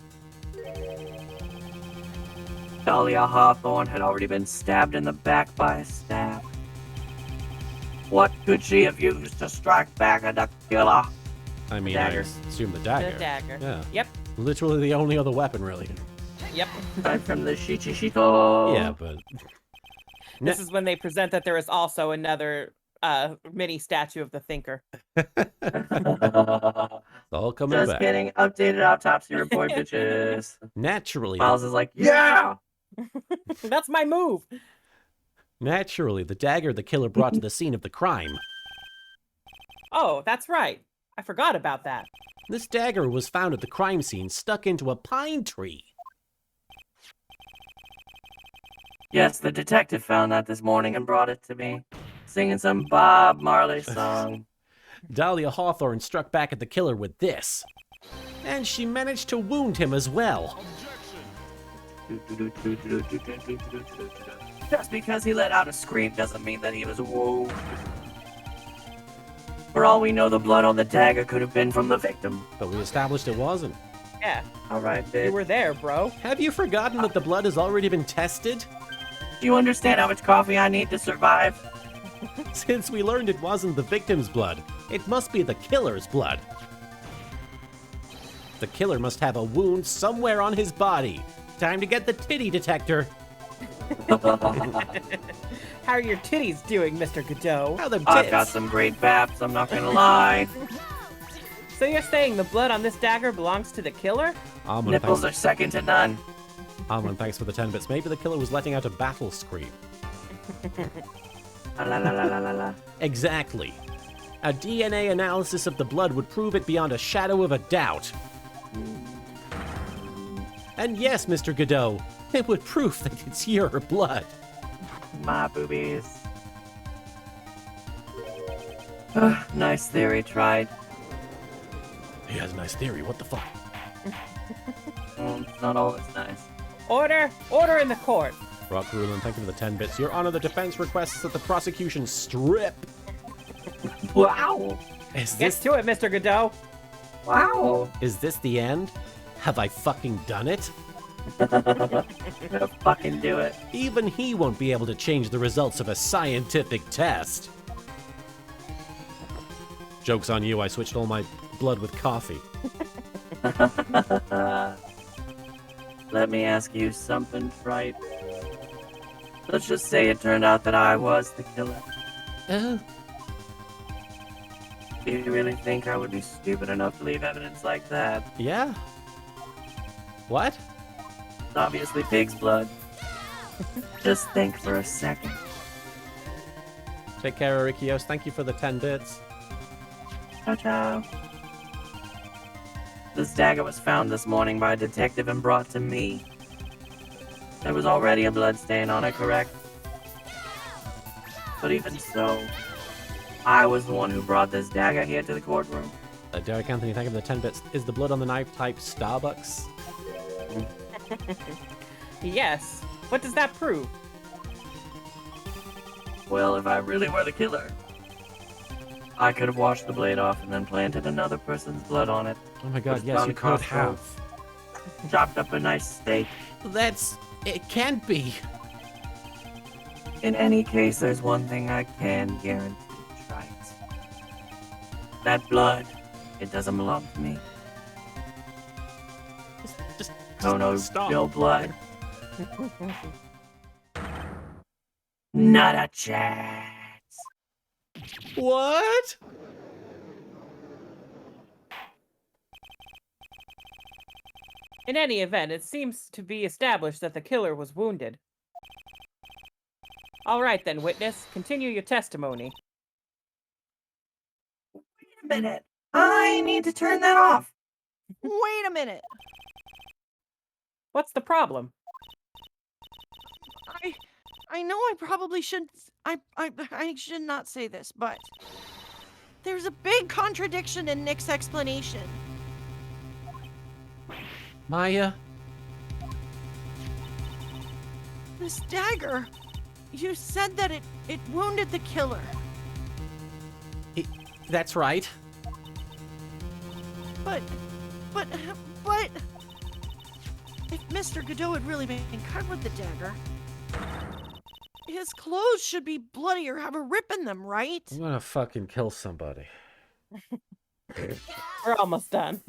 Dahlia Hawthorne had already been stabbed in the back by a staff. What could she have used to strike back at the killer? I mean, Dagger. I assume the dagger. The dagger. Yeah. Yep. Literally the only other weapon, really. Yep. Aside from the Shichishito. Yeah, but... This is when they present that there is also another mini statue of the thinker. It's all coming Just back. kidding. Updated autopsy report, bitches. Naturally, Miles is like, yeah! That's my move. Naturally, the dagger the killer brought to the scene of the crime. Oh, that's right. I forgot about that. This dagger was found at the crime scene stuck into a pine tree. Yes, the detective found that this morning and brought it to me, singing some Bob Marley song. Dahlia Hawthorne struck back at the killer with this. And she managed to wound him as well. Just because he let out a scream doesn't mean that he was wounded. For all we know, the blood on the dagger could have been from the victim. But we established it wasn't. Yeah, Alright, you bitch. were there, bro. Have you forgotten that the blood has already been tested? Do you understand how much coffee I need to survive? Since we learned it wasn't the victim's blood, it must be the killer's blood. The killer must have a wound somewhere on his body. Time to get the titty detector. How are your titties doing, Mr. Godot? How them tits? I've got some great baps, I'm not gonna lie. So you're saying the blood on this dagger belongs to the killer? Almond, Nipples are second to none. thanks for the 10 bits. Maybe the killer was letting out a battle scream. La la la la la la. Exactly. A DNA analysis of the blood would prove it beyond a shadow of a doubt. And yes, Mr. Godot, it would prove that it's your blood. My boobies. Nice theory, tried. He has a nice theory, what the fuck? It's not all that's nice. Order! Order in the court! Rock Rulin, thank you for the 10 bits. Your Honor, the defense requests that the prosecution strip. Wow! Is Get this to it, Mr. Godot! Wow! is this the end? Have I fucking done it? I'm gonna fucking do it. Even he won't be able to change the results of a scientific test. Joke's on you, I switched all my blood with coffee. Let me ask you something, Fright. Let's just say it turned out that I was the killer. Do you really think I would be stupid enough to leave evidence like that? Yeah? What? It's obviously pig's blood. Just think for a second. Take care, Arikios. Thank you for the 10 bits. Ciao, ciao. This dagger was found this morning by a detective and brought to me. There was already a blood stain on it, correct? But even so, I was the one who brought this dagger here to the courtroom. Derek Anthony, thank you for the 10 bits. Is the blood on the knife type Starbucks? Yes. What does that prove? Well, if I really were the killer, I could have washed the blade off and then planted another person's blood on it. Oh my god, Put it yes, on you the could crossbow. have. Chopped up a nice steak. It can't be. In any case, there's one thing I can guarantee, right? That blood, it doesn't belong to me. Just No stop. real blood. Not a chance. What? In any event, it seems to be established that the killer was wounded. All right then, witness. Continue your testimony. Wait a minute. I need to turn that off. Wait a minute. What's the problem? I know I probably should I should not say this, but there's a big contradiction in Nick's explanation. Maya? This dagger, you said that it wounded the killer. That's right. But if Mr. Godot had really been cut with the dagger, his clothes should be bloody or have a rip in them, right? I'm gonna fucking kill somebody. We're almost done.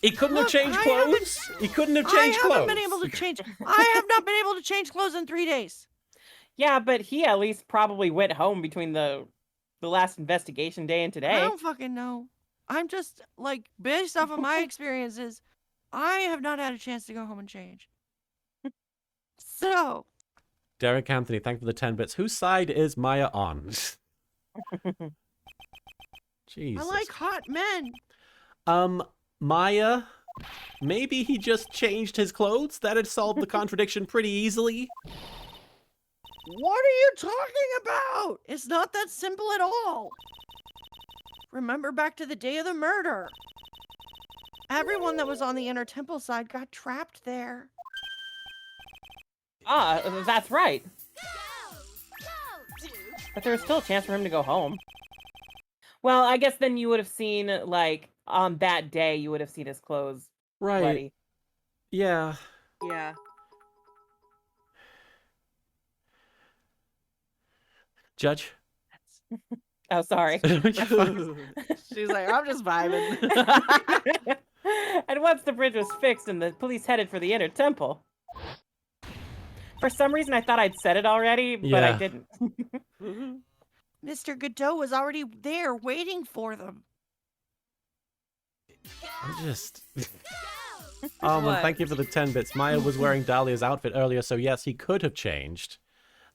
He couldn't have Look, changed I haven't- clothes? He couldn't have I changed clothes? haven't been able to change. I have not been able to change clothes in 3 days. Yeah, but he at least probably went home between the last investigation day and I today. don't fucking know. I'm just like based off of my experiences, I have not had a chance to go home and change. so. Derek Anthony, thank you for the 10 bits. Whose side is Maya on? Jesus. I like hot men. Maya, maybe he just changed his clothes? That'd solve the contradiction pretty easily. What are you talking about? It's not that simple at all. Remember back to the day of the murder. Everyone that was on the inner temple side got trapped there. Ah, that's right. But there was still a chance for him to go home. Well, I guess then you would have seen, like, on that day, you would have seen his clothes Right. bloody. Yeah. Yeah. Judge? Oh, sorry. She's like, I'm just vibing. And once the bridge was fixed and the police headed for the inner temple. For some reason, I thought I'd said it already, but I Yeah. didn't. Mr. Godot was already there waiting for them. I'm just... Oh, What? thank you for the 10 bits. Maya was wearing Dahlia's outfit earlier, so yes, he could have changed.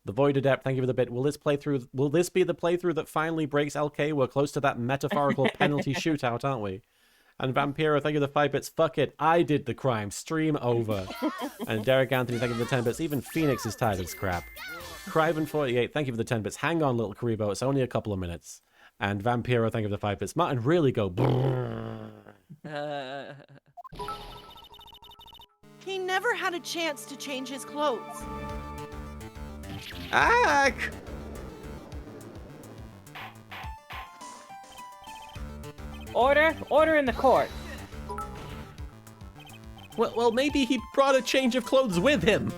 The Void Adept, thank you for the bit. Will this be the playthrough that finally breaks LK? We're close to that metaphorical penalty shootout, aren't we? And Vampiro, thank you for the 5 bits. Fuck it, I did the crime. Stream over. And Derek Anthony, thank you for the 10 bits. Even Phoenix is tired of this crap. Criven48, thank you for the 10 bits. Hang on, little Karibo, it's only a couple of minutes. And Vampiro, thank you for the 5 bits. Martin, really go. He never had a chance to change his clothes. Ack! Order in the court. Well, maybe he brought a change of clothes with him.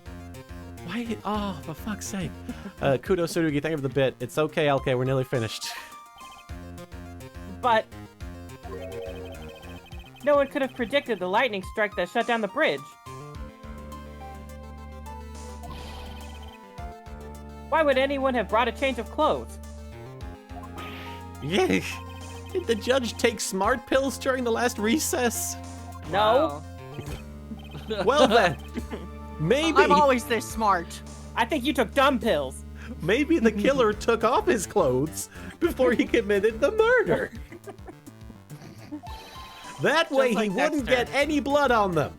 Why? Oh, for fuck's sake. Kudos, Surugi, thank you for the bit. It's okay, LK, we're nearly finished. But no one could have predicted the lightning strike that shut down the bridge. Why would anyone have brought a change of clothes? Yeah. Did the judge take smart pills during the last recess? No. Well then, maybe I'm always this smart. I think you took dumb pills. maybe the killer took off his clothes before he committed the murder. That way Just he like wouldn't Dexter. get any blood on them.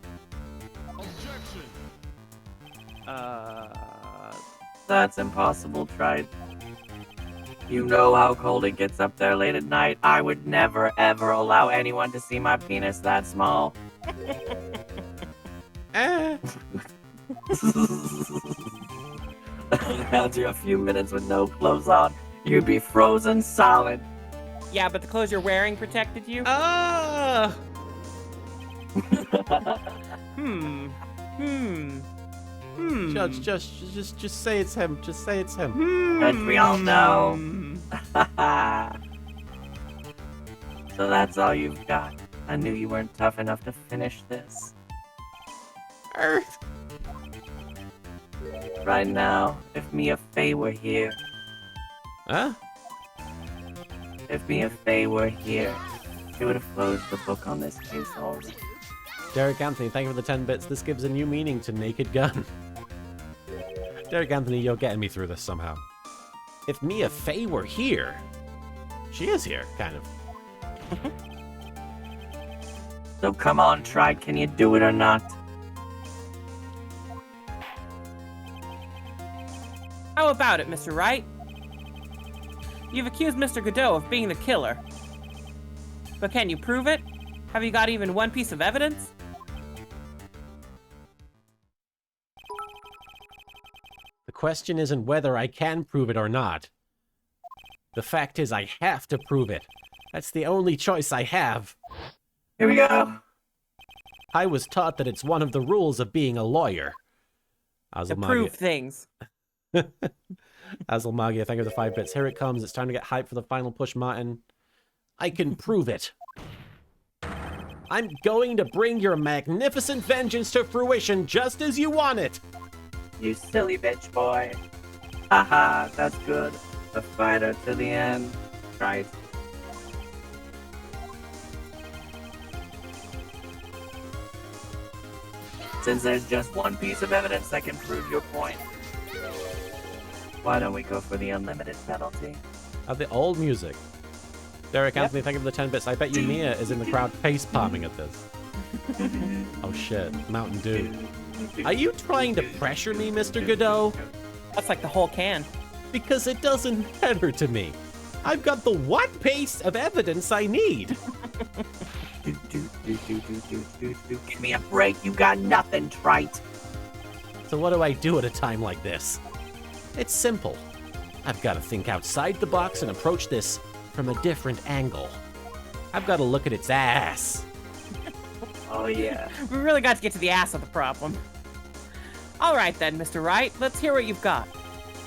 That's impossible, Tried. You know how cold it gets up there late at night. I would never, ever allow anyone to see my penis that small. After a few minutes with no clothes on, you'd be frozen solid. Yeah, but the clothes you're wearing protected you? Ah! Hmm. Judge, just say it's him. Just say it's him. As we all know. So that's all you've got. I knew you weren't tough enough to finish this. Earth. Right now, if Mia Fey were here, Huh? if Mia Fey were here, she would have closed the book on this case already. Derek Anthony, thank you for the 10 bits. This gives a new meaning to Naked Gun. Derek Anthony, you're getting me through this somehow. If Mia Fey were here, she is here, kind of. So come on, Tried, can you do it or not? How about it, Mr. Wright? You've accused Mr. Godot of being the killer. But can you prove it? Have you got even one piece of evidence? The question isn't whether I can prove it or not. The fact is I have to prove it. That's the only choice I have. Here we go. I was taught that it's one of the rules of being a lawyer. To prove things. Azalmagia, thank you for the 5 bits. Here it comes. It's time to get hyped for the final push, Martin. I can prove it. I'm going to bring your magnificent vengeance to fruition just as you want it. You silly bitch boy. Haha, that's good. The fighter to the end. Right. Since there's just one piece of evidence that can prove your point, why don't we go for the unlimited penalty? The old music. Derek Yep. Anthony, thank you for the 10 bits. I bet you Mia is in the crowd face palming at this. Oh shit, Mountain Dew. Are you trying to pressure me, Mr. Godot? That's like the whole can. Because it doesn't matter to me. I've got the what pace of evidence I need. Give me a break. You got nothing, trite. So what do I do at a time like this? It's simple. I've got to think outside the box and approach this from a different angle. I've got to look at its ass. Oh, yeah. We really got to get to the ass of the problem. All right then, Mr. Wright, let's hear what you've got.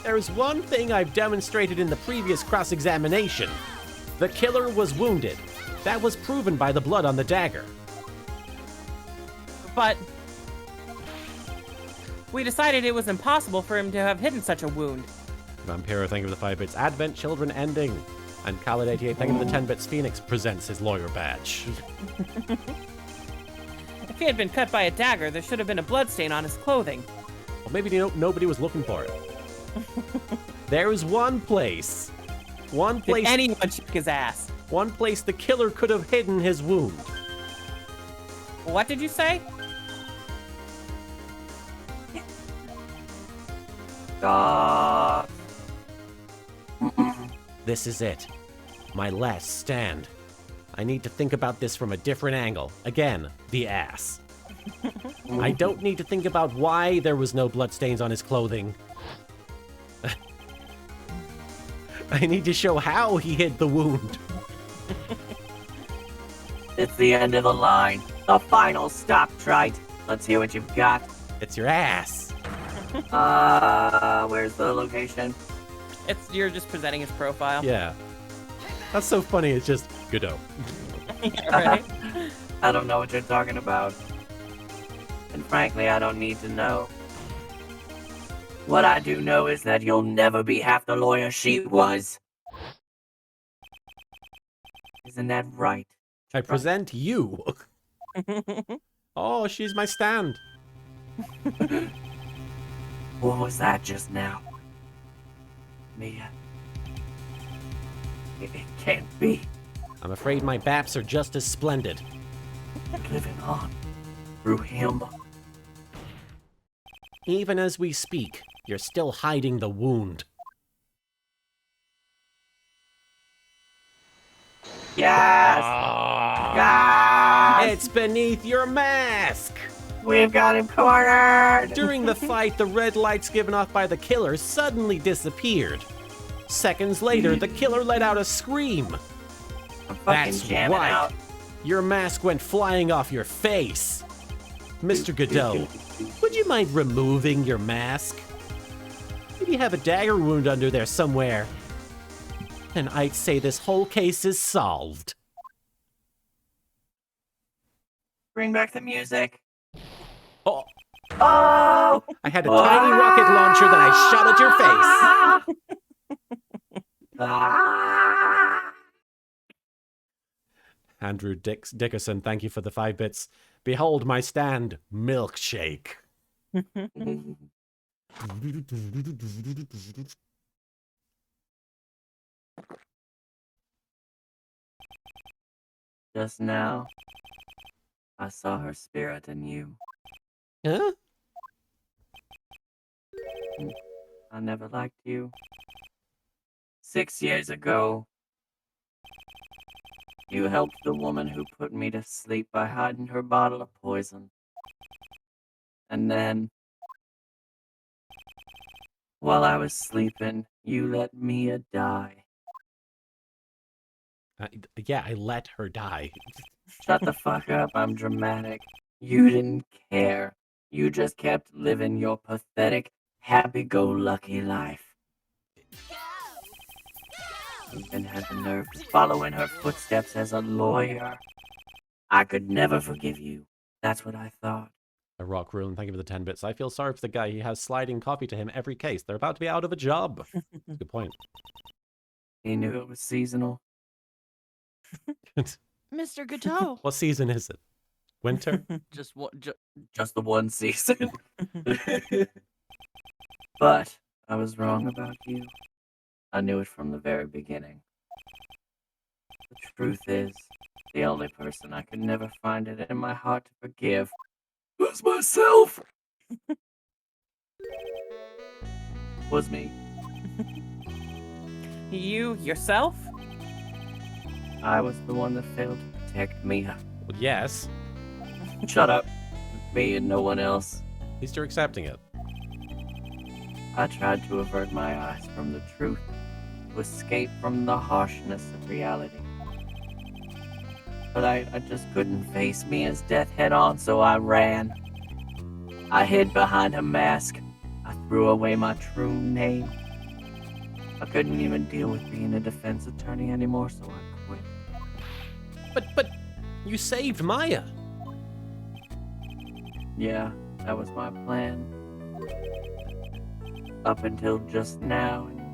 There's one thing I've demonstrated in the previous cross-examination. The killer was wounded. That was proven by the blood on the dagger. But we decided it was impossible for him to have hidden such a wound. Vampiro, thank you for the 5 bits. Advent Children ending. And Khaled88, thank you for the 10 bits. Phoenix presents his lawyer badge. If he had been cut by a dagger, there should have been a bloodstain on his clothing. Well, maybe nobody was looking for it. There's one place. One Did place. anyone check his ass? One place the killer could have hidden his wound. What did you say? Stop. This is it. My last stand. I need to think about this from a different angle. Again, the ass. I don't need to think about why there was no bloodstains on his clothing. I need to show how he hid the wound. It's the end of the line. The final stop, trite. Let's hear what you've got. It's your ass. Where's the location? You're just presenting his profile. Yeah. That's so funny, it's just Godot. Right? I don't know what you're talking about. And frankly, I don't need to know. What I do know is that you'll never be half the lawyer she was. Isn't that right? I present you. Oh, she's my stand. What was that just now? Mia. It can't be. I'm afraid my baps are just as splendid. Living on through him. Even as we speak, you're still hiding the wound. Yes! Yes! It's beneath your mask! We've got him cornered! During the fight, the red lights given off by the killer suddenly disappeared. Seconds later, the killer let out a scream. I'm fucking That's jamming right. out. Your mask went flying off your face. Mr. Godot, would you mind removing your mask? Maybe you have a dagger wound under there somewhere. And I'd say this whole case is solved. Bring back the music. Oh, Oh! I had a tiny rocket launcher that I shot at your face. Ah! Andrew Dickerson, thank you for the 5 bits. Behold my stand, milkshake. Just now, I saw her spirit in you. Huh? I never liked you. 6 years ago, you helped the woman who put me to sleep by hiding her bottle of poison. And then, while I was sleeping, you let Mia die. Yeah, I let her die. Shut the fuck up, I'm dramatic. You didn't care. You just kept living your pathetic, happy-go-lucky life. You even had the nerve to follow in her footsteps as a lawyer. I could never forgive you. That's what I thought. A rock rune, thank you for the 10 bits. I feel sorry for the guy. He has sliding coffee to him every case. They're about to be out of a job. Good point. He knew it was seasonal. Mr. Godot, What season is it? Winter? Just what? Just the one season. But I was wrong about you. I knew it from the very beginning. The truth is, the only person I could never find it in my heart to forgive was myself. Was me. You yourself? I was the one that failed to protect Mia. Well, yes. Shut up. Me and no one else. At least you're accepting it. I tried to avert my eyes from the truth, to escape from the harshness of reality. But I just couldn't face Mia's death head on, so I ran. I hid behind a mask. I threw away my true name. I couldn't even deal with being a defense attorney anymore, so I quit. But you saved Maya. Yeah, that was my plan. Up until just now, anyway.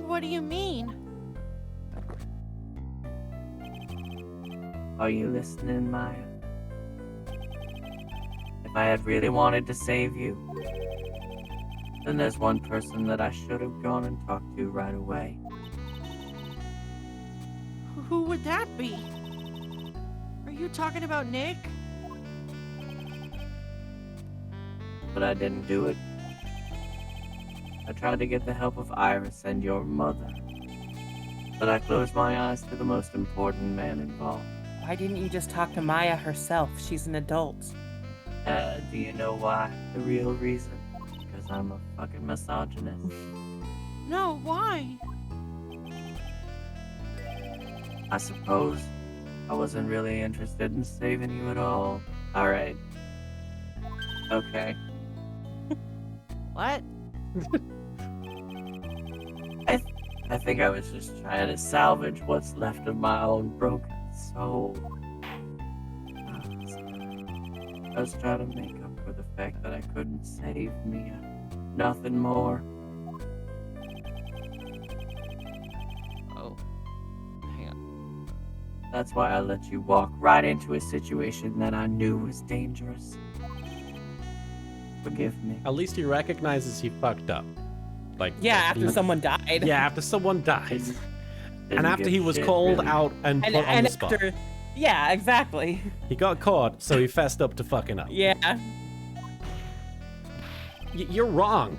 What do you mean? Are you listening, Maya? If I had really wanted to save you, then there's one person that I should have gone and talked to right away. Who would that be? Are you talking about Nick? But I didn't do it. I tried to get the help of Iris and your mother. But I closed my eyes to the most important man involved. Why didn't you just talk to Maya herself? She's an adult. Do you know why? The real reason? Because I'm a fucking misogynist. No, why? I suppose I wasn't really interested in saving you at all. Alright. Okay. What? I think I was just trying to salvage what's left of my own broken soul. I was trying to make up for the fact that I couldn't save Mia. Nothing more. Oh, hang on. That's why I let you walk right into a situation that I knew was dangerous. Forgive me. At least he recognizes he fucked up. Like, Yeah, after he- someone died. Yeah, after someone died. Didn't And after give he was shit, called really. out and put on the spot. after, yeah, exactly. He got caught, so he fessed up to fucking up. Yeah. You're wrong.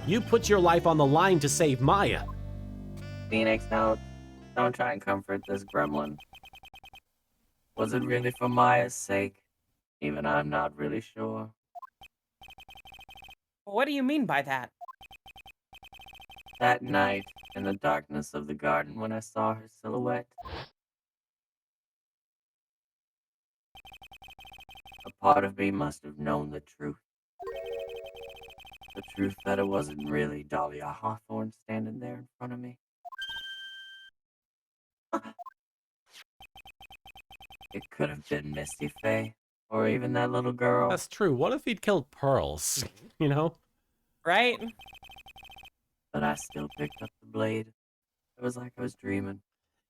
You put your life on the line to save Maya. Phoenix, don't try and comfort this gremlin. Was it really for Maya's sake? Even I'm not really sure. What do you mean by that? That night, in the darkness of the garden, when I saw her silhouette, a part of me must have known the truth. The truth that it wasn't really Dahlia Hawthorne standing there in front of me. It could have been Misty Faye, or even that little girl. That's true. What if he'd killed Pearls? You know? Right? But I still picked up the blade. It was like I was dreaming.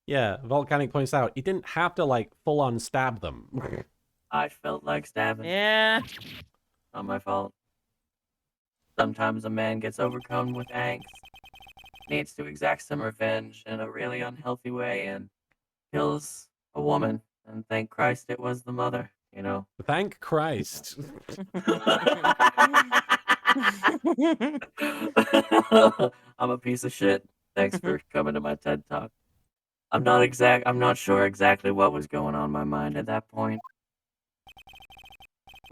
Yeah, Volcanic points out, he didn't have to, like, full-on stab them. I felt like stabbing. Yeah. Not my fault. Sometimes a man gets overcome with angst, needs to exact some revenge in a really unhealthy way, and kills a woman. And thank Christ it was the mother, you know. Thank Christ. I'm a piece of shit. Thanks for coming to my TED Talk. I'm not sure exactly what was going on in my mind at that point.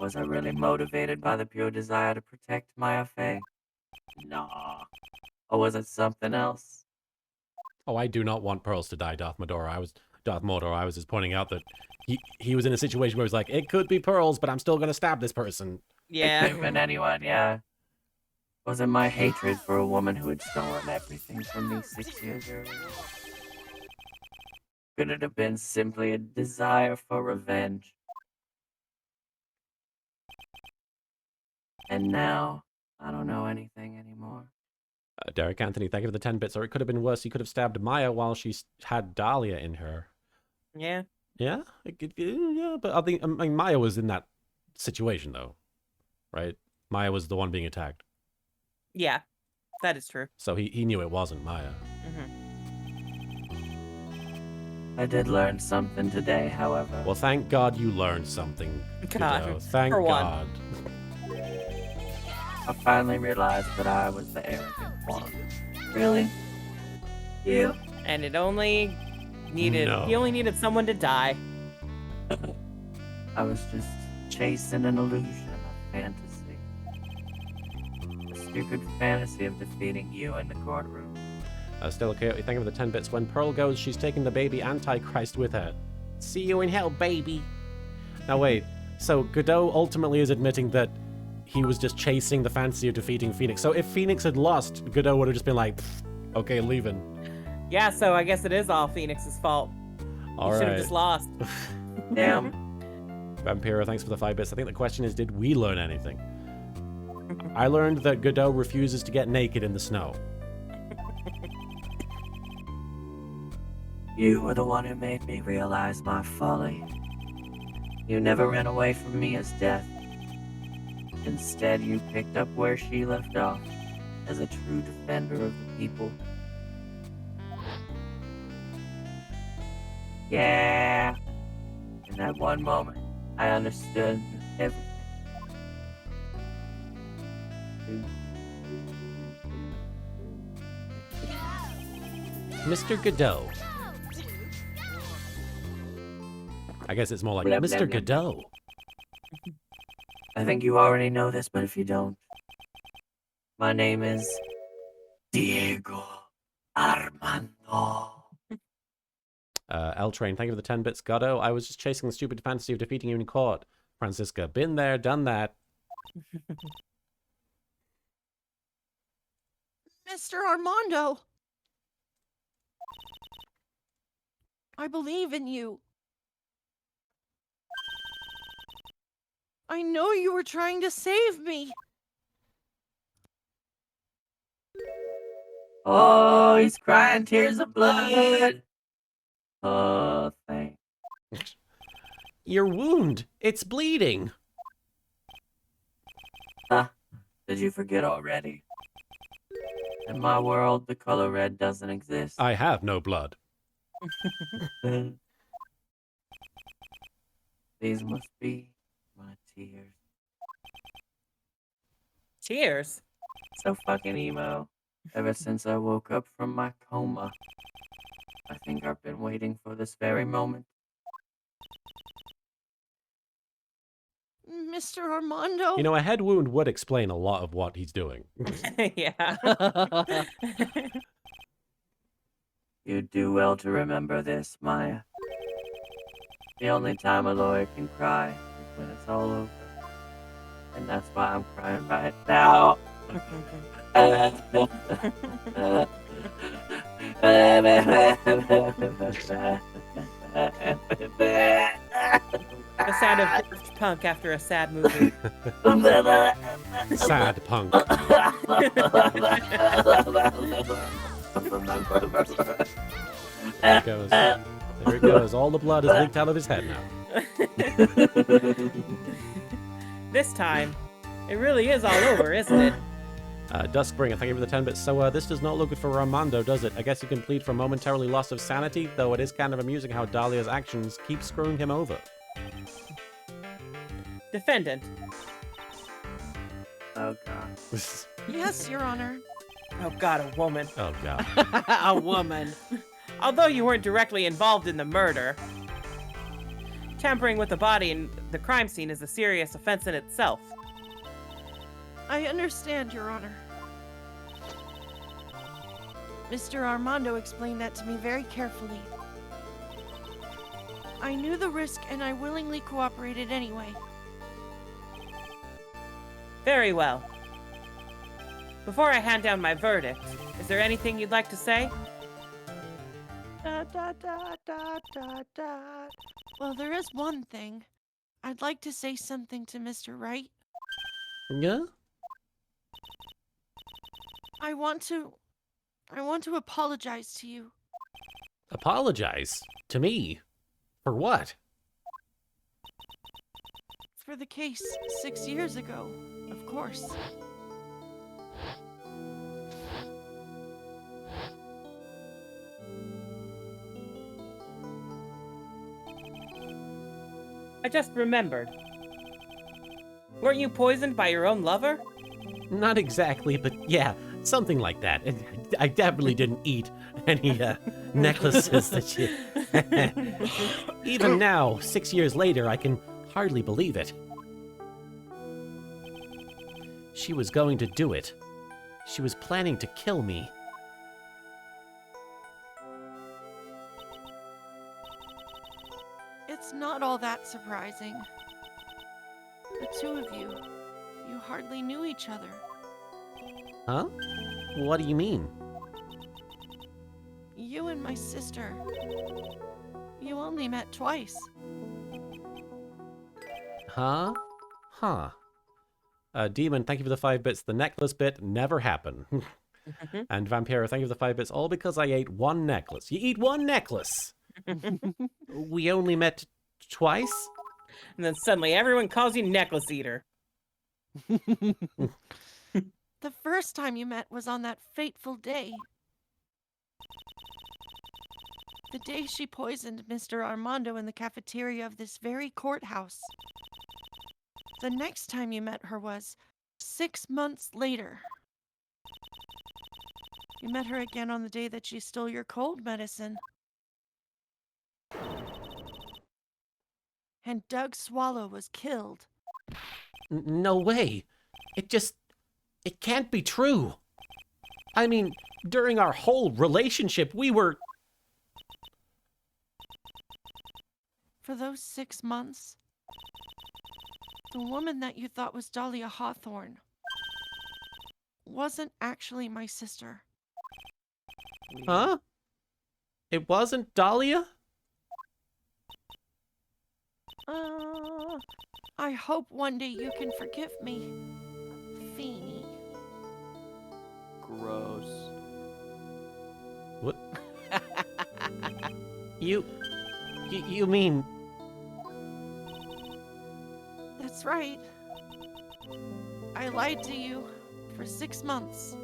Was I really motivated by the pure desire to protect Maya Faye? Nah. Or was it something else? Oh, I do not want Pearls to die, Darth Mordor. I was just pointing out that he was in a situation where he was like, it could be Pearls, but I'm still gonna stab this person. It could Yeah. have been anyone, yeah. Was it my hatred for a woman who had stolen everything from me 6 years earlier? Could it have been simply a desire for revenge? And now, I don't know anything anymore. Derek Anthony, thank you for the 10 bits. Or it could have been worse. He could have stabbed Maya while she had Dahlia in her. Yeah. Yeah, yeah, but I think Maya was in that situation though, right? Maya was the one being attacked, Yeah. That is true. so he knew it wasn't Maya. I did learn something today, however. Well, thank God you learned something. God, Godot. Thank for one. God. I finally realized that I was the arrogant one. Really? You? And it only needed No. he only needed someone to die. I was just chasing an illusion, a fantasy. A stupid fantasy of defeating you in the courtroom. Still okay. Thank you for the 10 bits. When Pearl goes, she's taking the baby Antichrist with her. See you in hell, baby. Now wait. So Godot ultimately is admitting that he was just chasing the fantasy of defeating Phoenix. So if Phoenix had lost, Godot would have just been like, "Pfft, okay, leaving. Yeah, so I guess it is all Phoenix's fault. All He should have right. just lost. Damn. Vampiro, thanks for the 5 bits. I think the question is, did we learn anything? I learned that Godot refuses to get naked in the snow. You were the one who made me realize my folly. You never ran away from me as death. Instead, you picked up where she left off, as a true defender of the people. Yeah. In that one moment, I understood everything. Mr. Godot. I guess it's more like Blah, blah, Mr. blah. Godot. I think you already know this, but if you don't, my name is Diego Armando. L Train, thank you for the 10 bits. Godot, I was just chasing the stupid fantasy of defeating you in court. Francisca, been there, done that. Mr. Armando! I believe in you. I know you were trying to save me. Oh, he's crying tears of blood. Oh, thanks. Your wound, it's bleeding. Did you forget already? In my world, the color red doesn't exist. I have no blood. These must be my tears. Cheers. So fucking emo. Ever since I woke up from my coma. I think I've been waiting for this very moment. Mr. Armando? You know, a head wound would explain a lot of what he's doing. Yeah. You'd do well to remember this, Maya. The only time a lawyer can cry is when it's all over. And that's why I'm crying right now. The sound of Daft Punk after a sad movie. Sad punk. There it goes. There it goes. All the blood is leaked out of his head now. This time, it really is all over, isn't it? Duskbringer, thank you for the 10 bits. So this does not look good for Armando, does it? I guess he can plead for momentarily loss of sanity, though it is kind of amusing how Dahlia's actions keep screwing him over. Defendant. Oh god. Yes, Your Honor. Oh god, a woman. Oh, God. A woman. Although you weren't directly involved in the murder, tampering with the body in the crime scene is a serious offense in itself. I understand, Your Honor. Mr. Armando explained that to me very carefully. I knew the risk and I willingly cooperated anyway. Very well. Before I hand down my verdict, is there anything you'd like to say? Da, da, da, da, da, da. Well, there is one thing. I'd like to say something to Mr. Wright. Yeah? I want to apologize to you. Apologize? To me? For what? For the case 6 years ago, of course. I just remembered. Weren't you poisoned by your own lover? Not exactly, but yeah, something like that. I definitely didn't eat any necklaces that you... Even now, 6 years later, I can hardly believe it. She was going to do it. She was planning to kill me. It's not all that surprising. The two of you hardly knew each other. Huh? What do you mean? You and my sister. You only met twice. Huh? Huh. Demon, thank you for the 5 bits. The necklace bit never happened. And Vampiro, thank you for the 5 bits. All because I ate one necklace. You eat one necklace! We only met twice? And then suddenly everyone calls you Necklace Eater. The first time you met was on that fateful day. The day she poisoned Mr. Armando in the cafeteria of this very courthouse. The next time you met her was 6 months later. You met her again on the day that she stole your cold medicine. And Doug Swallow was killed. No way. It can't be true. I mean, during our whole relationship, we were... For those 6 months, the woman that you thought was Dahlia Hawthorne wasn't actually my sister. Huh? It wasn't Dahlia? I hope one day you can forgive me, Feeny. Gross. What? You mean... That's right. I lied to you for 6 months.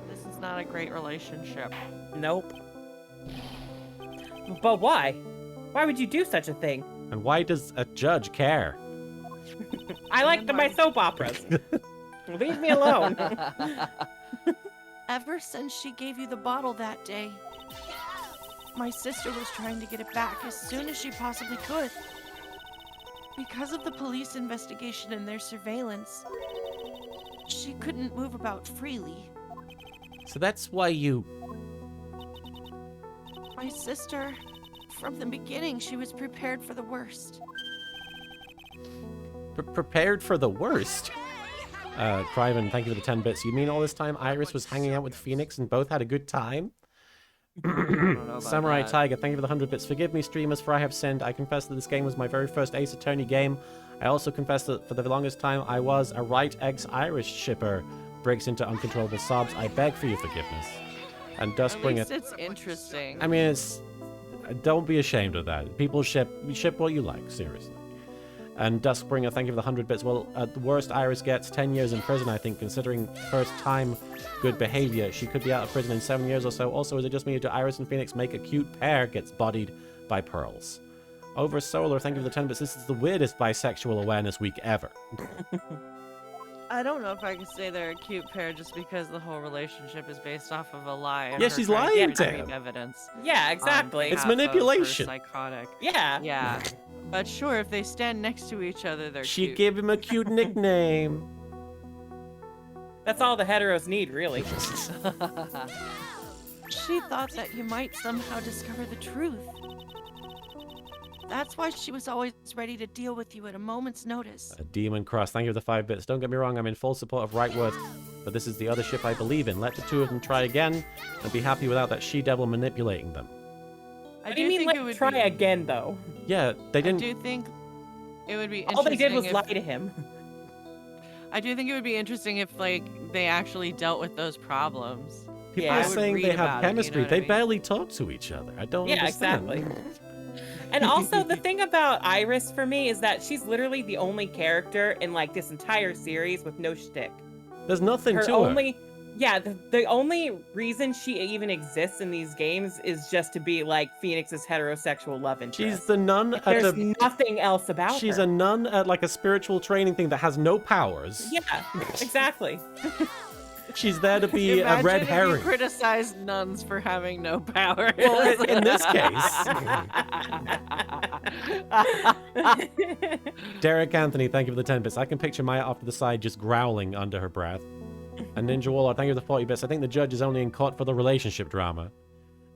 This is not a great relationship. Nope. But why? Why would you do such a thing? And why does a judge care? I like my soap operas. Leave me alone. Ever since she gave you the bottle that day, my sister was trying to get it back as soon as she possibly could. Because of the police investigation and their surveillance, she couldn't move about freely. So that's why you... My sister, from the beginning, she was prepared for the worst. Prepared for the worst? Criven, thank you for the 10 bits. You mean all this time Iris was hanging out with Phoenix and both had a good time? I don't know about Samurai that. Tiger, thank you for the 100 bits. Forgive me, streamers, for I have sinned. I confess that this game was my very first Ace Attorney game. I also confess that for the longest time I was a Wright ex-Irish shipper. Breaks into uncontrollable sobs. I beg for your forgiveness. And At Duskbringer... least it's interesting. I mean, it's... Don't be ashamed of that. People ship what you like, seriously. And Duskbringer, thank you for the 100 bits. Well, at the worst, Iris gets 10 years in prison, I think, considering first time good behavior. She could be out of prison in 7 years or so. Also, is it just me or do Iris and Phoenix make a cute pair gets bodied by pearls? Over Solar, thank you for the 10 bits. This is the weirdest bisexual awareness week ever. I don't know if I could say they're a cute pair just because the whole relationship is based off of a lie. and Yeah, her she's trying lying to to retrieve him. evidence. Yeah, exactly. It's behalf of her manipulation. Psychotic. Yeah. Yeah. But sure, if they stand next to each other, they're She cute. gave him a cute nickname. That's all the heteros need, really. She thought that you might somehow discover the truth. That's why she was always ready to deal with you at a moment's notice. A Demon Cross, thank you for the 5 bits. Don't get me wrong, I'm in full support of Rightworth, but this is the other ship I believe in. Let the two of them try again, and be happy without that she-devil manipulating them. I What do you mean, think it like, would try be, again, though? Yeah, they I didn't... do think it would be All they did was interesting lie if- to him. I do think it would be interesting if like they actually dealt with those problems. People Yeah. are I would saying read they have about it, you know chemistry. what I They mean? barely talk to each other. I don't Yeah, understand. exactly. And also, the thing about Iris for me is that she's literally the only character in like this entire series with no shtick. There's nothing Her to only, yeah, the only reason she even exists in these games is just to be like Phoenix's heterosexual love her. interest. She's the nun at There's a. nothing else about She's her. a nun at like a spiritual training thing that has no powers. Yeah, exactly. She's there to be a red Imagine if herring. you criticized nuns for having no power. Well, in this case. Derek Anthony, thank you for the 10 bits. I can picture Maya off to the side just growling under her breath. And Ninja Warlord, thank you for the 40 bits. I think the judge is only in court for the relationship drama.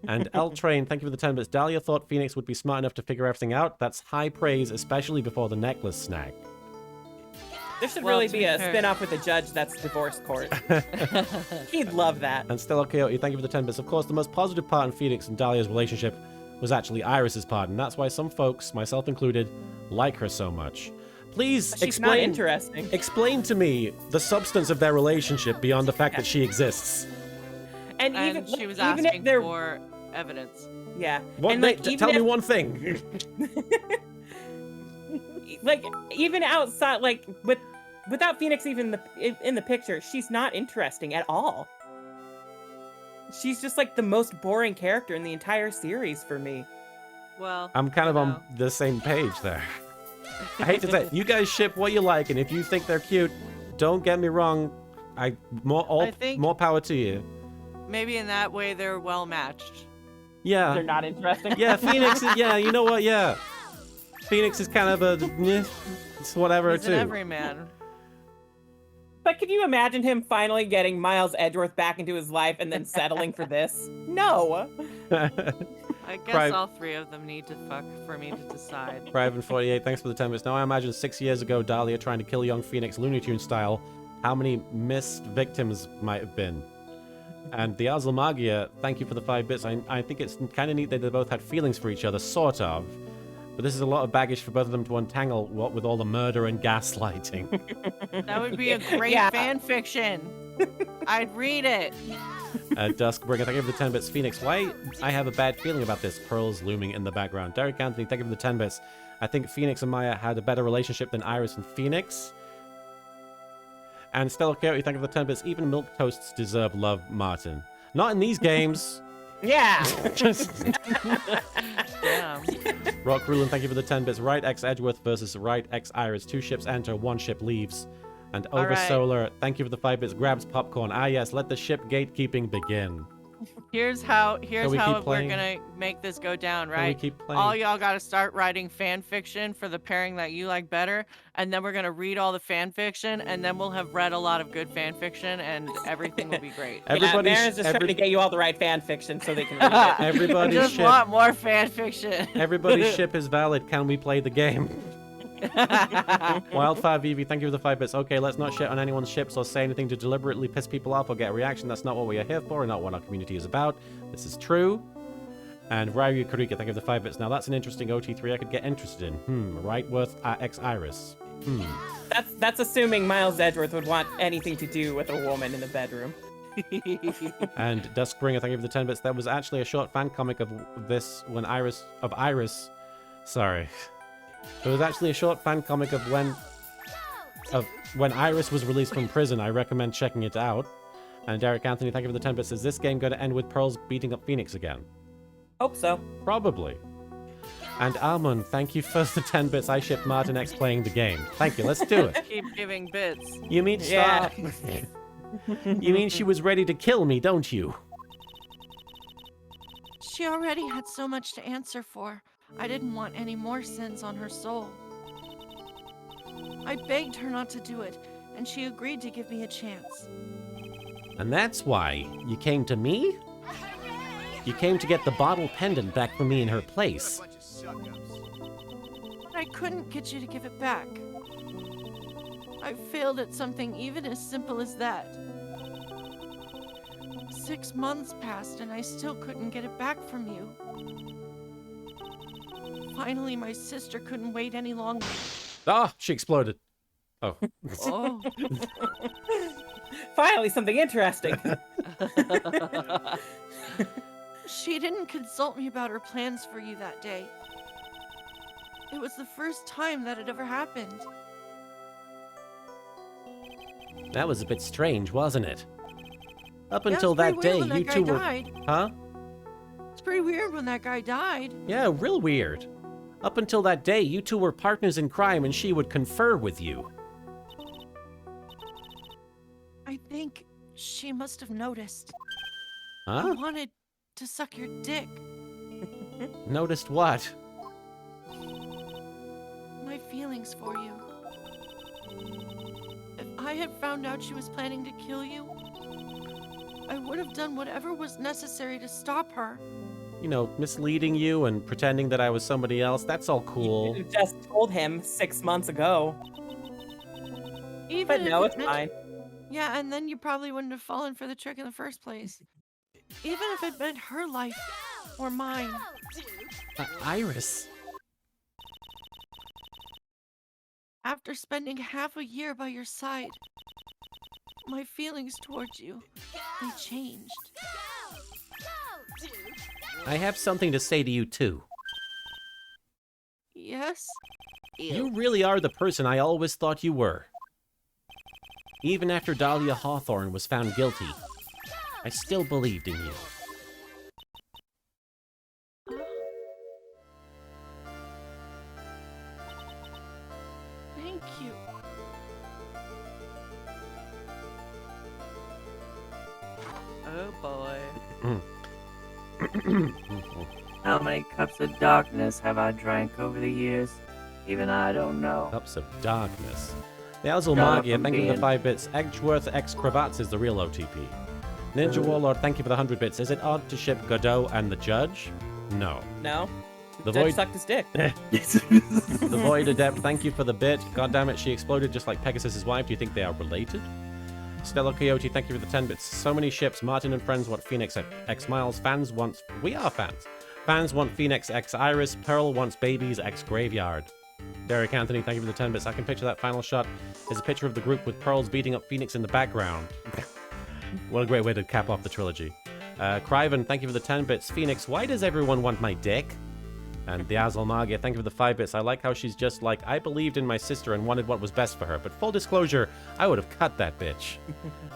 And L Train, thank you for the 10 bits. Dahlia thought Phoenix would be smart enough to figure everything out. That's high praise, especially before the necklace snag. There should Well, really to be be a fair- spin-off with a judge that's divorce court. He'd love that. And Stella Coyote, thank you for the 10 bits. Of course, the most positive part in Phoenix and Dahlia's relationship was actually Iris's part, and that's why some folks, myself included, like her so much. Please She's not explain. interesting. Explain to me the substance of their relationship beyond the fact that she exists. And and even she was even if asking they're for evidence. yeah, What? and like even Tell me if, one thing. like even outside, like without Phoenix even in the picture, she's not interesting at all. She's just like the most boring character in the entire series for me. Well, I'm kind of you on know. the same page there. I hate to say it. You guys ship what you like, and if you think they're cute, don't get me wrong. I think- more power to you. Maybe in that way they're well matched. Yeah. They're not interesting. Yeah, Phoenix is, yeah, you know what, yeah. Phoenix is kind of a, it's whatever He's too. an everyman. But could you imagine him finally getting Miles Edgeworth back into his life and then settling for this? No. I guess Private- all three of them need to fuck for me to decide. Private 48, thanks for the 10 minutes. Now I imagine 6 years ago, Dahlia trying to kill young Phoenix Looney Tunes style, how many missed victims might have been. And the Azlamagia, thank you for the 5 bits. I think it's kind of neat that they both had feelings for each other, sort of. But this is a lot of baggage for both of them to untangle, what with all the murder and gaslighting. That would be a great Yeah. fan fiction. I'd read it. Duskbringer, thank you for the 10 bits. Phoenix, why? I have a bad feeling about this. Pearls looming in the background. Derek Anthony, thank you for the 10 bits. I think Phoenix and Maya had a better relationship than Iris and Phoenix. And Stella Coyote, thank you for the 10 bits. Even milk toasts deserve love, Martin. Not in these games. Yeah. Damn. Rock Rulin, thank you for the 10 bits. Right X Edgeworth versus Right X Iris. 2 ships enter, 1 ship leaves. And All Over right. Solar, thank you for the 5 bits. Grabs popcorn. Ah yes, let the ship gatekeeping begin. Here's how we we're keep playing? gonna make this go down, Can we right? keep playing? All y'all gotta start writing fan fiction for the pairing that you like better, and then we're gonna read all the fan fiction, and then we'll have read a lot of good fan fiction, and everything will be great. Everybody's- Marin's just trying to every- get you all the right fan fiction so they can read it. I Everybody's just ship. want more fan fiction. Everybody's ship is valid. Can we play the game? Wildfire VV, thank you for the 5 bits. Okay, let's not shit on anyone's ships or say anything to deliberately piss people off or get a reaction. That's not what we are here for and not what our community is about. This is true. And Ryu Karika, thank you for the 5 bits. Now that's an interesting OT3 I could get interested in. Right worth X Iris. That's assuming Miles Edgeworth would want anything to do with a woman in the bedroom. And Duskbringer, thank you for the 10 bits. There was actually a short fan comic of this when Iris. Sorry. There was actually a short fan comic of when Iris was released from prison. I recommend checking it out. And Derek Anthony, thank you for the 10 bits. Is this game going to end with Pearls beating up Phoenix again? Hope so. Probably. And Almond, thank you for the 10 bits. I shipped Martin X playing the game. Thank you. Let's do it. Keep giving bits. You mean Yeah. stop? You mean she was ready to kill me, don't you? She already had so much to answer for. I didn't want any more sins on her soul. I begged her not to do it, and she agreed to give me a chance. And that's why you came to me? You came to get the bottle pendant back for me in her place. But I couldn't get you to give it back. I failed at something even as simple as that. 6 months passed and I still couldn't get it back from you. Finally, my sister couldn't wait any longer. Ah, she exploded. Oh. Oh. Finally, something interesting. She didn't consult me about her plans for you that day. It was the first time that had ever happened. That was a bit strange, wasn't it? Up Yeah, it until was pretty that weird day, when that you guy two were. died. Huh? It's pretty weird when that guy died. Yeah, real weird. Up until that day, you two were partners in crime and she would confer with you. I think she must have noticed. I Huh? wanted to suck your dick. Noticed what? My feelings for you. If I had found out she was planning to kill you, I would have done whatever was necessary to stop her. You know, misleading you and pretending that I was somebody else, that's all cool. You just told him 6 months ago. Even But if no, it it's meant- fine. Yeah, and then you probably wouldn't have fallen for the trick in the first place. Even if it meant her life or mine. Iris. After spending half a year by your side, my feelings towards you, they changed. I have something to say to you, too. Yes? You really are the person I always thought you were. Even after Dahlia Hawthorne was found guilty, I still believed in you. Thank you. Oh boy. How many cups of darkness have I drank over the years? Even I don't know. Cups of darkness. The Alzal Shut up, Magia, I'm thank you for the being- 5 bits. Edgeworth X Cravats is the real OTP. Ninja Warlord, thank you for the 100 bits. Is it odd to ship Godot and the Judge? No. No. The Judge Void, sucked his dick. the Void Adept, thank you for the bit. God damn it, she exploded just like Pegasus' wife. Do you think they are related? Stella Coyote, thank you for the 10 bits. So many ships. Martin and friends want Phoenix X Miles. Fans want... We are fans. Fans want Phoenix X Iris. Pearl wants Babies X Graveyard. Derek Anthony, thank you for the 10 bits. I can picture that final shot. There's a picture of the group with Pearls beating up Phoenix in the background. What a great way to cap off the trilogy. Criven, thank you for the 10 bits. Phoenix, why does everyone want my dick? And the Azal Magia, thank you for the 5 bits. I like how she's just like, I believed in my sister and wanted what was best for her. But full disclosure, I would have cut that bitch.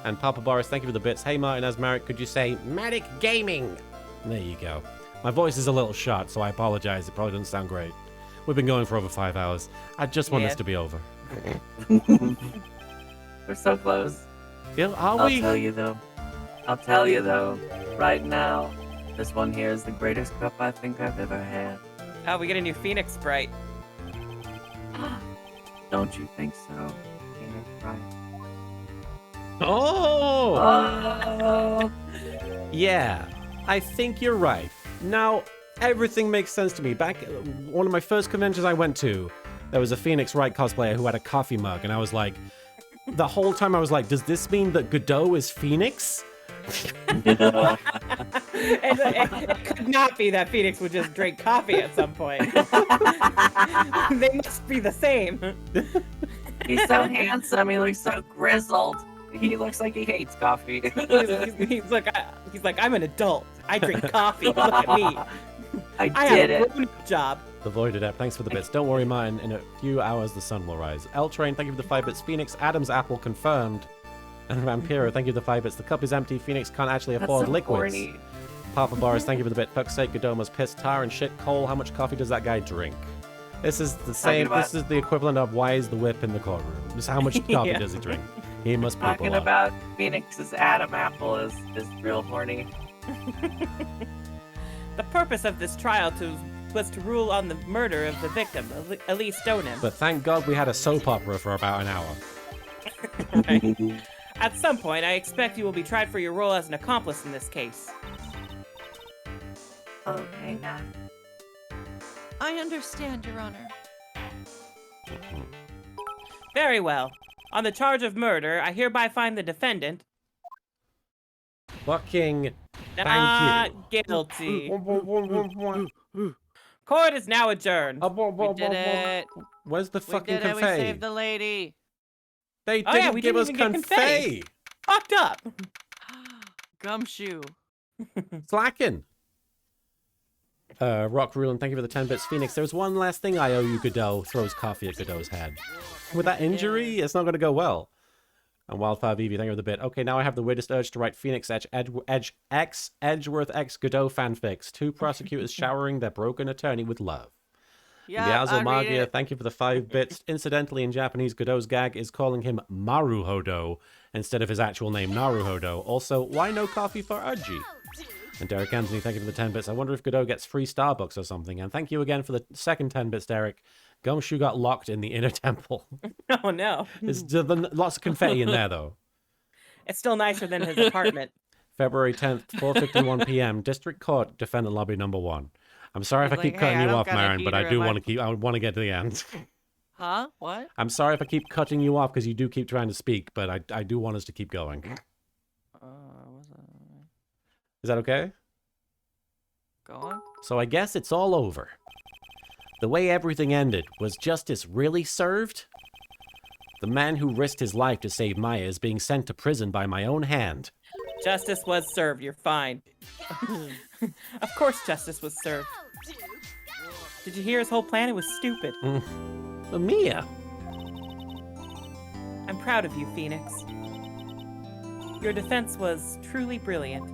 And Papa Boris, thank you for the bits. Hey Martin Asmaric, could you say Matic Gaming? There you go. My voice is a little shot, so I apologize. It probably doesn't sound great. We've been going for over 5 hours. I just want Yeah. this to be over. We're so close. Yeah, are I'll we? tell you though. I'll tell you though. Right now, this one here is the greatest cup I think I've ever had. Oh, we get a new Phoenix sprite. Don't you think so? Phoenix Wright? Oh! Oh! Yeah, I think you're right. Now, everything makes sense to me. Back one of my first conventions I went to, there was a Phoenix Wright cosplayer who had a coffee mug, and I was like, the whole time I was like, does this mean that Godot is Phoenix? It could not be that Phoenix would just drink coffee at some point. They must be the same. He's so handsome. He looks so grizzled. He looks like he hates coffee. He's like, I'm an adult. I drink coffee. Look at me. I I did have it. a grown-up job. The Void Adept, thanks for the bits. Don't worry, mine. In a few hours, the sun will rise. L-Train, thank you for the 5 bits. Phoenix, Adam's apple confirmed. And Vampiro, thank you for the 5 bits. The cup is empty. Phoenix can't actually That's afford so liquids. corny. Papa Boris, thank you for the bit. Fuck's sake, Godoma's pissed. Tar and shit. Cole, how much coffee does that guy drink? This is the same. about- This is the equivalent of why is the whip in the courtroom? Just how much coffee Yeah. does he drink? He must poop a Talking lot. about Phoenix's Adam apple is real horny. The purpose of this trial was to rule on the murder of the victim, Elise Stoneham. But thank God we had a soap opera for about an hour. Right. At some point, I expect you will be tried for your role as an accomplice in this case. Okay, now. I understand, Your Honor. Very well. On the charge of murder, I hereby find the defendant Fucking not thank guilty. you. Court is now adjourned. We did it. Where's the We fucking did it. We confetti? saved the lady. They Oh, didn't yeah, we give didn't us even get confetti. confetti. Fucked up. Gumshoe. Slacking. Rock Ruling, thank you for the 10 bits. Phoenix, there's one last thing I owe you, Godot. Throws coffee at Godot's head. With that injury, it's not going to go well. And Wildfire Vivi, thank you for the bit. Okay, now I have the weirdest urge to write Phoenix Edgeworth X Godot fanfics. 2 prosecutors showering their broken attorney with love. Yeah, Miyazo Magia, thank you for the 5 bits. Incidentally, in Japanese, Godot's gag is calling him Maruhodo instead of his actual name, Naruhodo. Also, why no coffee for Arji? And Derek Anthony, thank you for the 10 bits. I wonder if Godot gets free Starbucks or something. And thank you again for the second 10 bits, Derek. Gumshoe got locked in the inner temple. Oh, no. There's lots of confetti in there, though. It's still nicer than his apartment. February 10th, 4:51 p.m. District Court, Defendant Lobby number 1. I'm sorry if He's I keep like, "Hey, cutting I you don't off, got a Marin, but I heater do in my- want to keep. I want to get to the end. Huh? What? I'm sorry if I keep cutting you off because you do keep trying to speak, but I do want us to keep going. What's that? Is that okay? Go on. So I guess it's all over. The way everything ended, was justice really served? The man who risked his life to save Maya is being sent to prison by my own hand. Justice was served. You're fine. Of course justice was served. Did you hear his whole plan? It was stupid. But Mia, I'm proud of you, Phoenix. Your defense was truly brilliant.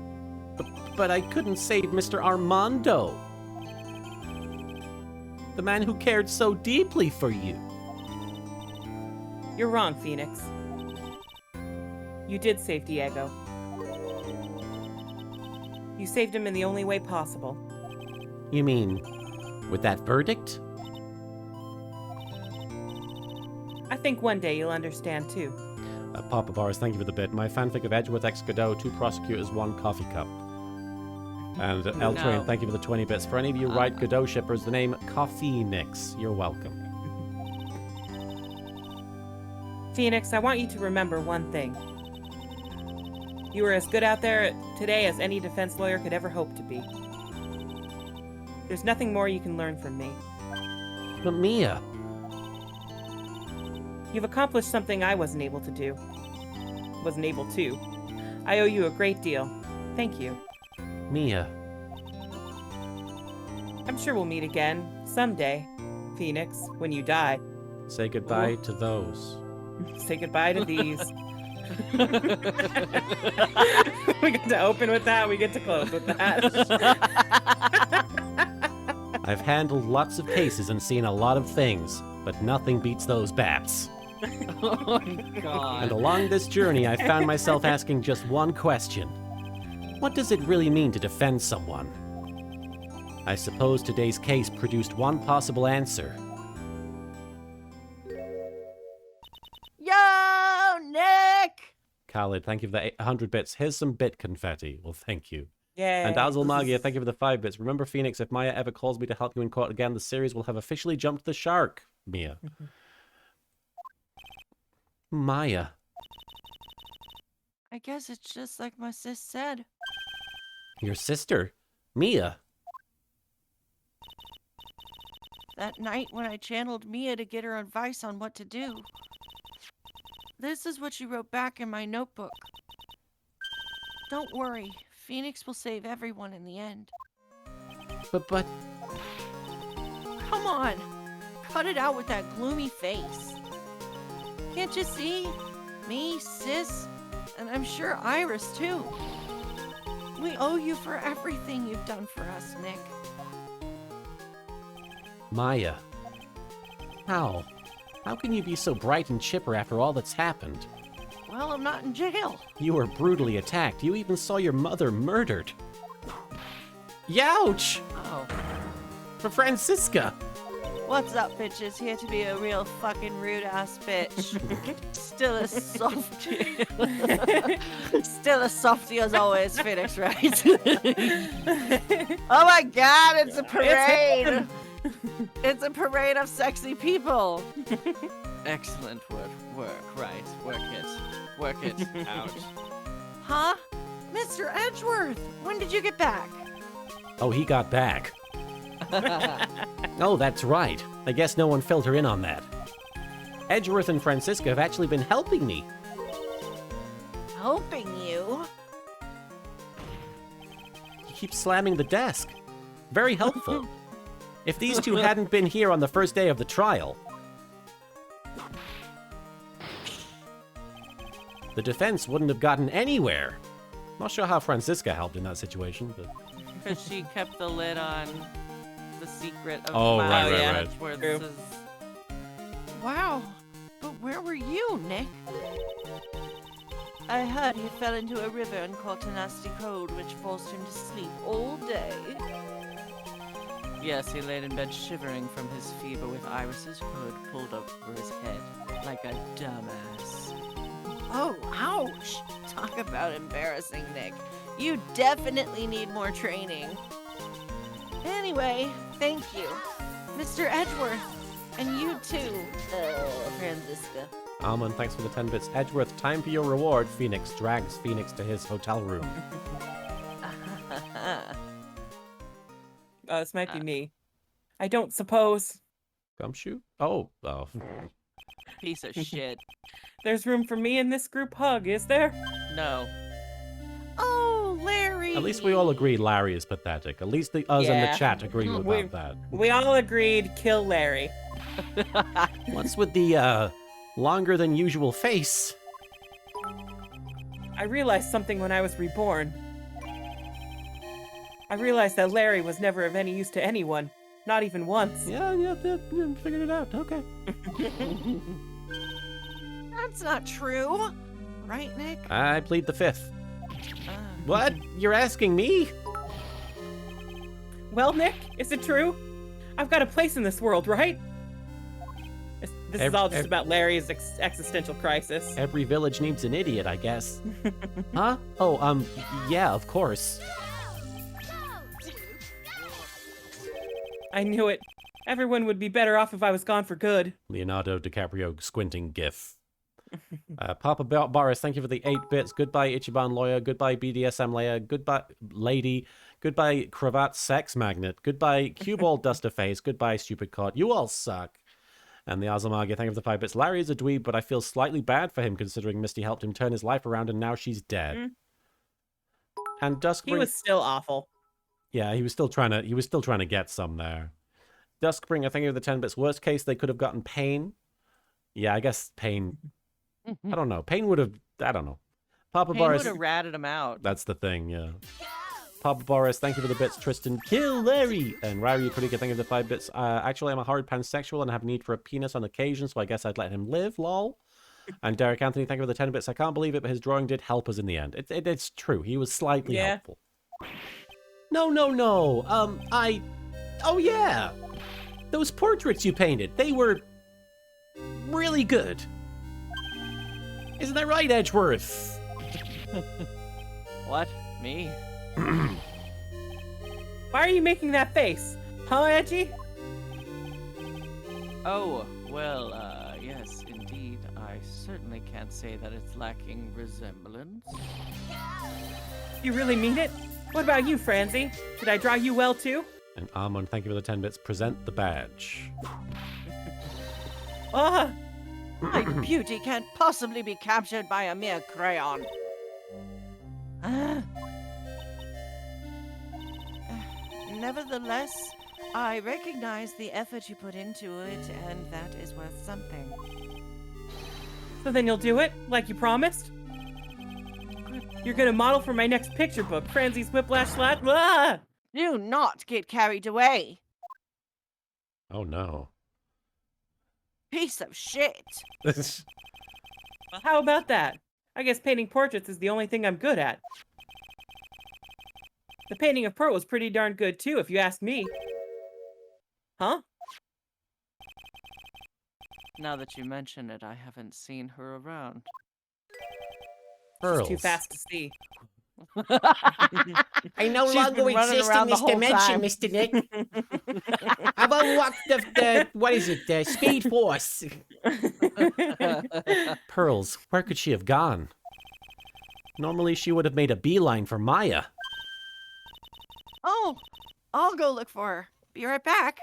but I couldn't save Mr. Armando. The man who cared so deeply for you. You're wrong, Phoenix. You did save Diego. You saved him in the only way possible. You mean, with that verdict? I think one day you'll understand too. Papa Bars, thank you for the bit. My fanfic of Edgeworth X Godot, 2 prosecutors, 1 coffee cup. And L Train, No. thank you for the 20 bits. For any of you right Godot shippers, the name Coffee Nix. You're welcome. Phoenix, I want you to remember one thing. You were as good out there today as any defense lawyer could ever hope to be. There's nothing more you can learn from me. But Mia, You've accomplished something I wasn't able to do. I owe you a great deal. Thank you. Mia, I'm sure we'll meet again someday, Phoenix, when you die. say goodbye to those. Say goodbye to these. We get to open with that, we get to close with that. I've handled lots of cases and seen a lot of things, but nothing beats those bats. Oh my god. And along this journey, I found myself asking just one question. What does it really mean to defend someone? I suppose today's case produced one possible answer. Yo, Nick! Khalid, thank you for the 100 bits. Here's some bit confetti. Well, thank you. Yay. And Dazzle Magia, thank you for the 5 bits. Remember, Phoenix, if Maya ever calls me to help you in court again, the series will have officially jumped the shark. Mia. Maya. I guess it's just like my sis said. Your sister? Mia. That night when I channeled Mia to get her advice on what to do. This is what she wrote back in my notebook. Don't worry, Phoenix will save everyone in the end. But... Come on, cut it out with that gloomy face. Can't you see? Me, sis, and I'm sure Iris too. We owe you for everything you've done for us, Nick. Maya. How? How can you be so bright and chipper after all that's happened? Well, I'm not in jail. You were brutally attacked. You even saw your mother murdered. Youch! Oh. For Francisca! What's up, bitches? Here to be a real fucking rude ass bitch. Still a softie. Still a softie as always, Phoenix Wright. Oh my god, it's a parade! It's a parade of sexy people. Excellent work, right. Work it out. Huh? Mr. Edgeworth, when did you get back? Oh, he got back. Oh, that's right. I guess no one filled her in on that. Edgeworth and Francisca have actually been helping me. Helping you? He keeps slamming the desk. Very helpful. If these two hadn't been here on the first day of the trial, the defense wouldn't have gotten anywhere. Not sure how Francisca helped in that situation, but... Because she kept the lid on the secret of Oh, the right, Miles right, right. Edgeworth's. Wow. But where were you, Nick? I heard he fell into a river and caught a nasty cold, which forced him to sleep all day. Yes, he laid in bed shivering from his fever with Iris's hood pulled over his head, like a dumbass. Oh, ouch! Talk about embarrassing, Nick. You definitely need more training. Anyway, thank you, Mr. Edgeworth. And you too, Francisca. Almond, thanks for the 10 bits. Edgeworth, time for your reward. Phoenix drags Phoenix to his hotel room. This might be me. I don't suppose Gumshoe? Oh. Piece of shit. there's room for me in this group hug, is there? No. Oh, Larry! At least we all agreed Larry is pathetic. At least us in Yeah. the chat agree about We- that. We all agreed, kill Larry. What's with the, longer than usual face? I realized something when I was reborn. I realized that Larry was never of any use to anyone, not even once. Yeah, figured it out. Okay. That's not true. Right, Nick? I plead the fifth. Uh, What? You're asking me? Well, Nick, is it true? I've got a place in this world, right? This is all just about Larry's existential crisis. Every village needs an idiot, I guess. Huh? Oh, yeah, of course. I knew it. Everyone would be better off if I was gone for good. Leonardo DiCaprio squinting gif. Papa Boris, thank you for the 8 bits. Goodbye, Ichiban Lawyer. Goodbye, BDSM Layer. Goodbye, Lady. Goodbye, Cravat Sex Magnet. Goodbye, Cue Ball Dusterface. Goodbye, Stupid Cod. You all suck. And the Azamagi, thank you for the 5 bits. Larry is a dweeb, but I feel slightly bad for him considering Misty helped him turn his life around and now she's dead. Mm. And Duskbring... He was still awful. Yeah, he was still trying to get some there. Duskbringer, thank you for the 10 bits. Worst case, they could have gotten Pain. Yeah, I guess Pain... I don't know. Pain would have... I don't know. Papa Pain Boris... would have ratted him out. That's the thing, yeah. Papa Boris, thank you for the bits. Tristan, kill Larry! And Rari Kurika, thank you for the 5 bits. Actually, I'm a horrid pansexual and have a need for a penis on occasion, so I guess I'd let him live, lol. And Derek Anthony, thank you for the 10 bits. I can't believe it, but his drawing did help us in the end. It's true. He was slightly helpful. No. Oh, yeah! Those portraits you painted, they were really good. Isn't that right, Edgeworth? What? Me? Why are you making that face? Huh, Edgy? Oh, well, yes, indeed. I certainly can't say that it's lacking resemblance. You really mean it? What about you, Franzi? Did I draw you well, too? And Armand, thank you for the 10 bits. Present the badge. Ah! My beauty can't possibly be captured by a mere crayon. Nevertheless, I recognize the effort you put into it, and that is worth something. So then you'll do it, like you promised? You're gonna model for my next picture book, Franzi's Whiplash Slat. Ah! Do not get carried away. Oh, no. Piece of shit. Well, how about that? I guess painting portraits is the only thing I'm good at. The painting of Pearl was pretty darn good too, if you ask me. Huh? Now that you mention it, I haven't seen her around. Pearls. She's too fast to see. I no She's longer been running exist in around the this whole dimension, time. Mr. Nick. I've unlocked the what is it, the Speed Force. Pearls, where could she have gone? Normally she would have made a beeline for Maya. Oh, I'll go look for her. Be right back.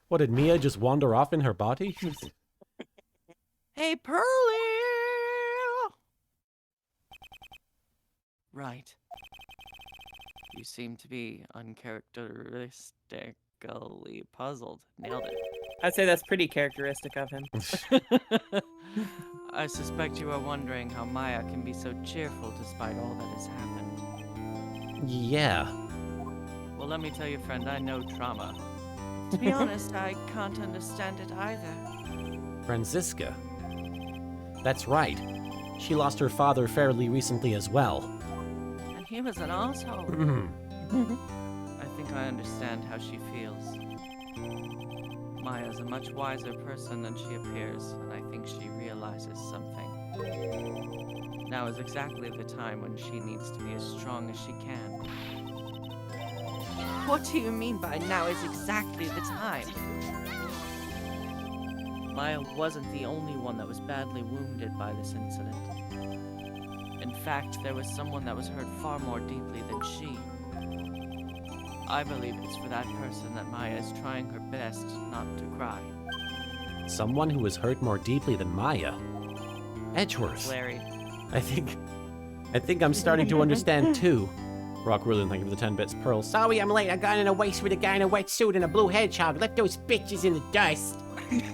What, did Mia just wander off in her body? Hey, Pearlie! Right. You seem to be uncharacteristically puzzled. Nailed I'd say that's pretty characteristic of him. it. I suspect you are wondering how Maya can be so cheerful despite all that has happened. Yeah. Well, let me tell you, friend, I know trauma. To be honest, I can't understand it either. Franziska. That's right. She lost her father fairly recently as well. And he was an asshole. I think I understand how she feels. Maya's a much wiser person than she appears, and I think she realizes something. Now is exactly the time when she needs to be as strong as she can. What do you mean by now is exactly the time? Maya wasn't the only one that was badly wounded by this incident. In fact, there was someone that was hurt far more deeply than she. I believe it's for that person that Maya is trying her best not to cry. Someone who was hurt more deeply than Maya. Edgeworth. Larry. I think I'm starting to understand too. Rock Rulin, thank you for the 10 bits. Pearl. Sorry I'm late. I got in a waist with a guy in a wetsuit and a blue hedgehog. Left those bitches in the dust. And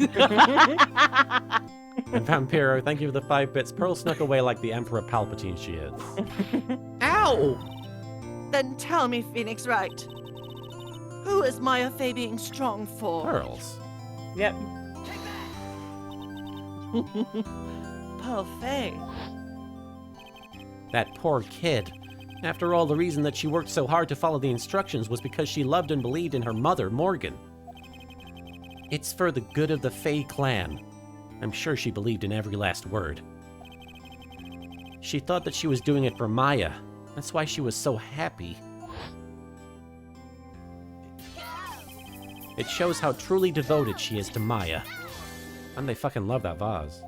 Vampiro, thank you for the 5 bits. Pearl snuck away like the Emperor Palpatine she is. Ow! Then tell me, Phoenix Wright. Who is Maya Fey being strong for? Pearls. Yep. Pearl Fey. That poor kid. After all, the reason that she worked so hard to follow the instructions was because she loved and believed in her mother, Morgan. It's for the good of the Fey clan. I'm sure she believed in every last word. She thought that she was doing it for Maya. That's why she was so happy. It shows how truly devoted she is to Maya. And they fucking love that vase.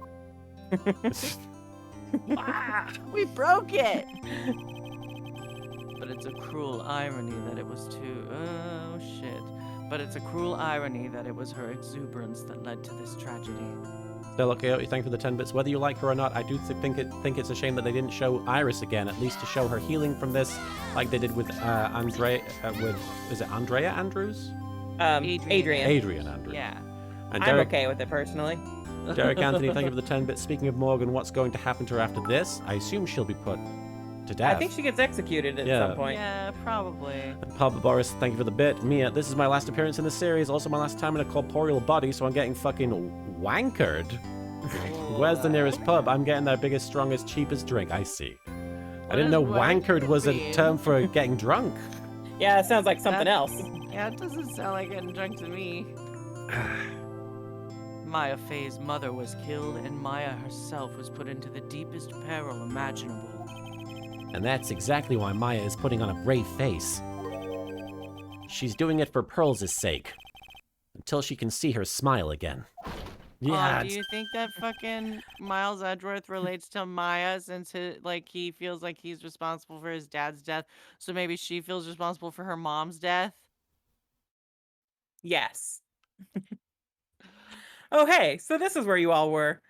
We broke it! But it's a cruel irony that it was oh shit. But it's a cruel irony that it was her exuberance that led to this tragedy. Still, okay, thank you for the 10 bits. Whether you like her or not, I do think it's a shame that they didn't show Iris again, at least to show her healing from this, like they did with is it Andrea Andrews? Adrian. Adrian Andrews. Yeah. And I'm okay with it personally. Derek Anthony, thank you for the 10 bits. Speaking of Morgan, what's going to happen to her after this? I assume she'll be put to death. I think she gets executed at some point. Yeah, probably. And Papa Boris, thank you for the bit. Mia, this is my last appearance in the series, also my last time in a corporeal body, so I'm getting fucking wankered. Where's the nearest pub? I'm getting their biggest, strongest, cheapest drink. I see. I didn't know wankered was a term for getting drunk. Yeah, it sounds like something else. Yeah, it doesn't sound like getting drunk to me. Maya Fey's mother was killed, and Maya herself was put into the deepest peril imaginable. And that's exactly why Maya is putting on a brave face. She's doing it for Pearls' sake. Until she can see her smile again. Yeah. Do you think that fucking Miles Edgeworth relates to Maya since he feels like he's responsible for his dad's death, so maybe she feels responsible for her mom's death? Yes. Oh, hey, so this is where you all were.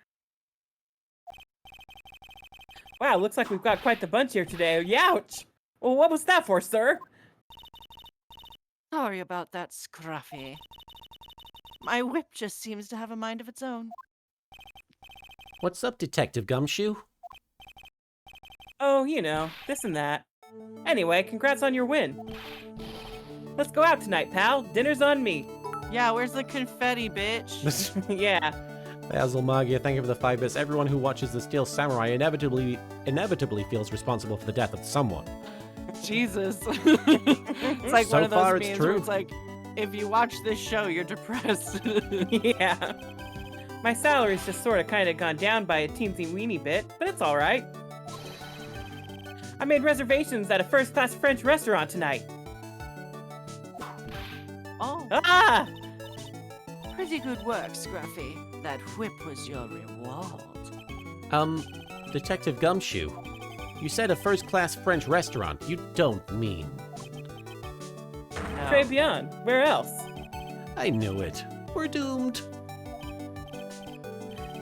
Wow, looks like we've got quite the bunch here today. Youch! Well, what was that for, sir? Sorry about that, Scruffy. My whip just seems to have a mind of its own. What's up, Detective Gumshoe? Oh, you know, this and that. Anyway, congrats on your win. Let's go out tonight, pal. Dinner's on me. Yeah, where's the confetti, bitch? Yeah. Basil Magia, thank you for the 5 bits. Everyone who watches The Steel Samurai inevitably feels responsible for the death of someone. Jesus. It's like So one of far, those it's memes true. where it's like, if you watch this show, you're depressed. Yeah. My salary's just sort of kind of gone down by a teensy weeny bit, but it's all right. I made reservations at a first-class French restaurant tonight. Oh. Ah! Pretty good work, Scruffy. That whip was your reward. Detective Gumshoe, you said a first-class French restaurant. You don't mean... Très bien. Where else? I knew it. We're doomed.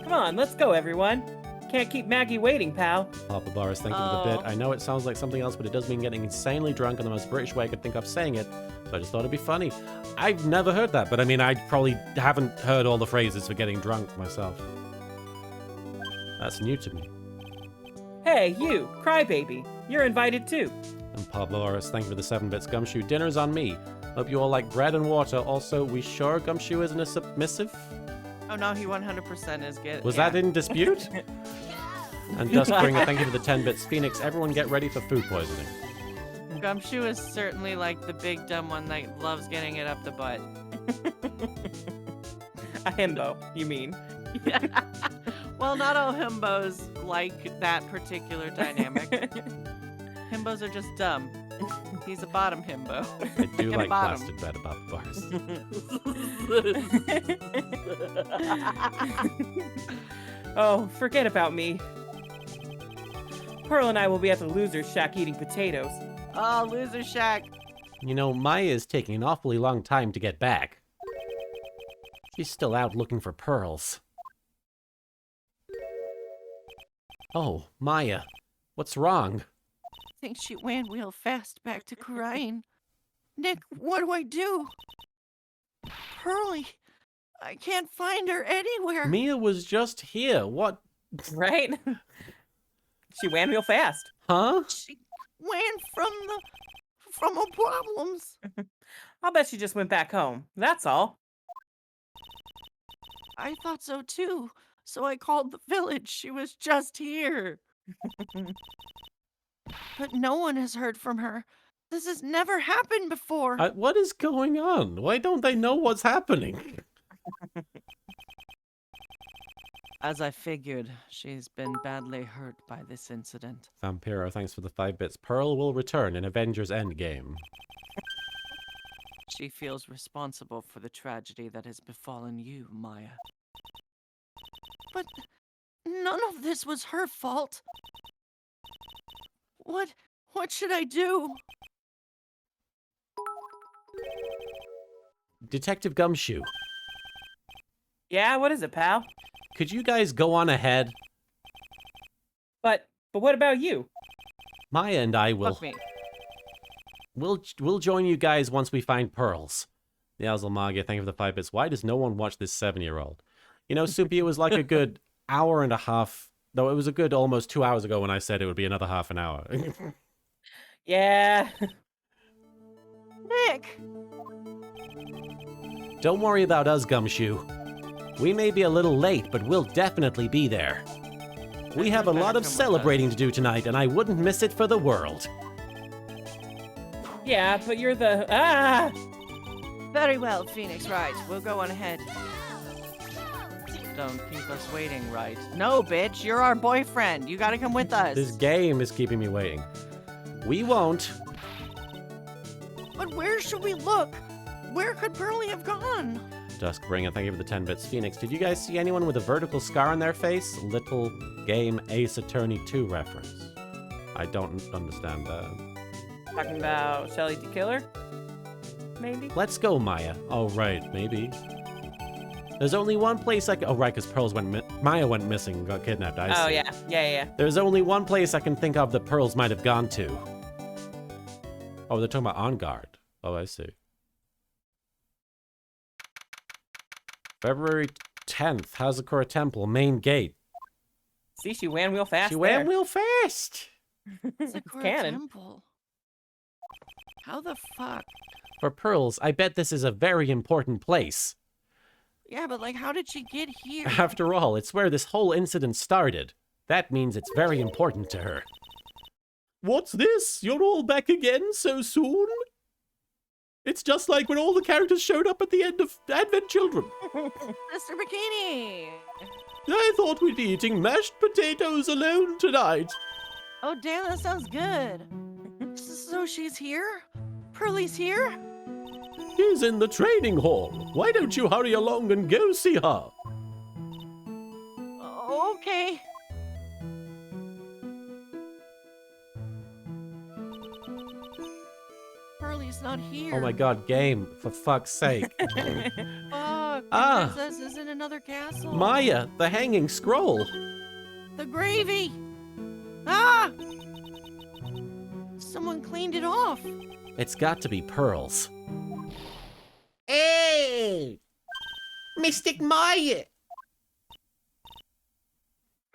Come on, let's go, everyone. Can't keep Maggie waiting, pal. Papa Boris, thank you for the bit. I know it sounds like something else, but it does mean getting insanely drunk in the most British way I could think of saying it. So I just thought it'd be funny. I've never heard that, but I mean, I probably haven't heard all the phrases for getting drunk myself. That's new to me. Hey, you, crybaby. You're invited too. And Pablo Oris, thank you for the 7 bits. Gumshoe, dinner's on me. Hope you all like bread and water. Also, we sure Gumshoe isn't a submissive? Oh no, he 100% is good. Was that in dispute? And Duskbringer, thank you for the 10 bits. Phoenix, everyone get ready for food poisoning. Gumshoe is certainly like the big dumb one that loves getting it up the butt. A himbo, you mean? Well, not all himbos like that particular dynamic. Himbos are just dumb. He's a bottom himbo. I do like bottom. plastic bread above bars. Oh, forget about me. Pearl and I will be at the loser's shack eating potatoes. Oh, loser shack. You know, Maya is taking an awfully long time to get back. She's still out looking for pearls. Oh, Maya, what's wrong? I think she ran real fast back to Marin. Nick, what do I do? Pearlie, I can't find her anywhere. Mia was just here. What? Right? She ran real fast. Huh? She ran from her problems. I'll bet she just went back home. That's all. I thought so too. So I called the village. She was just here. But no one has heard from her. This has never happened before. What is going on? Why don't they know what's happening? As I figured, she's been badly hurt by this incident. Vampiro, thanks for the 5 bits. Pearl will return in Avengers Endgame. She feels responsible for the tragedy that has befallen you, Maya. But none of this was her fault. What should I do? Detective Gumshoe, Yeah, what is it, pal? could you guys go on ahead? But what about you? Maya and I will... Fuck me. We'll join you guys once we find pearls. The Magia, thank you for the 5 bits. Why does no one watch this 7-year-old? You know, Soupy, it was like a good hour and a half... Though it was a good almost 2 hours ago when I said it would be another half an hour. Yeah. Nick! Don't worry about us, Gumshoe. We may be a little late, but we'll definitely be there. We have a lot of celebrating to do tonight, and I wouldn't miss it for the world. Yeah, but you're the... Ah! Very well, Phoenix Wright. We'll go on ahead. Don't keep us waiting, right? No, bitch, you're our boyfriend. You gotta come with us. This game is keeping me waiting. We won't. But where should we look? Where could Pearlie have gone? Duskbringer, thank you for the 10 bits. Phoenix, did you guys see anyone with a vertical scar on their face? Little game Ace Attorney 2 reference. I don't understand that. Talking about Shelly the Killer? Maybe? Let's go, Maya. Oh, right, maybe. There's only one place I can... Oh, right, because Pearls Maya went missing, got kidnapped. I Oh, see. yeah. There's only one place I can think of that Pearls might have gone to. Oh, they're talking about On Guard. Oh, I see. February 10th, Hazakura Temple, main gate. See, she ran real fast She there. ran real fast. Sakura canon. Temple. How the fuck? For Pearls, I bet this is a very important place. Yeah, but like, how did she get here? After all, it's where this whole incident started. That means it's very important to her. What's this? You're all back again so soon? It's just like when all the characters showed up at the end of Advent Children. Mr. Bikini! I thought we'd be eating mashed potatoes alone tonight. Oh, damn, that sounds good. So she's here? Pearlie's here? She's in the training hall. Why don't you hurry along and go see her? Okay. Pearlie's not here. Oh my god, game, for fuck's sake. Fuck. Look, the Ah. princess is in another castle. Maya, the hanging scroll. The gravy! Ah! Someone cleaned it off. It's got to be pearls. Hey! Mystic Maya!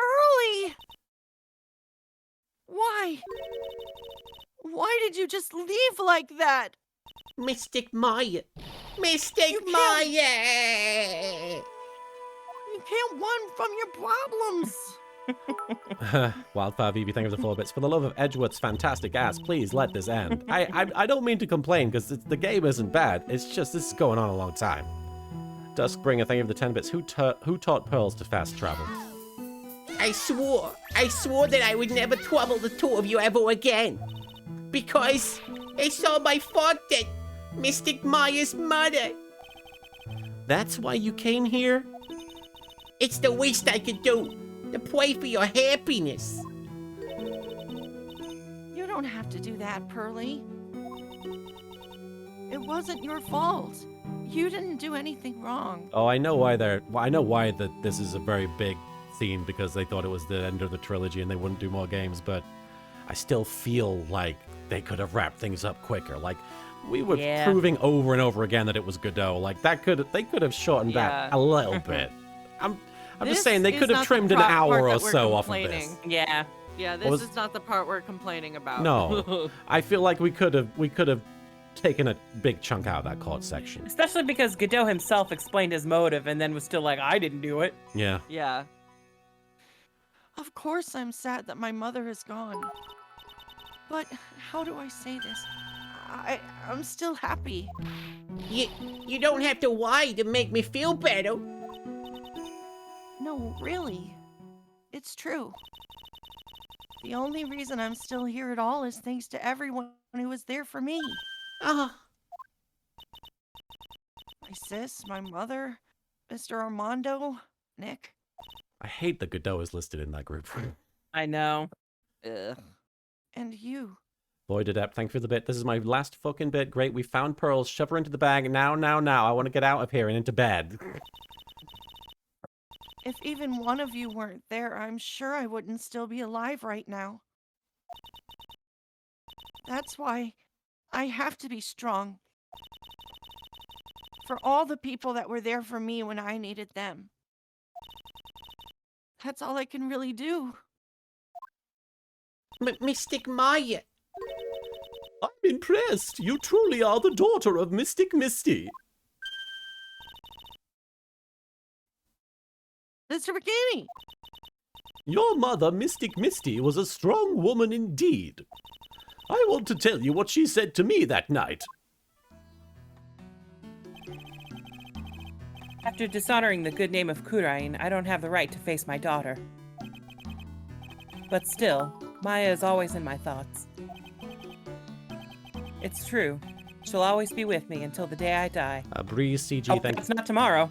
Early! Why? Why did you just leave like that? Mystic Maya! Mystic You can't- Maya! You can't run from your problems. Wildfire VV, thank you for the 4 bits. For the love of Edgeworth's fantastic ass, please let this end. I don't mean to complain, because the game isn't bad. It's just this is going on a long time. Duskbringer, thank you for the 10 bits. Who taught Pearls to fast travel? I swore that I would never trouble the two of you ever again. Because it's all my fault that Mystic Maya's mother. That's why you came here? It's the least I could do to pray for your happiness. You don't have to do that, Pearly. It wasn't your fault. You didn't do anything wrong. Oh, I know why this is a very big theme, because they thought it was the end of the trilogy and they wouldn't do more games, but I still feel like they could have wrapped things up quicker. Like, we were Yeah. proving over and over again that it was Godot. Like, they could have shortened that Yeah. a little bit. I'm just This saying they is could have not the trimmed an part hour or that we're so off of this. complaining. Yeah. Yeah, was- this is not the part we're complaining about. No. I feel like we could have taken a big chunk out of that chord section. Especially because Godot himself explained his motive and then was still like, I didn't do it. Yeah. Yeah. Of course I'm sad that my mother is gone. But how do I say this? I'm still happy. You don't have to lie to make me feel better. No, really. It's true. The only reason I'm still here at all is thanks to everyone who was there for me. Ah, My sis, my mother, Mr. Armando, Nick. I hate that Godot is listed in that group. I know. Ugh. And you. Void Adept, thank you for the bit. This is my last fucking bit. Great, we found Pearls. Shove her into the bag. Now. I want to get out of here and into bed. If even one of you weren't there, I'm sure I wouldn't still be alive right now. That's why I have to be strong. For all the people that were there for me when I needed them. That's all I can really do. Mystic Maya. I'm impressed. You truly are the daughter of Mystic Misty. Mr. Bikini! Your mother, Mystic Misty, was a strong woman indeed. I want to tell you what she said to me that night. After dishonoring the good name of Kurain, I don't have the right to face my daughter. But still, Maya is always in my thoughts. It's true. She'll always be with me until the day I die. Breeze CG, Oh, thank that's not tomorrow.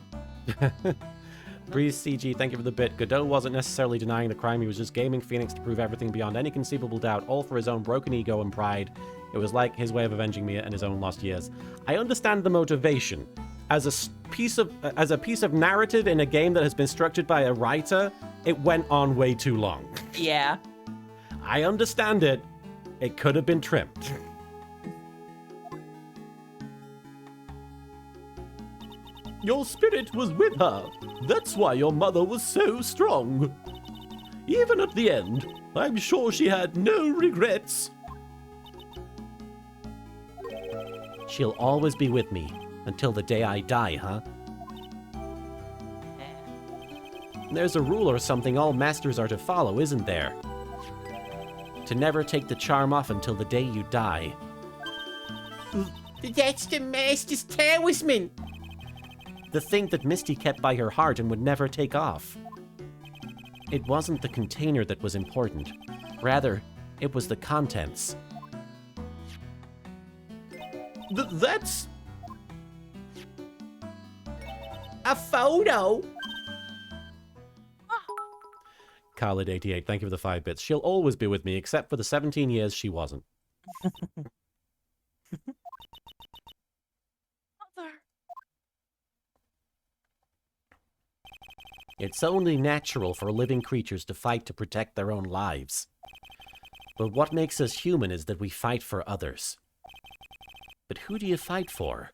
Breeze CG, thank you for the bit. Godot wasn't necessarily denying the crime, he was just gaming Phoenix to prove everything beyond any conceivable doubt, all for his own broken ego and pride. It was like his way of avenging me and his own lost years. I understand the motivation. As a piece of narrative in a game that has been structured by a writer, it went on way too long. Yeah. I understand it. It could have been trimmed. Your spirit was with her. That's why your mother was so strong. Even at the end, I'm sure she had no regrets. She'll always be with me until the day I die, huh? There's a rule or something all masters are to follow, isn't there? To never take the charm off until the day you die. That's the master's talisman. The thing that Misty kept by her heart and would never take off. It wasn't the container that was important. Rather, it was the contents. That's... A photo? Khalid88, thank you for the 5 bits. She'll always be with me, except for the 17 years she wasn't. Mother. It's only natural for living creatures to fight to protect their own lives. But what makes us human is that we fight for others. But who do you fight for?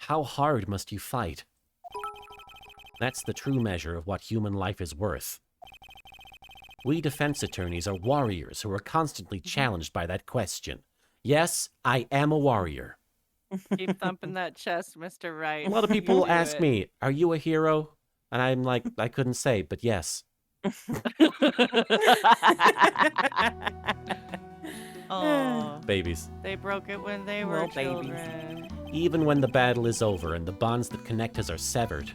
How hard must you fight? That's the true measure of what human life is worth. We defense attorneys are warriors who are constantly challenged by that question. Yes, I am a warrior. Keep thumping that chest, Mr. Wright. A lot of You people do ask it. me, are you a hero? And I'm like, I couldn't say, but yes. Oh, Babies. they broke it when they were Little babies. children. Even when the battle is over and the bonds that connect us are severed,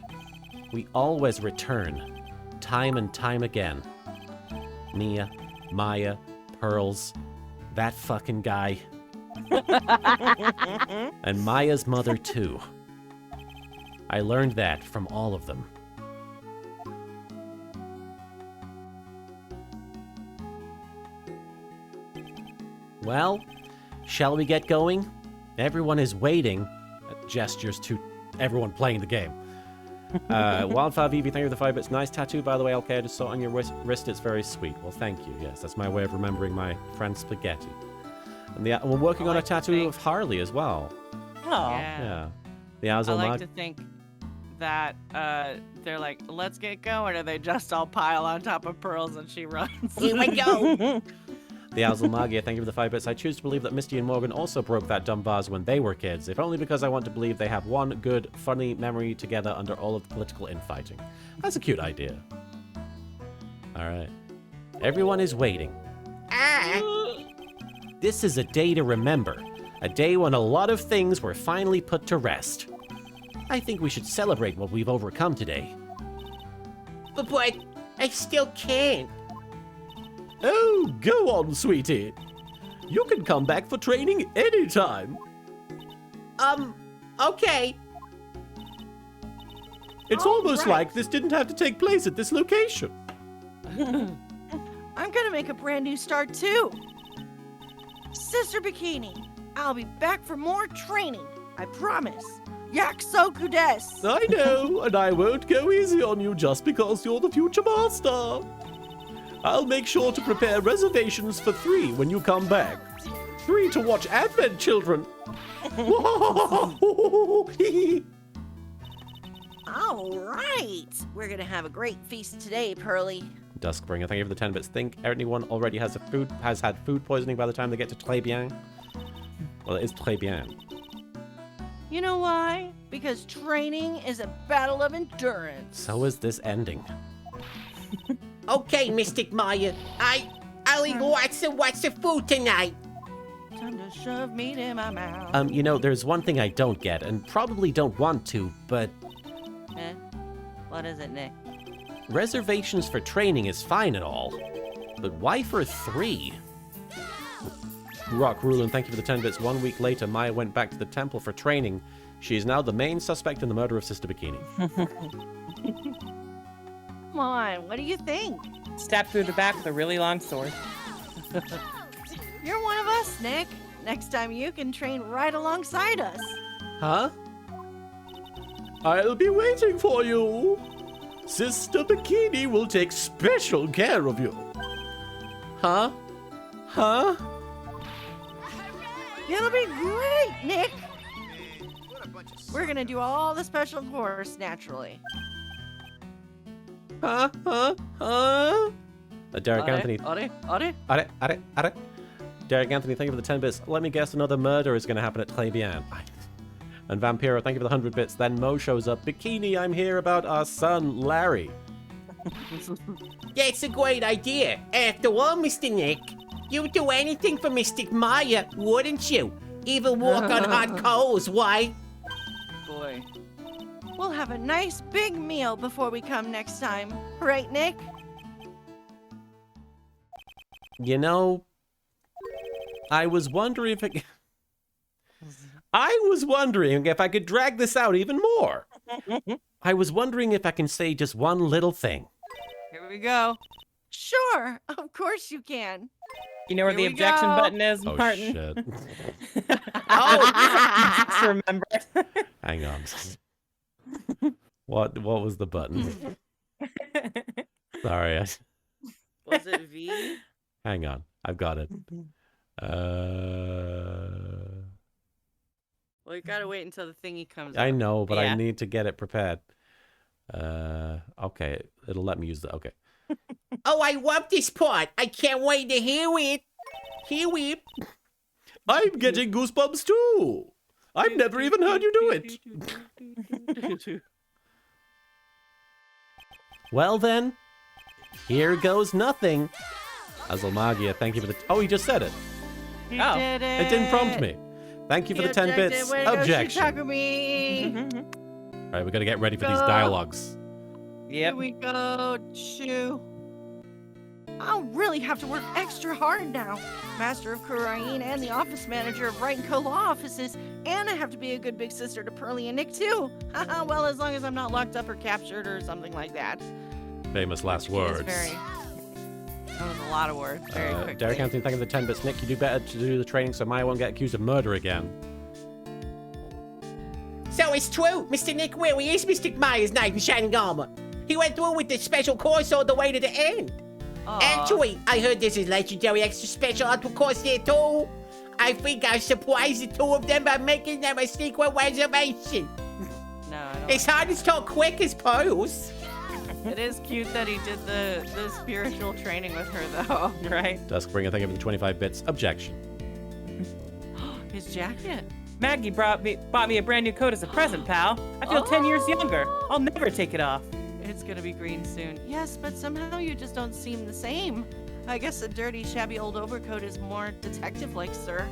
we always return, time and time again. Mia, Maya, Pearls, that fucking guy. And Maya's mother, too. I learned that from all of them. Well, shall we get going? Everyone is waiting. Gestures to everyone playing the game. Wildfire VV, thank you for the 5 bits. Nice tattoo, by the way, LK. I just saw it on your wrist. It's very sweet. Well, thank you. Yes, that's my way of remembering my friend Spaghetti. And we're working on a like to tattoo think- of Harley as well. Oh. Yeah. The I Azel like Mug. to think that they're like, let's get going, or they just all pile on top of Pearls and she runs. Here we go. The Azel Magia, thank you for the 5 bits. I choose to believe that Misty and Morgan also broke that dumb vase when they were kids, if only because I want to believe they have one good, funny memory together under all of the political infighting. That's a cute idea. Alright. Everyone is waiting. This is a day to remember. A day when a lot of things were finally put to rest. I think we should celebrate what we've overcome today. But I still can't. Oh, go on, sweetie. You can come back for training anytime. Okay. It's almost like this didn't have to take place at this location. I'm gonna make a brand new start too. Sister Bikini, I'll be back for more training. I promise. Yaksoku des. I know, and I won't go easy on you just because you're the future master. I'll make sure to prepare reservations for 3 when you come back. 3 to watch Advent Children. All right. We're gonna have a great feast today, Pearly. Duskbringer, thank you for the 10 bits. Think anyone already has had food poisoning by the time they get to Très Bien? Well, it is Très Bien. You know why? Because training is a battle of endurance. So is this ending. Okay, Mystic Maya. I'll eat lots of food tonight. Time to shove meat in my mouth. You know, there's one thing I don't get, and probably don't want to, but What is it, Nick? reservations for training is fine and all. But why for 3? Rock Rulin, thank you for the 10 bits. 1 week later, Maya went back to the temple for training. She is now the main suspect in the murder of Sister Bikini. Come on, what do you think? Stab through the back with a really long sword. You're one of us, Nick. Next time you can train right alongside us. Huh? I'll be waiting for you. Sister Bikini will take special care of you. Huh? Huh? It'll be great, Nick. We're gonna do all the special course naturally. Huh? Derek Anthony. Derek Anthony, thank you for the 10 bits. Let me guess, another murder is going to happen at Très Bien. And Vampiro, thank you for the 100 bits. Then Mo shows up. Bikini, I'm here about our son, Larry. That's a great idea. After all, Mr. Nick, you'd do anything for Mystic Maya, wouldn't you? Even walk on hot coals, why? Boy. We'll have a nice big meal before we come next time. Right, Nick? You know, I was wondering if I could drag this out even more. I was wondering if I can say just one little thing. Here we go. Sure, of course you can. You know where Here the we objection go. button is, Oh, Martin? shit. Oh, just remember. Hang on. What was the button? Sorry. Was it V? Hang on. I've got it. Well, you gotta wait until the thingy comes I up. know, but I Yeah. need to get it prepared. Okay. It'll let me use the... Okay. Oh, I love this part. I can't wait to hear it. Hear it. I'm getting goosebumps too. I've never even heard you do it. Well then, here goes nothing. Azalmagia, thank you for the... Oh, he just said it. He Oh, did it. It didn't prompt me. Thank you for the 10 bits. Objection. Objection. Right, we got to get ready for these dialogues. Here Yep. we go, Chew. I'll really have to work extra hard now. Master of Kurain and the office manager of Wright & Co. law offices. And I have to be a good big sister to Pearlie and Nick, too. Well, as long as I'm not locked up or captured or something like that. Famous last Which is words. That was a lot of words. Very quickly. Derek Anthony, thank you for the 10 bits. Nick, you do better to do the training so Maya won't get accused of murder again. So it's true. Mr. Nick Willie is Mr. Myers' knight in shining armor. He went through with the special course all the way to the end. Aw. Actually, I heard there's a legendary extra special output course there too. I think I'll surprise the two of them by making them a secret reservation. No, I don't It's hard as talk quick as pose. It is cute that he did the spiritual training with her, though. Right. Duskbringer, thank you for the 25 bits. Objection. His jacket. Maggie bought me a brand new coat as a present, pal. I feel 10 years younger. I'll never take it off. It's gonna be green soon. Yes, but somehow you just don't seem the same. I guess a dirty, shabby old overcoat is more detective-like, sir.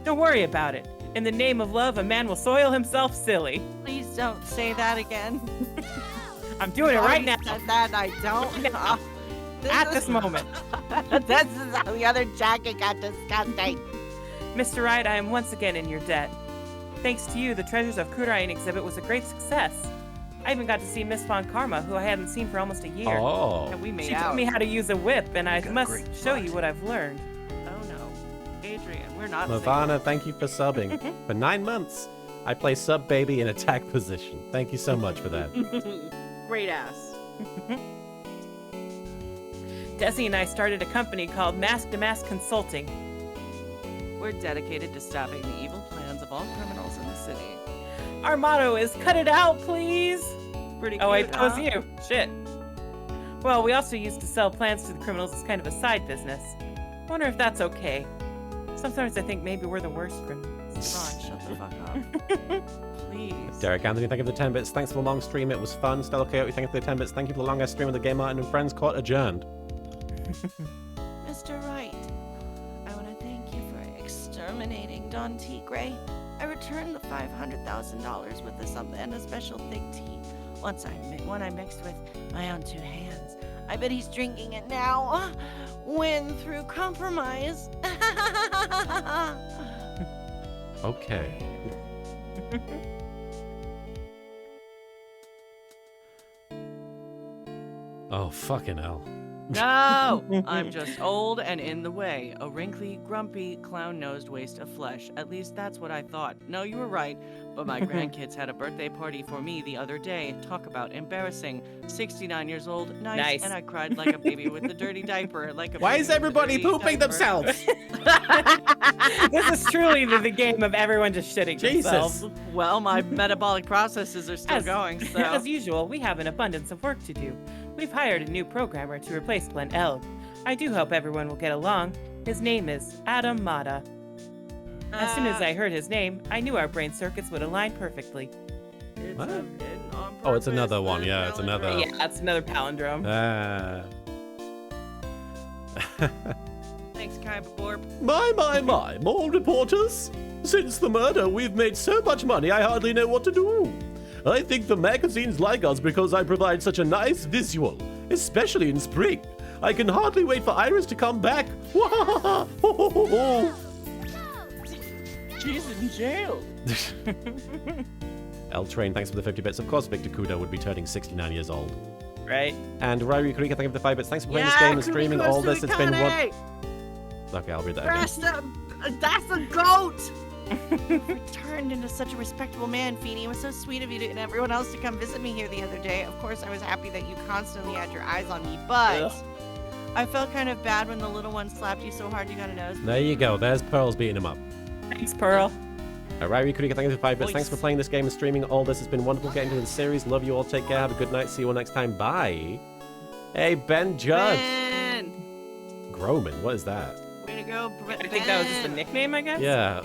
Don't worry about it. In the name of love, a man will soil himself silly. Please don't say that again. I'm doing it right now. Said that I don't. At this moment. This is how the other jacket got disgusting. Mr. Wright, I am once again in your debt. Thanks to you, the Treasures of Kurain exhibit was a great success. I even got to see Miss Von Karma, who I hadn't seen for almost a year. Oh. And we made She out. taught me how to use a whip, and I got must great show blood. you what I've learned. Oh no, Adrian, we're not. Nirvana, thank you for subbing. For 9 months, I play sub baby in attack position. Thank you so much for that. single. Great ass. Desi and I started a company called Mask to Mask Consulting. We're dedicated to stopping the evil plans of all criminals in the city. Our motto is "Cut it out, please." Pretty Oh wait, cute, that was huh? you. Shit. Well, we also used to sell plans to the criminals as kind of a side business. Wonder if that's okay. Sometimes I think maybe we're the worst criminals. Ron, shut the fuck up. Please. Derek Anthony, thank you for the 10 bits. Thanks for the long stream. It was fun. Stella Coyote, thank you for the 10 bits. Thank you for the long ass stream of the Game Martin and Friends Court adjourned. Mr. Wright, I want to thank you for exterminating Don Tigre. I returned the $500,000 with and a special thick tea. One I mixed with my own 2 hands. I bet he's drinking it now. Win through compromise. Okay. Oh, fucking hell. No! I'm just old and in the way. A wrinkly, grumpy, clown-nosed waste of flesh. At least that's what I thought. No, you were right. But my grandkids had a birthday party for me the other day. Talk about embarrassing. 69 years old. Nice. And I cried like a baby with a dirty diaper. Like a Why baby is with a everybody dirty pooping diaper. themselves? This is truly the game of everyone just shitting themselves. Jesus. Well, my metabolic processes are still As- going, so... As usual, we have an abundance of work to do. We've hired a new programmer to replace Glenn Elg. I do hope everyone will get along. His name is Adam Mata. As soon as I heard his name, I knew our brain circuits would align perfectly. It's What? on Oh, it's another purpose, one. the Yeah, it's another. palindrome. Yeah, that's another palindrome. Ah. Thanks, Kai Borb. My, more reporters? Since the murder, we've made so much money I hardly know what to do. I think the magazines like us because I provide such a nice visual, especially in spring. I can hardly wait for Iris to come back. She's in jail. L Train, thanks for the 50 bits. Of course, Victor Kudo would be turning 69 years old. Right? And Ryu Kurika, thank you for the 5 bits. Thanks for playing this game and streaming all this. It's been one. Okay, I'll read that again. That's a goat. You've turned into such a respectable man, Feeny. It was so sweet of you and everyone else to come visit me here the other day. Of course, I was happy that you constantly had your eyes on me, but Ugh. I felt kind of bad when the little one slapped you so hard you got a nose. There you go. There's Pearl's beating him up. Thanks, Pearl. All right, Rikurika, thank you for 5 bits. Thanks for Voice. playing this game and streaming all this. It's been wonderful getting to the series. Love you all. Take care. Have a good night. See you all next time. Bye. Hey, Ben Judd. Ben! Groman, what is that? Way to go, I think that was just a Ben. nickname, I guess. Yeah.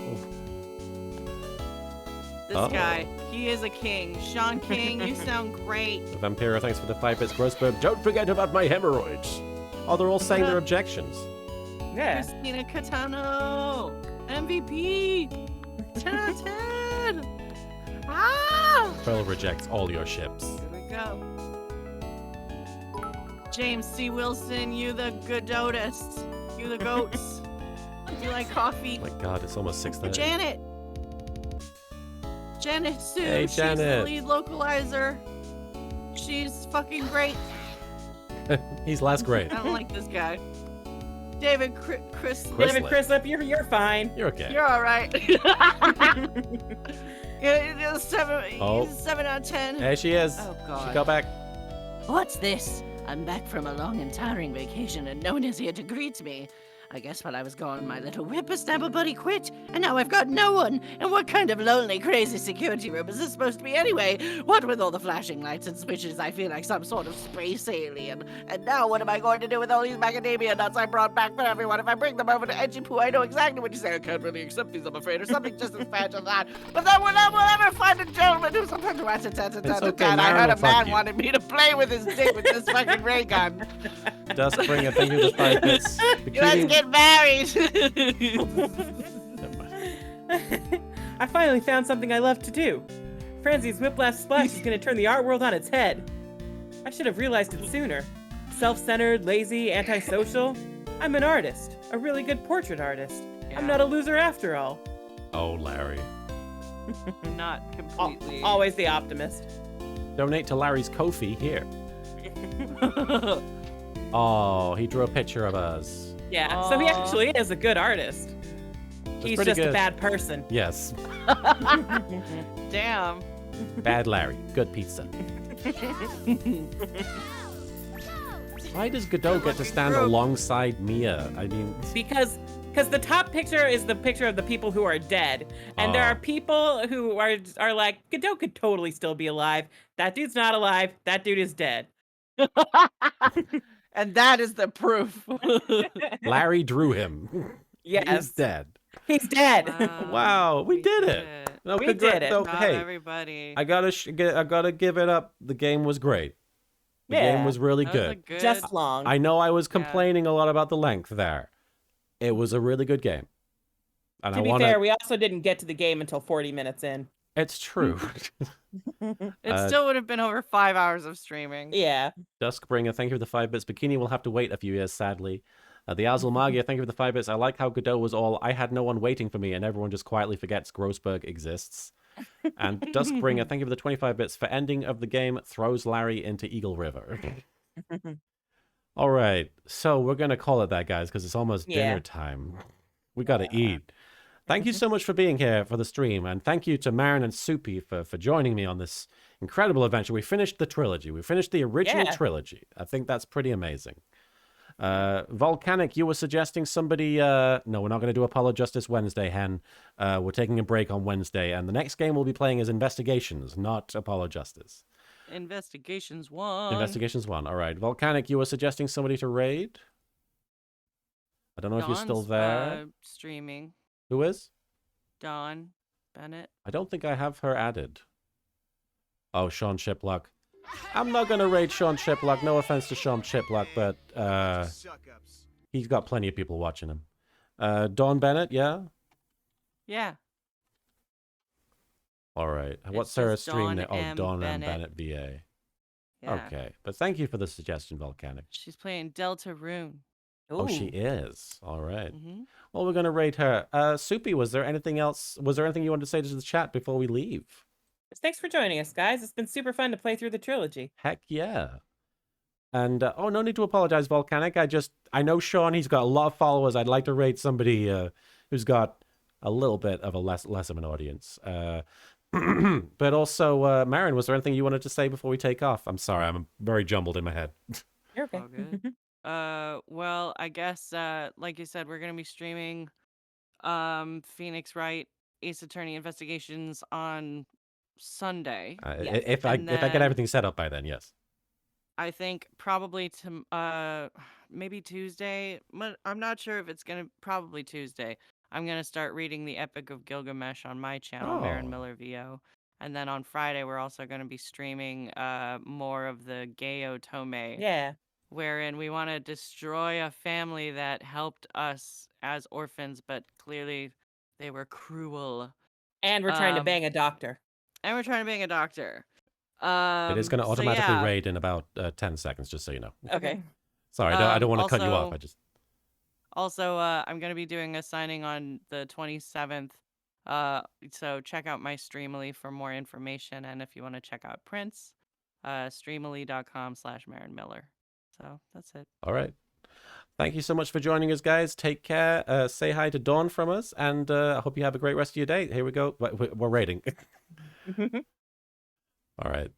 This Uh-oh. guy, he is a king. Sean King, you sound great. Vampiro, thanks for the 5 bits. Grossberg, don't forget about my hemorrhoids. Oh, they're all saying their objections. Yeah. Christina Catano, MVP, 10 out of 10. Ah! Pearl rejects all your ships. Here we go. James C. Wilson, you the goatest. You the goats. You like coffee? Oh my god, it's almost 6:30. Janet. Janet Sue. Hey, She's the Janet. lead localizer. She's fucking great. He's last grade. I don't like this guy. David Chris. David Crislip, you're fine. You're okay. You're all right. Yeah, he's Oh. he's a 7 out of 10. There she is. Oh, She God. got back. What's this? I'm back from a long and tiring vacation and no one is here to greet me. I guess while I was gone, my little whippersnapper buddy quit, and now I've got no one. And what kind of lonely, crazy security room is this supposed to be anyway? What with all the flashing lights and switches, I feel like some sort of space alien. And now what am I going to do with all these macadamia nuts I brought back for everyone? If I bring them over to Edgy Poo, I know exactly what you say. I can't really accept these, I'm afraid, or something just as bad as that. But then we'll never find a gentleman who's a It's okay, I Marin heard will a fuck man you. wanted me to play with his dick with this fucking ray gun. Duskbringer, thank you for the 5 bits. Let's get married. Never mind. I finally found something I love to do. Franzie's Whiplash Splash is going to turn the art world on its head. I should have realized it sooner. Self-centered, lazy, antisocial. I'm an artist, a really good portrait artist. I'm not a loser after all. Oh, Larry. Not completely. Always the optimist. Donate to Larry's Ko-fi here. Oh, he drew a picture of us. Yeah, so he Aw. actually is a good artist. He's pretty just a good. bad person. Yes. Damn. Bad Larry. Good pizza. Why does Godot get to stand group. alongside Mia? I mean, Because the top picture is the picture of the people who are dead, and there Oh. are people who are like, Godot could totally still be alive. That dude's not alive. That dude is dead. And that is the proof. Larry drew him. He's Yes, dead. he's dead. Wow, we did it. No, We did it. no, Not hey, everybody. I gotta give it up. The game was great. The game Yeah. was really That was a good. good. Just long. I know I was complaining a lot about the length there. It was a really good game. And to I be want fair, we also didn't get to the game until 40 minutes in. It's true. It still would have been over 5 hours of streaming. Yeah. Duskbringer, thank you for the 5 bits. Bikini will have to wait a few years, sadly. The Azul Magia, thank you for the 5 bits. I like how Godot was all, I had no one waiting for me, and everyone just quietly forgets Grossberg exists. And Duskbringer, thank you for the 25 bits. For ending of the game, throws Larry into Eagle River. All right, so we're going to call it that, guys, because it's almost Yeah. dinner time. We got to eat. Thank you so much for being here for the stream, and thank you to Marin and Soupy for joining me on this incredible adventure. We finished the trilogy. We finished the original Yeah. trilogy. I think that's pretty amazing. Volcanic, you were suggesting somebody... no, we're not going to do Apollo Justice Wednesday, Hen. We're taking a break on Wednesday, and the next game we'll be playing is Investigations, not Apollo Justice. Investigations 1. Investigations 1, all right. Volcanic, you were suggesting somebody to raid? I don't know if you're still Dawn's, there. Streaming. Who is? Dawn Bennett. I don't think I have her added. Oh, Sean Shiplock. I'm not going to raid Sean Shiplock. No offense to Sean Shiplock, but he's got plenty of people watching him. Dawn Bennett, yeah? Yeah. All right. It What's her says stream Dawn name? Oh, M. Dawn M. Bennett. Bennett VA. Yeah. Okay. But thank you for the suggestion, Volcanic. She's playing Delta Rune. Oh, she Ooh. is. All right. Mm-hmm. Well, we're going to rate her. Soupy, was there anything else? Was there anything you wanted to say to the chat before we leave? Thanks for joining us, guys. It's been super fun to play through the trilogy. Heck yeah. And, oh, no need to apologize, Volcanic. I know Sean, he's got a lot of followers. I'd like to rate somebody who's got a little bit of a less of an audience. But also, Marin, was there anything you wanted to say before we take off? I'm sorry, I'm very jumbled in my head. You're okay. All good. Well, I guess like you said, we're gonna be streaming Phoenix Wright Ace Attorney Investigations on Sunday. Yes. If I And get then- everything set up by then, yes. I think probably to maybe Tuesday, but I'm not sure if it's probably Tuesday. I'm gonna start reading the Epic of Gilgamesh on my channel, Marin Oh. Miller VO. And then on Friday we're also gonna be streaming more of the Geio Tome, Yeah. wherein we want to destroy a family that helped us as orphans, but clearly they were cruel. And we're trying to Um, bang a doctor. And we're trying to bang a doctor. It is going to so automatically yeah. raid in about 10 seconds, just so you know. Okay. Sorry, I don't want to cut you off. also- I just Also, I'm going to be doing a signing on the 27th. So check out my Streamily for more information. And if you want to check out Prince, streamily.com/Marin Miller. So that's it. all right. Thank you so much for joining us, guys. Take care. Say hi to Dawn from us, and I hope you have a great rest of your day. Here we go. We're raiding. All right.